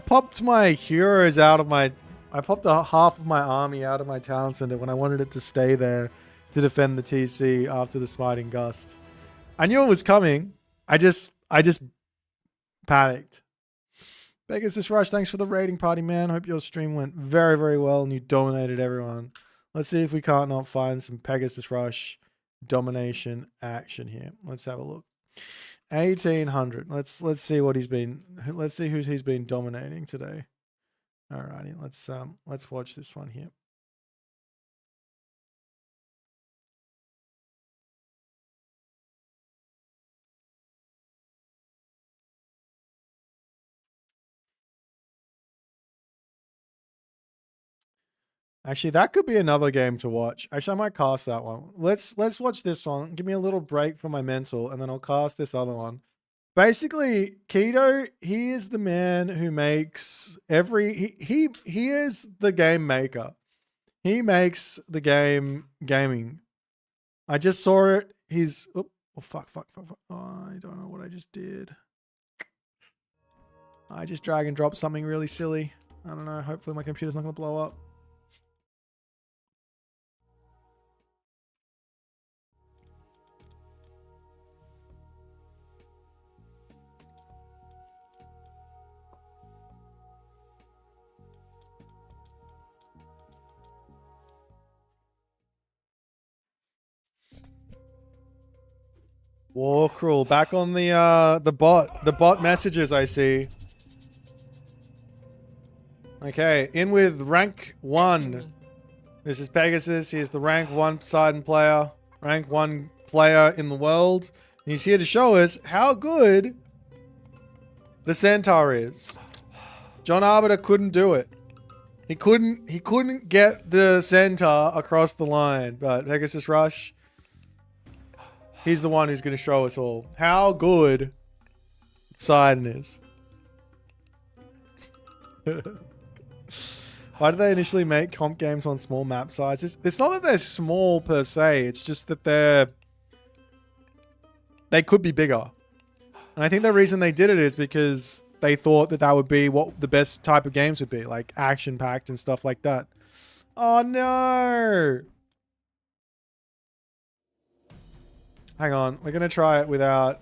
popped my heroes out of my... I popped half of my army out of my town center when I wanted it to stay there to defend the TC after the smiting gust. I knew it was coming. I just panicked. Pegasus Rush, thanks for the raiding party, man. Hope your stream went very, very well and you dominated everyone. Let's see if we can't not find some Pegasus Rush domination action here. Let's have a look. 1800. Let's see what he's been. Let's see who he's been dominating today. Alrighty, let's watch this one here. Actually, that could be another game to watch. Actually, I might cast that one. Let's watch this one. Give me a little break from my mental, and then I'll cast this other one. Basically, Keto, he is the man who makes he is the game maker. He makes the game gaming. I just saw it. He's oh fuck. Oh, I don't know what I just did. I just drag and drop something really silly. I don't know. Hopefully my computer's not gonna blow up. War Cruel back on the bot messages I see. Okay, in with rank 1. This is Pegasus. He is the rank 1 Poseidon player, rank 1 player in the world. And he's here to show us how good the Centaur is. John Arbiter couldn't do it. He couldn't get the Centaur across the line, but Pegasus Rush, he's the one who's going to show us all how good Poseidon is. Why did they initially make comp games on small map sizes? It's not that they're small per se. It's just that they could be bigger. And I think the reason they did it is because they thought that that would be what the best type of games would be, like action-packed and stuff like that. Oh no! Hang on, we're gonna try it without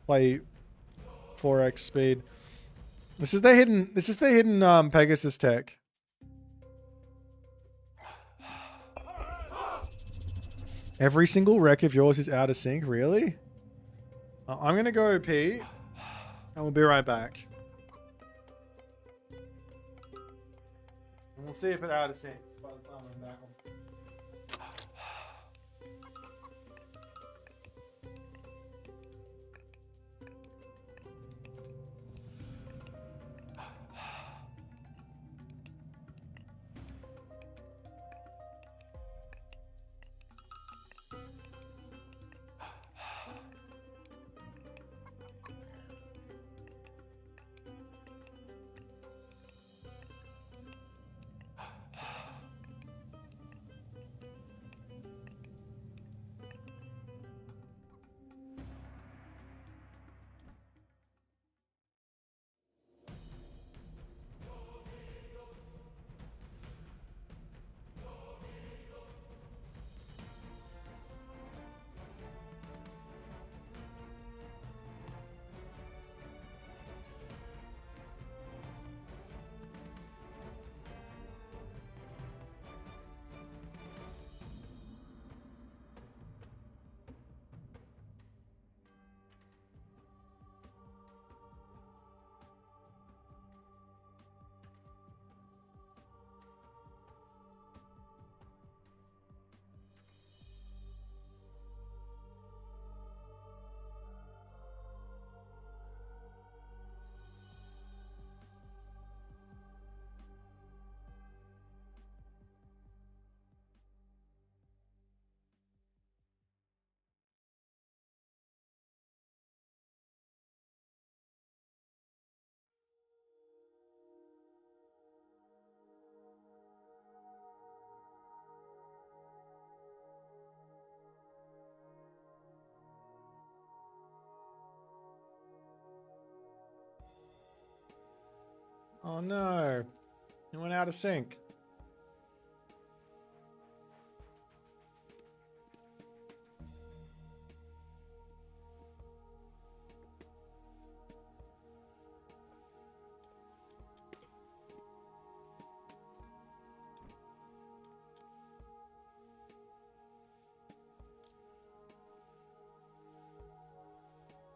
play 4x speed. This is the hidden Pegasus tech. Every single wreck of yours is out of sync, really? I'm gonna go pee, and we'll be right back. And we'll see if it's out of sync by the time I'm back. Oh no. It went out of sync.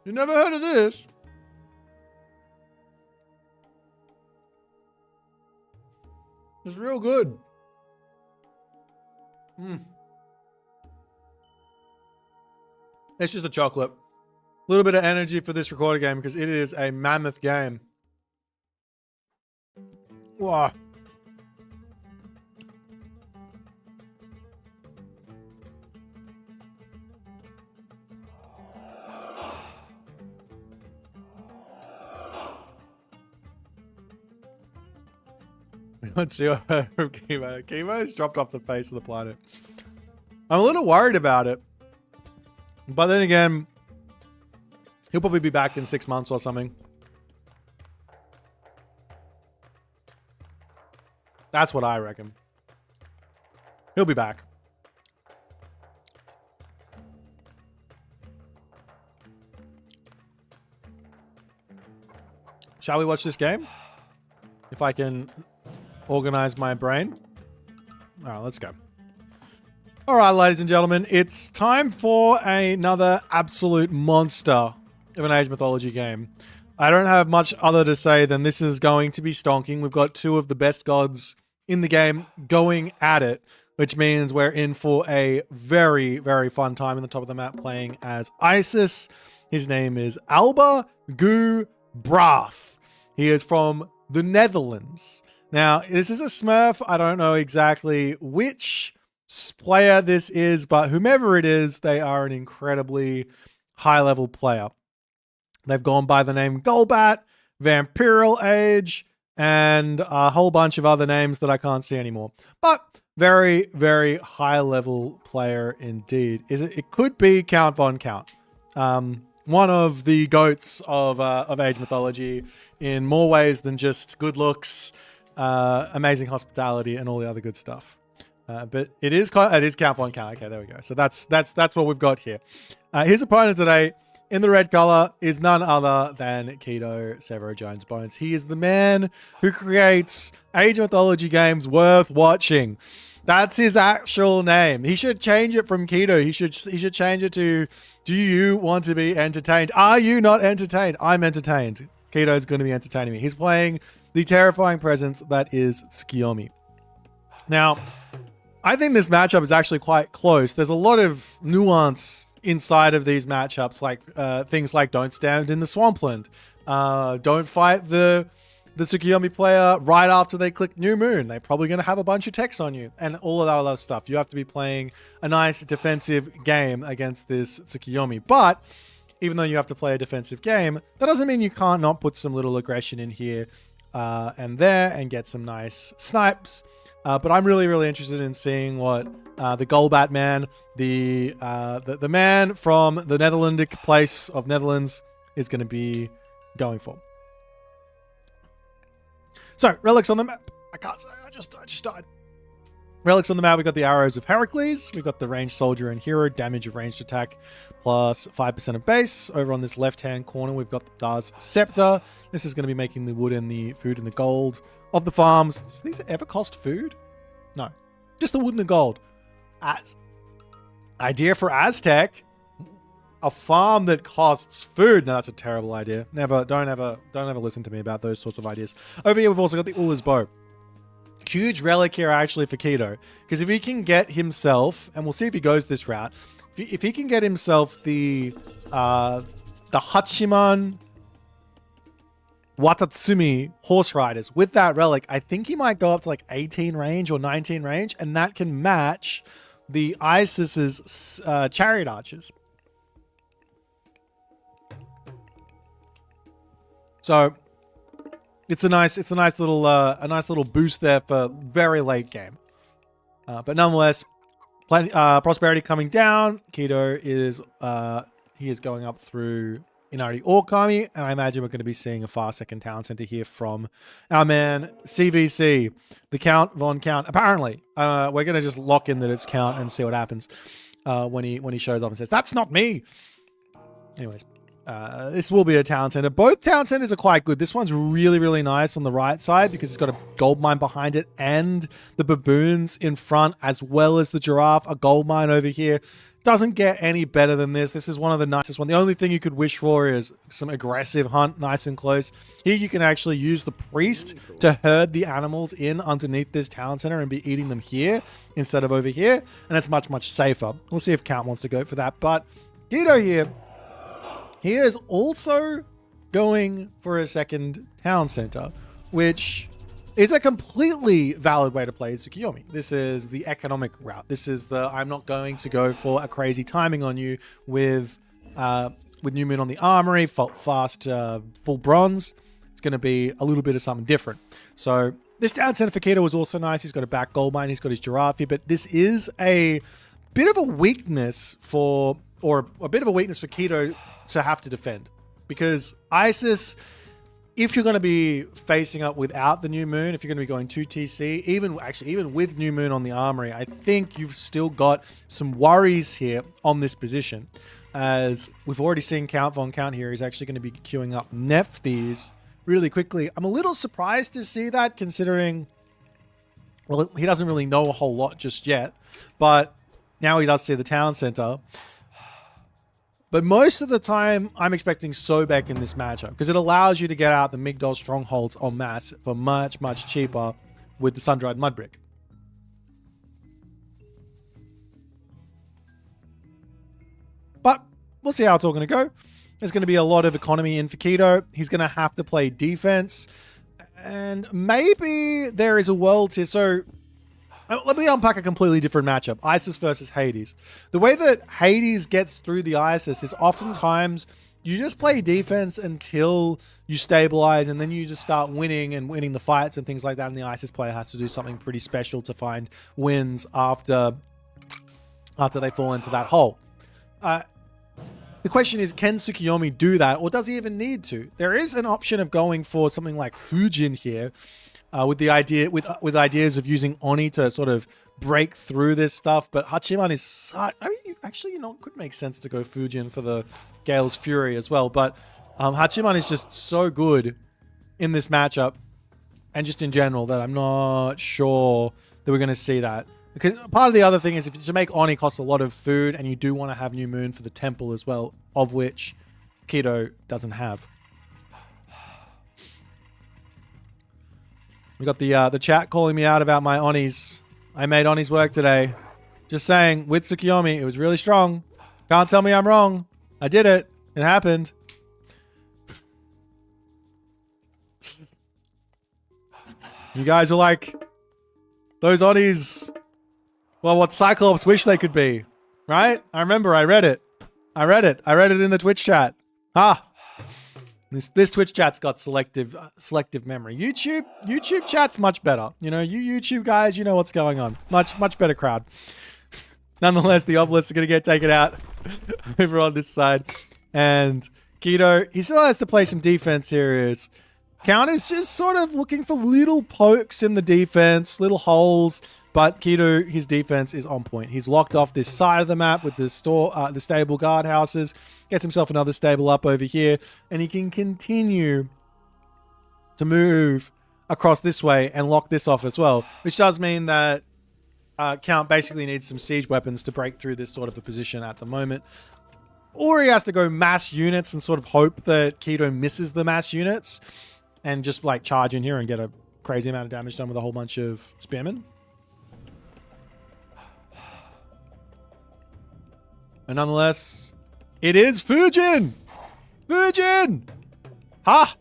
You never heard of this? It's real good. It's just a chocolate. A little bit of energy for this recorded game because it is a mammoth game. Wow. Let's see what from Chemo. Chemo's dropped off the face of the planet. I'm a little worried about it. But then again, he'll probably be back in 6 months or something. That's what I reckon. He'll be back. Shall we watch this game? If I can organize my brain. All right, let's go. All right, ladies and gentlemen, it's time for another absolute monster of an Age Mythology game. I don't have much other to say than this is going to be stonking. We've got two of the best gods in the game going at it, which means we're in for a very, very fun time in the top of the map playing as Isis. His name is Alba Gu Brath. He is from the Netherlands. Now, this is a Smurf. I don't know exactly which player this is, but whomever it is, they are an incredibly high-level player. They've gone by the name Golbat, Vampirial Age, and a whole bunch of other names that I can't see anymore. But very, very high-level player indeed. It could be Count Von Count. one of the goats of Age mythology in more ways than just good looks, amazing hospitality, and all the other good stuff. But it is count von count. Okay, there we go. So that's what we've got here. His opponent today in the red color is none other than Keto Severo Jones Bones. He is the man who creates Age mythology games worth watching. That's his actual name. He should change it from Keto. He should change it to, do you want to be entertained? Are you not entertained? I'm entertained. Keto is going to be entertaining me. He's playing the terrifying presence that is Tsukiyomi. Now, I think this matchup is actually quite close. There's a lot of nuance inside of these matchups, like things like don't stand in the swampland, don't fight the Tsukiyomi player right after they click New Moon. They're probably going to have a bunch of text on you and all of that other stuff. You have to be playing a nice defensive game against this Tsukiyomi. But even though you have to play a defensive game, that doesn't mean you can't not put some little aggression in here and there and get some nice snipes. But I'm really, really interested in seeing what the Golbat man, the man from the Netherlandic place of Netherlands, is going to be going for. So, relics on the map. I can't say, I just died. Relics on the map, we got the arrows of Heracles, we got the ranged soldier and hero, damage of ranged attack, plus 5% of base. Over on this left-hand corner, we've got the Dar's Scepter. This is going to be making the wood and the food and the gold of the farms. Does these ever cost food? No. Just the wood and the gold. As idea for Aztec, a farm that costs food. No, that's a terrible idea. Don't ever listen to me about those sorts of ideas. Over here, we've also got the Ulla's Bow. Huge relic here actually for Keto, because if he can get himself, and we'll see if he goes this route, if he can get himself the Hachiman Watatsumi horse riders with that relic, I think he might go up to like 18 range or 19 range, and that can match the Isis's chariot archers. So it's a nice little boost there for very late game. But nonetheless, prosperity coming down. Keto is he is going up through Inari Orkami, and I imagine we're going to be seeing a far second town center here from our man CVC, the Count Von Count. Apparently, we're going to just lock in that it's Count and see what happens when he shows up and says, "That's not me." Anyways. This will be a town center. Both town centers are quite good. This one's really, really nice on the right side because it's got a gold mine behind it and the baboons in front, as well as the giraffe, a gold mine over here. Doesn't get any better than this. This is one of the nicest one. The only thing you could wish for is some aggressive hunt, nice and close. Here you can actually use the priest to herd the animals in underneath this town center and be eating them here instead of over here. And it's much, much safer. We'll see if Count wants to go for that. But Guido here, he is also going for a second town center, which is a completely valid way to play Tsukiyomi. This is the economic route. This is the, I'm not going to go for a crazy timing on you with New Moon on the armory, fast, full bronze. It's going to be a little bit of something different. So this town center for Keto was also nice. He's got a back gold mine. He's got his giraffe here, but this is a bit of a weakness for Keto to have to defend, because Isis, if you're going to be facing up without the New Moon, if you're going to be going 2 TC, even with New Moon on the armory, I think you've still got some worries here on this position, as we've already seen Count Von Count here. He's actually going to be queuing up Nephthys really quickly. I'm a little surprised to see that, considering, well, he doesn't really know a whole lot just yet, but now he does see the town center. But most of the time, I'm expecting Sobek in this matchup, because it allows you to get out the Migdol strongholds en masse for much, much cheaper with the Sun-Dried Mudbrick. But we'll see how it's all going to go. There's going to be a lot of economy in for Keto. He's going to have to play defense. And maybe there is a world here. So let me unpack a completely different matchup. Isis versus Hades. The way that Hades gets through the Isis is oftentimes you just play defense until you stabilize, and then you just start winning the fights and things like that. And the Isis player has to do something pretty special to find wins after they fall into that hole. The The question is, can Tsukiyomi do that, or does he even need to? There is an option of going for something like Fujin here, with the idea with ideas of using Oni to sort of break through this stuff. But Hachiman is such, I mean, actually, you know, it could make sense to go Fujin for the Gale's Fury as well. But Hachiman is just so good in this matchup, and just in general, that I'm not sure that we're going to see that. Because part of the other thing is, if to make Oni costs a lot of food, and you do want to have New Moon for the temple as well, of which Kido doesn't have. We got the chat calling me out about my Onis. I made Onis work today. Just saying, with Tsukiyomi, it was really strong. Can't tell me I'm wrong. I did it. It happened. You guys were like, those Onis, well, what Cyclops wish they could be, right? I remember, I read it. I read it in the Twitch chat. This Twitch chat's got selective memory. YouTube chat's much better. You know, you YouTube guys, you know what's going on. Much better crowd. Nonetheless, the obelisks are going to get taken out over on this side. And Kido, he still has to play some defense here. Count is just sort of looking for little pokes in the defense, little holes. But Kido, his defense is on point. He's locked off this side of the map with the stable guardhouses. Gets himself another stable up over here. And he can continue to move across this way and lock this off as well. Which does mean that Count basically needs some siege weapons to break through this sort of a position at the moment. Or he has to go mass units and sort of hope that Kido misses the mass units. And just like charge in here and get a crazy amount of damage done with a whole bunch of spearmen. And nonetheless, it is Fujin! Fujin! Ha!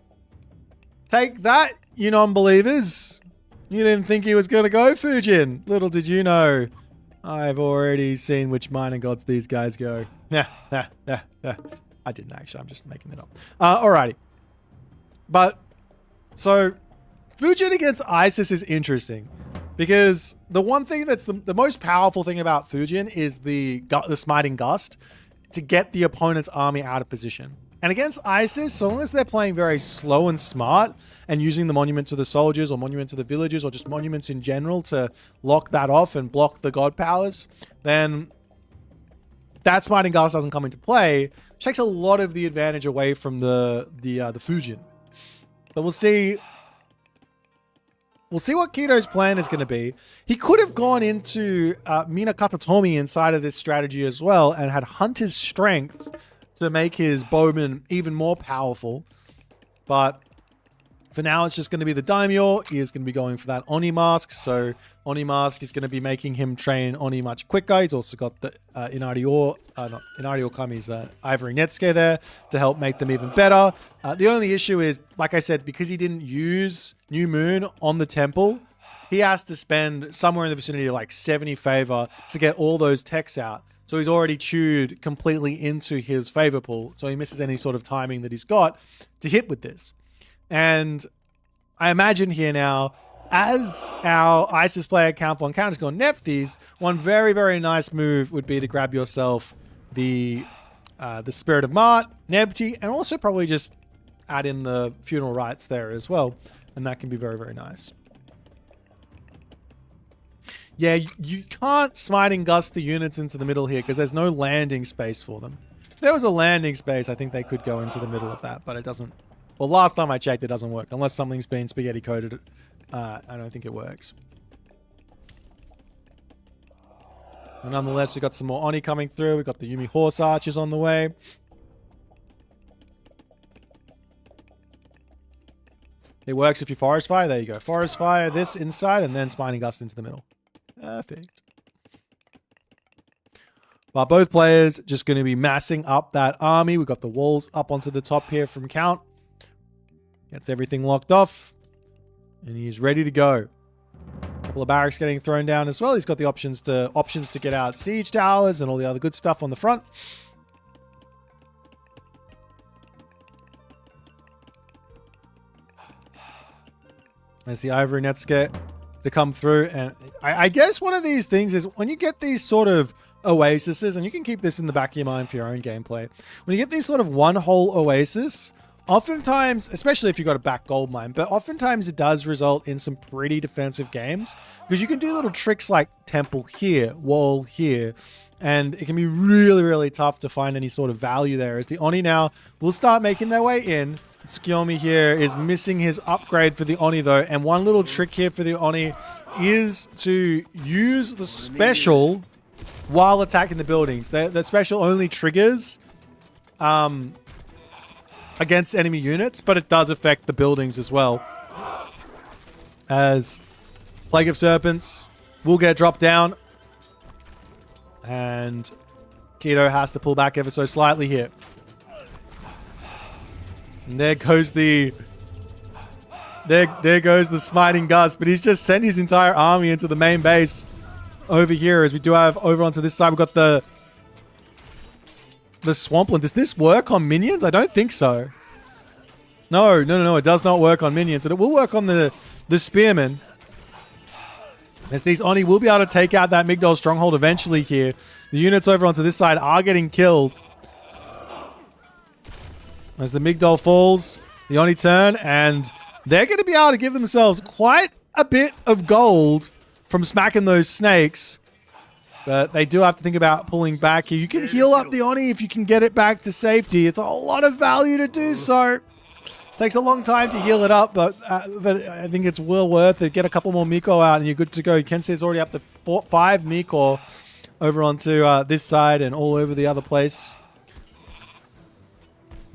Take that, you non-believers. You didn't think he was going to go Fujin. Little did you know. I've already seen which mining gods these guys go. I didn't actually. I'm just making it up. Alrighty. But, so, Fujin against Isis is interesting. Because the one thing that's the most powerful thing about Fujin is the Smiting Gust to get the opponent's army out of position. And against Isis, so long as they're playing very slow and smart and using the Monument to the Soldiers or Monument to the Villagers or just Monuments in general to lock that off and block the God Powers, then that Smiting Gust doesn't come into play, which takes a lot of the advantage away from the Fujin. But we'll see. We'll see what Kido's plan is going to be. He could have gone into Mina Katatomi inside of this strategy as well and had Hunter's Strength to make his bowman even more powerful. But for now, it's just going to be the Daimyo. He is going to be going for that Oni Mask. So Oni Mask is going to be making him train Oni much quicker. He's also got the Inari Kami's Ivory Netsuke there to help make them even better. The only issue is, like I said, because he didn't use New Moon on the temple, he has to spend somewhere in the vicinity of like 70 favor to get all those techs out. So he's already chewed completely into his favor pool. So he misses any sort of timing that he's got to hit with this. And I imagine here now, as our Isis player Count Von Count has gone Nephthys, one very, very nice move would be to grab yourself the Spirit of Mart, Nebty, and also probably just add in the funeral rites there as well. And that can be very, very nice. Yeah, you can't Smiting Gust the units into the middle here because there's no landing space for them. If there was a landing space, I think they could go into the middle of that, but it doesn't. Well, last time I checked, it doesn't work. Unless something's been spaghetti coated, I don't think it works. And nonetheless, we've got some more Oni coming through. We've got the Yumi Horse Archers on the way. It works if you Forest Fire. There you go. Forest Fire this inside and then Smiting Gust into the middle. Perfect. But both players just going to be massing up that army. We've got the walls up onto the top here from Count. Gets everything locked off. And he's ready to go. A couple of barracks getting thrown down as well. He's got the options to get out siege towers and all the other good stuff on the front. There's the Ivory Netsuke to come through. And I guess one of these things is when you get these sort of oases, and you can keep this in the back of your mind for your own gameplay, when you get these sort of one hole oasis, oftentimes, especially if you've got a back gold mine, but oftentimes it does result in some pretty defensive games because you can do little tricks like temple here, wall here, and it can be really, really tough to find any sort of value there. As the Oni now will start making their way in. Tsukiyomi here is missing his upgrade for the Oni though, and one little trick here for the Oni is to use the special while attacking the buildings. The special only triggers against enemy units, but it does affect the buildings as well. As Plague of Serpents will get dropped down. And Keto has to pull back ever so slightly here. And there goes the... There goes the Smiting Gust, but he's just sent his entire army into the main base over here, as we do have over onto this side. We've got the Swampland. Does this work on minions? I don't think so. No, it does not work on minions, but it will work on the Spearmen. As these Oni will be able to take out that Migdol stronghold eventually here. The units over onto this side are getting killed. As the Migdol falls, the Oni turn, and they're going to be able to give themselves quite a bit of gold from smacking those snakes. But they do have to think about pulling back here. You can heal up the Oni if you can get it back to safety. It's a lot of value to do so. Takes a long time to heal it up, but I think it's well worth it. Get a couple more Miko out and you're good to go. You can see it's already up to 5 Miko over onto this side and all over the other place.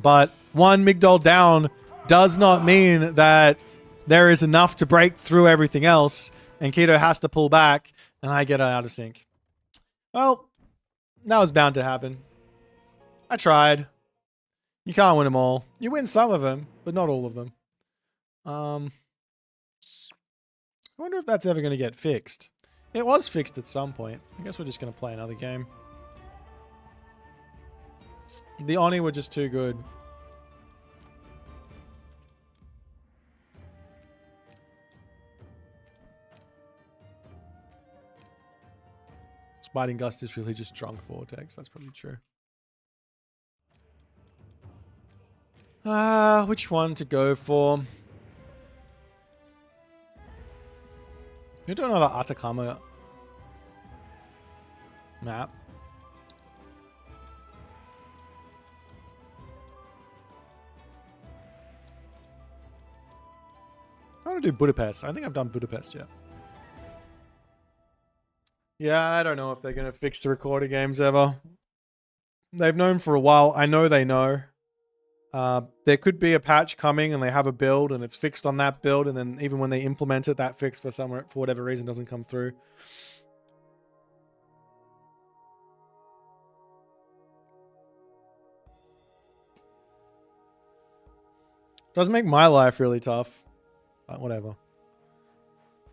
But one Migdol down does not mean that there is enough to break through everything else. And Keto has to pull back, and I get out of sync. Well, that was bound to happen. I tried. You can't win them all. You win some of them, but not all of them. I wonder if that's ever going to get fixed. It was fixed at some point. I guess we're just going to play another game. The Oni were just too good. Smiting Gust is really just drunk Vortex. That's probably true. Which one to go for? You're doing another Atacama map. I want to do Budapest. I don't think I've done Budapest yet. Yeah, I don't know if they're going to fix the recorder games ever. They've known for a while. I know they know. There could be a patch coming and they have a build and it's fixed on that build, and then even when they implement it, that fix for whatever reason doesn't come through. Does make my life really tough. But whatever.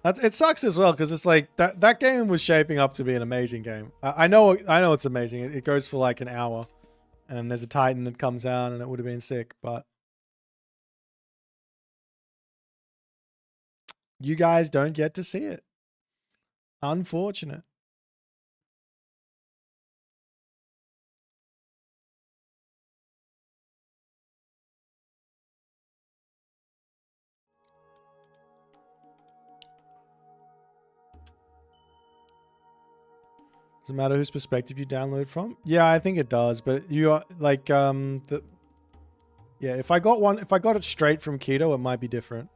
It sucks as well because it's like that game was shaping up to be an amazing game. I know it's amazing. It goes for like an hour. And there's a Titan that comes out and it would have been sick, but you guys don't get to see it. Unfortunate. Does it matter whose perspective you download from? Yeah, I think it does, but you are like yeah, if I got it straight from Keto, it might be different.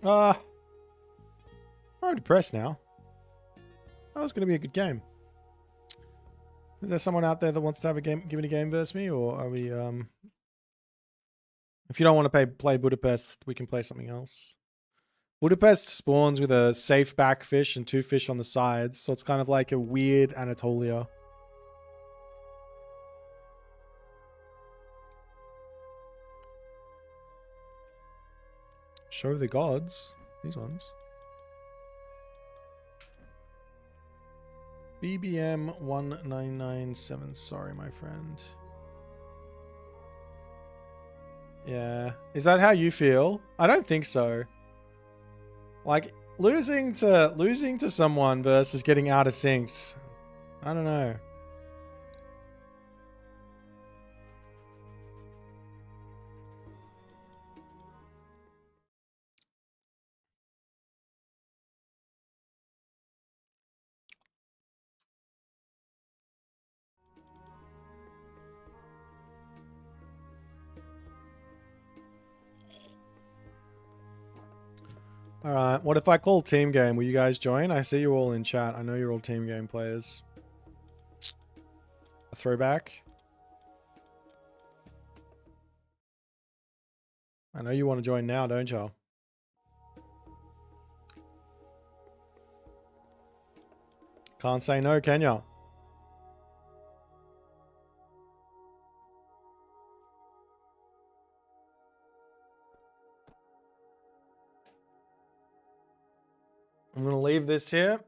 I'm depressed now. That was going to be a good game. Is there someone out there that wants to have a game, give it a game versus me, or are we? If you don't want to play Budapest, we can play something else. Budapest spawns with a safe back fish and 2 fish on the sides, so it's kind of like a weird Anatolia. Show the gods. These ones. BBM 1997. Sorry, my friend. Yeah. Is that how you feel? I don't think so. Like losing to someone versus getting out of sync. I don't know. Alright, what if I call team game? Will you guys join? I see you all in chat. I know you're all team game players. A throwback. I know you want to join now, don't you? Can't say no, can ya? I'm gonna leave this here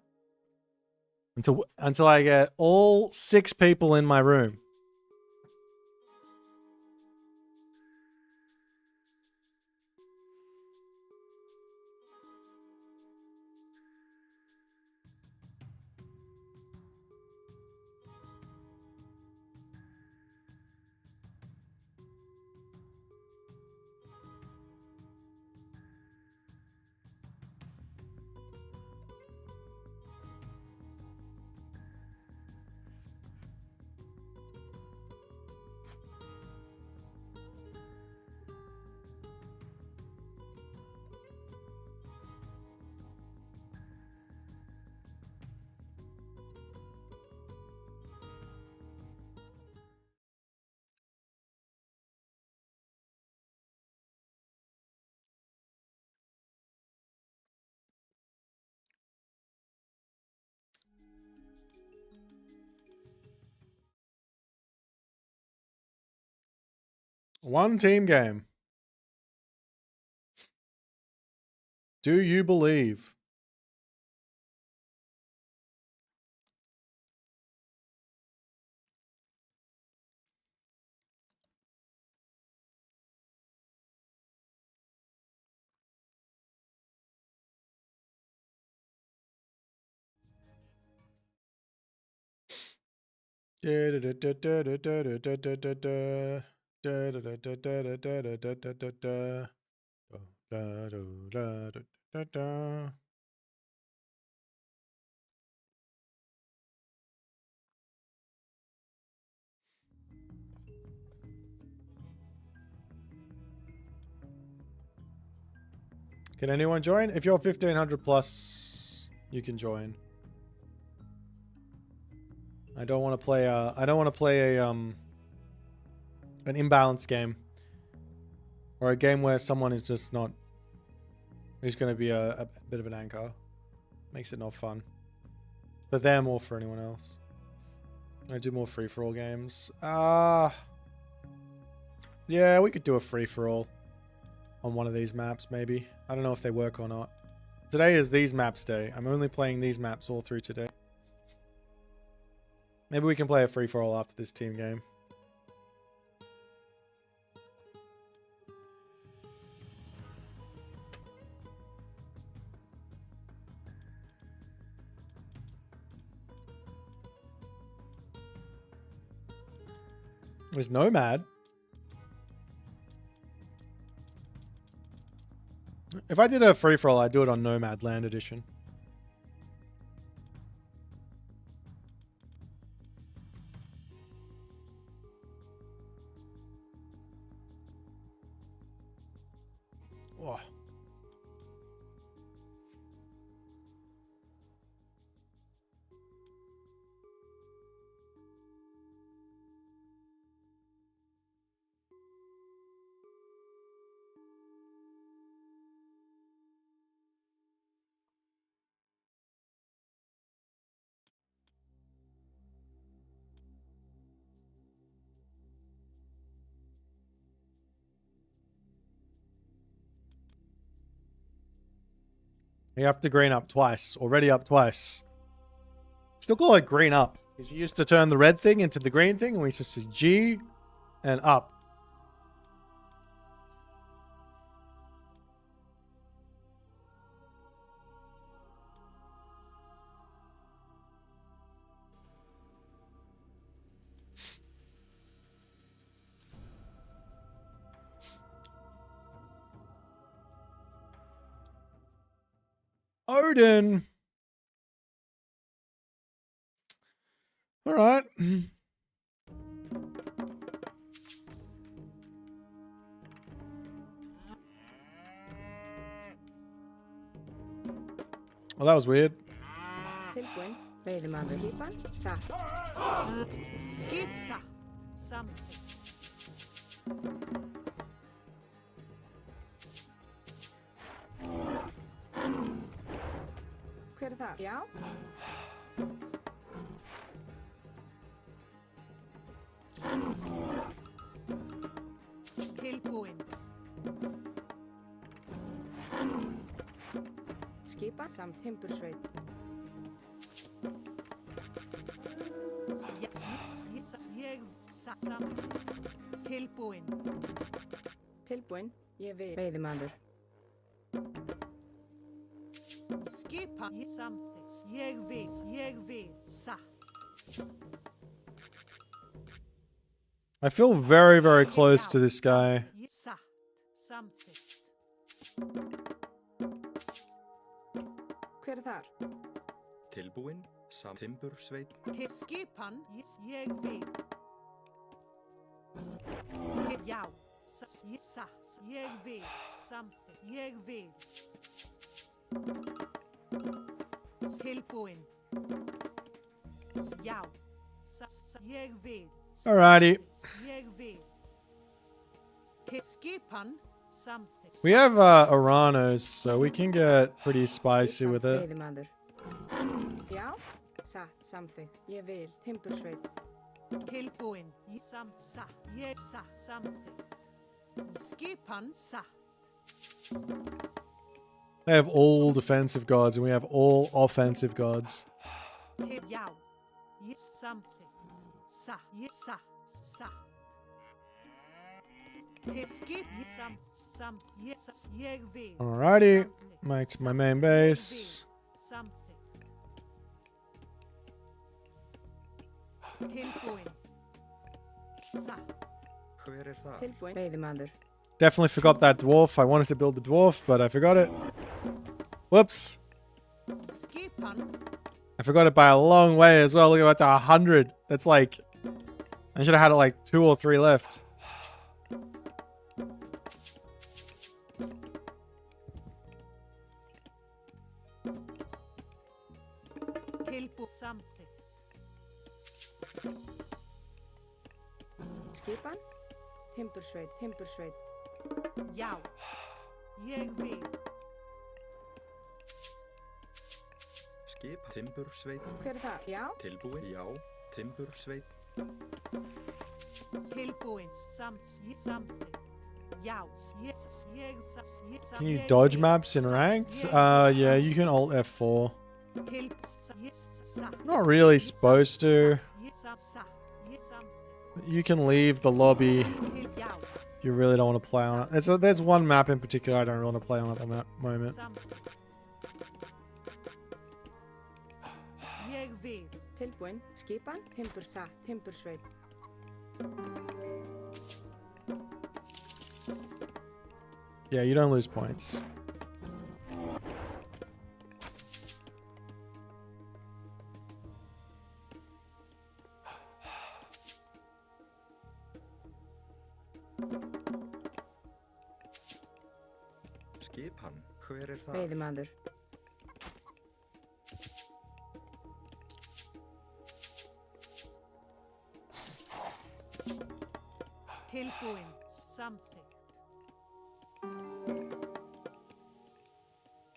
until I get all 6 people in my room. One team game. Do you believe? Can anyone join? If you're 1500 plus, you can join. I don't want to play an imbalanced game. Or a game where someone is just not, who's going to be a bit of an anchor. Makes it not fun. For them or for anyone else. I do more free-for-all games. Yeah, we could do a free-for-all on one of these maps, maybe. I don't know if they work or not. Today is these maps day. I'm only playing these maps all through today. Maybe we can play a free-for-all after this team game. There's Nomad. If I did a free-for-all, I'd do it on Nomad Land Edition. Oh. You have to green up twice. Already up twice. Still call it green up. Because you used to turn the red thing into the green thing, and we just say G and up. Odin. All right. Well, that was weird. Tilbúin. Veiðimaður. Skipan. Satt. Skip satt. Something. Hver er það? Já. Tilbúin. Skipan samt timbursveit. Tilbúin. Tilbúin. Ég vil. Veiðimaður. Skipan í something. Ég vil. Satt. I feel very, very close to this guy. Satt. Something. Hver er þar? Tilbúin, samt timbursveit. Til skipan, ég vil. Til já, ég vil. Something, ég vil. Tilbúin. Já, ég vil. Alrighty. Ég vil. Til skipan, something. We have Uranos, so we can get pretty spicy with it. Veiðimaður. Já. Satt. Samþykkt. Ég vil. Timbursveit. Tilbúin. Ég satt. Something. Skipan satt. They have all defensive gods, and we have all offensive gods. Til já. Something. Satt. Til skip. Ég vil. Alrighty. Back to my main base. Something. Tilbúin. Satt. Hver er það? Tilbúin. Veiðimaður. Definitely forgot that dwarf. I wanted to build the dwarf, but I forgot it. Whoops. Skipan. I forgot it by a long way as well. Look at that, to 100. That's like... I should have had like 2 or 3 left. Tilbúin. Something. Skipan. Timbursveit. Já. Ég vil. Skip, timbursveit. Hver er það? Já. Tilbúin, já. Timbursveit. Tilbúin. Something. Já. Can you dodge maps in ranked? Yeah, you can alt F4. Not really supposed to. You can leave the lobby if you really don't want to play on it. There's one map in particular I don't really want to play on at the moment. Ég vil. Tilbúin. Skipan. Timbursveit. Yeah, you don't lose points. Skipan, hver er það? Veiðimaður. Tilbúin. Something.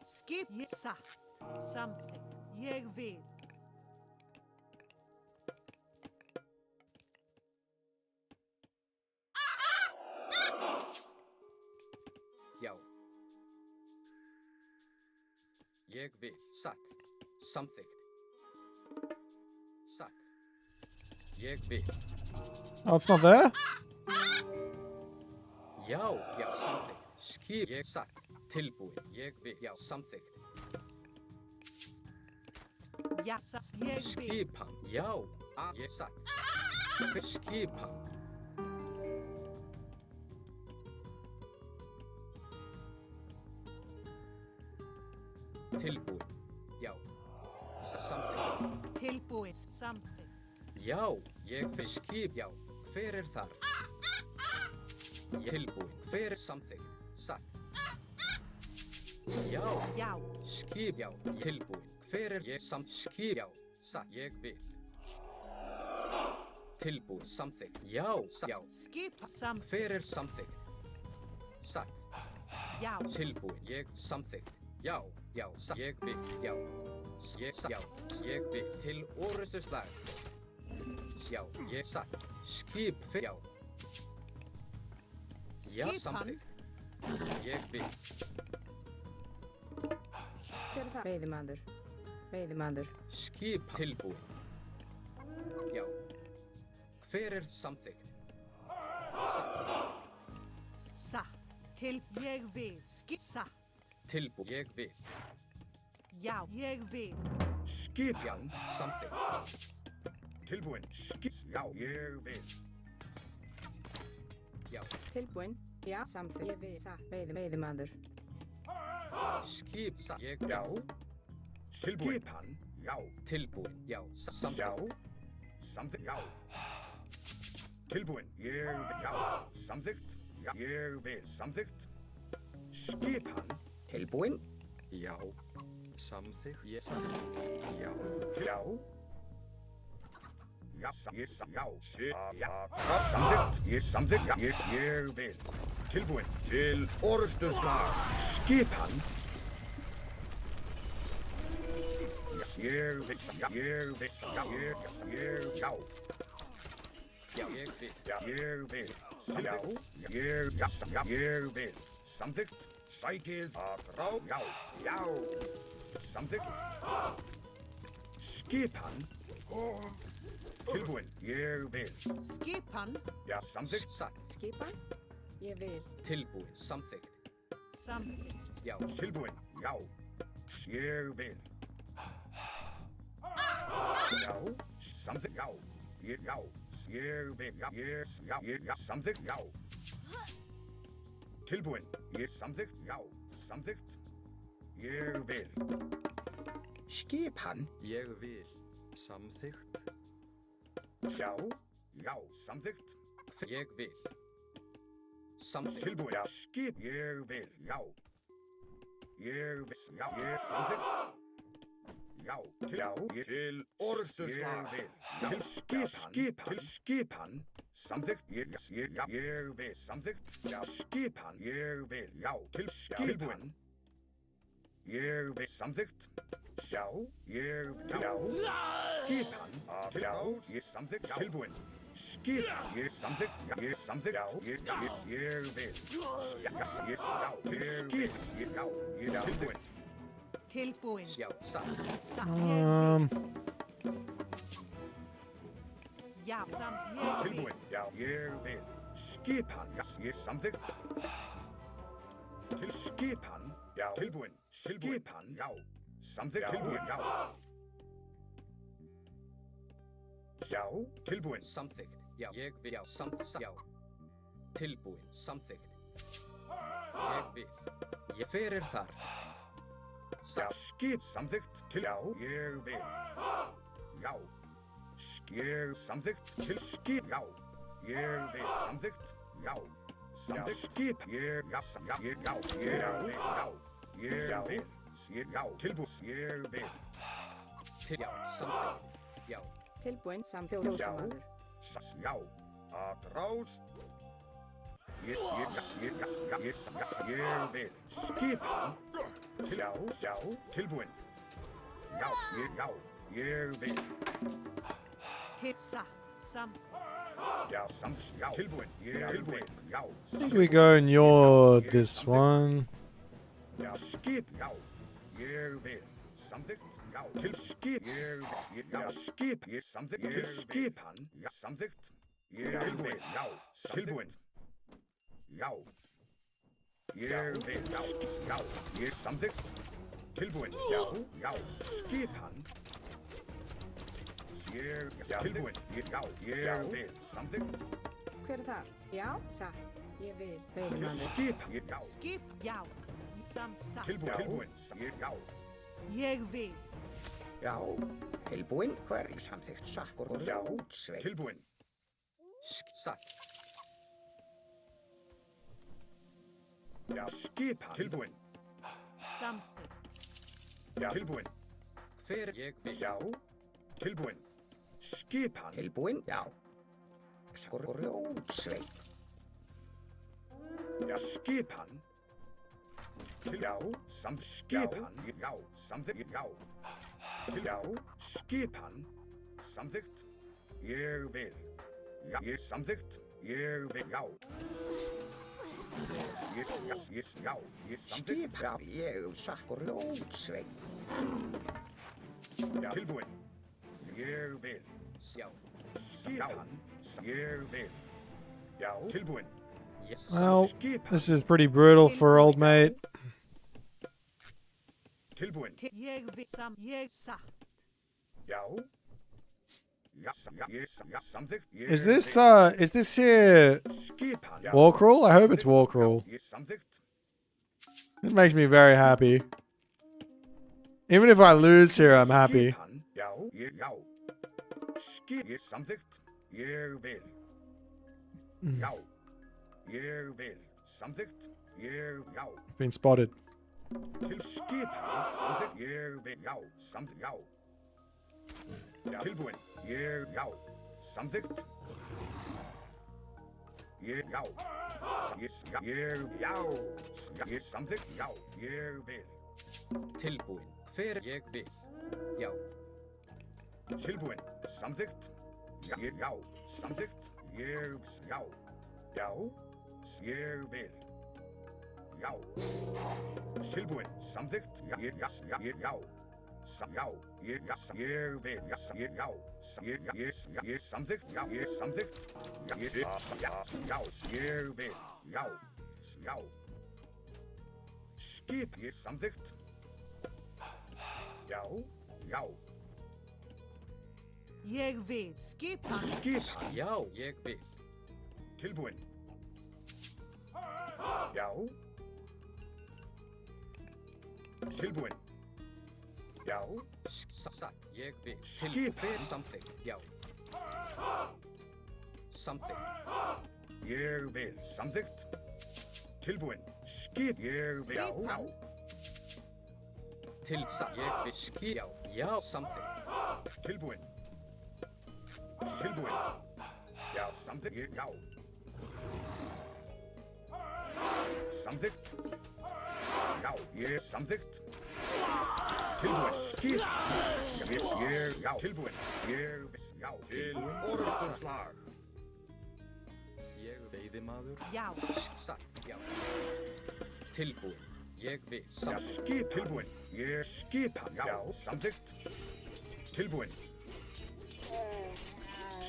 Skip. Satt. Something. Ég vil. Já. Jeg vil. Satt. Samþykkt. Satt. Jeg vil. Oh, it's not there? Já, já, samþykkt. Skip. Ég satt. Tilbúin. Ég vil. Já, samþykkt. Jeg vil. Skipan. Já. Ég satt. Skipan. Tilbúin. Já. Samþykkt. Tilbúin. Samþykkt. Já, ég fyrir skip. Já. Hver er þar? Tilbúin. Hver er samþykkt? Satt. Já. Já. Skip. Já. Tilbúin. Hver er ég skip? Já. Satt. Ég vil. Tilbúin. Samþykkt. Já. Já. Skip. Samþykkt. Hver er samþykkt? Satt. Já. Tilbúin. Ég samþykkt. Já. Já. Satt. Ég vil. Já. Já. Ég vil. Til orustuslag. Já. Ég satt. Skip. Já. Já. Samþykkt. Ég vil. Hver er það? Veiðimaður. Veiðimaður. Skip tilbúin. Já. Hver er samþykkt? Satt. Til. Ég vil. Skip. Satt. Tilbúin. Ég vil. Já. Ég vil. Skip. Já. Samþykkt. Tilbúin. Skip. Já, ég vil. Já. Tilbúin. Já, samþykkt. Ég vil. Satt. Veiðimaður. Skip. Satt. Ég Já. Tilbúin. Skipan. Já. Tilbúin. Já. Já. Samþykkt. Samþykkt. Já. Tilbúin. Ég vil. Já. Samþykkt. Já. Ég vil. Samþykkt. Skipan. Tilbúin. Já. Samþykkt. Ég samþykkt. Já. Já. Já. Já. Samþykkt. Ég samþykkt. Já. Ég vil. Tilbúin. Til orustuslag. Skipan. Ég vil. Já. Ég vil. Já. Já. Já. Ég vil. Já. Ég vil. Já. Ég vil. Samþykkt. Sækið að grá. Já. Já. Samþykkt. Skipan. Tilbúin. Ég vil. Skipan. Já. Samþykkt. Satt. Skipan. Ég vil. Tilbúin. Samþykkt. Samþykkt. Já. Tilbúin. Já. Ég vil. Já. Samþykkt. Já. Já. Ég vil. Já. Já. Samþykkt. Já. Tilbúin. Ég samþykkt. Já. Samþykkt. Ég vil. Skipan. Ég vil. Samþykkt. Já. Já. Samþykkt. Ég vil. Samþykkt. Tilbúin. Já. Skip. Ég vil. Já. Ég vil. Já. Ég samþykkt. Já. Til orustuslag. Ég vil. Til skipan. Til skipan. Samþykkt. Ég vil. Samþykkt. Já. Skipan. Ég vil. Já. Til skipan. Ég vil. Samþykkt. Já. Ég vil. Já. Skipan. Já. Ég samþykkt. Tilbúin. Skipan. Ég samþykkt. Ég samþykkt. Ég vil. Já. Til skipan. Já. Ég tilbúin. Tilbúin. Já. Satt. Satt. Já. Ég vil. Tilbúin. Já. Ég vil. Skipan. Já. Ég samþykkt. Til skipan. Já. Tilbúin. Skipan. Já. Samþykkt. Tilbúin. Já. Já. Tilbúin. Samþykkt. Já. Ég vil. Já. Samþykkt. Já. Tilbúin. Samþykkt. Ég vil. Ég fyrir þar. Já. Skip. Samþykkt. Til. Já. Ég vil. Já. Ég samþykkt. Til skip. Já. Ég vil. Samþykkt. Já. Samþykkt. Skip. Ég. Já. Ég. Já. Ég vil. Já. Ég vil. Já. Tilbúin. Ég vil. Til. Já. Samþykkt. Já. Tilbúin. Samfjóðsamaður. Já. Að rás. Ég vil. Skipan. Til. Já. Tilbúin. Já. Ég vil. Til. Samþykkt. Já. Já. Tilbúin. Tilbúin. Já. I think we go and you're this one. Já. Skip. Já. Year vil. Something. Ja. Til skip. Year. Ja. Skip. Yes. Something. Til skip han. Ja. Something. Year vil. Ja. Tilbuen. Ja. Year vil. Ja. Yes. Something. Tilbuen. Ja. Ja. Skip han. Year. Tilbuen. Ja. Year vil. Something. Hver er þar? Já, satt. Ég vil. Til Veiðimaður. skip. Ja. Skip, já. Sam satt. Tilbuen. Ja. Ég vil. Já, tilbúinn, hverju samþykkt sakkur og Já. útsveit. Tilbuen. Satt. Ja. Skip han. Tilbuen. Samþykkt. Ja. Tilbuen. Hver ég vil. Já. Tilbúin. Skip hann. Tilbúinn, já. Sakkur og útsveit. Já. Skip hann. Já. Skip hann. Já. Samþykkt. Já. Já. Skip hann. Samþykkt. Ég vil. Já. Ég samþykkt. Ég vil. Já. Já. Ég samþykkt. Skip, já, ég sakkur og útsveit. Já. Tilbúin. Ég vil. Já. Skip hann. Ég vil. Já. Tilbúin. Yes. Well, this is pretty brutal for old mate. Tilbúin. Ég vil. Ég satt. Já. Ja. Ja. Samþykkt. Is this here Skip hann. Já. war crawl? I hope it's war crawl. Ég samþykkt. It makes me very happy. Even if I lose here, I'm happy. Skip hann. Já. Já. Skip. Ég samþykkt. Ég vil. Já. Ég vil. Samþykkt. Ég. Já. Been spotted. Til skip hann. Samþykkt. Ég vil. Já. Samþykkt. Já. Já. Tilbúin. Ég. Já. Samþykkt. Ég. Já. Ég. Já. Ég samþykkt. Já. Ég vil. Tilbúin. Hver ég vil. Já. Tilbúin. Samþykkt. Já. Já. Samþykkt. Ég. Já. Já. Ég vil. Já. Tilbúin. Samþykkt. Já. Já. Já. Já. Já. Ég. Ég vil. Já. Ég samþykkt. Já. Ég samþykkt. Já. Já. Já. Ég vil. Já. Já. Skip. Ég samþykkt. Já. Já. Ég vil. Skip hann. Skip. Já, ég vil. Tilbúin. Já. Tilbúin. Já. Satt. Ég vil. Skip. Hver samþykkt. Já. Samþykkt. Ég vil. Samþykkt. Tilbúin. Skip. Ég vil. Já. Til satt. Ég vil. Skip. Já. Já, samþykkt. Tilbúin. Tilbúin. Já. Samþykkt. Já. Samþykkt. Já. Ég samþykkt. Tilbúin. Skip. Ég. Já. Tilbúin. Ég. Já. Tilbúin. Orðstunslag. Ég veiðimaður. Já. Satt. Já. Tilbúin. Ég vil. Já. Samþykkt. Skip. Tilbúin. Ég skip hann. Já. Samþykkt. Tilbúin.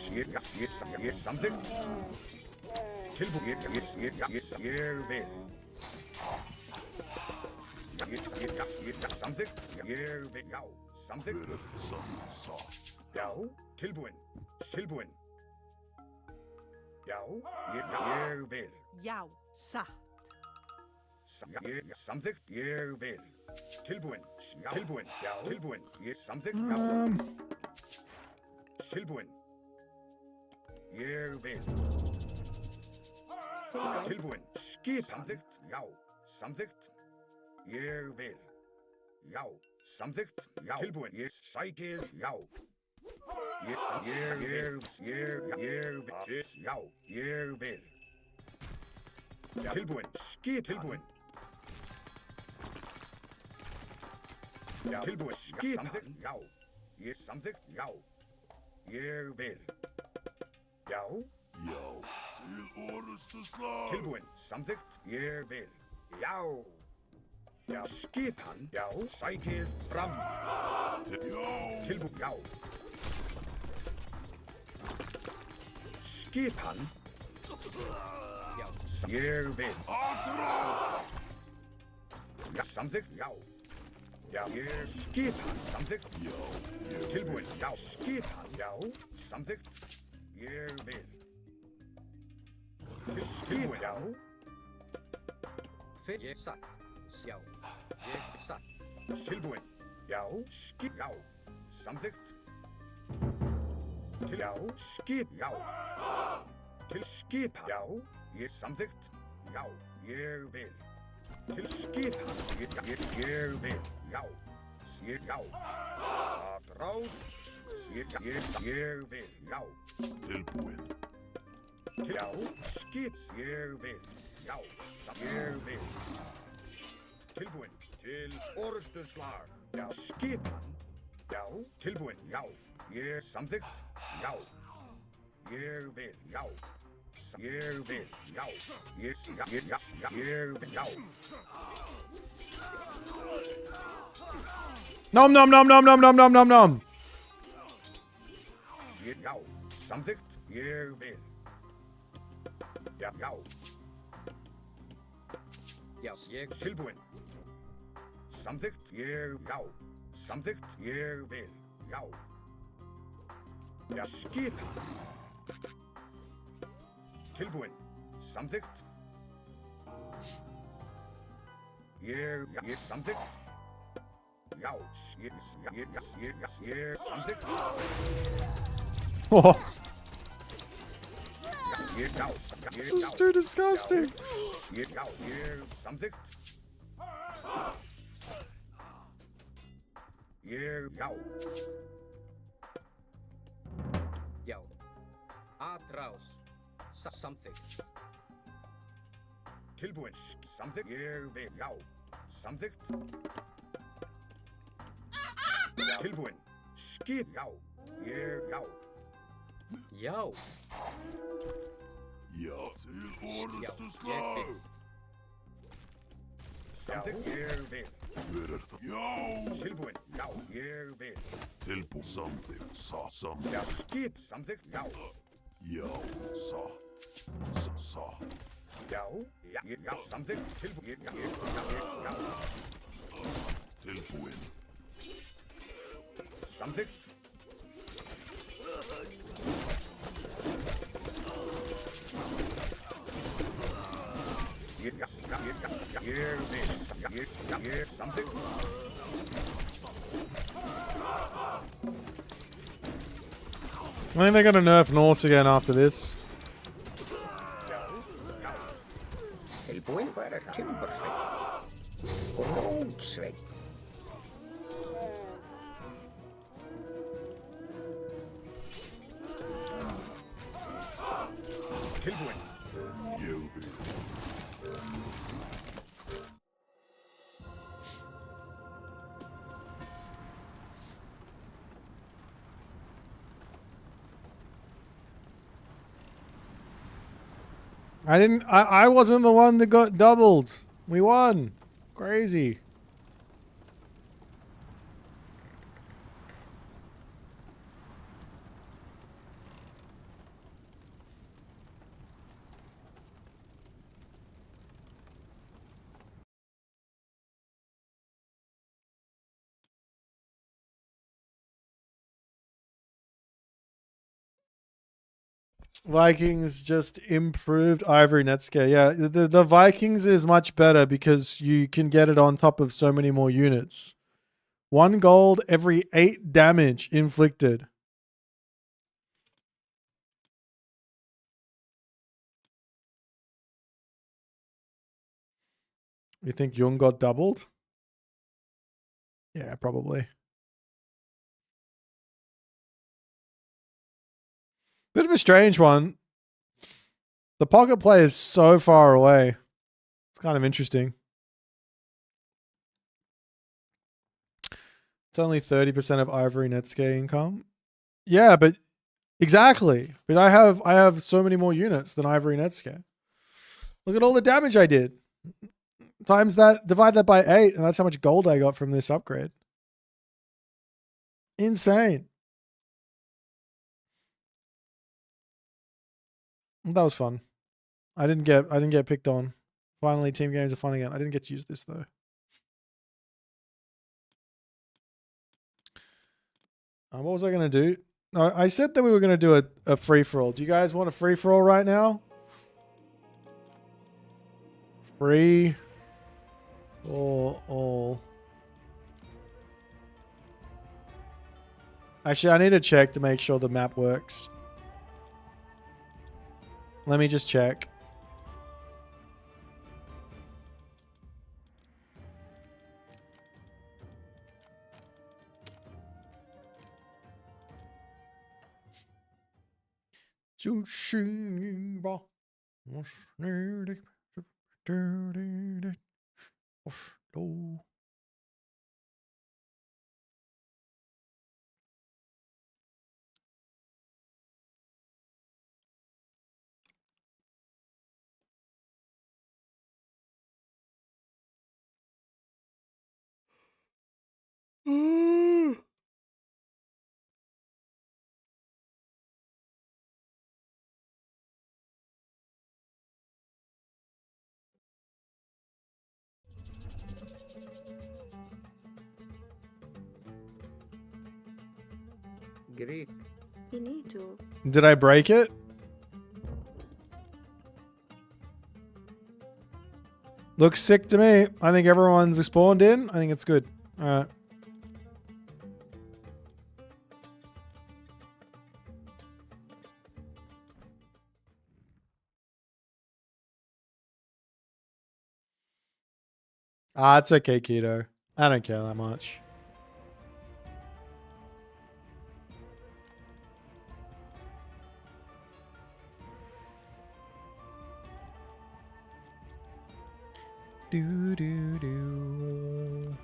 Ég samþykkt. Tilbúin. Ég vil. Ég samþykkt. Ég vil. Já. Samþykkt. Já. Tilbúin. Tilbúin. Já. Ég vil. Já. Satt. Ég samþykkt. Ég vil. Tilbúin. Tilbúin. Já. Tilbúin. Ég samþykkt. Já. Tilbúin. Ég vil. Tilbúin. Skip. Samþykkt. Já. Samþykkt. Ég vil. Já. Samþykkt. Já. Tilbúin. Ég sækir. Já. Ég vil. Já. Ég vil. Tilbúin. Skip. Tilbúin. Tilbúin. Skip. Samþykkt. Já. Ég samþykkt. Já. Ég vil. Já. Já, til orðstunslag. Tilbúin. Samþykkt. Ég vil. Já. Ja, skipan. Ja, sækið fram. Tilbúin. Já. Skipan. Já, ég vil. Já, samþykkt. Já. Já, ég skipan. Samþykkt. Já. Tilbúin. Já, skipan. Já, samþykkt. Ég vil. Tilbúin. Já. Ég satt. Sjá. Ég satt. Tilbúin. Já, skip. Já, samþykkt. Til já, skip. Já. Til skipa. Já, ég samþykkt. Já, ég vil. Til skipa. Ég vil. Já. Já. Að ráð. Ég vil. Já. Tilbúin. Til já, skip. Ég vil. Já, ég vil. Tilbúin til orustuslag. Já, skipan. Já, tilbúin. Já, ég samþykkt. Já, ég vil. Já, ég vil. Já, ég vil. Já. Nom nom nom nom nom nom nom nom nom. Já, samþykkt. Ég vil. Já, já. Já, ég tilbúin. Samþykkt. Ég, já. Samþykkt. Ég vil. Já. Já, skipa. Tilbúin. Samþykkt. Ég samþykkt. Já, ég samþykkt. Oh. Já, This is too disgusting. Já, ég samþykkt. Já. Já. Atrás. Samþykkt. Tilbúin. Samþykkt. Ég vil. Já. Samþykkt. Tilbúin. Skip. Já. Já. Já. Já, til orustuslag. Samþykkt. Ég vil. Hver það? Já. Tilbúin. Já, ég vil. Tilbúin. Samþykkt. Samþykkt. Já, skip. Samþykkt. Já. Já. Satt. Já. Já, samþykkt. Tilbúin. Já. Tilbúin. Samþykkt. Samþykkt. I think they're gonna nerf Norse again after this. Tilbúin fyrir timbursveit. Rótsveit. Tilbúin. Ég vil. I wasn't the one that got doubled. We won. Crazy. Vikings just improved Ivory Netscape. Yeah, the Vikings is much better because you can get it on top of so many more units. 1 gold every 8 damage inflicted. You think Jung got doubled? Yeah, probably. Bit of a strange one. The pocket play is so far away. It's kind of interesting. It's only 30% of Ivory Netscape income. Yeah, but exactly. But I have so many more units than Ivory Netscape. Look at all the damage I did. times that, divide that by 8, and that's how much gold I got from this upgrade. Insane. That was fun. I didn't get picked on. Finally, team games are fun again. I didn't get to use this though. What was I gonna do? No, I said that we were gonna do a free for all. Do you guys want a free for all right now? Free for all. Actually, I need to check to make sure the map works. Let me just check. Greek. You need to. Did I break it? Looks sick to me. I think everyone's spawned in. I think it's good. All right. It's okay, Keto. I don't care that much. Do do do.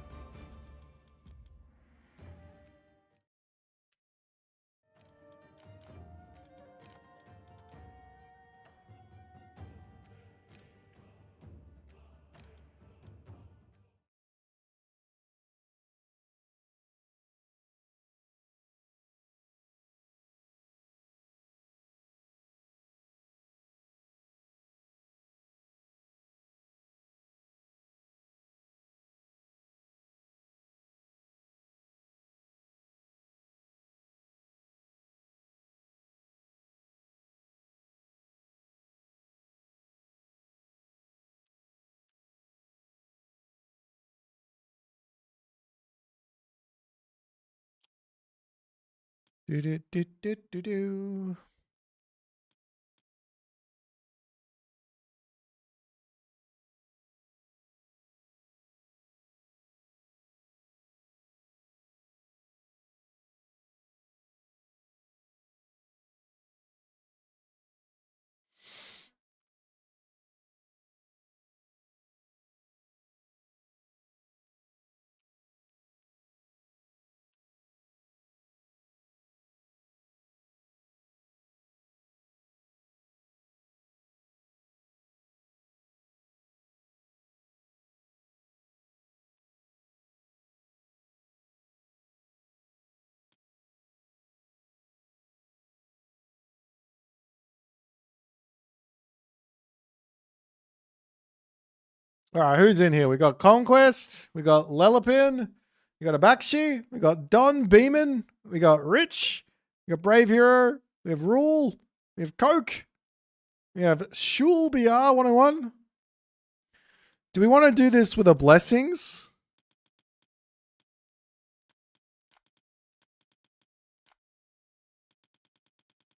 Do do do do do do. All right, who's in here? We got Conquest, we got Lelapin, we got Abaxi, we got Don Beeman, we got Rich, we got Brave Hero, we have Rule, we have Coke, we have Shul BR 101. Do we want to do this with a blessings?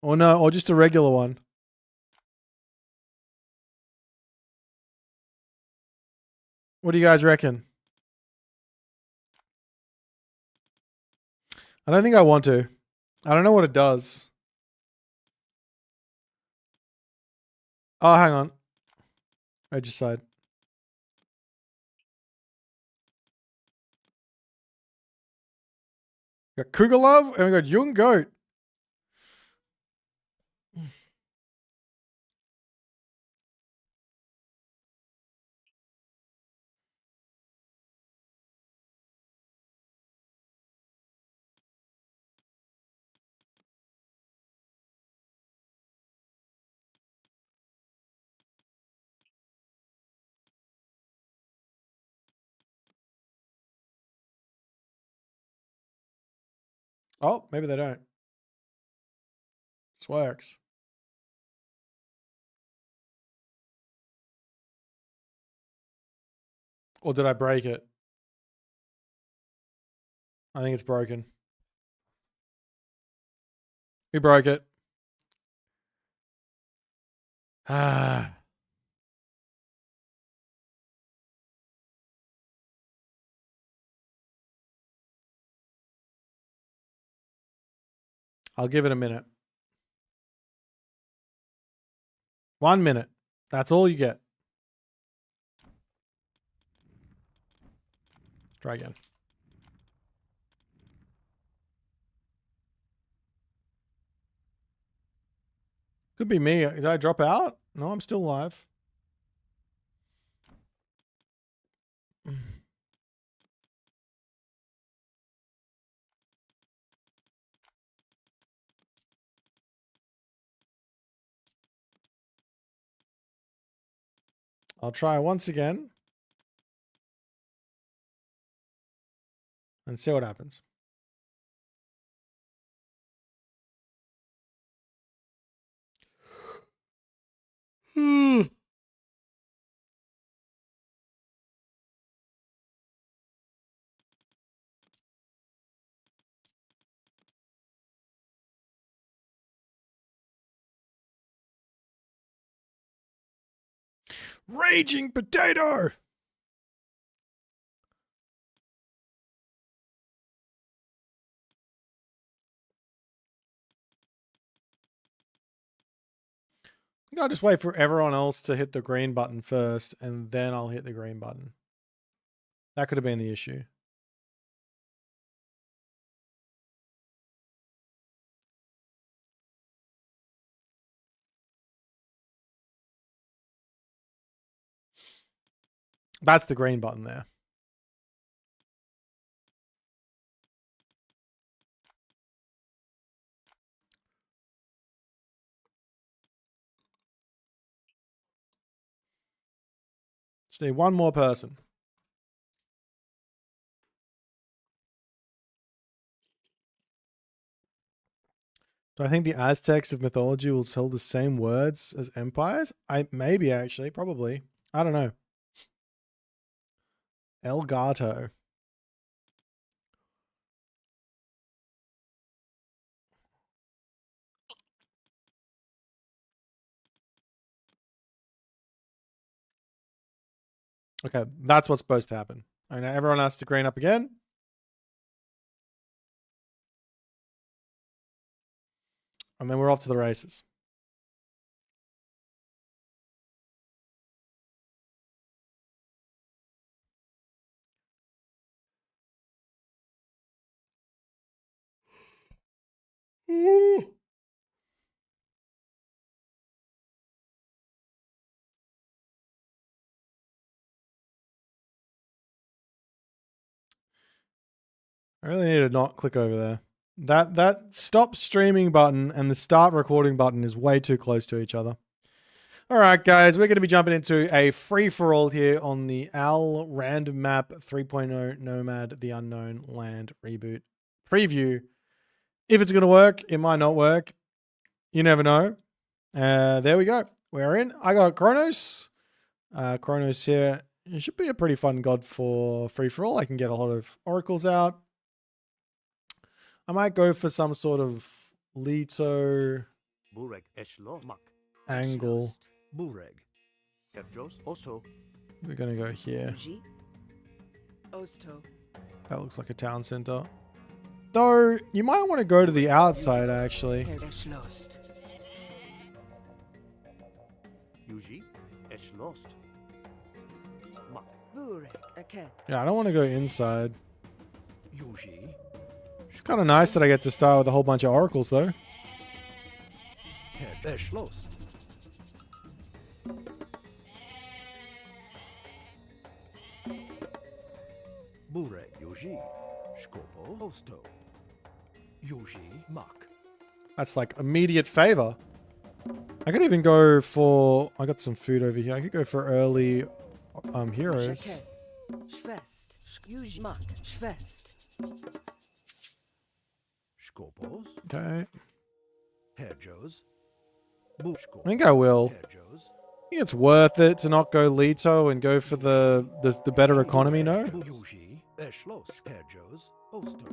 Or no, or just a regular one? What do you guys reckon? I don't think I want to. I don't know what it does. Oh, hang on. Regicide. We got Kugalov and we got Young Goat. Oh, maybe they don't. This works. Or did I break it? I think it's broken. We broke it. Ah. I'll give it a minute. 1 minute. That's all you get. Try again. Could be me. Did I drop out? No, I'm still live. I'll try once again. And see what happens. Raging potato! I think I'll just wait for everyone else to hit the green button first, and then I'll hit the green button. That could have been the issue. That's the green button there. Just need one more person. Do I think the Aztecs of mythology will tell the same words as empires? Maybe actually, probably. I don't know. El Gato. Okay, that's what's supposed to happen. All right, now everyone has to green up again. And then we're off to the races. I really need to not click over there. That stop streaming button and the start recording button is way too close to each other. All right, guys, we're going to be jumping into a free-for-all here on the Al Random Map 3.0 Nomad The Unknown Land Reboot preview. If it's going to work, it might not work. You never know. There we go. We're in. I got Kronos. Kronos here. It should be a pretty fun god for free-for-all. I can get a lot of oracles out. I might go for some sort of Leto angle. We're going to go here. That looks like a town center. Though, you might want to go to the outside, actually. Yeah, I don't want to go inside. It's kind of nice that I get to start with a whole bunch of oracles, though. That's like immediate favor. I could even go for... I got some food over here. I could go for early heroes. Skopos. Okay. Hedgehos. I think I will. I think it's worth it to not go Leto and go for the better economy node. Yuji. Eshlos. Hedgehos. Osto.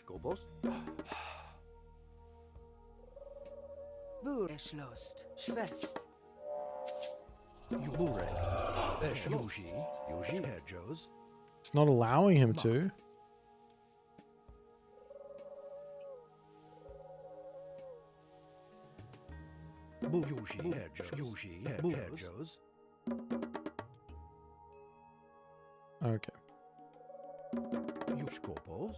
Skopos. Bureschlost. Schwest. Yuburek. Yuji. Hedgehos. It's not allowing him to. Yuji. Hedgehos. Okay. Yuskopos.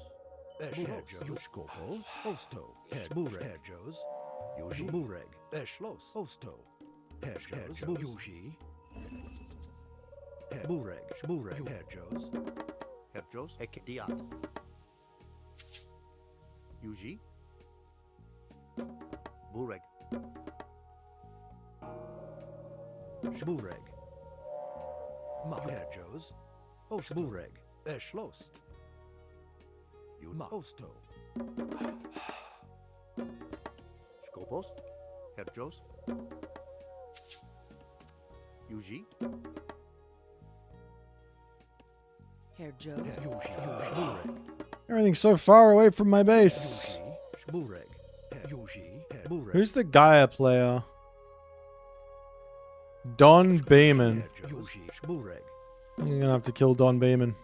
Yuskopos. Osto. Hedgehos. Yuji. Bureg. Eshlos. Osto. Hedgehos. Yuji. Bureg. Hedgehos. Hedgehos. Ekdiat. Yuji. Bureg. Shbureg. Hedgehos. Osbureg. Eshlost. Osto. Skopos. Hedgehos. Yuji. Herjos. Everything's so far away from my base. Who's the Gaia player? Don Beeman. I'm gonna have to kill Don Beeman.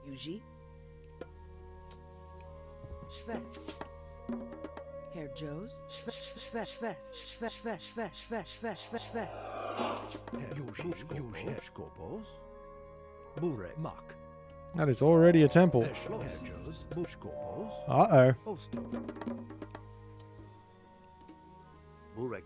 Yuji. Schwest. Herjos. Schwest. That is already a temple. Uh-oh. Bureg.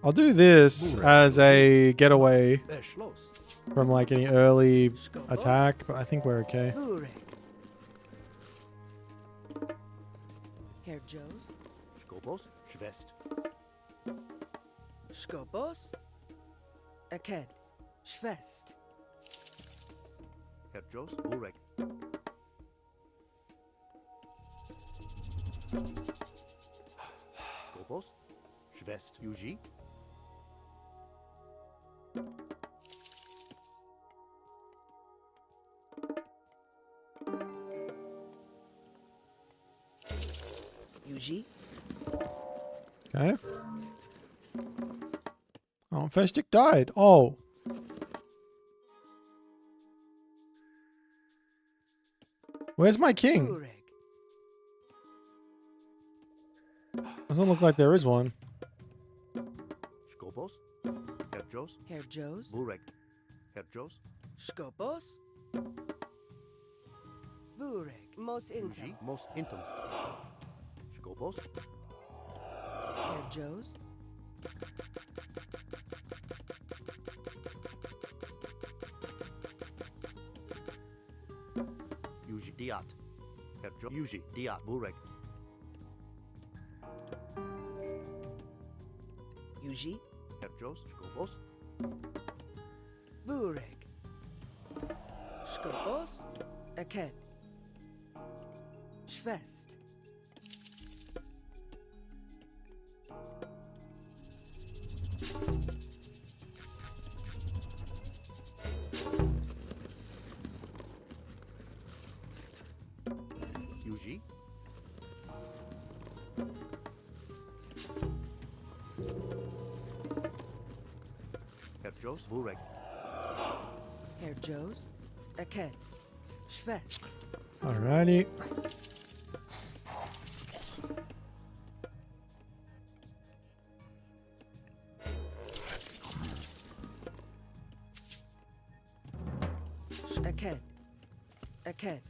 I'll do this as a getaway from like any early attack, but I think we're okay. Herjos. Skopos. Schwest. Skopos. Aked. Schwest. Hedgehos. Bureg. Skopos. Schwest. Yuji. Yuji. Okay. Oh, Festic died. Oh. Where's my king? Doesn't look like there is one. Skopos. Hedgehos. Herjos. Bureg. Hedgehos. Skopos. Bureg. Mos intum. Yuji. Mos intum. Skopos. Herjos. Yuji diat. Hedgehos. Yuji diat. Bureg. Yuji. Hedgehos. Skopos. Bureg. Skopos. Aked. Schwest. Yuji. Hedgehos. Bureg. Herjos. Aked. Schwest. Alrighty. Aked. Aked.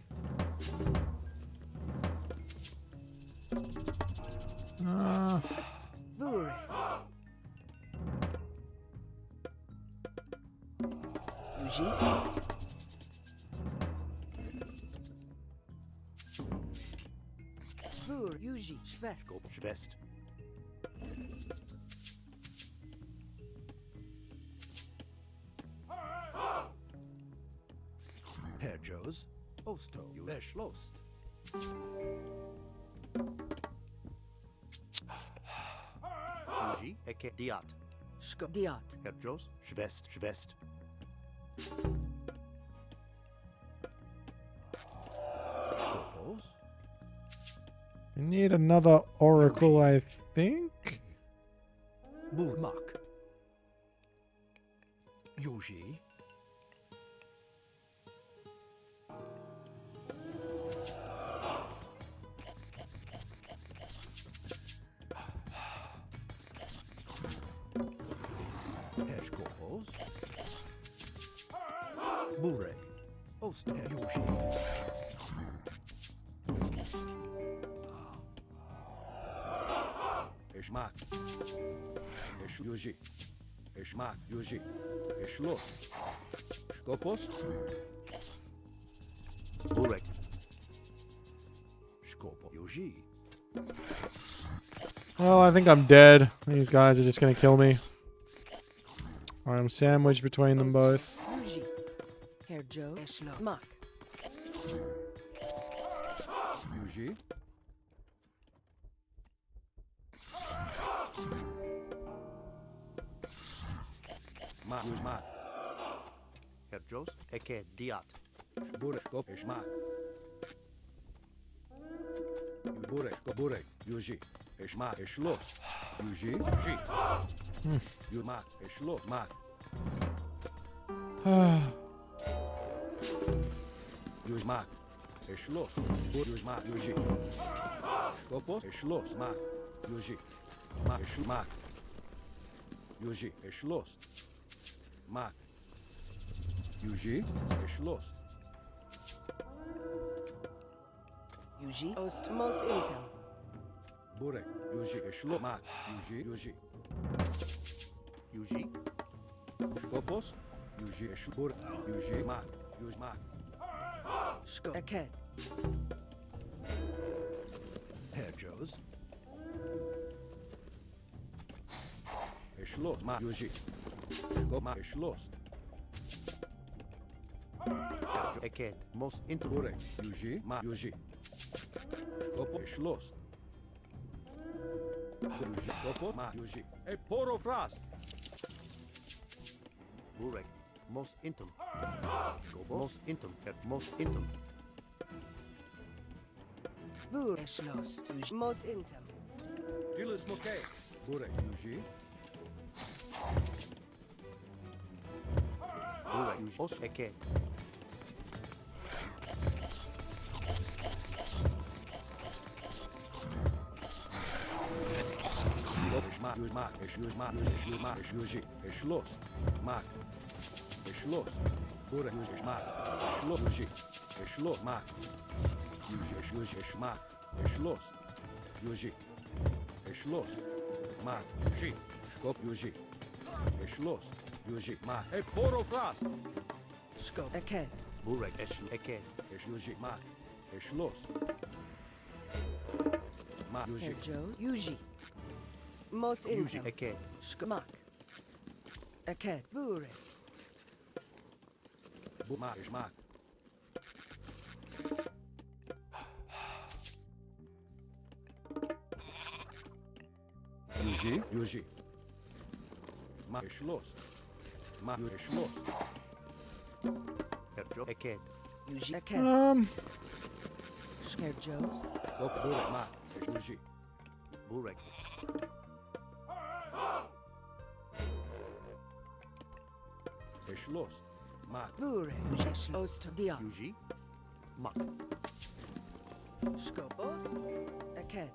Uh, Bureg. Yuji. Bur Yuji. Schwest. Go Schwest. Herr Joes. Osto. You Lost. Yuji. Ecke Diat. Diat. Herr Joes. Schwest. Schwest. Skopos. I need another oracle, I think. Burmak. Yuji. Eskopos. Burek. Oster Yuji. Eşmak. Yuji. Eşmak Yuji. Eşlo. Skopos. Burek. Skopo Yuji. Well, I think I'm dead. These guys are just gonna kill me. I'm sandwiched between them both. Yuji. Herr Joe. Eschlo. Mak. Yuji. Mak. Herr Joes. Ecke Diat. Burek. Skop. Eşmak. Burek. Yuji. Eşmak. Eşlo. Yuji. Yuji. Yumak. Eşlo. Mak. Yuzmak. Eşlo. Yuzmak. Yuji. Skopos. Eşlo. Mak. Yuji. Mak. Eşmak. Yuji. Eşlos. Mak. Yuji. Eşlos. Yuji. Ostmos intem. Burek. Yuji. Eşlo. Mak. Yuji. Yuji. Skopos. Yuji. Eşlo. Burek. Yuji. Mak. Yuzmak. Aked. Herr Joes. Eşlos. Mak. Yuji. Skop. Mak. Eşlos. Ecke Mos Inter. Burek. Yuji. Mak. Yuji. Skop. Eşlos. Yuji. Skop. Mak. Yuji. Porofras. Burek. Mos Intum. Mos Intum. Herr Mos Intum. Bur Eschlos. Mos intem. Dilis Mokay. Burek. Yuji. Burek. Os Ecke. Eşmak. Yuzmak. Eşyuzmak. Eşyuzmak. Eşyuji. Eşlos. Mak. Eşlos. Burek. Eşmak. Eşlo. Yuji. Eşlo. Mak. Yuji. Eşyuji. Eşmak. Eşlos. Yuji. Eşlos. Mak. Yuji. Skop. Yuji. Eşlos. Yuji. Mak. Porofras. Skop. Aked. Burek. Ecke. Eşyuji. Mak. Eşlos. Mak. Yuji. Herr Joe. Yuji. Mos Yuji. intem. Ecke. Mak. Aked. Bure. Mak. Eşmak. Yuji. Yuji. Mak. Eşlos. Mak. Eşlos. Herr Joe. Ecke. Yuji. Aked. Herr Joe's. Skop. Burek. Mak. Eşyuji. Burek. Eşlos. Mak. Bure. Yuji. Ost. Diat. Yuji. Mak. Skopos. Aked.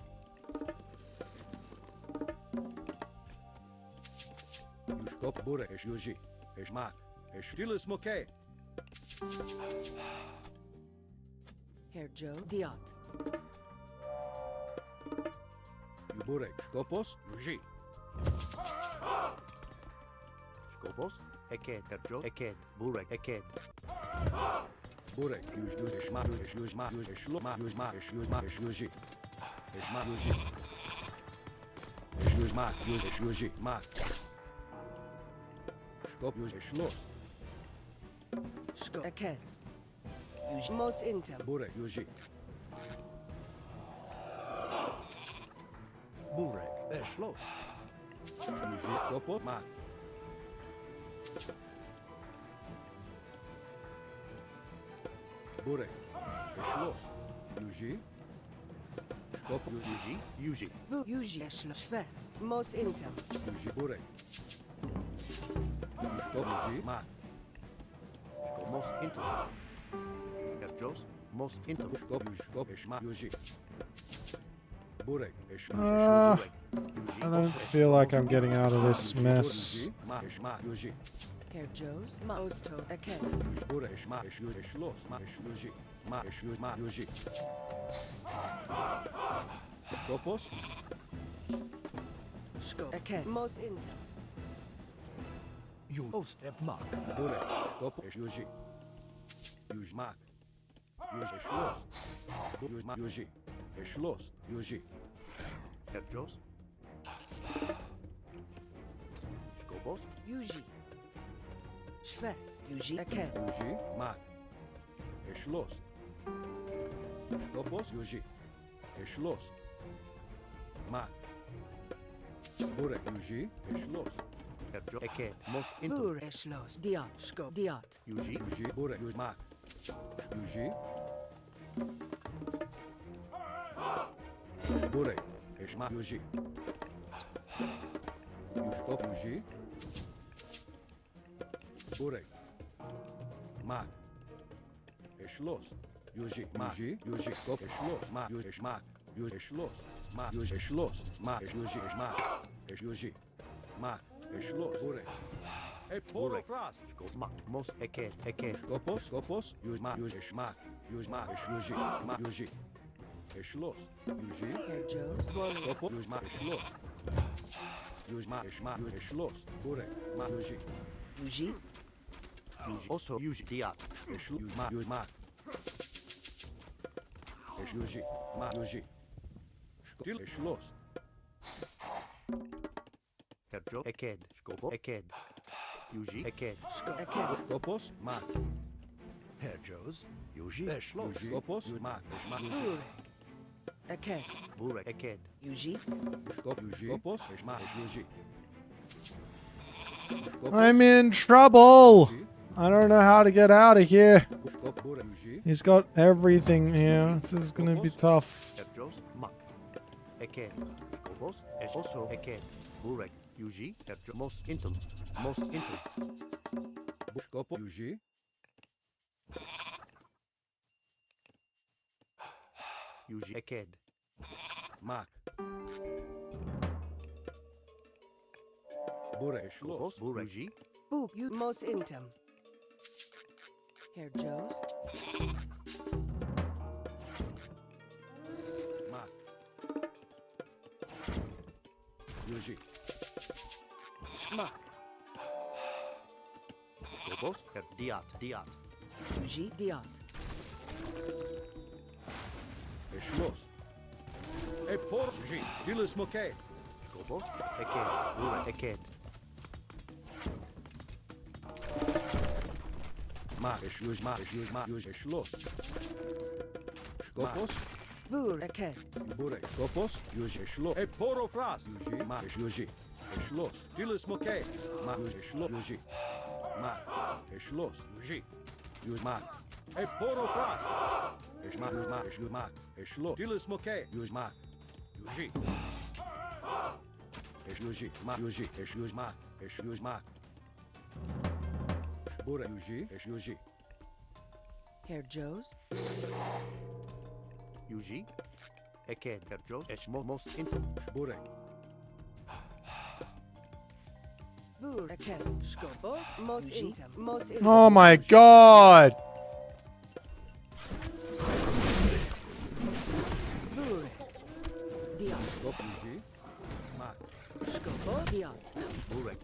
Yuskop. Burek. Eşyuji. Eşmak. Dilis Mokay. Herr Joe. Diat. Burek. Skopos. Yuji. Skobos, Eket, Erjo, Eket, Burek, Eket. Burek, use Eshma, use Ma, use Eshlo, use Ma, use Ma, use Eshma, use Ma, use Ma. Skop, use Eshlo. Sko. Eket. Use most intem. Burek, use Burek, Eshlos. Use Skopot, Ma. Burek, Eshlo. Use Skop, use Yuji. Bu. Use Eshlos. Fest. Most intem. Use Burek. Skop, use Ma. Skobos, Intum. Erjos, most Intum. Skop, Eshma, use Burek, Eshma, I don't feel like I'm getting out of this mess. Ma, Eshma, use Erjos. Mosto. Eket. Burek, Eshma, Eshlos, Ma, use Ma, Ma, use Skopos, Sko. Eket. Most intem. You step mark. Burek, Skop, use Use mark. Use Eshlos. Use Ma, use Eshlos, use Erjos. Skobos, Use. Fest. Use. Eket. use Mark. Eshlos. Skopos, use Eshlos. Mark. Burek, use Eshlos. Erjo, Eket, most Intum. Bur. Eshlos. Diat. Sko. Diat. Yuji, Use Burek, use Mark. Use Burek, Eshma, use Skop, use Burek. Mark. Eshlos. Use Ma, use Skop, Eshlos. Ma, use Eshma, use Eshlos. Ma, use Eshlos. Ma, use Eshma, use Ma, Eshlos. Burek. E poro fras. Skobmak, most Eket, Eket. Skopos, use Ma, use Eshma, use Ma, use Ma, use Eshlos. Use Erjos. Skopos, use Ma, Eshlos. Use Ma, Eshma, use Eshlos. Burek, Ma, use Use. Also use Diat. Eshlos. Use Ma, use Ma. Use Ma, use Skop, Eshlos. Erjo, Eked. Skobo, Eked. Yuji, Eked. Sko. Eket. Skopos, Ma. Erjos, Yuji, Eshlos. Skopos, use Ma, Eshma, use Burek. Eket. Burek, Eked. Use. Skopos, Eshma, use I'm in trouble. I don't know how to get out of here. He's got everything here. This is gonna be tough. Erjos, Mak. Eked. Skobos, also Eked. Burek, Yuji, Erjo, most Intum. Most Intum. Skopos, use Yuji, Eked. Mark. Burek, Eshlos. Skobos, Burek. Yuji, Boop. You most intem. Erjos. Mark. Use Schmuck. Skobos, Diat, Diat. Use. Diat. Eshlos. E por use Dilis Moke. Skobos, Eked. Burek, Eked. Ma, use Ma, use Eshlos. Skopos, Bur. Eket. Burek, Skopos, use Eshlos. E poro fras. Use Ma, use Eshlos. Dilis Moke. Ma, use Eshlos. Use Ma, Eshlos. Use Ma. E poro fras. Eshma, use Ma, Eshlos. Dilis Moke. Use Ma. Use. Use Ma, use Ma, use Ma. Burek, use Erjos. Yuji, Eked. Erjos, Eshmo, most Intum. Burek. Bur. Eket. Skobos. Most intem. Most intem. Oh my god! Bur. Diat. Skop, use Ma. Skobo. Diat. Burek.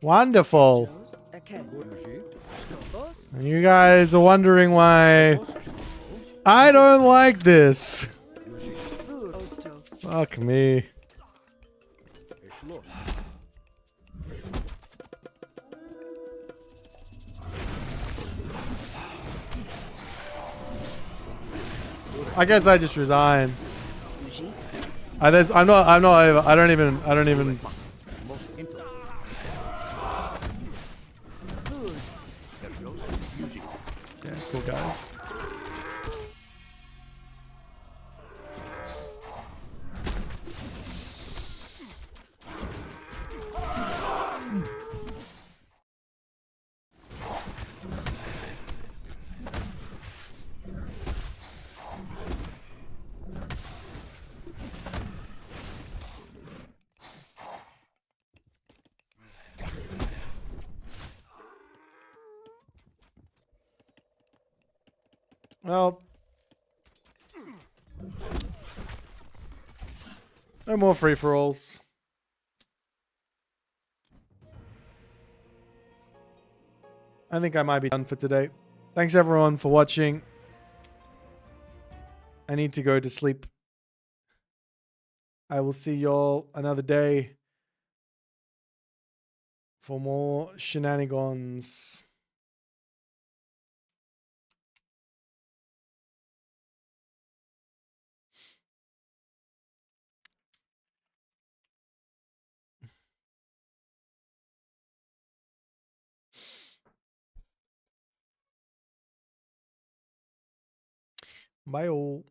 Wonderful. Eket. And you guys are wondering why I don't like this. Bur Osto. Fuck me. I guess I just resign. I'm not over. I don't even. Yeah, cool guys. Well, no more free-for-alls. I think I might be done for today. Thanks everyone for watching. I need to go to sleep. I will see y'all another day for more shenanigans. Bye all.